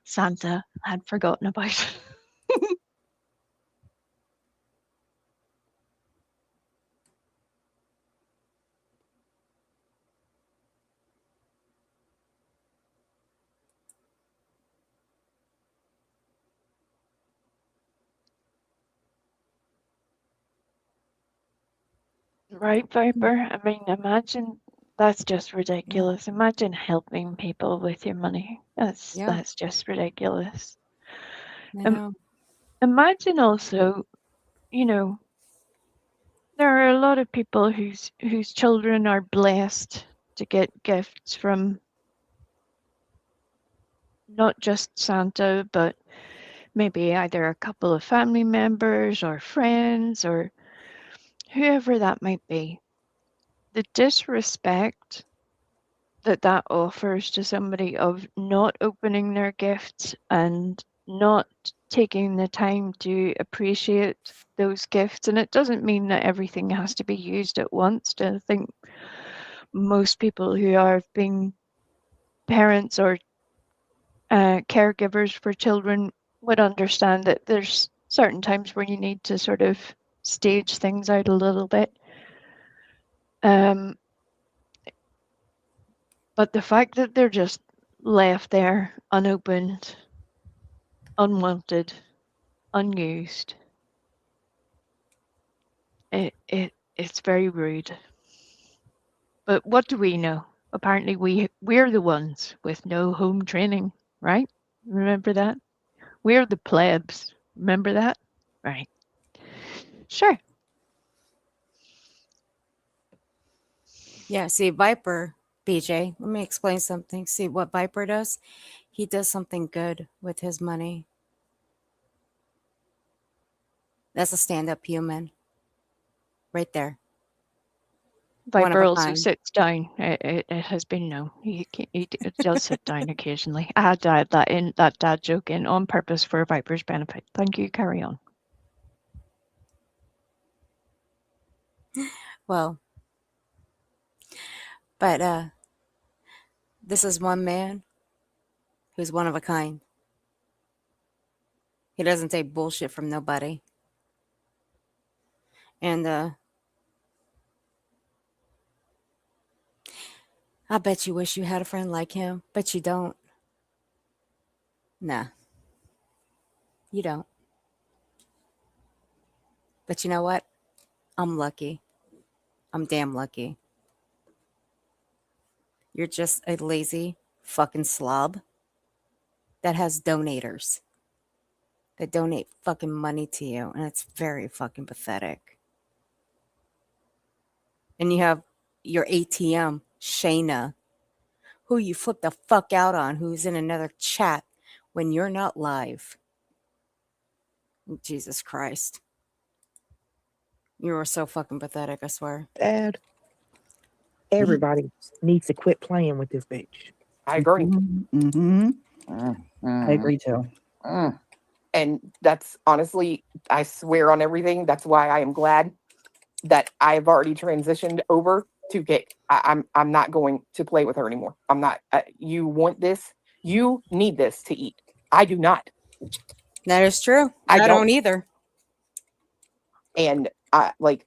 Santa had forgotten about. Right, Viper? I mean, imagine that's just ridiculous. Imagine helping people with your money. Yeah. That's just ridiculous. I know. Imagine also, there are a lot of people whose children are blessed to get gifts from not just Santa, but maybe either a couple of family members or friends or whoever that might be. The disrespect that offers to somebody of not opening their gifts and not taking the time to appreciate those gifts. And it doesn't mean that everything has to be used at once. I think most people who are being parents or caregivers for children would understand that there's certain times where you need to sort of stage things out a little bit. But the fact that they're just left there unopened, unwanted, unused, it's very rude. But what do we know? Apparently we're the ones with no home training, right? Remember that? We're the plebs. Remember that? Right. Sure. Yeah, see, Viper, BJ, let me explain something. See, what Viper does? He does something good with his money. That's a stand-up human. Right there. One of Viper a also kind. sits down. It has been known. He does sit down occasionally. I had to add that dad joke in on purpose for Viper's benefit. Thank you. Carry on. Well, but this is one man who's one of a kind. He doesn't take bullshit from nobody. And I bet you wish you had a friend like him, but you don't. Nah, you don't. But you know what? I'm lucky. I'm damn lucky. You're just a lazy fucking slob that has donators that donate fucking money to you, and it's very fucking pathetic. And you have your ATM, Shayna, who you flip the fuck out on, who's in another chat when you're not live. Jesus Christ. You were so fucking pathetic, I swear. Dad, everybody needs to quit playing with this bitch. I agree. Mm-hmm. I Mm. agree too. Mm. And that's honestly, I swear on everything. That's why I am glad that I've already transitioned over to get. I'm not going to play with her anymore. I'm not. You want this? You need this to eat. I do not. That is true. I I don't. don't either. And like,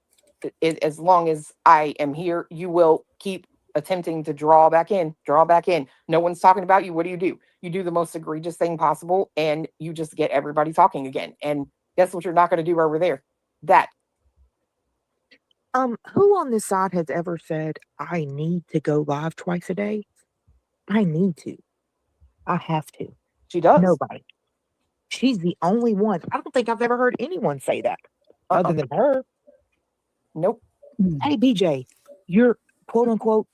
as long as I am here, you will keep attempting to draw back in, draw back in. No one's talking about you. What do? You do the most egregious thing possible, and you just get everybody talking again. And guess what you're not going to do over there? That. Who on this side has ever said, I need to go live twice a day? I need to. I have to. She does. Nobody. She's the only one. I don't think I've ever heard anyone say that other than her. Nope. Hey, BJ, you're quote unquote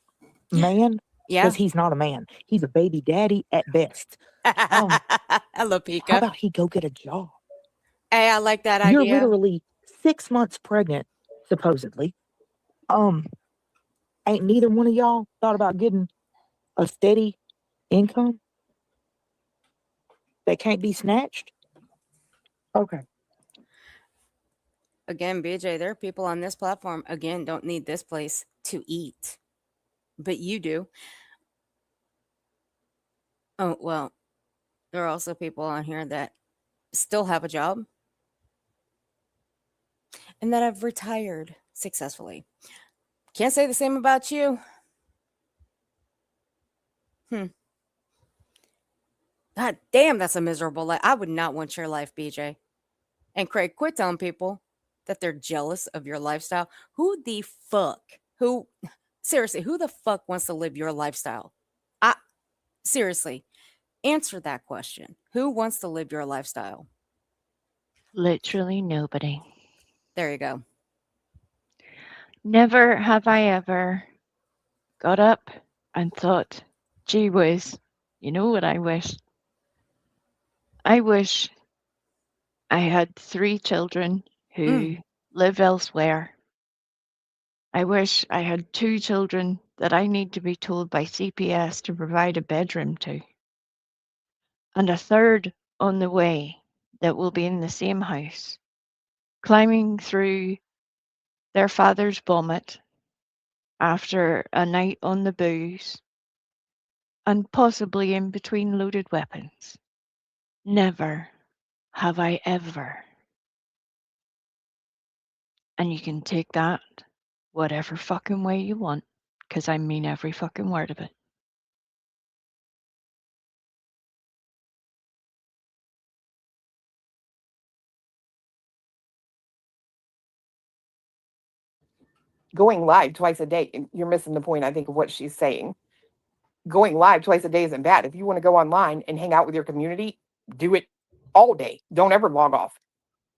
man, Yeah. because he's not a man. He's a baby daddy at best. Hello, How Pika. about he go get a job? Hey, I like that You're idea. literally 6 months pregnant, supposedly. Ain't neither one of y'all thought about getting a steady income that can't be snatched? Okay. Again, BJ, there are people on this platform, again, don't need this place to eat. But you do. Oh, well, there are also people on here that still have a job and that have retired successfully. Can't say the same about you. God damn, that's a miserable life. I would not want your life, BJ. And Craig, quit telling people that they're jealous of your lifestyle. Who the fuck? Seriously, who the fuck wants to live your lifestyle? Seriously, answer that question. Who wants to live your lifestyle? Literally nobody. There you go. Never have I ever got up and thought, gee whiz, you know what I wish? I wish I had 3 children who live elsewhere. I wish I had 2 children that I need to be told by CPS to provide a bedroom to. And a third on the way that will be in the same house, climbing through their father's vomit after a night on the booze, and possibly in between loaded weapons. Never have I ever. And you can take that whatever fucking way you want, because I mean every fucking word of it. Going live twice a day, and you're missing the point, I think, of what she's saying. Going live twice a day isn't bad. If you want to go online and hang out with your community, do it all day. Don't ever log off.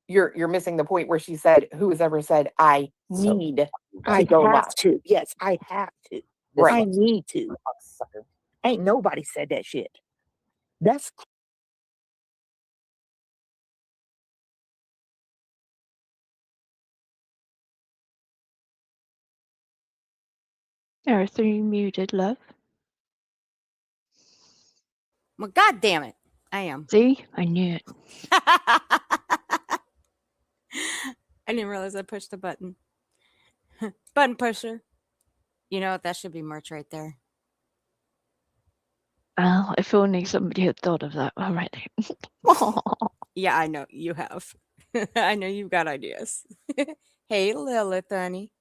You're missing the point where she said, who has ever said, I need to I go have live? to. Yes, I have to. Right. I need to. Ain't nobody said that shit. That's Arthur, you muted, love. Well, God damn it. I am. See? I knew it. I didn't realize I pushed the button. Button pusher. You know what? That should be merch right there. Well, if only somebody had thought of that already. Yeah, I know. You have. I know you've got ideas. Hey, Lilith, honey.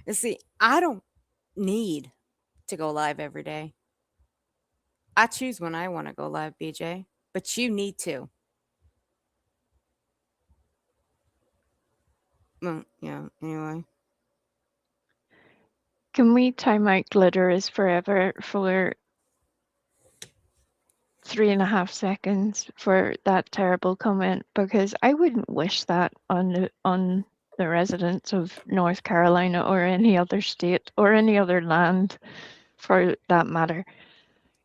You see, I don't need to go live every day. I choose when I want to go live, BJ. But you need to. Well, yeah, anyway. Can we time out glitter is forever for 3.5 seconds for that terrible comment? Because I wouldn't wish that on the residents of North Carolina or any other state or any other land for that matter.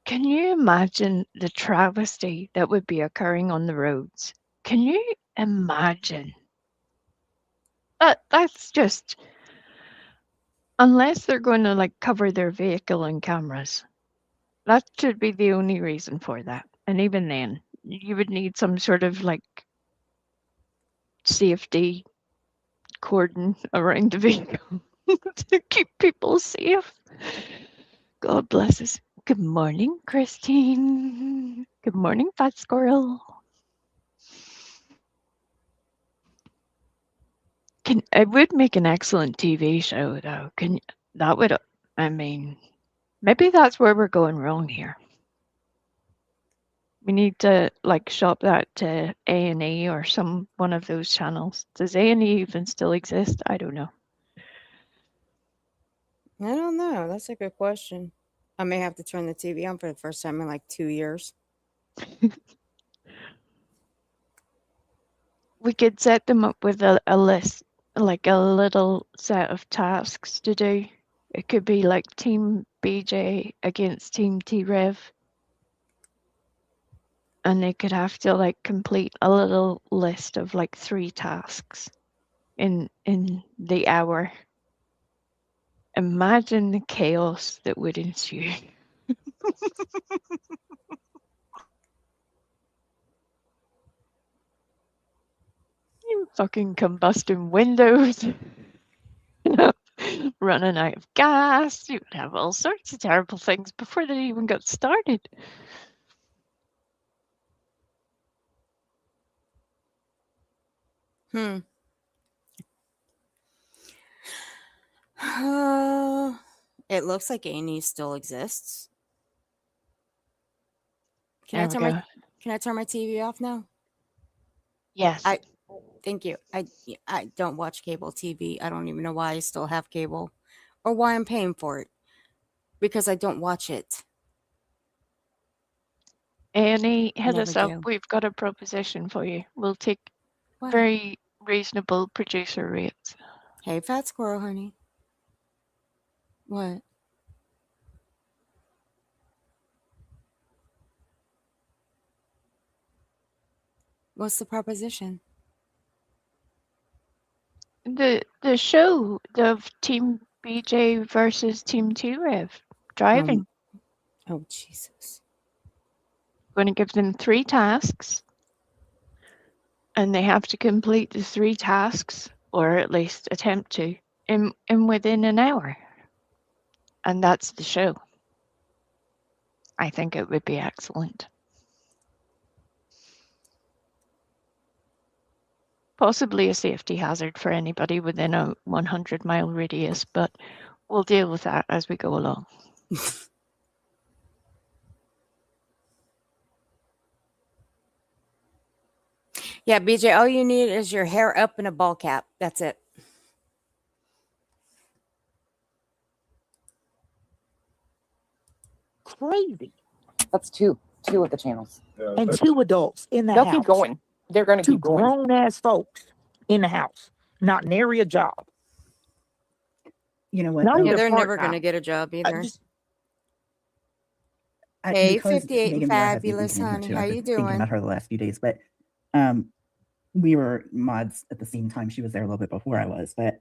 Can you imagine the travesty that would be occurring on the roads? Can you imagine? That's just, unless they're going to like cover their vehicle in cameras, that should be the only reason for that. And even then, you would need some sort of like safety cordon around the vehicle to keep people safe. God bless us. Good morning, Christine. Good morning, Fat Squirrel. It would make an excellent TV show, though. That would? I mean, maybe that's where we're going wrong here. We need to like shop that to A&E or one of those channels. Does A&E even still exist? I don't know. I don't know. That's a good question. I may have to turn the TV on for the first time in like 2 years. We could set them up with a list, like a little set of tasks to do. It could be like Team BJ against Team T-Rev. And they could have to like complete a little list of like 3 tasks in the hour. Imagine the chaos that would ensue. You fucking combusting windows. Running out of gas. You would have all sorts of terrible things before they even got started. It looks like A&E still exists. Can I turn my TV off now? Yes. Thank you. I don't watch cable TV. I don't even know why I still have cable or why I'm paying for it, because I don't watch it. A&E, hit Never us up. do. We've got a proposition for you. We'll take What? very reasonable producer rates. Hey, Fat Squirrel, honey. What? What's the proposition? The show of Team BJ versus Team T-Rev driving. Oh, Jesus. Going to give them 3 tasks. And they have to complete the 3 tasks, or at least attempt to, in within an hour. And that's the show. I think it would be excellent. Possibly a safety hazard for anybody within a 100-mile radius, but we'll deal with that as we go along. Yeah, BJ, all you need is your hair up and a ball cap. That's it. Crazy. That's two of the channels. And 2 adults in the They'll house. keep going. They're going to 2 keep going. grown ass folks in the house, not nary a job. You know what? Not though? Yeah, even they're never part-time. going to get a job either. Just Hey, because 58 and Megan Bear has been fabulous, thinking of her honey. too. How I've you been thinking doing? about her the last few days, but we were mods at the same time. She was there a little bit before I was, but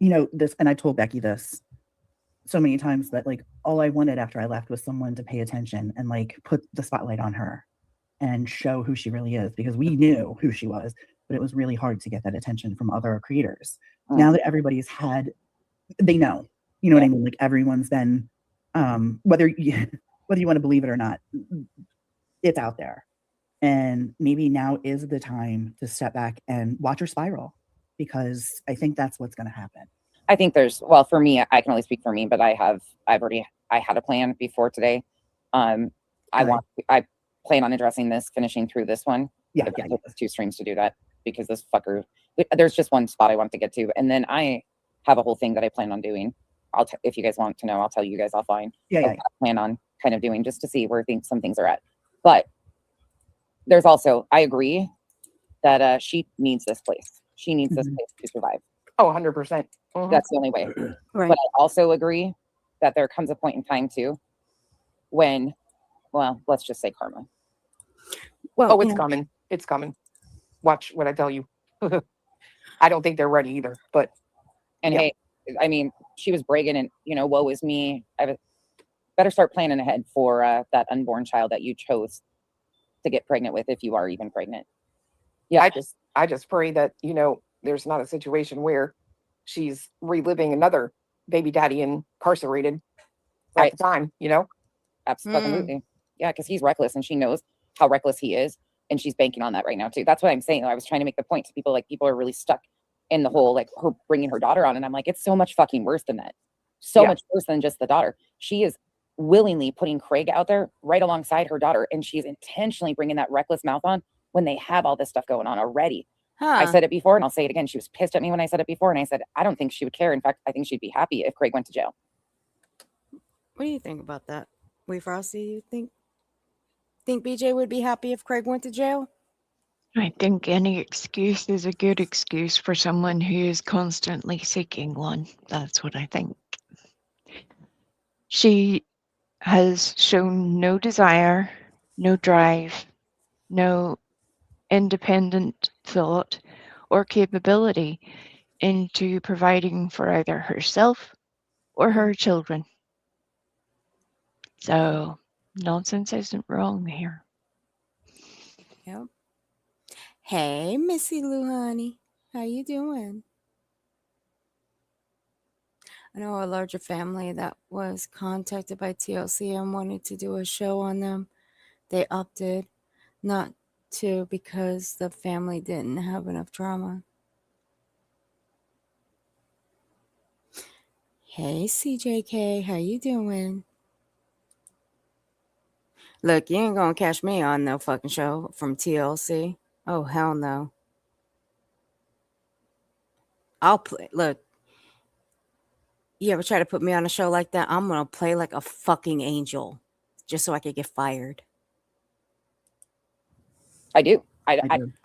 you know, this, and I told Becky this so many times, that like all I wanted after I left was someone to pay attention and like put the spotlight on her and show who she really is, because we knew who she was, but it was really hard to get that attention from other creators. Now that everybody's had, they know, you know what I mean? Like everyone's been, whether you want to believe it or not, it's out there. And maybe now is the time to step back and watch her spiral, because I think that's what's going to happen. I think there's, well, for me, I can only speak for me, but I had a plan before today. I plan on addressing this, finishing through this one. Yeah, I've got 2 streams to do that, because this fucker, there's just one spot I want to get to. And then I have a whole thing that I plan on doing. If you guys want to know, I'll tell you guys offline. I plan on kind of doing, just to see where some things are at. But there's also, I agree that she needs this place. She needs this Mhm. place to survive. Oh, 100%. That's the only way. Right. But I also agree that there comes a point in time too when, well, let's just say karma. Well, Oh, it's coming. It's coming. Watch what I tell you. I don't think they're ready either, but And yeah. hey, I mean, she was bragging and, woe is me. Better start planning ahead for that unborn child that you chose to get pregnant with, if you are even pregnant. Yeah. I just pray that, there's not a situation where she's reliving another baby daddy incarcerated at Right. the time, Absolutely. Yeah, because he's reckless and she knows how reckless he is. And she's banking on that right now, too. That's what I'm saying. I was trying to make the point to people, like, people are really stuck in the whole, like, her bringing her daughter on. And I'm like, it's so much fucking worse than that. So Yeah. much worse than just the daughter. She is willingly putting Craig out there right alongside her daughter. And she's intentionally bringing that reckless mouth on when they have all this stuff going on already. I Huh. said it before and I'll say it again. She was pissed at me when I said it before. And I said, I don't think she would care. In fact, I think she'd be happy if Craig went to jail. What do you think about that? Wee Frosty, you think BJ would be happy if Craig went to jail? I think any excuse is a good excuse for someone who is constantly seeking one. That's what I think. She has shown no desire, no drive, no independent thought or capability into providing for either herself or her children. So nonsense isn't wrong here. Yep. Hey, Missy Lou, honey. How you doing? I know a larger family that was contacted by TLC and wanted to do a show on them. They opted not to because the family didn't have enough drama. Hey, CJK, how you doing? Look, you ain't gonna catch me on no fucking show from TLC. Oh, hell no. I'll play. Look, you ever try to put me on a show like that? I'm gonna play like a fucking angel just so I could get fired. I do.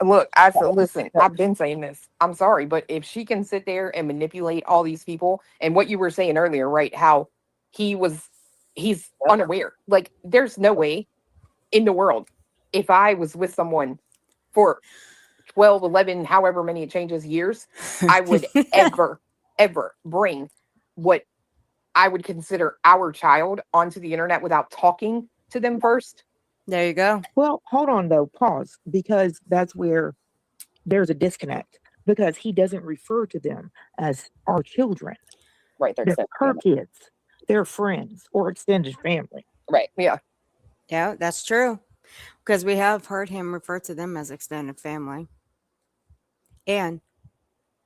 Look, listen, I've been saying this. I'm sorry, but if she can sit there and manipulate all these people, and what you were saying earlier, right? How he's unaware. Like, there's no way in the world, if I was with someone for 12, 11, however many it changes years, I would ever bring what I would consider our child onto the internet without talking to them first. There you go. Well, hold on though, pause, because that's where there's a disconnect because he doesn't refer to them as our children. Right. They're They're extended her family. kids, their friends, or extended family. Right. Yeah. Yeah, that's true. Because we have heard him refer to them as extended family. And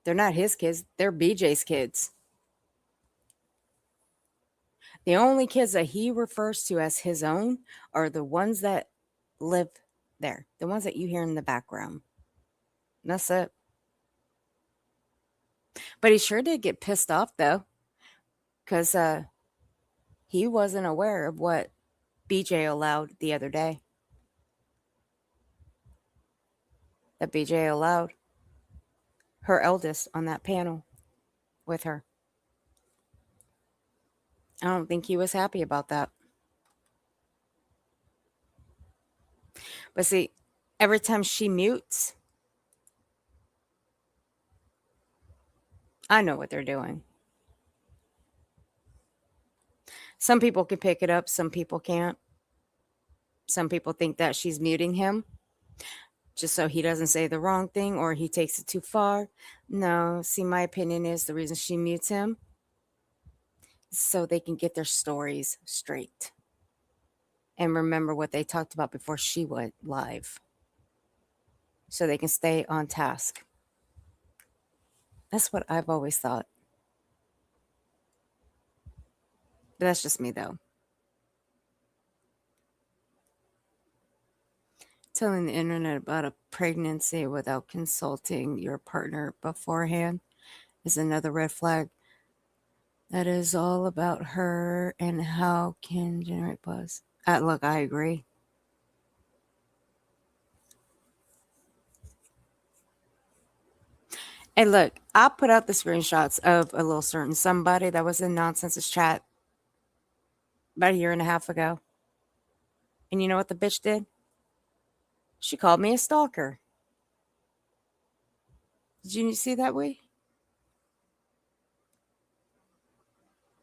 they're not his kids, they're BJ's kids. The only kids that he refers to as his own are the ones that live there, the ones that you hear in the background. That's it. But he sure did get pissed off though, because he wasn't aware of what BJ allowed the other day. That BJ allowed her eldest on that panel with her. I don't think he was happy about that. But see, every time she mutes, I know what they're doing. Some people can pick it up, some people can't. Some people think that she's muting him just so he doesn't say the wrong thing or he takes it too far. No, see, my opinion is the reason she mutes him is so they can get their stories straight and remember what they talked about before she went live so they can stay on task. That's what I've always thought. But that's just me, though. Telling the internet about a pregnancy without consulting your partner beforehand is another red flag. That is all about her and how can generate buzz. Look, I agree. Hey, look, I put out the screenshots of a little certain somebody that was in Nonsense's chat about a year and a half ago. And you know what the bitch did? She called me a stalker. Did you see that, Wee?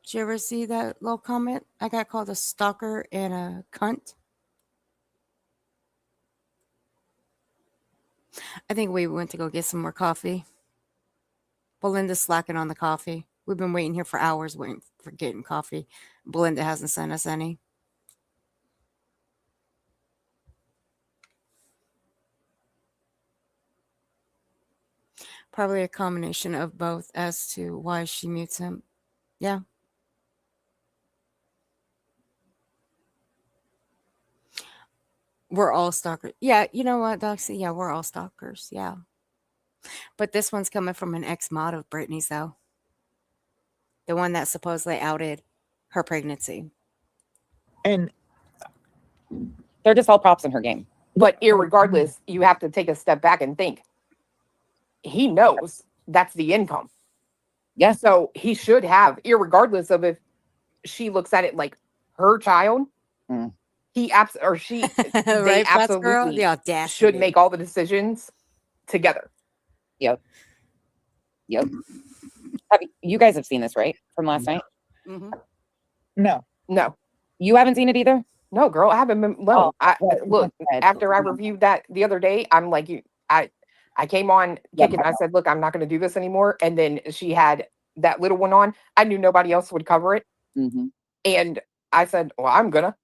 Did you ever see that little comment? I got called a stalker and a cunt. I think we went to go get some more coffee. Belinda's slacking on the coffee. We've been waiting here for hours waiting for getting coffee. Belinda hasn't sent us any. Probably a combination of both as to why she mutes him. Yeah. We're all stalkers. Yeah, you know what, Doxy? Yeah, we're all stalkers. Yeah. But this one's coming from an ex-mod of Brittany's, though. The one that supposedly outed her pregnancy. And They're just all props in her game. But irregardless, you have to take a step back and think. He knows that's the income. Yes. So he should have, irregardless of if she looks at it like her child, he they Right, Flats girl? absolutely The audacity. should make all the decisions together. Yep. You guys have seen this, right? From last night? Mm-hmm. No. You haven't seen it either? No, girl, I haven't been. No, look, after I reviewed that the other day, I'm like, I came on kicking. I said, look, I'm not going to do this anymore. And then she had that little one on. I knew nobody else would cover it. Mm-hmm. And I said, well, I'm gonna.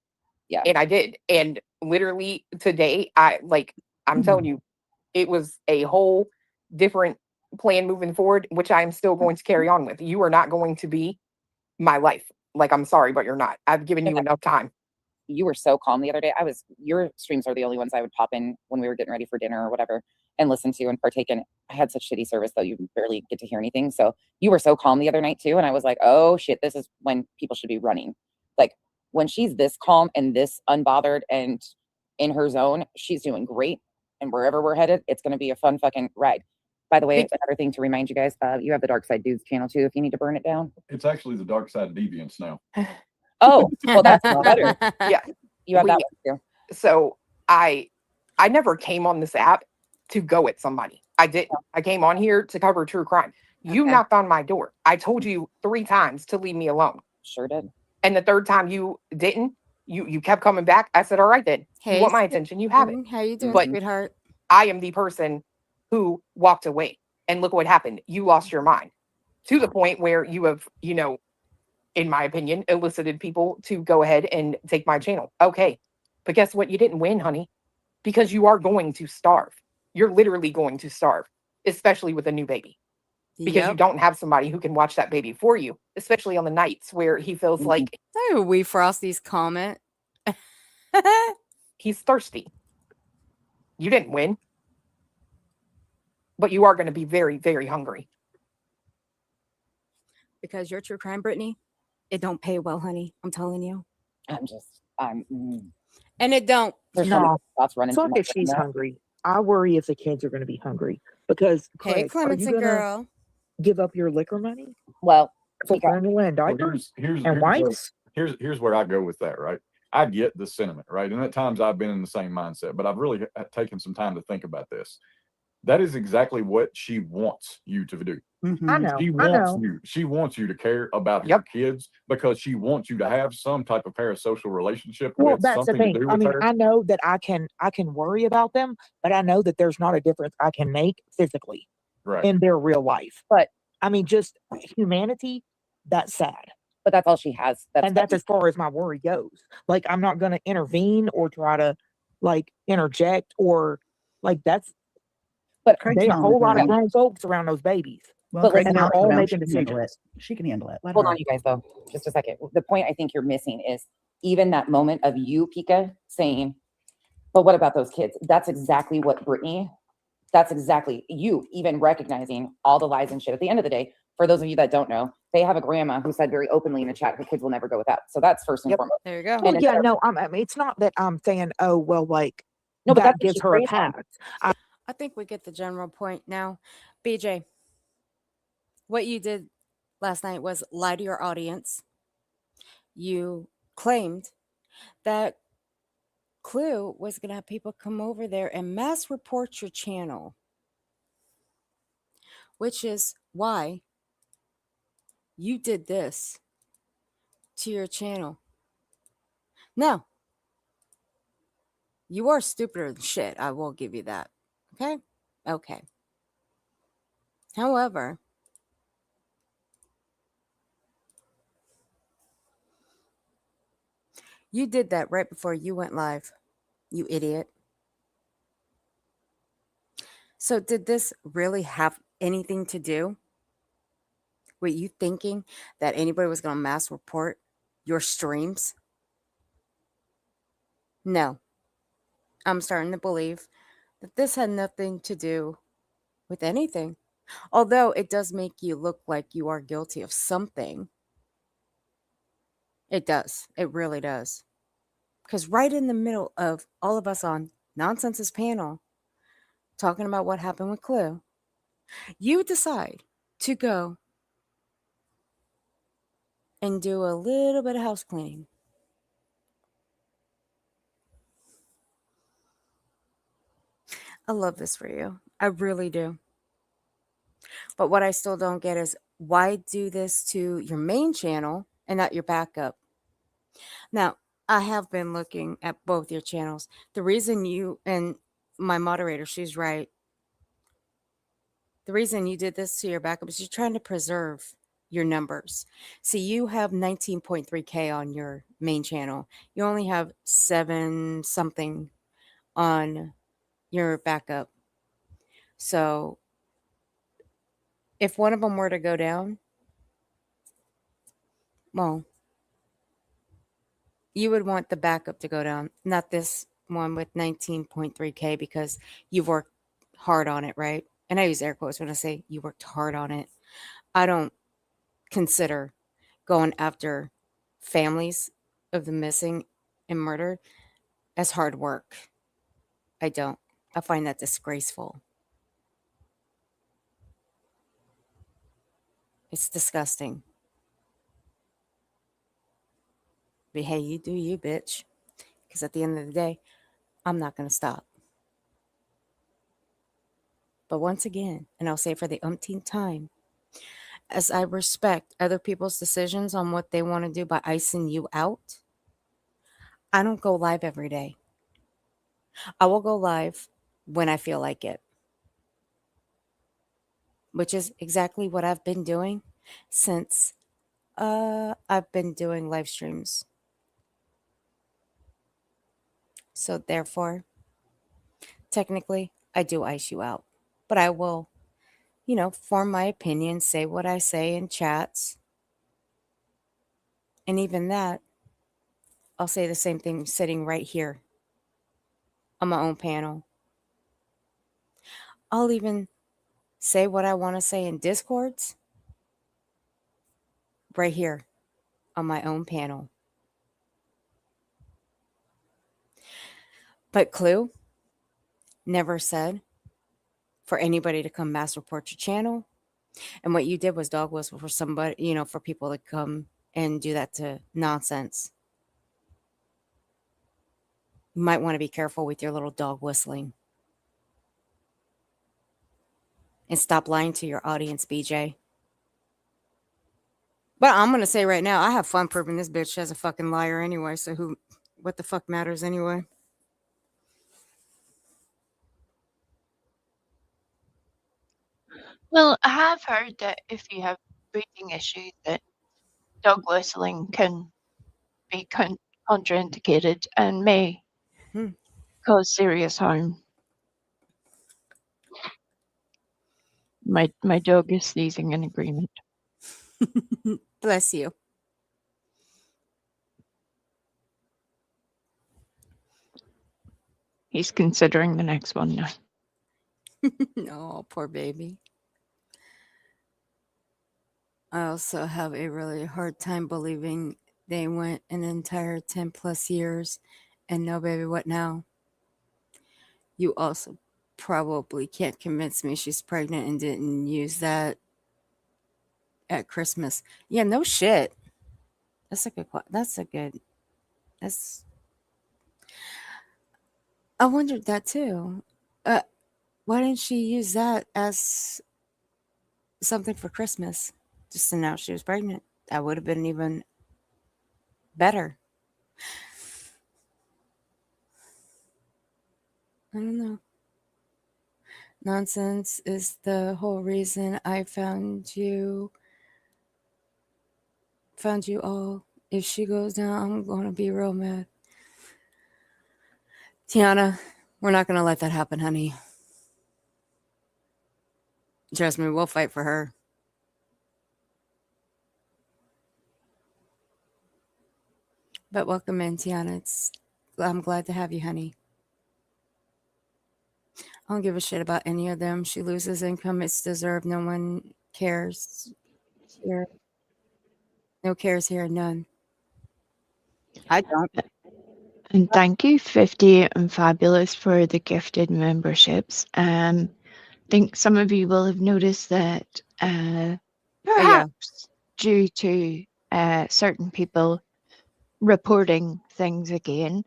Yeah. And I did. And literally today, I'm telling you, it was a whole different plan moving forward, which I'm still going to carry on with. You are not going to be my life. Like, I'm sorry, but you're not. I've given you enough time. You were so calm the other day. Your streams are the only ones I would pop in when we were getting ready for dinner or whatever and listen to and partake in. I had such shitty service though. You barely get to hear anything. So you were so calm the other night too. And I was like, oh shit, this is when people should be running. Like when she's this calm and this unbothered and in her zone, she's doing great. And wherever we're headed, it's going to be a fun fucking ride. By the way, another thing to remind you guys, you have the Dark Side Dudes channel too, if you need to burn it down. It's actually the Dark Side Deviants now. Oh, well, that's better. Yeah. You have that one too. So I never came on this app to go at somebody. I didn't. I came on here to cover true crime. You knocked on my door. I told you 3 times to leave me alone. Sure did. And the third time you didn't. You kept coming back. I said, all right then. Hey, you want my attention? You have it. How you doing, But sweetheart? I am the person who walked away. And look what happened. You lost your mind to the point where you have, in my opinion, elicited people to go ahead and take my channel. Okay. But guess what? You didn't win, honey, because you are going to starve. You're literally going to starve, especially with a new baby, because you don't have somebody who can watch that baby for you, especially on the nights where he feels like We Frosty's comment. he's thirsty. You didn't win, but you are going to be very, very hungry. Because you're true crime, Brittany, it don't pay well, honey. I'm telling you. And it don't. It's not if she's hungry. I worry if the kids are going to be hungry because Hey, Craig, are you Clemency gonna girl. give up your liquor money Well, for formula and diapers and wipes? Here's where I go with that, right? I get the sentiment, right? And at times I've been in the same mindset, but I've really taken some time to think about this. That is exactly what she wants you to do. I know. She wants you to care about your kids because she wants you to have some type of parasocial relationship Well, with that's the something to thing. do I with mean, her. I know that I can worry about them, but I know that there's not a difference I can make physically in their real life. But I mean, just humanity, that's sad. But that's all she has. That's as far as my worry goes. Like, I'm not going to intervene or try to interject or that's. But there's a whole lot of grown folks around those babies. Well, and they're all making decisions. She can handle it. Hold on, you guys, though. Just a second. The point I think you're missing is even that moment of you, Pika, saying, but what about those kids? That's exactly what Brittany, that's exactly you even recognizing all the lies and shit. At the end of the day, for those of you that don't know, they have a grandma who said very openly in the chat, her kids will never go without. So that's first and foremost. There you go. Well, yeah, no, I mean, it's not that I'm saying, oh, well, No, but that that's what gives she's her a raised on. pass. I think we get the general point now. BJ, What you did last night was lie to your audience. You claimed that Clue was going to have people come over there and mass report your channel, which is why you did this to your channel. Now, you are stupider than shit. I will give you that. Okay? Okay. However, you did that right before you went live, you idiot. So, did this really have anything to do with you thinking that anybody was going to mass report your streams? No. I'm starting to believe that this had nothing to do with anything. Although it does make you look like you are guilty of something. It does. It really does. Because right in the middle of all of us on Nonsense's panel talking about what happened with Clue, you decide to go and do a little bit of house cleaning. I love this for you. I really do. But what I still don't get is why do this to your main channel and not your backup? Now, I have been looking at both your channels. The reason you and my moderator, she's right. The reason you did this to your backup is you're trying to preserve your numbers. See, you have 19.3K on your main channel. You only have 7 something on your backup. So if one of them were to go down, well, you would want the backup to go down, not this one with 19.3K because you've worked hard on it, right? And I use air quotes when I say you worked hard on it. I don't consider going after families of the missing and murdered as hard work. I don't. I find that disgraceful. It's disgusting. But hey, you do you, bitch. Because at the end of the day, I'm not going to stop. But once again, and I'll say for the umpteenth time, as I respect other people's decisions on what they want to do by icing you out, I don't go live every day. I will go live when I feel like it, which is exactly what I've been doing since I've been doing live streams. So therefore, technically, I do ice you out. But I will, form my opinion, say what I say in chats. And even that, I'll say the same thing sitting right here on my own panel. I'll even say what I want to say in Discords right here on my own panel. But Clue never said for anybody to come mass report your channel. And what you did was dog whistle for somebody, for people to come and do that to Nonsense. You might want to be careful with your little dog whistling. And stop lying to your audience, BJ. But I'm going to say right now, I have fun proving this bitch as a fucking liar anyway. So what the fuck matters anyway? Well, I have heard that if you have breathing issues, that dog whistling can be contraindicated and may Hmm. cause serious harm. My dog is sneezing in agreement. Bless you. He's considering the next one now. Oh, poor baby. I also have a really hard time believing they went an entire 10 plus years and no baby, what now? You also probably can't convince me she's pregnant and didn't use that at Christmas. Yeah, no shit. That's a good. That's a good. That's. I wondered that too. Uh, why didn't she use that as something for Christmas? Just to announce she was pregnant. That would have been even better. I don't know. Nonsense is the whole reason I found you all. If she goes down, I'm gonna be real mad. Tiana, we're not gonna let that happen, honey. Trust me, we'll fight for her. But welcome in, Tiana. I'm glad to have you, honey. I don't give a shit about any of them. She loses income, it's deserved. No one cares here. No cares here, none. I don't. And thank you, 50 and Fabulous, for the gifted memberships. Think some of you will have noticed that yeah. perhaps due to certain people reporting things again,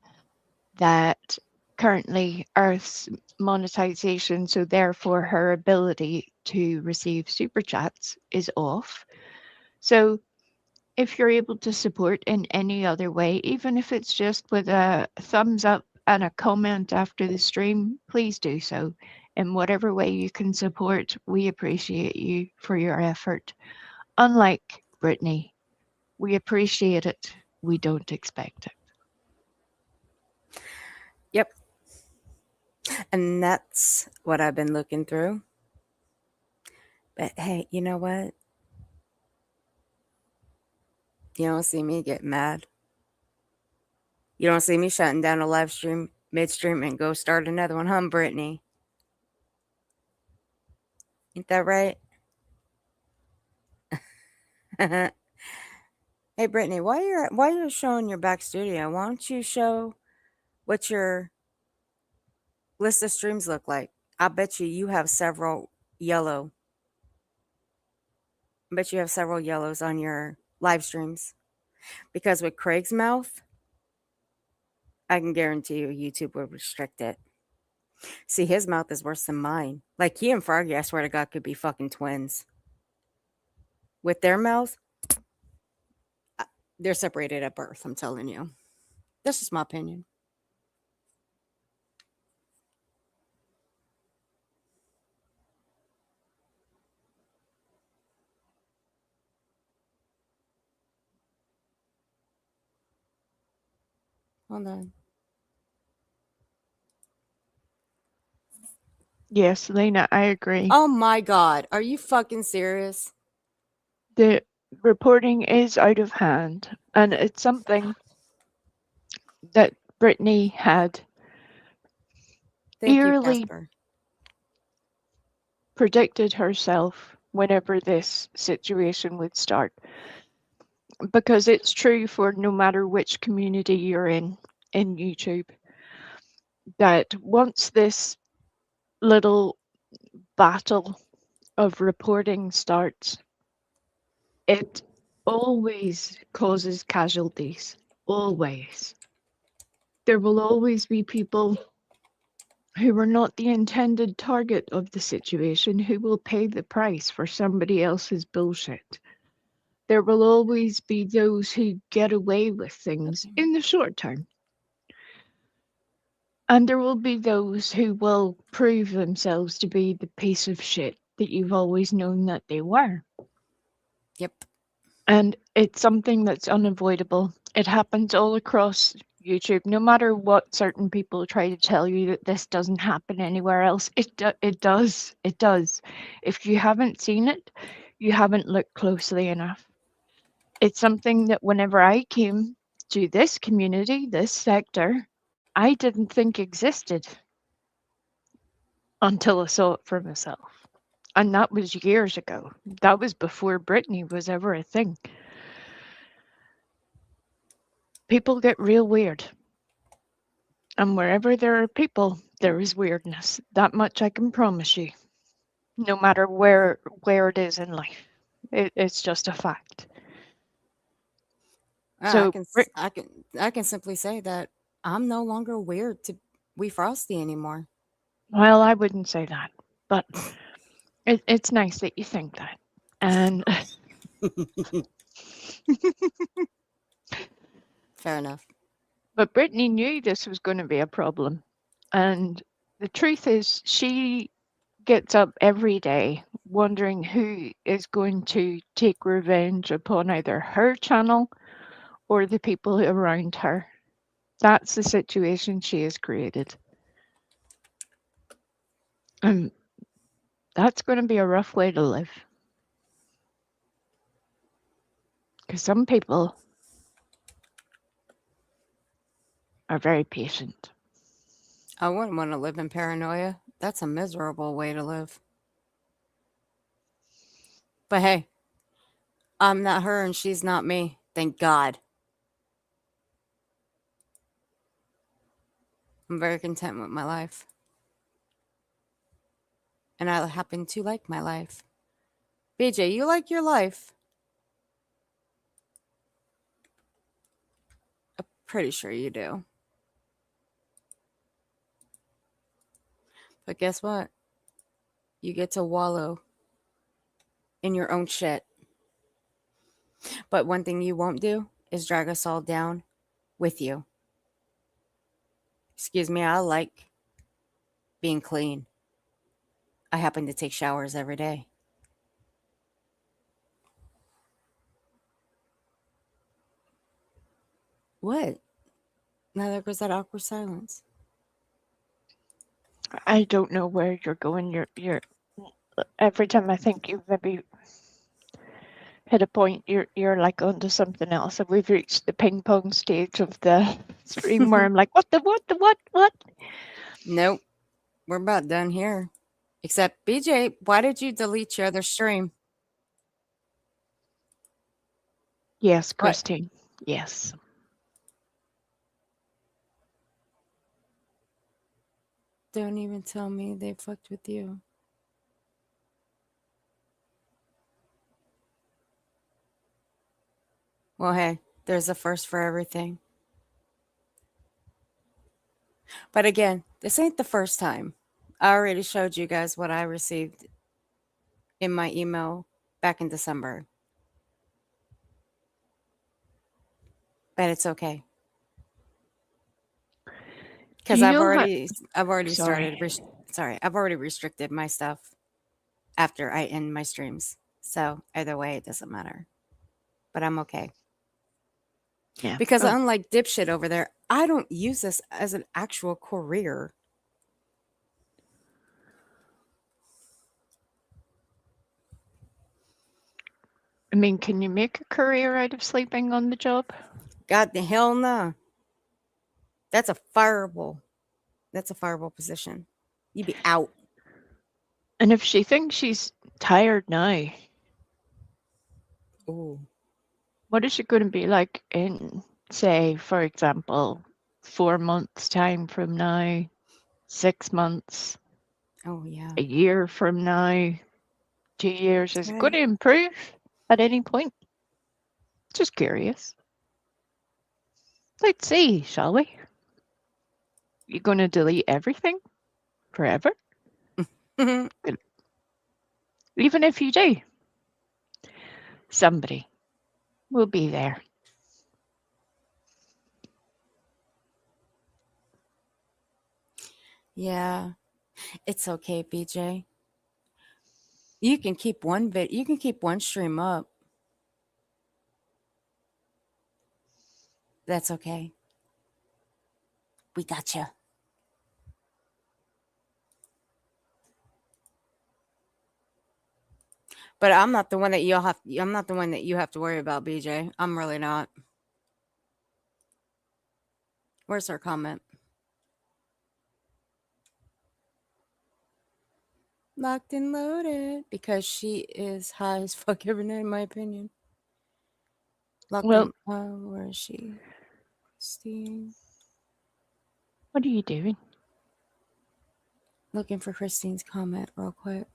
that currently Earth's monetization, so therefore her ability to receive super chats, is off. So if you're able to support in any other way, even if it's just with a thumbs up and a comment after the stream, please do so. In whatever way you can support, we appreciate you for your effort. Unlike Brittany, we appreciate it, we don't expect it. Yep. And that's what I've been looking through. But hey, you know what? You don't see me get mad. You don't see me shutting down a live stream midstream and go start another one, huh, Brittany? Ain't that right? Hey, Brittany, while you're showing your back studio, why don't you show what your list of streams look like? I bet you have several yellow. I bet you have several yellows on your live streams. Because with Craig's mouth, I can guarantee you YouTube would restrict it. See, his mouth is worse than mine. Like he and Froggy, I swear to God, could be fucking twins. With their mouths, they're separated at birth, I'm telling you. That's just my opinion. Hold on. Yes, Lena, I agree. Oh my God. Are you fucking serious? The reporting is out of hand, and it's something that Brittany had Thank you, eerily Casper. predicted herself whenever this situation would start. Because it's true for no matter which community you're in YouTube, that once this little battle of reporting starts, it always causes casualties. Always. There will always be people who are not the intended target of the situation who will pay the price for somebody else's bullshit. There will always be those who get away with things in the short term. And there will be those who will prove themselves to be the piece of shit that you've always known that they were. Yep. And it's something that's unavoidable. It happens all across YouTube. No matter what certain people try to tell you that this doesn't happen anywhere else, it does. It does. If you haven't seen it, you haven't looked closely enough. It's something that whenever I came to this community, this sector, I didn't think existed until I saw it for myself. And that was years ago. That was before Brittany was ever a thing. People get real weird. And wherever there are people, there is weirdness. That much I can promise you. No matter where it is in life. It's just a fact. I So, can Brit- I can simply say that I'm no longer weird to Wee Frosty anymore. well, I wouldn't say that, but it's nice that you think that. And Fair enough. but Brittany knew this was going to be a problem, and the truth is, she gets up every day wondering who is going to take revenge upon either her channel or the people around her. That's the situation she has created. And that's going to be a rough way to live. Because some people are very patient. I wouldn't want to live in paranoia. That's a miserable way to live. But hey, I'm not her and she's not me. Thank God. I'm very content with my life. And I happen to like my life. BJ, you like your life? I'm pretty sure you do. But guess what? You get to wallow in your own shit. But one thing you won't do is drag us all down with you. Excuse me, I like being clean. I happen to take showers every day. What? Now there goes that awkward silence. I don't know where you're going. You're every time I think you've maybe hit a point, you're like onto something else. And we've reached the ping pong stage of the stream where I'm like, what? Nope. We're about done here. Except, BJ, why did you delete your other stream? Yes, What? Christine. Yes. Don't even tell me they fucked with you. Well, hey, there's a first for everything. But again, this ain't the first time. I already showed you guys what I received in my email back in December. But it's okay. Because I've already Sorry. I've already restricted my stuff after I end my streams. So either way, it doesn't matter. But I'm okay. Yeah. Because Oh, unlike dipshit over there, I don't use this as an actual career. I mean, can you make a career out of sleeping on the job? God the hell no. That's a fireable. That's a fireable position. You'd be out. And if she thinks she's tired now, Ooh. what is she going to be like in, say, for example, 4 months' time from now, 6 months, Oh yeah. a year from now, 2 years? That's Is it going right. to improve at any point? Just curious. Let's see, shall we? You going to delete everything forever? Even if you do, somebody will be there. Yeah. It's okay, BJ. You can keep one stream up. That's okay. We got you. But I'm not the one that I'm not the one that you have to worry about, BJ. I'm really not. Where's her comment? Locked and loaded. Because she is high as fuck every night, in my opinion. Locked Well, and where is she? Christine. what are you doing? Looking for Christine's comment real quick.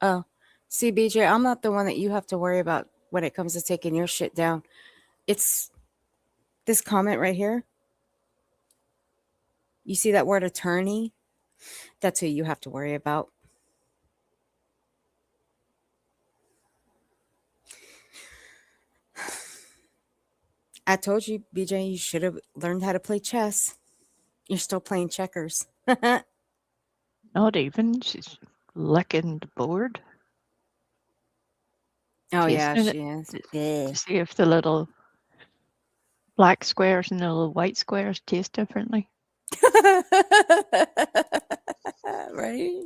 Oh, See, BJ, I'm not the one that you have to worry about when it comes to taking your shit down. It's this comment right here. You see that word attorney? That's who you have to worry about. I told you, BJ, you should have learned how to play chess. You're still playing checkers. Not even. She's licking the board. Oh, yeah, Tasting it she is. to see if the little black squares and the little white squares taste differently. Right?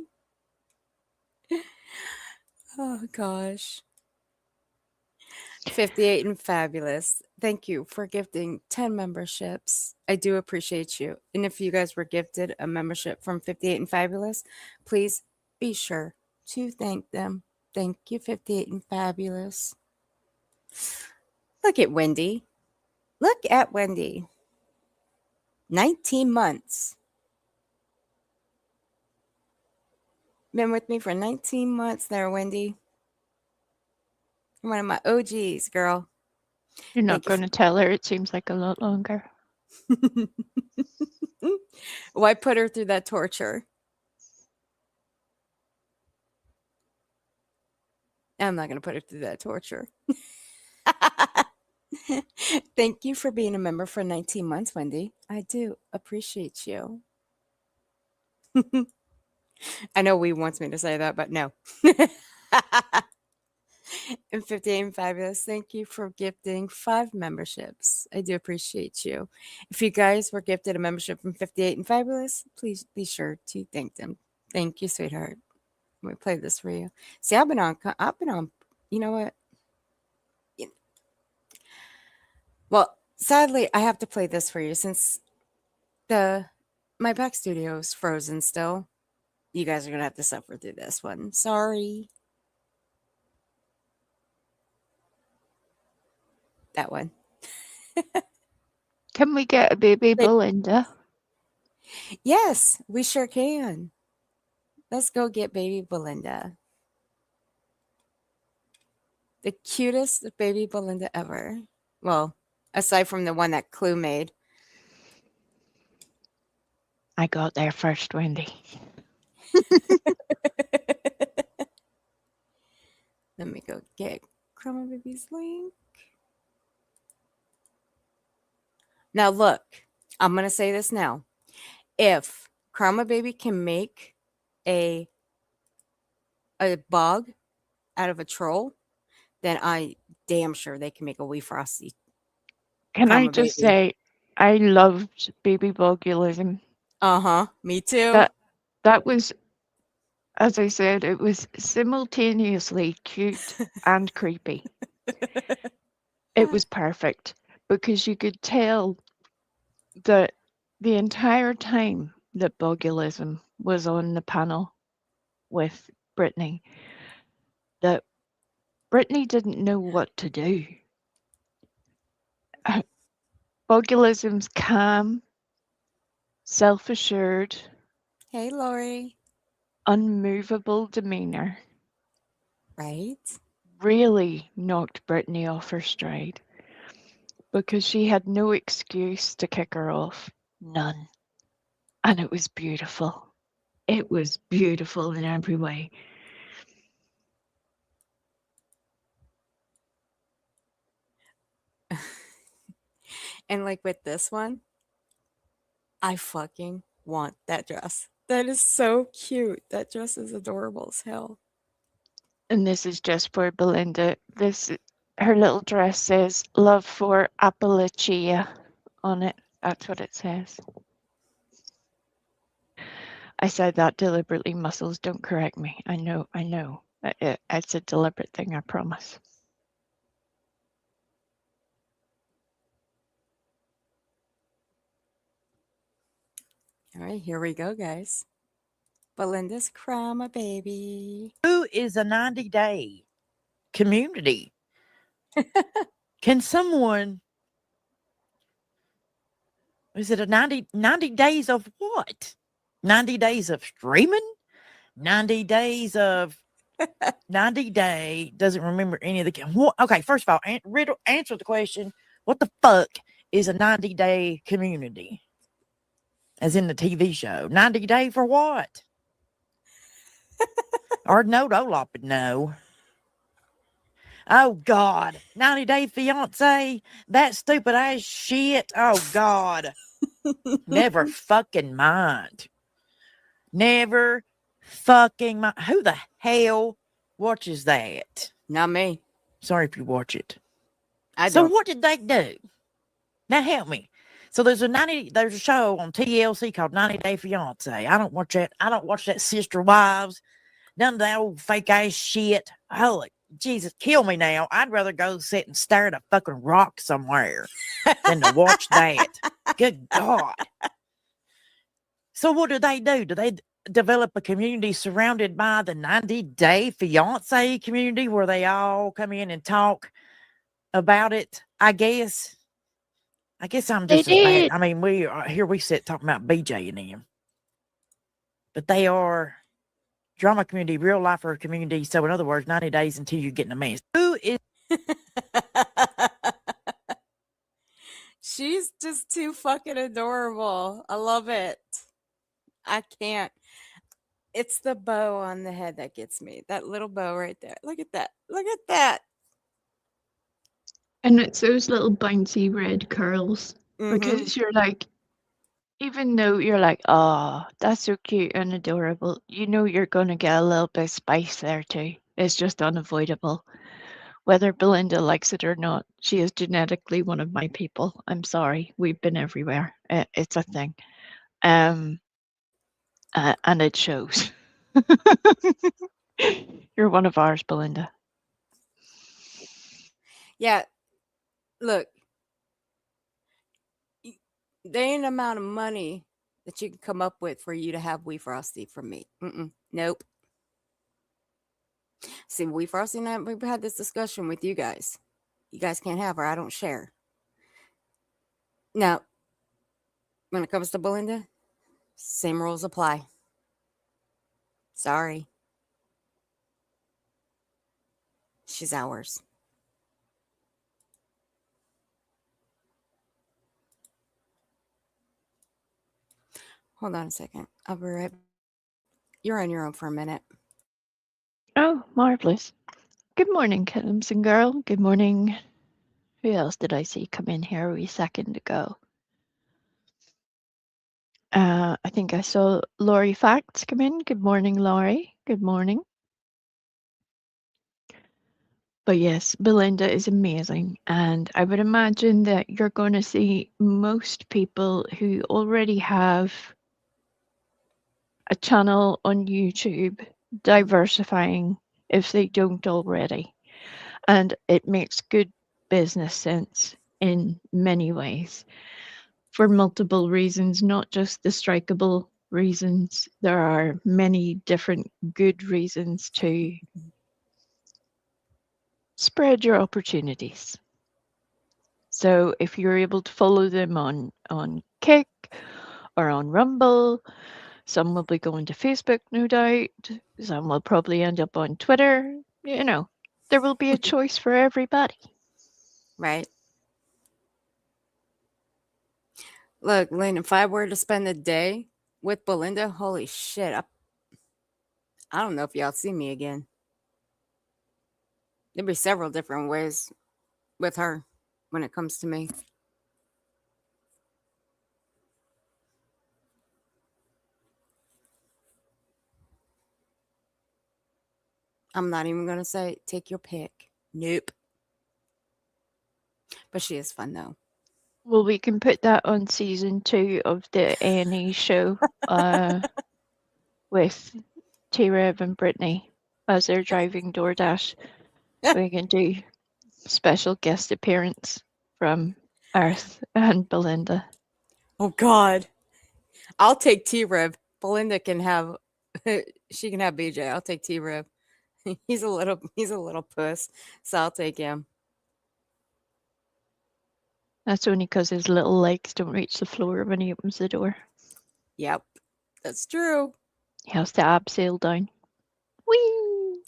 Oh, gosh. 58 and fabulous. Thank you for gifting 10 memberships. I do appreciate you. And if you guys were gifted a membership from 58 and fabulous, please be sure to thank them. Thank you, 58 and fabulous. Look at Wendy. Look at Wendy. 19 months. Been with me for 19 months there, Wendy. You're one of my OGs, girl. You're not Thank you going to tell her it seems like a lot longer. Why put her through that torture? I'm not going to put her through that torture. Thank you for being a member for 19 months, Wendy. I do appreciate you. I know we wants me to say that, but no. And 58 and fabulous, thank you for gifting 5 memberships. I do appreciate you. If you guys were gifted a membership from 58 and fabulous, please be sure to thank them. Thank you, sweetheart. Let me play this for you. See, I've been on, you know what? Well, sadly, I have to play this for you since my back studio is frozen still. You guys are gonna have to suffer through this one. Sorry. That one. Can we get a baby They- Belinda? Yes, we sure can. Let's go get baby Belinda. The cutest baby Belinda ever. Well, aside from the one that Clue made. I got there first, Wendy. Let me go get Chroma Baby's link. Now look, I'm gonna say this now. If Chroma Baby can make a bog out of a troll, then I damn sure they can make a wee frosty. Can I Chroma just Baby. say, I loved baby bogulism. Uh-huh. Me too. That was, as I said, it was simultaneously cute and creepy. It was perfect because you could tell that the entire time that bogulism was on the panel with Brittany, that Brittany didn't know what to do. Bogulism's calm, self-assured, Hey, Lori. unmovable demeanor Right? really knocked Brittany off her stride because she had no excuse to kick her off. None. And it was beautiful. It was beautiful in every way. And like with this one, I fucking want that dress. That is so cute. That dress is adorable as hell. And this is just for Belinda. Her little dress says "Love for Appalachia" on it. That's what it says. I said that deliberately. Muscles, don't correct me. I know. It's a deliberate thing, I promise. All right, here we go, guys. Belinda's Chroma Baby. Who is a 90-day community? Can someone, is it a 90 days of what? 90 days of streaming? 90 days of 90 Day doesn't remember any of the. What? Okay, first of all, answer the question. What the fuck is a 90 Day community? As in the TV show. 90 Day for what? Or no, Olop would know. Oh, God. 90 Day Fiance? That stupid ass shit? Oh, God. Never fucking mind. Never fucking mind. Who the hell watches that? Not me. Sorry if you watch it. So what did they do? Now help me. So there's a show on TLC called 90 Day Fiance. I don't watch that. I don't watch that Sister Wives. None of that old fake ass shit. Holy Jesus, kill me now. I'd rather go sit and stare at a fucking rock somewhere than to watch that. Good God. So what do? Do they develop a community surrounded by the 90 Day Fiance community where they all come in and talk about it? I guess I'm They just as bad. did. I mean, we sit talking about BJ and them, but they are drama community, real lifer community. So in other words, 90 days until you get in a mess. Who is? she's just too fucking adorable. I love it. I can't. It's the bow on the head that gets me. That little bow right there. Look at that. Look at that. And it's those little bouncy red curls. Mhm. Because you're like, even though you're like, oh, that's so cute and adorable, you know you're going to get a little bit of spice there too. It's just unavoidable. Whether Belinda likes it or not, she is genetically one of my people. I'm sorry. We've been everywhere. It's a thing. And it shows. You're one of ours, Belinda. Yeah. Look. There ain't an amount of money that you can come up with for you to have Wee Frosty from me. Nope. See, Wee Frosty and I, we've had this discussion with you guys. You guys can't have her. I don't share. Now, when it comes to Belinda, same rules apply. Sorry. She's ours. Hold on a second. I'll be right. You're on your own for a minute. Oh, marvelous. Good morning, Crimson Girl. Good morning. Who else did I see come in here a wee second ago? I think I saw Laurie Facts come in. Good morning, Laurie. Good morning. But yes, Belinda is amazing. And I would imagine that you're going to see most people who already have a channel on YouTube diversifying if they don't already. And it makes good business sense in many ways for multiple reasons, not just the strikeable reasons. There are many different good reasons to spread your opportunities. So if you're able to follow them on Kick or on Rumble, some will be going to Facebook, no doubt. Some will probably end up on Twitter. You know, there will be a choice for everybody. Right. Look, Lynn, if I were to spend a day with Belinda, holy shit, I don't know if y'all see me again. There'd be several different ways with her when it comes to me. I'm not even going to say take your pick. Nope. But she is fun, though. Well, we can put that on season 2 of the A&E show with T-Rev and Brittany as they're driving DoorDash. We can do special guest appearance from Earth and Belinda. Oh, God. I'll take T-Rev. Belinda can have, she can have BJ. I'll take T-Rev. He's a little puss, so I'll take him. That's only because his little legs don't reach the floor when he opens the door. Yep, that's true. He has to abseil down. Whee!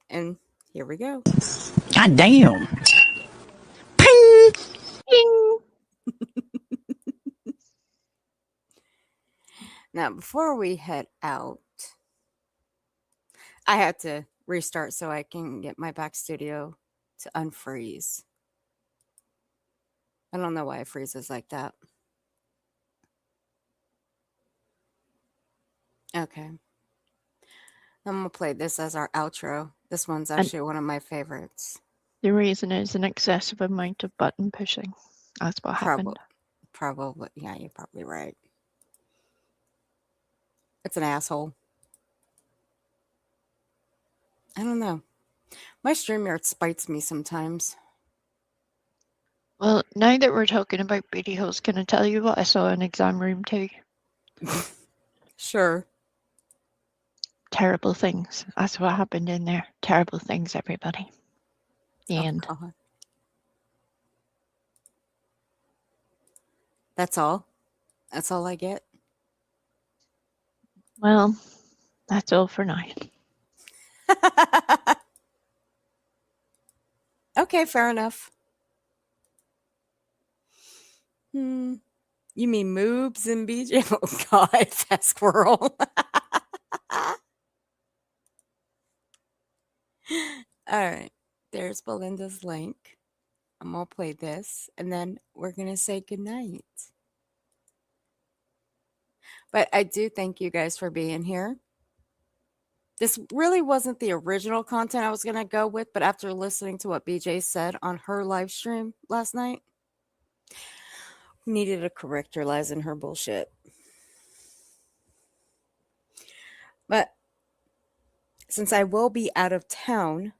And here we go. God damn. Ping. Ding. Now, before we head out, I had to restart so I can get my back studio to unfreeze. I don't know why it freezes like that. Okay. I'm going to play this as our outro. This one's And actually one of my favorites. the reason is an excessive amount of button pushing. That's what happened. Probably. Yeah, you're probably right. It's an asshole. I don't know. My StreamYard spites me sometimes. Well, now that we're talking about booty holes, can I tell you what I saw in exam room 2? Sure. Terrible things. That's what happened in there. Terrible things, everybody. The end. God. That's all? That's all I get? Well, that's all for now. Okay, fair enough. You mean moobs and BJ? Oh, God, that squirrel. All right, there's Belinda's link. I'm going to play this, and then we're going to say goodnight. But I do thank you guys for being here. This really wasn't the original content I was going to go with, but after listening to what BJ said on her live stream last night, we needed to correct her lies and her bullshit. But since I will be out of town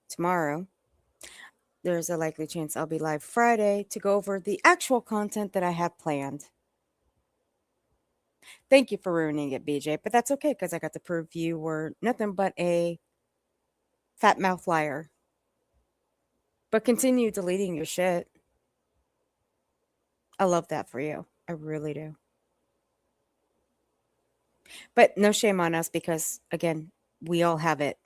tomorrow, there's a likely chance I'll be live Friday to go over the actual content that I had planned. Thank you for ruining it, BJ, but that's okay because I got to prove you were nothing but a fat mouth liar. But continue deleting your shit. I love that for you. I really do. But no shame on us because, again, we all have it.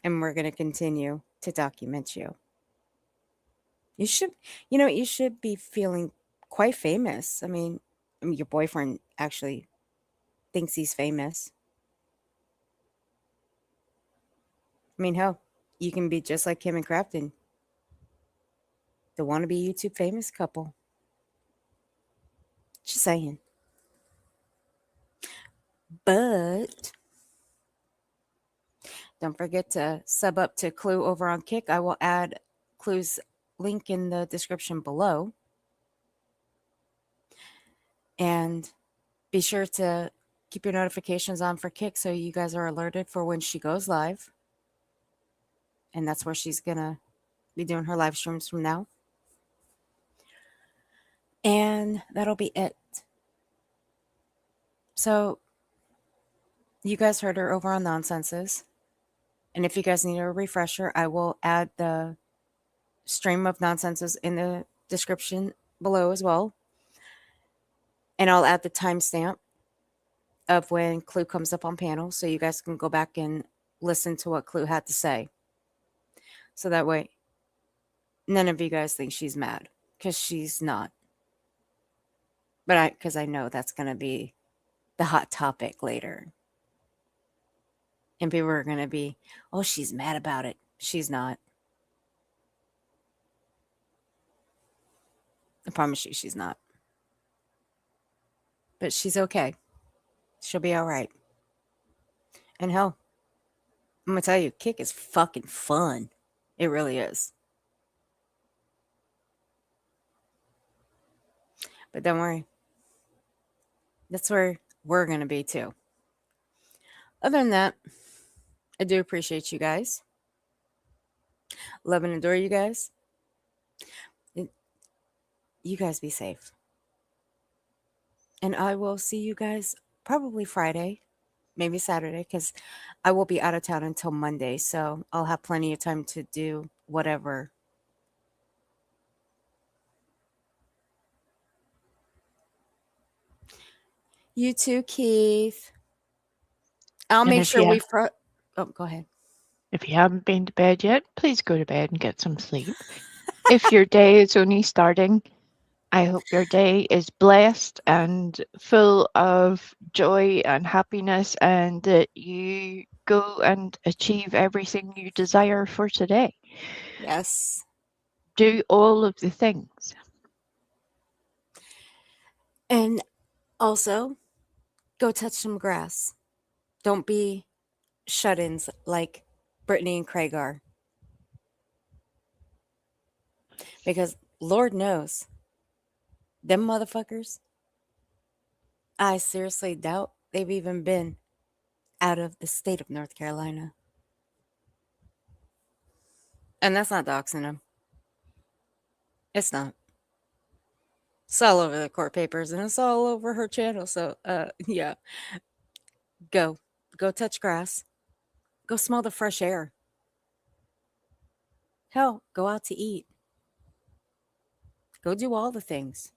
And we're going to continue to document you. You should be feeling quite famous. I mean, your boyfriend actually thinks he's famous. I mean, hell, you can be just like Kim and Crafton, the wannabe YouTube famous couple. Just saying. But don't forget to sub up to Clue over on Kick. I will add Clue's link in the description below. And be sure to keep your notifications on for Kick so you guys are alerted for when she goes live. And that's where she's going to be doing her live streams from now. And that'll be it. So you guys heard her over on Nonsenses. And if you guys need a refresher, I will add the stream of Nonsenses in the description below as well. And I'll add the timestamp of when Clue comes up on panel so you guys can go back and listen to what Clue had to say. So that way, none of you guys think she's mad, because she's not. But because I know that's going to be the hot topic later. And people are going to be, oh, she's mad about it. She's not. I promise you she's not. But she's okay. She'll be all right. And hell, I'm going to tell you, Kick is fucking fun. It really is. But don't worry. That's where we're going to be too. Other than that, I do appreciate you guys. Love and adore you guys. You guys be safe. And I will see you guys probably Friday, maybe Saturday, because I will be out of town until Monday. So I'll have plenty of time to do whatever. You too, Keith. I'll And make if sure you we. Oh, go ahead. if you haven't been to bed yet, please go to bed and get some sleep. If your day is only starting, I hope your day is blessed and full of joy and happiness, and that you go and achieve everything you desire for today. Yes. Do all of the things. And also, go touch some grass. Don't be shut-ins like Brittany and Craig are. Because Lord knows, them motherfuckers, I seriously doubt they've even been out of the state of North Carolina. And that's not doxing them. It's not. It's all over the court papers and it's all over her channel. So, yeah, go. Go touch grass. Go smell the fresh air. Hell, go out to eat. Go do all the things.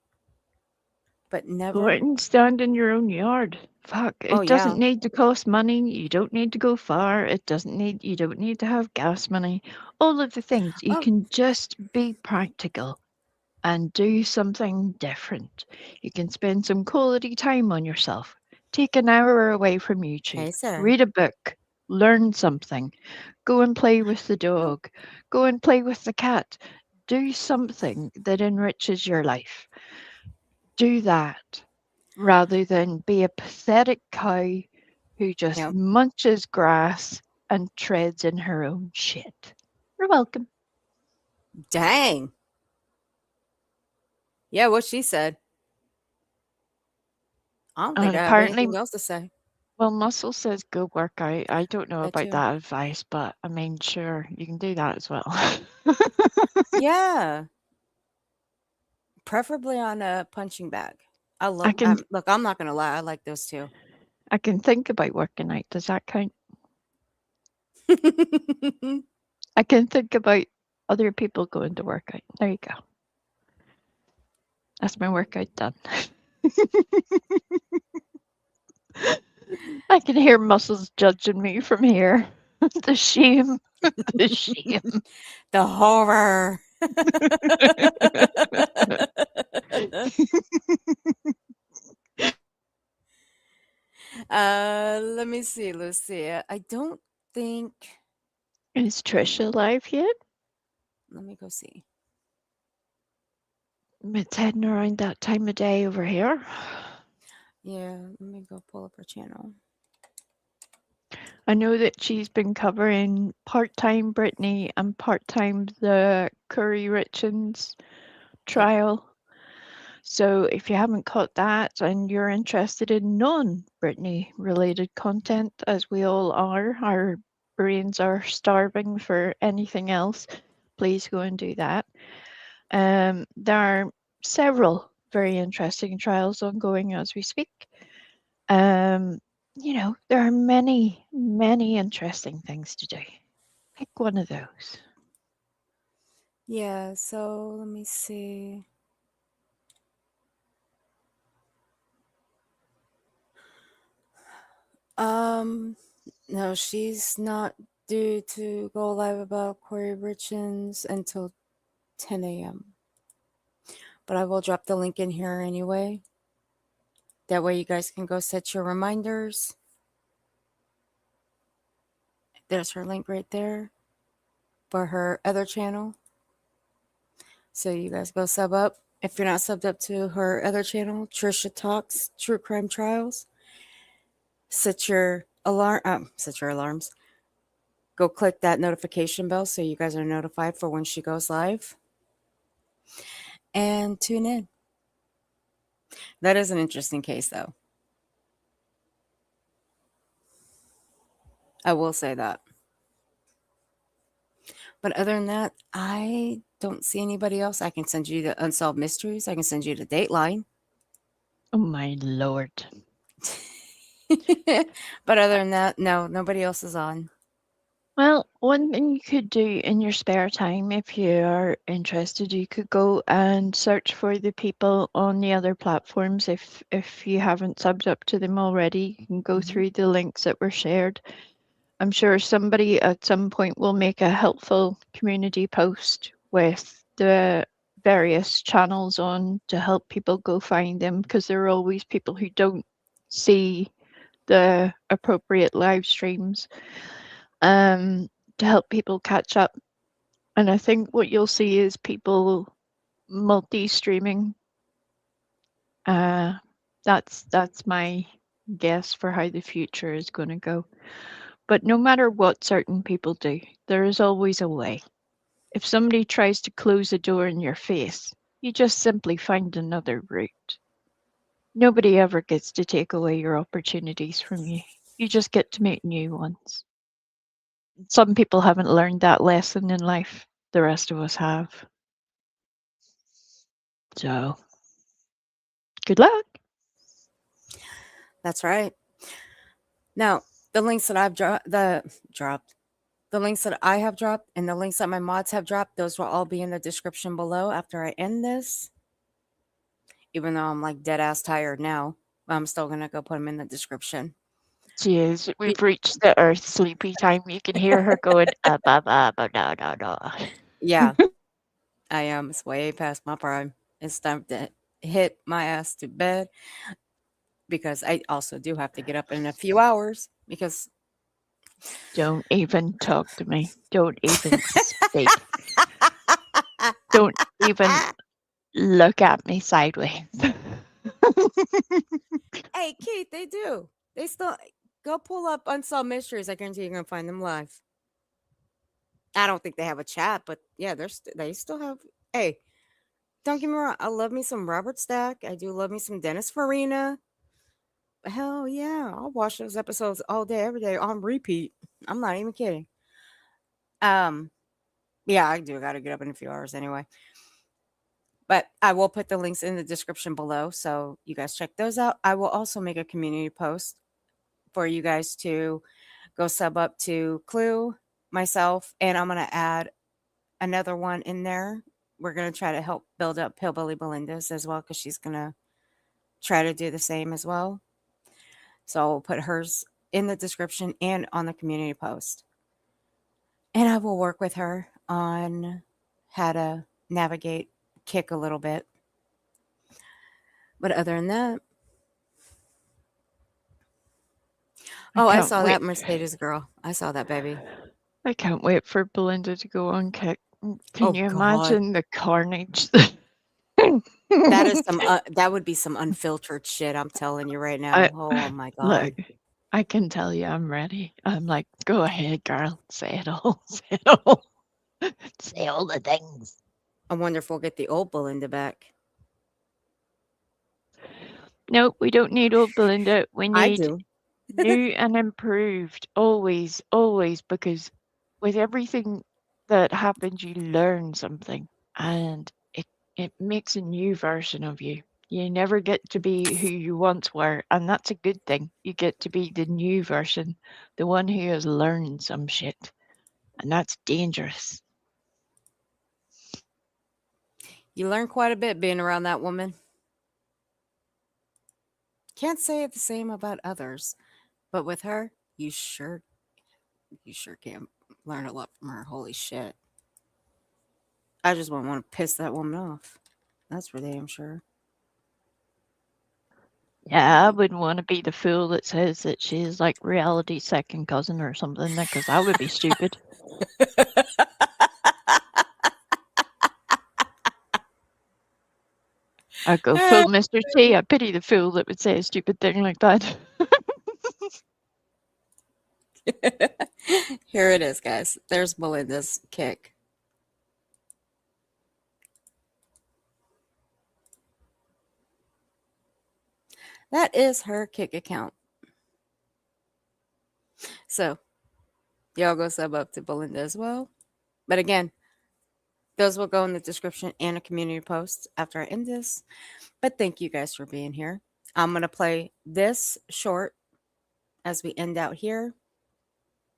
But Go out never. and stand in your own yard. Fuck, Oh, it doesn't yeah. need to cost money. You don't need to go far. You don't need to have gas money. All of the things. You Oh, can just be practical and do something different. You can spend some quality time on yourself. Take an hour away from YouTube. hey, sir. Read a book. Learn something. Go and play with the dog. Go and play with the cat. Do something that enriches your life. Do that rather than be a pathetic cow who just Yep. munches grass and treads in her own shit. You're welcome. Dang. Yeah, what she said. I don't think And I have apparently, anything else to say. well, Muscle says go work out. I don't know That about too. that advice, but I mean, sure, you can do that as well. Yeah. Preferably on a punching bag. I I love. can Look, I'm not gonna lie. I like those too. I can think about working out. Does that count? I can think about other people going to work out. There you go. That's my workout done. I can hear Muscles judging me from here. The shame. The shame. The horror. Let me see, Lucia. I don't think. Is Trisha alive yet? Let me go see. It's heading around that time of day over here. Yeah, let me go pull up her channel. I know that she's been covering part-time Brittany and part-time the Curry Richards trial. So if you haven't caught that and you're interested in non-Brittany related content, as we all are, our brains are starving for anything else, please go and do that. There are several very interesting trials ongoing as we speak. You know, there are many, many interesting things to do. Pick one of those. Yeah, so let me see. No, she's not due to go live about Corey Richards until 10 a.m. But I will drop the link in here anyway. That way you guys can go set your reminders. There's her link right there for her other channel. So you guys go sub up. If you're not subbed up to her other channel, Trisha Talks True Crime Trials, set your alarms. Go click that notification bell so you guys are notified for when she goes live. And tune in. That is an interesting case, though. I will say that. But other than that, I don't see anybody else. I can send you the Unsolved Mysteries. I can send you the Dateline. Oh my lord. But other than that, no, nobody else is on. Well, One thing you could do in your spare time, if you are interested, you could go and search for the people on the other platforms. If you haven't subbed up to them already, you can go through the links that were shared. I'm sure somebody at some point will make a helpful community post with the various channels on to help people go find them, because there are always people who don't see the appropriate live streams. To help people catch up. And I think what you'll see is people multi-streaming. That's my guess for how the future is going to go. But no matter what certain people do, there is always a way. If somebody tries to close a door in your face, you just simply find another route. Nobody ever gets to take away your opportunities from you. You just get to make new ones. Some people haven't learned that lesson in life. The rest of us have. So, good luck. That's right. Now, the links that I've dropped, the links that I have dropped, and the links that my mods have dropped, those will all be in the description below after I end this. Even though I'm like dead ass tired now, I'm still gonna go put them in the description. Cheers. We've reached the Earth sleepy time. You can hear her going, Yeah, I am. It's way past my prime. It's time to hit my ass to bed, because I also do have to get up in a few hours because Don't even talk to me. Don't even speak. Don't even look at me sideways. Hey, Keith, they do. They still go pull up Unsolved Mysteries. I guarantee you're gonna find them live. I don't think they have a chat, but yeah, they still have. Hey, don't get me wrong. I love me some Robert Stack. I do love me some Dennis Farina. Hell yeah, I'll watch those episodes all day, every day on repeat. I'm not even kidding. Um, yeah, I do got to get up in a few hours anyway. But I will put the links in the description below, so you guys check those out. I will also make a community post for you guys to go sub up to Clue, myself, and I'm gonna add another one in there. We're gonna try to help build up Hillbilly Belinda's as well, because she's gonna try to do the same as well. So I'll put hers in the description and on the community post. And I will work with her on how to navigate Kick a little bit. But other than that, oh, I can't saw wait. that Mercedes girl. I saw that baby. I can't wait for Belinda to go on Kick. Can Oh, you God. imagine the carnage? That is some. That would be some unfiltered shit. I'm telling you right now. Oh my god. Look, I can tell you I'm ready. I'm like, go ahead, girl. Say it all. Say it all. Say all the things. I wonder if we'll get the old Belinda back. Nope, we don't need old Belinda. We I need do. new and improved. Always, always, because with everything that happens, you learn something, and it makes a new version of you. You never get to be who you once were, and that's a good thing. You get to be the new version, the one who has learned some shit, and that's dangerous. You learn quite a bit being around that woman. Can't say it the same about others, but with her, you sure can learn a lot from her. Holy shit. I just wouldn't want to piss that woman off. That's for damn sure. Yeah, I wouldn't want to be the fool that says that she's like reality's second cousin or something, because that would be stupid. I go full Mr. T. I pity the fool that would say a stupid thing like that. Here it is, guys. There's Belinda's Kick. That is her Kick account. So, y'all go sub up to Belinda as well. But again, those will go in the description and a community post after I end this. But thank you guys for being here. I'm going to play this short as we end out here,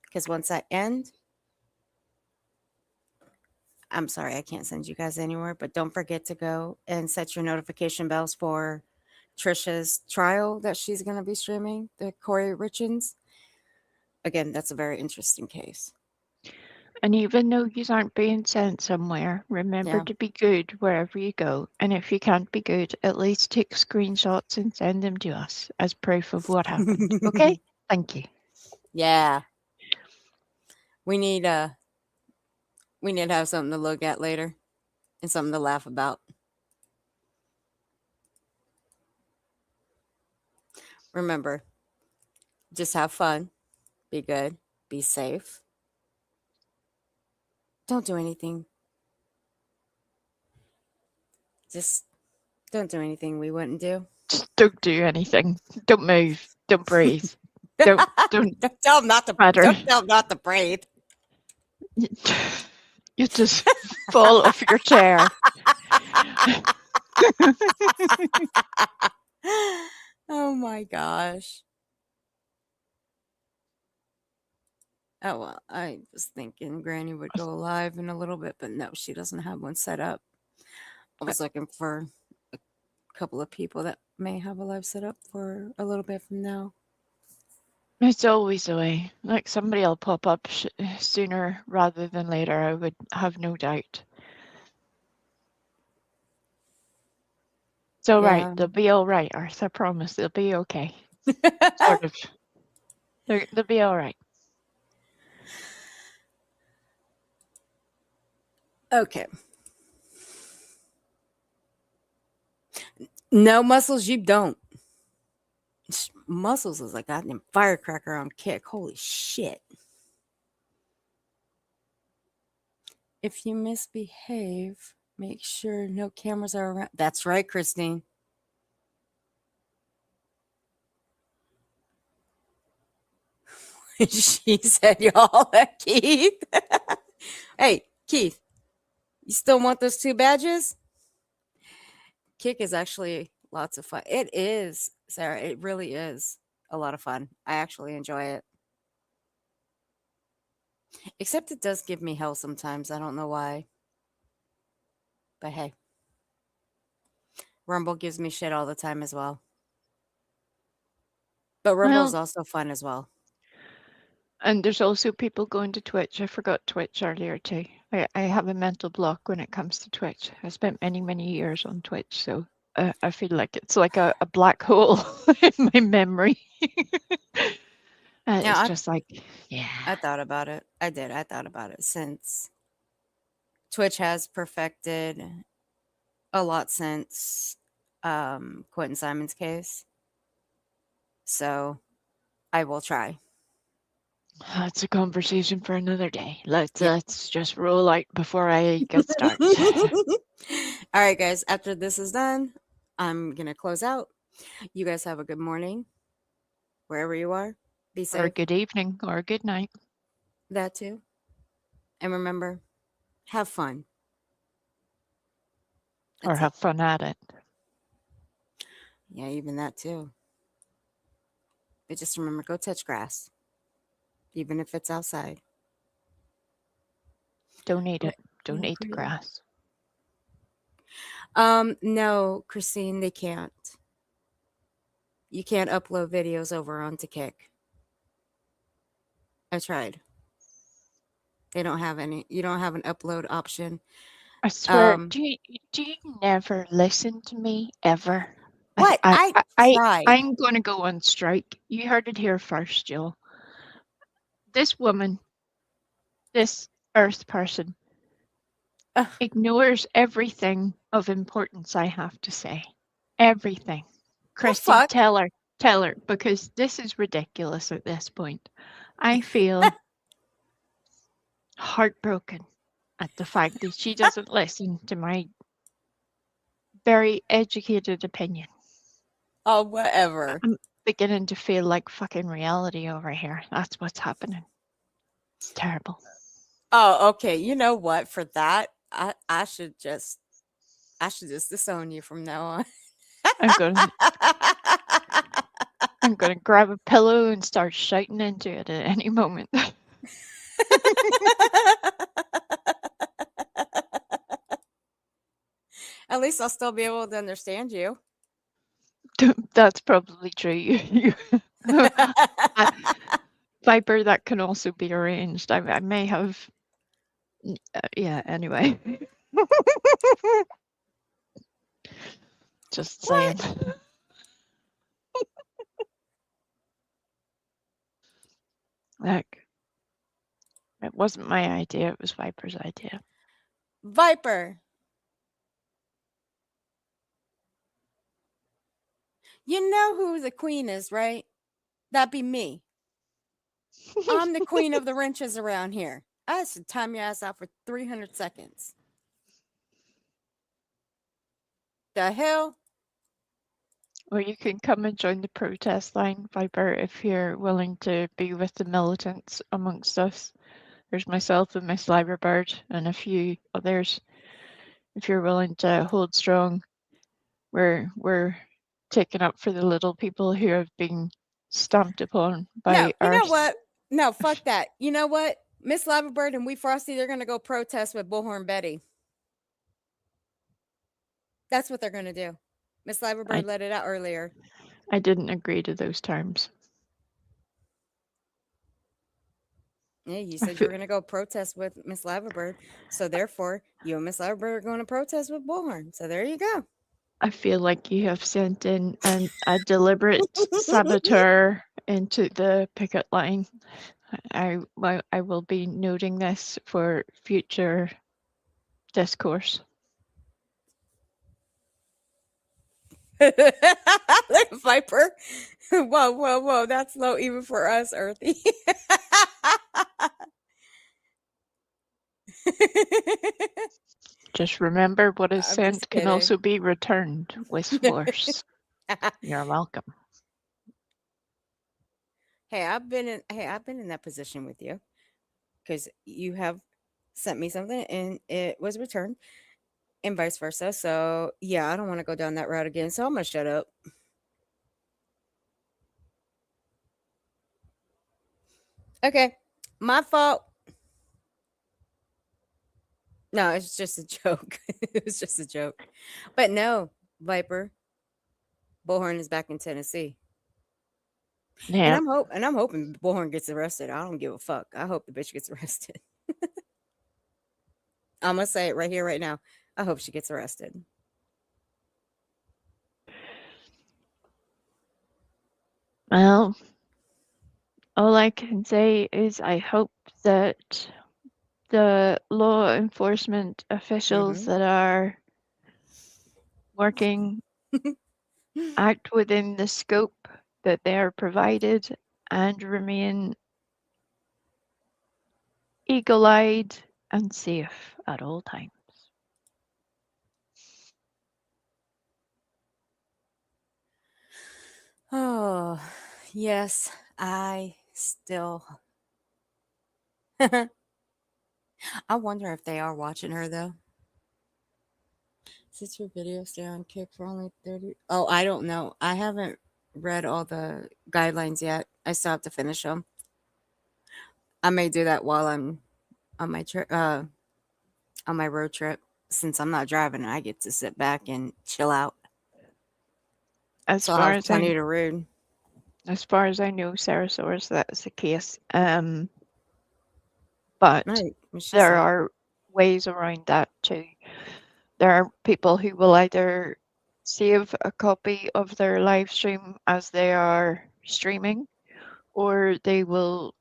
because once I end, I'm sorry I can't send you guys anywhere, but don't forget to go and set your notification bells for Trisha's trial that she's going to be streaming, the Corey Richins. Again, that's a very interesting case. And even though you aren't being sent somewhere, remember Yeah. to be good wherever you go. And if you can't be good, at least take screenshots and send them to us as proof of what happened. Okay? Thank you. Yeah. We need to have something to look at later and something to laugh about. Remember, just have fun, be good, be safe. Don't do anything. Just don't do anything we wouldn't do. Just don't do anything. Don't move. Don't breathe. Don't Don't tell them not to. matter. Don't tell them not to breathe. You just fall off your chair. Oh my gosh. Oh well, I was thinking Granny would go live in a little bit, but no, she doesn't have one set up. I was looking for a couple of people that may have a live set up for a little bit from now. It's always the way. Like somebody will pop up sooner rather than later, I would have no doubt. It's all right. Yeah. They'll be all right, Arthur. I promise they'll be okay. Sort of. They'll be all right. Okay. No, Muscles, you don't. Muscles is like goddamn firecracker on kick. Holy shit. If you misbehave, make sure no cameras are around. That's right, Christine. She said, y'all, Keith. Hey, Keith, you still want those 2 badges? Kick is actually lots of fun. It is, Sarah. It really is a lot of fun. I actually enjoy it. Except it does give me hell sometimes. I don't know why. But hey, Rumble gives me shit all the time as well. But Rumble's Well, also fun as well. and there's also people going to Twitch. I forgot Twitch earlier too. I have a mental block when it comes to Twitch. I spent many, many years on Twitch, so I feel like it's like a black hole in my memory. Yeah, It's just like, yeah. I thought about it. I did. I thought about it since Twitch has perfected a lot since Quentin Simon's case. So I will try. That's a conversation for another day. Let's just roll out before I get started. All right, guys. After this is done, I'm gonna close out. You guys have a good morning, wherever you are. Be Or a safe. good evening or a good night. That too. And remember, have fun. Or That's it. have fun at it. Yeah, even that too. But just remember, go touch grass, even if it's outside. Don't eat Yeah, it. Don't yeah, eat the great. grass. No, Christine, they can't. You can't upload videos over onto Kick. I tried. They don't have any. You don't have an upload option. I swear, Um, do you never listen to me ever? What? I tried. I'm going to go on strike. You heard it here first, Jill. This woman, this Earth person, Ugh. ignores everything of importance I have to say. Everything. Christy, fuck? tell her, because this is ridiculous at this point. I feel heartbroken at the fact that she doesn't listen to my very educated opinion. Oh, whatever. I'm beginning to feel like fucking reality over here. That's what's happening. It's terrible. Oh, okay. You know what? For that, I should just disown you from now on. I'm gonna grab a pillow and start shouting into it at any moment. At least I'll still be able to understand you. That's probably true. Viper, that can also be arranged. I may have. Yeah, anyway. Just saying. Look, it wasn't my idea, it was Viper's idea. Viper. You know who the queen is, right? That'd be me. I'm the queen of the wrenches around here. I should time your ass out for 300 seconds. The hell? Or you can come and join the protest line, Viper, if you're willing to be with the militants amongst us. There's myself and Miss Liverbird and a few others. If you're willing to hold strong, we're taking up for the little people who have been stamped upon by No, you our know what? No, fuck that. You know what? Miss Lavabird and we Frosty, they're going to go protest with Bullhorn Betty. That's what they're going to do. Miss Lavabird let it out earlier. I didn't agree to those terms. Yeah, you said you were going to go protest with Miss Lavabird. So therefore, you and Miss Lavabird are going to protest with Bullhorn. So there you go. I feel like you have sent in a deliberate saboteur into the picket line. I will be noting this for future discourse. Viper. Whoa. That's low even for us, Earthy. Just remember, what is I'm sent just can kidding. also be returned with force. You're welcome. Hey, I've been in that position with you because you have sent me something and it was returned and vice versa. So yeah, I don't want to go down that route again. So I'm gonna shut up. Okay, my fault. No, it's just a joke. It was just a joke. But no, Viper, Bullhorn is back in Tennessee. Yeah, And I'm hoping Bullhorn gets arrested. I don't give a fuck. I hope the bitch gets arrested. I'm gonna say it right here, right now. I hope she gets arrested. well, all I can say is I hope that the law enforcement officials that are working act within the scope that they are provided and remain eagle-eyed and safe at all times. Oh, yes, I still. I wonder if they are watching her though. Since your video stay on kick for only 30. Oh, I don't know. I haven't read all the guidelines yet. I still have to finish them. I may do that while I'm on my trip, on my road trip. Since I'm not driving, I get to sit back and chill out. As So far I'll have as plenty to read. As far as I know, Sarahsaurus, that's the case. But Right, what she there said. are ways around that too. There are people who will either save a copy of their live stream as they are streaming, or they will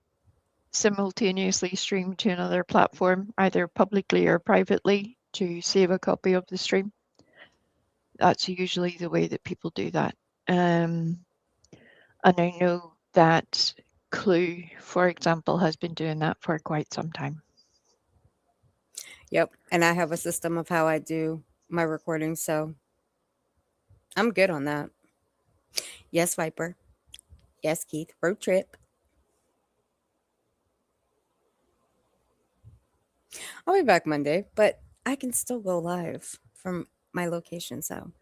simultaneously stream to another platform, either publicly or privately, to save a copy of the stream. That's usually the way that people do that. And I know that Clue, for example, has been doing that for quite some time. Yep. And I have a system of how I do my recording. So I'm good on that. Yes, Viper. Yes, Keith. Road trip. I'll be back Monday, but I can still go live from my location. So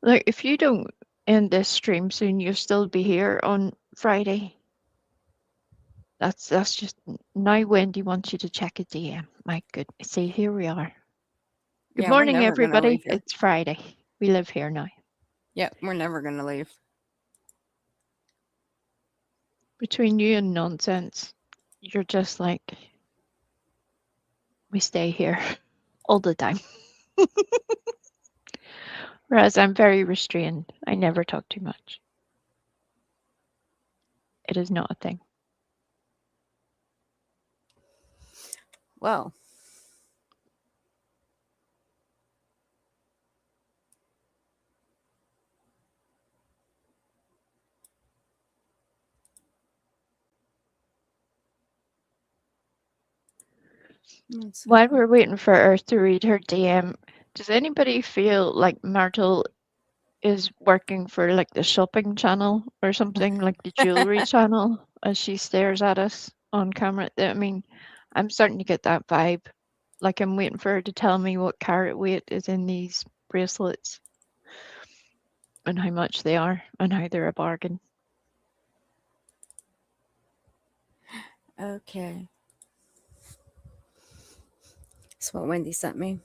Like, if you don't end this stream soon, you'll still be here on Friday. That's just now. Wendy wants you to check a DM. My goodness, see, here we are. Good Yeah, we're morning, never gonna leave everybody. here. It's Friday. We live here now. Yeah, we're never gonna leave. Between you and nonsense, you're just like, we stay here all the time. Whereas I'm very restrained. I never talk too much. It is not a thing. Well, While we're waiting for Earth to read her DM, does anybody feel like Myrtle is working for like the shopping channel or something, like the jewelry channel, as she stares at us on camera? I mean, I'm starting to get that vibe. Like I'm waiting for her to tell me what carat weight is in these bracelets and how much they are and how they're a bargain. okay. That's what Wendy sent me.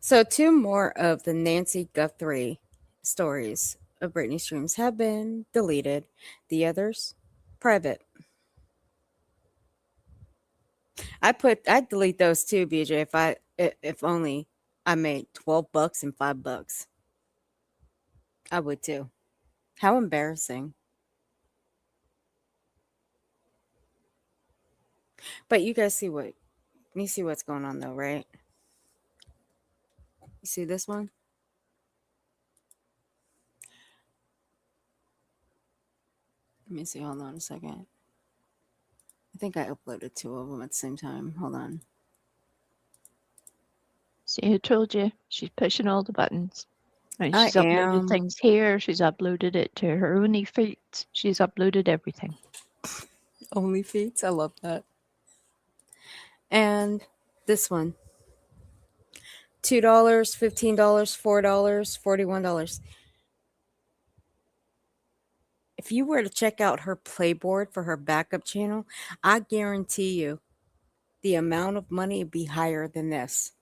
So 2 more of the Nancy Guthrie stories of Britney streams have been deleted. The others, private. I'd delete those too, BJ, if only I made $12 and $5. I would too. How embarrassing. But you guys see what's going on though, right? You see this one? Let me see. Hold on a second. I think I uploaded 2 of them at the same time. Hold on. See, who told you? She's pushing all the buttons. And I she's uploaded am. things here. She's uploaded it to her OnlyFeet. She's uploaded everything. Only feeds. I love that. And this one. $2, $15, $4, $41. If you were to check out her playboard for her backup channel, I guarantee you the amount of money would be higher than this.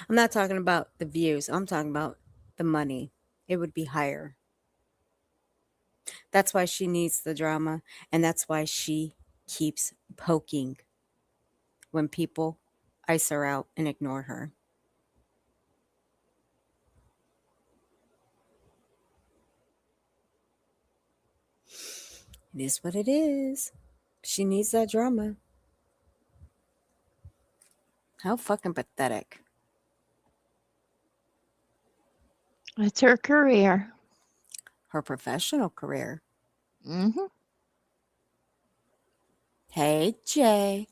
I'm not talking about the views. I'm talking about the money. It would be higher. That's why she needs the drama, and that's why she keeps poking when people ice her out and ignore her. It is what it is. She needs that drama. How fucking pathetic. It's her career. Her professional career. Mm-hmm. Hey, Jay.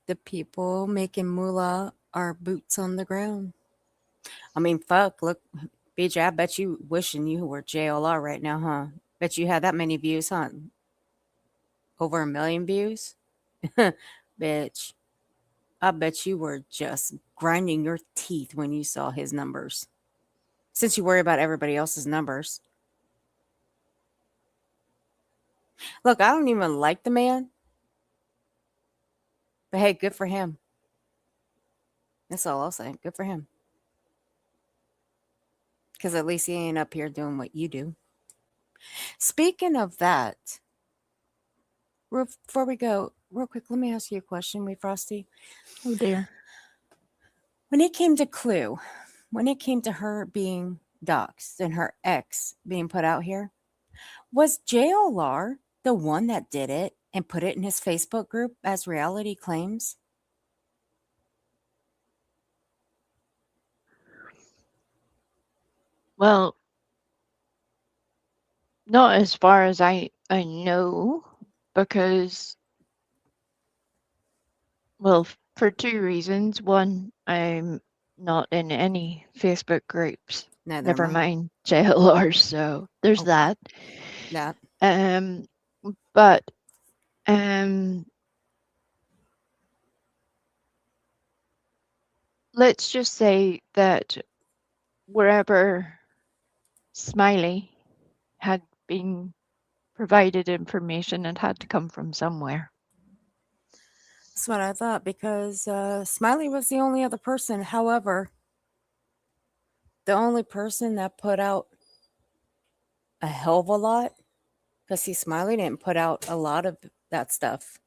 The people making moolah are boots on the ground. I mean, fuck, look, BJ, I bet you wishing you were JLR right now, huh? Bet you had that many views, huh? Over 1 million views? Bitch, I bet you were just grinding your teeth when you saw his numbers. Since you worry about everybody else's numbers. Look, I don't even like the man. But hey, good for him. That's all I'll say. Good for him. Because at least he ain't up here doing what you do. Speaking of that, before we go, real quick, let me ask you a question, Wee Frosty. Oh dear. When it came to Clue, when it came to her being doxxed and her ex being put out here, was JLR the one that did it and put it in his Facebook group as reality claims? Well, not as far as I know, because, well, for 2 reasons. One, I'm not in any Facebook groups. Neither Never am I. mind JLR, so there's Oh. that. That. But let's just say that wherever Smiley had been provided information and had to come from somewhere. That's what I thought, because Smiley was the only other person. However, the only person that put out a hell of a lot, because see, Smiley didn't put out a lot of that stuff.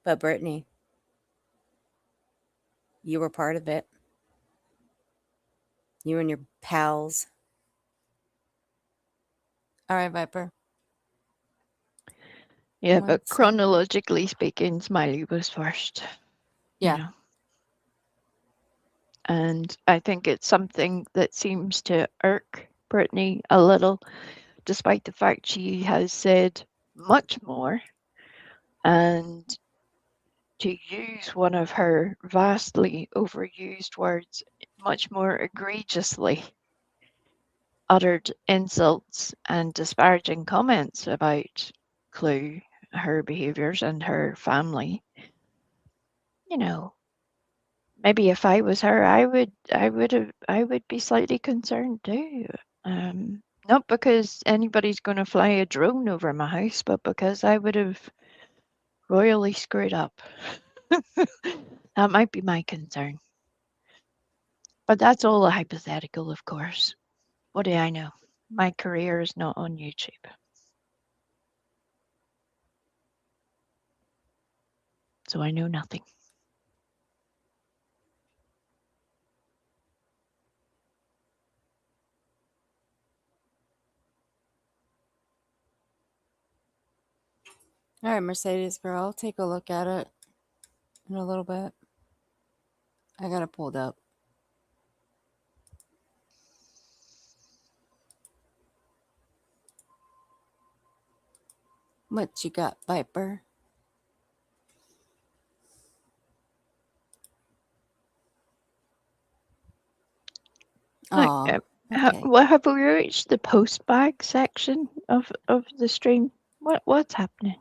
But Brittany, you were part of it. You and your pals. All right, Viper. Yeah, but What's up? chronologically speaking, Smiley was first. you Yeah. know. And I think it's something that seems to irk Brittany a little, despite the fact she has said much more. And to use one of her vastly overused words much more egregiously, uttered insults and disparaging comments about Clue, her behaviors, and her family. You know, maybe if I was her, I would be slightly concerned too. Not because anybody's going to fly a drone over my house, but because I would have royally screwed up. That might be my concern. But that's all a hypothetical, of course. What do I know? My career is not on YouTube. So I know nothing. All right, Mercedes girl, I'll take a look at it in a little bit. I got it pulled up. What you got, Viper? Look, Oh, okay. what have we reached the post bag section of the stream? What's happening?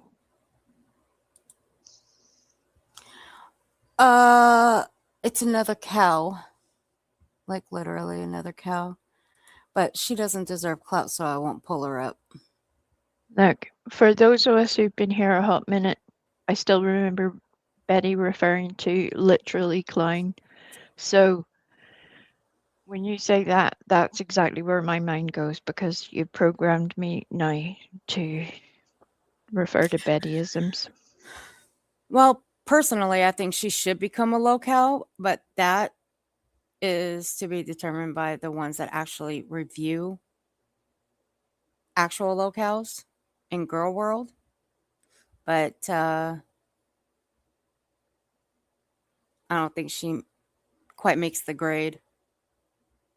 It's another cow. Like literally another cow. But she doesn't deserve clout, so I won't pull her up. Look, for those of us who've been here a hot minute, I still remember Betty referring to literally clown. So when you say that, that's exactly where my mind goes, because you programmed me now to refer to Bettyisms. Well, personally, I think she should become a locale, but that is to be determined by the ones that actually review actual locales in Girl World. But I don't think she quite makes the grade.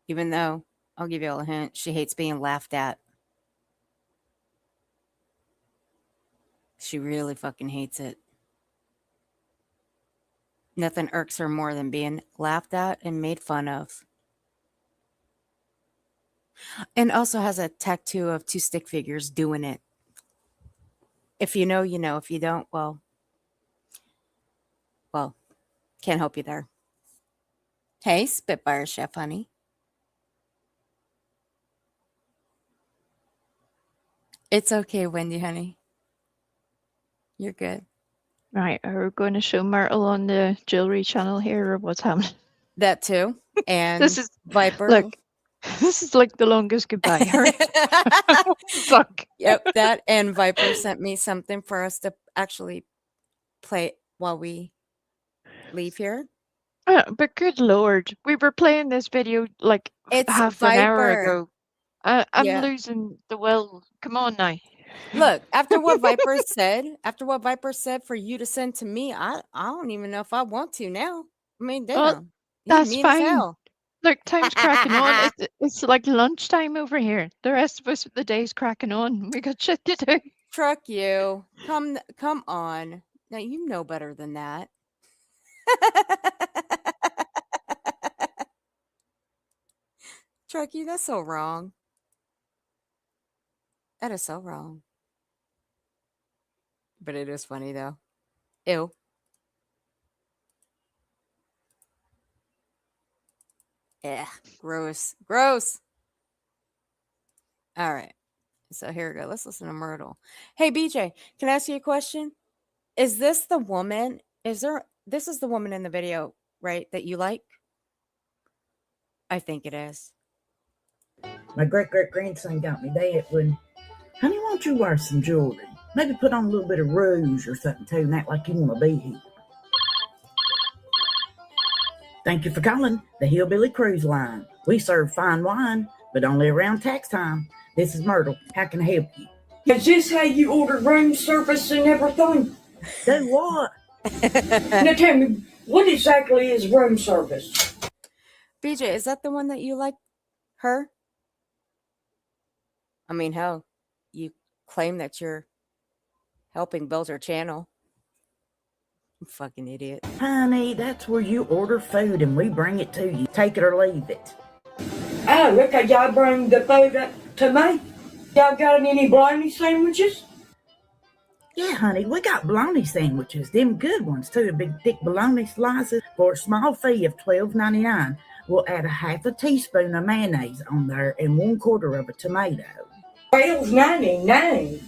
Even though, I'll give you all a hint, she hates being laughed at. She really fucking hates it. Nothing irks her more than being laughed at and made fun of. And also has a tattoo of 2 stick figures doing it. If you know, you know. If you don't, well, can't help you there. Hey, Spitfire Chef, honey. It's okay, Wendy, honey. You're good. Right, are we going to show Myrtle on the jewelry channel here, or what's happening? That too. And This is Viper. Look, this is like the longest goodbye. Hurry. Fuck. Yep, that and Viper sent me something for us to actually play while we leave here. But good lord, we were playing this video like It's half an hour Viper. ago. I'm Yeah. losing the will. Come on now. Look, after what Viper said for you to send to me, I don't even know if I want to now. I mean, damn. Well, You that's mean as fine. hell. Look, time's cracking on. It's like lunchtime over here. The rest of us, the day's cracking on. We got shit to do. Truck you. Come on. Now you know better than that. Truck you, that's so wrong. That is so wrong. But it is funny though. Ew. Yeah, gross. Gross. All right. So here we go. Let's listen to Myrtle. Hey, BJ, can I ask you a question? Is this the woman? This is the woman in the video, right? That you like? I think it is. My great-great-grandson got me that when, honey, why don't you wear some jewelry? Maybe put on a little bit of rouge or something too and act like you want to be here. Thank you for calling the Hillbilly Cruise Line. We serve fine wine, but only around tax time. This is Myrtle. How can I help you? Is this how you order room service and everything? Do what? Now tell me, what exactly is room service? BJ, is that the one that you like? Her? I mean, hell, you claim that you're helping build her channel. You fucking idiot. Honey, that's where you order food and we bring it to you. Take it or leave it. Oh, okay, y'all bring the food up to me? Y'all got any bologna sandwiches? Yeah, honey, we got bologna sandwiches. Them good ones too. Big thick bologna slices for a small fee of $12.99. We'll add a half a teaspoon of mayonnaise on there and 1/4 of a tomato. $12.99.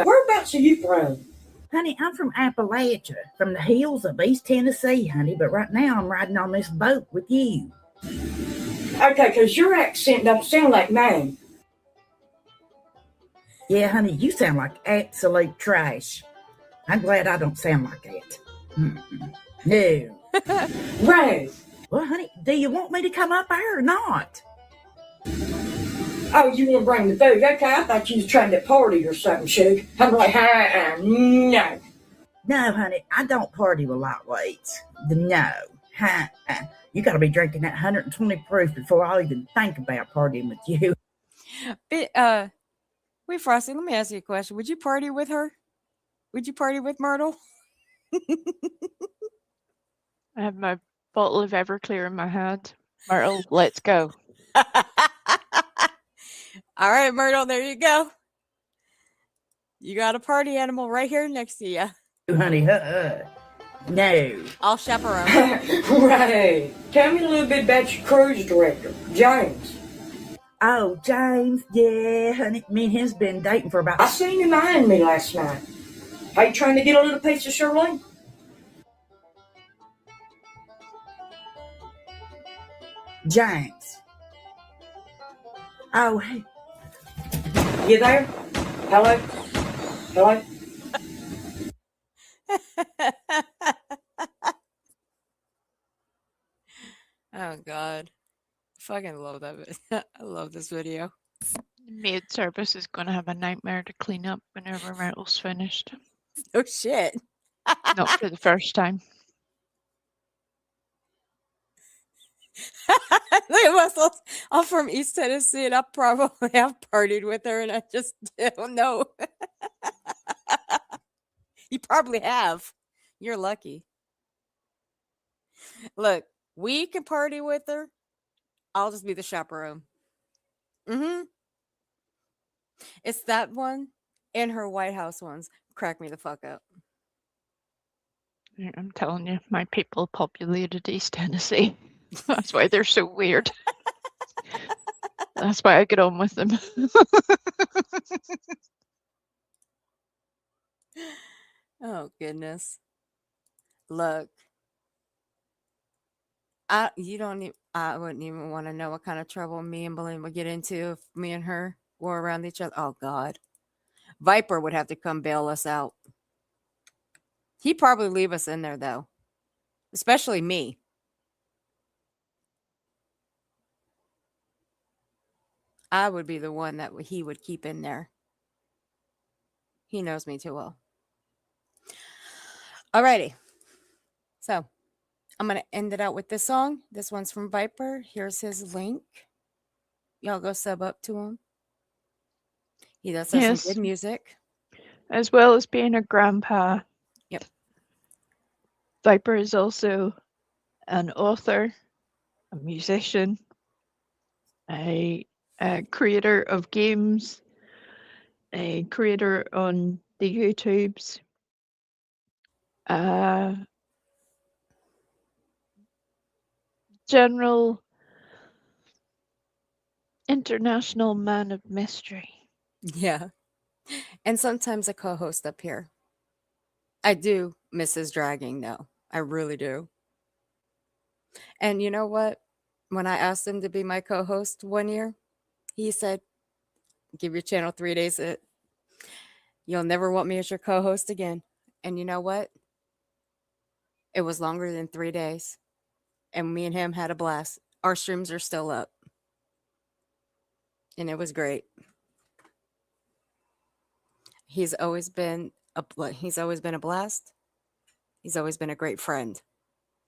Whereabouts are you from? Honey, I'm from Appalachia, from the hills of East Tennessee, honey, but right now I'm riding on this boat with you. Okay, because your accent don't sound like mine. Yeah, honey, you sound like absolute trash. I'm glad I don't sound like that. No. Right. Well, honey, do you want me to come up there or not? Oh, you want to bring the food? Okay, I thought you was trying to party or something, Suge. I'm like, no. No, honey, I don't party with lightweights. No. You got to be drinking that 120 proof before I'll even think about partying with you. Wait, Frosty, let me ask you a question. Would you party with her? Would you party with Myrtle? I have my bottle of Everclear in my hand. Myrtle, let's go. All right, Myrtle, there you go. You got a party animal right here next to you. Honey, no. I'll chaperone. Right. Tell me a little bit about your cruise director, James. Oh, James, yeah, honey, me and him's been dating for about... I seen him eyeing me last night. Are you trying to get a little piece of Shirley? James. Oh, hey. You there? Hello? Hello? Oh, God. Fucking love that. I love this video. Maid service is going to have a nightmare to clean up whenever Myrtle's finished. Oh, shit. Not for the first time. Look at myself. I'm from East Tennessee, and I probably have partied with her, and I just don't know. You probably have. You're lucky. Look, we can party with her. I'll just be the chaperone. It's that one and her White House ones. Crack me the fuck up. I'm telling you, my people populated East Tennessee. That's why they're so weird. That's why I get on with them. Oh, goodness. Look. I wouldn't even want to know what kind of trouble me and Belinda would get into if me and her were around each other. Oh, God. Viper would have to come bail us out. He'd probably leave us in there, though. Especially me. I would be the one that he would keep in there. He knows me too well. Alrighty. So, I'm going to end it out with this song. This one's from Viper. Here's his link. Y'all go sub up to him. He does have some good music. As well as being a grandpa. Yep. Viper is also an author, a musician, a creator of games, a creator on the YouTubes, general international man of mystery. Yeah. And sometimes a co-host up here. I do miss his dragging, though. I really do. And you know what? When I asked him to be my co-host one year, he said, give your channel 3 days. You'll never want me as your co-host again. And you know what? It was longer than 3 days. And me and him had a blast. Our streams are still up. And it was great. He's always been a blast. He's always been a great friend.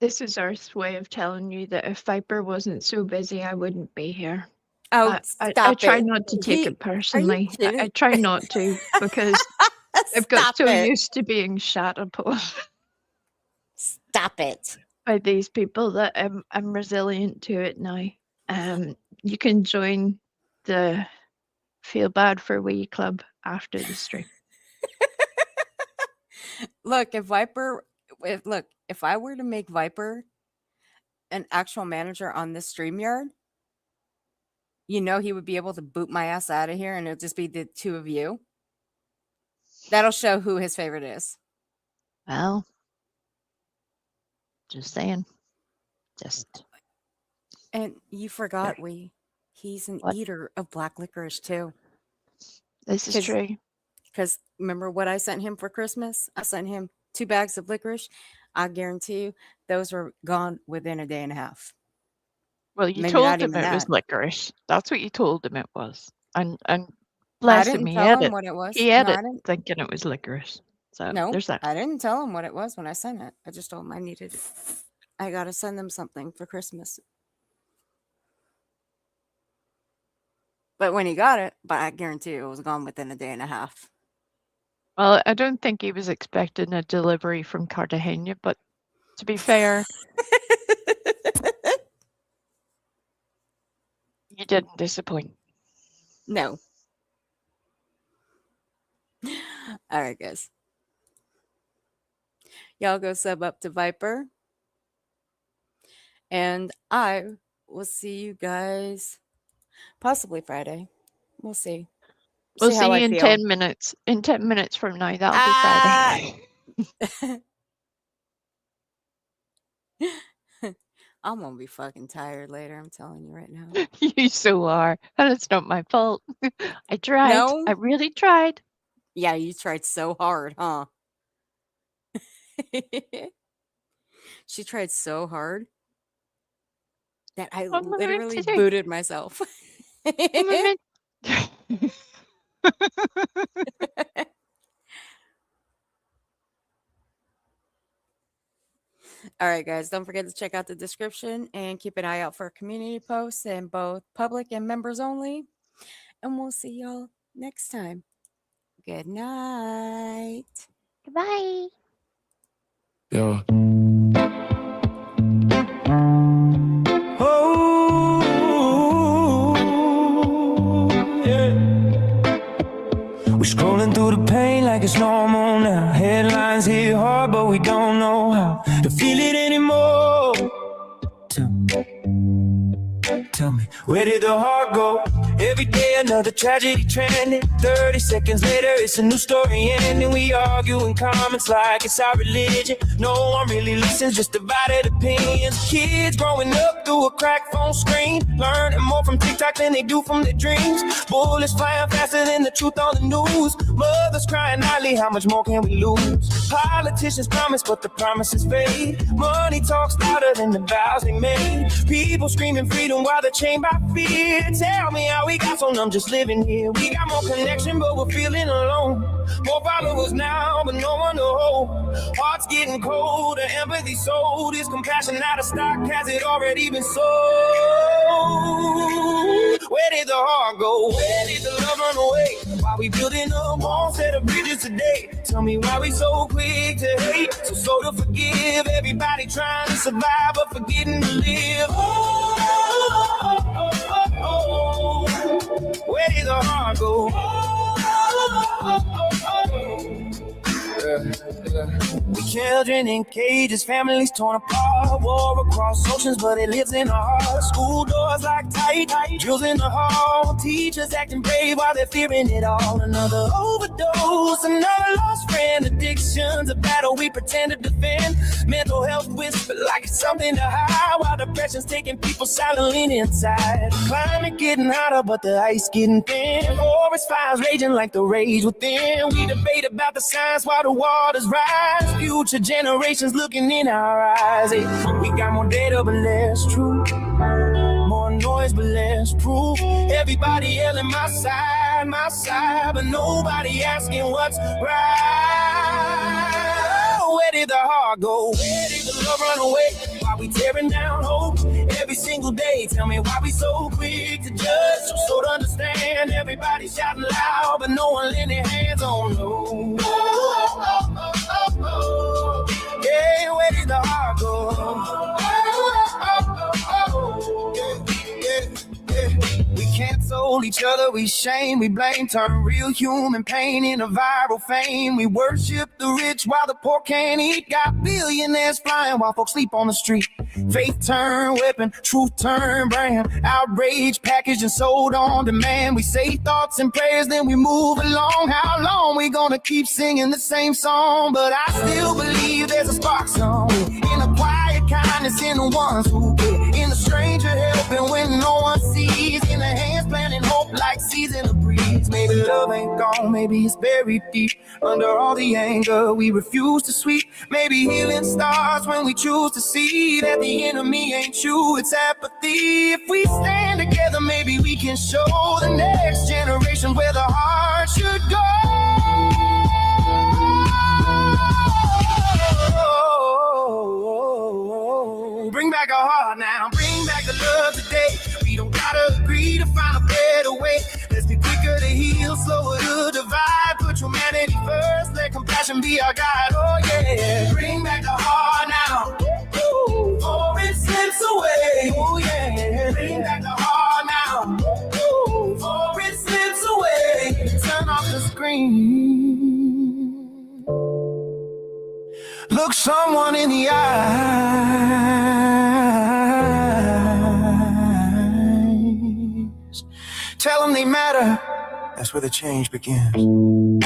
This is Earth's way of telling you that if Viper wasn't so busy, I wouldn't be here. Oh, I try not to take it personally. I try not to because I've got so used to being shat upon. Stop it. By these people that I'm resilient to it now. You can join the Feel Bad for Wee Club after the stream. Look, if I were to make Viper an actual manager on this StreamYard, he would be able to boot my ass out of here and it'll just be the two of you. That'll show who his favorite is. Well, just saying. And you forgot he's an eater of black licorice too. This is true. Because remember what I sent him for Christmas? I sent him 2 bags of licorice. I guarantee you those were gone within a day and a half. Well, you Maybe told not him even it was that. licorice. That's what you told him it was. And I bless him, didn't he tell had him it. what it was. He had No, I it didn't. thinking it was licorice. So No, there's that. I didn't tell him what it was when I sent it. I just told him I needed it. I got to send them something for Christmas. But when he got it, I guarantee you it was gone within a day and a half. Well, I don't think he was expecting a delivery from Cartagena, but to be fair, you didn't disappoint. No. All right, guys. Y'all go sub up to Viper. And I will see you guys possibly Friday. We'll see. We'll how see I you in feel. 10 minutes. In 10 minutes from now, that'll be Friday. I'm gonna be fucking tired later. I'm telling you right now. You so are. And it's not my fault. I tried. No? I really tried. Yeah, you tried so hard, huh? She tried so hard that I What am I meant literally to do? booted myself. What am I meant- All right, guys, don't forget to check out the description and keep an eye out for community posts in both public and members only. And we'll see y'all next time. Good night. Goodbye. Yeah. We're scrolling through the pain like it's normal now. Headlines hit hard, but we don't know how to feel it anymore. Tell me, where did the heart go? Every day another tragedy trending. 30 seconds later, it's a new story ending. We argue in comments like it's our religion. No one really listens, just divided opinions. Kids growing up through a cracked phone screen, learning more from TikTok than they do from their dreams. Bullets flying faster than the truth on the news. Mothers crying nightly, how much more can we lose? Politicians promise, but the promises fade. Money talks louder than the vows they made. People screaming freedom while they're chained by fear. Tell me how we got so numb just living here. We got more connection, but we're feeling alone. More followers now, but no one to hold. Hearts getting colder, empathy sold. Is compassion out of stock? Has it already been sold? Where did the heart go? Where did the love run away? Why we building up walls instead of bridges today? Tell me why we so quick to hate, so slow to forgive. Everybody trying to survive, but forgetting to live. Where did the heart go? We children in cages, families torn apart, war across cross oceans, but it lives in our hearts. School doors locked tight, drills in the hall. Teachers acting brave while they're fearing it all. Another overdose, another lost friend. Addiction's a battle we pretend to defend. Mental health whisper like it's something to hide, while depression's taking people silently inside. Climate getting hotter, but the ice getting thin. Forest fires raging like the rage within. We debate about the science while the waters rise. Future generations looking in our eyes. Hey, we got more data but less truth, more noise but less proof. Everybody yelling my side, but nobody asking what's right. Where did the heart go? Where did the love run away? Why we tearing down hope every single day? Tell me why we so quick to judge, so slow to understand. Everybody shouting loud, but no one lending hands on no. Yeah, where did the heart go? We cancel each other, we shame, we blame, turn real human pain into viral fame. We worship the rich while the poor can't eat. Got billionaires flying while folks sleep on the street. Faith turn weapon, truth turn brand. Outrage packaged and sold on demand. We say thoughts and prayers, then we move along. How long we gonna keep singing the same song? But I still believe there's a spark somewhere, in a quiet kindness, in the ones who care, in the stranger helping when no one sees, in the hands planting hope like seeds in a breeze. Maybe love ain't gone, maybe it's buried deep under all the anger we refuse to sweep. Maybe healing starts when we choose to see that the enemy ain't you, it's apathy. If we stand together, maybe we can show the next generation where the heart should go. Bring back our heart now, bring back the love today. We don't gotta agree to find a better way. Let's be quicker to heal, slower to divide. Put humanity first, let compassion be our guide. Oh yeah, bring back the heart now, before it slips away. Oh yeah, bring back the heart now, before it slips away. Turn off the screen, look someone in the eyes, tell them they matter. That's where the change begins. Ooh.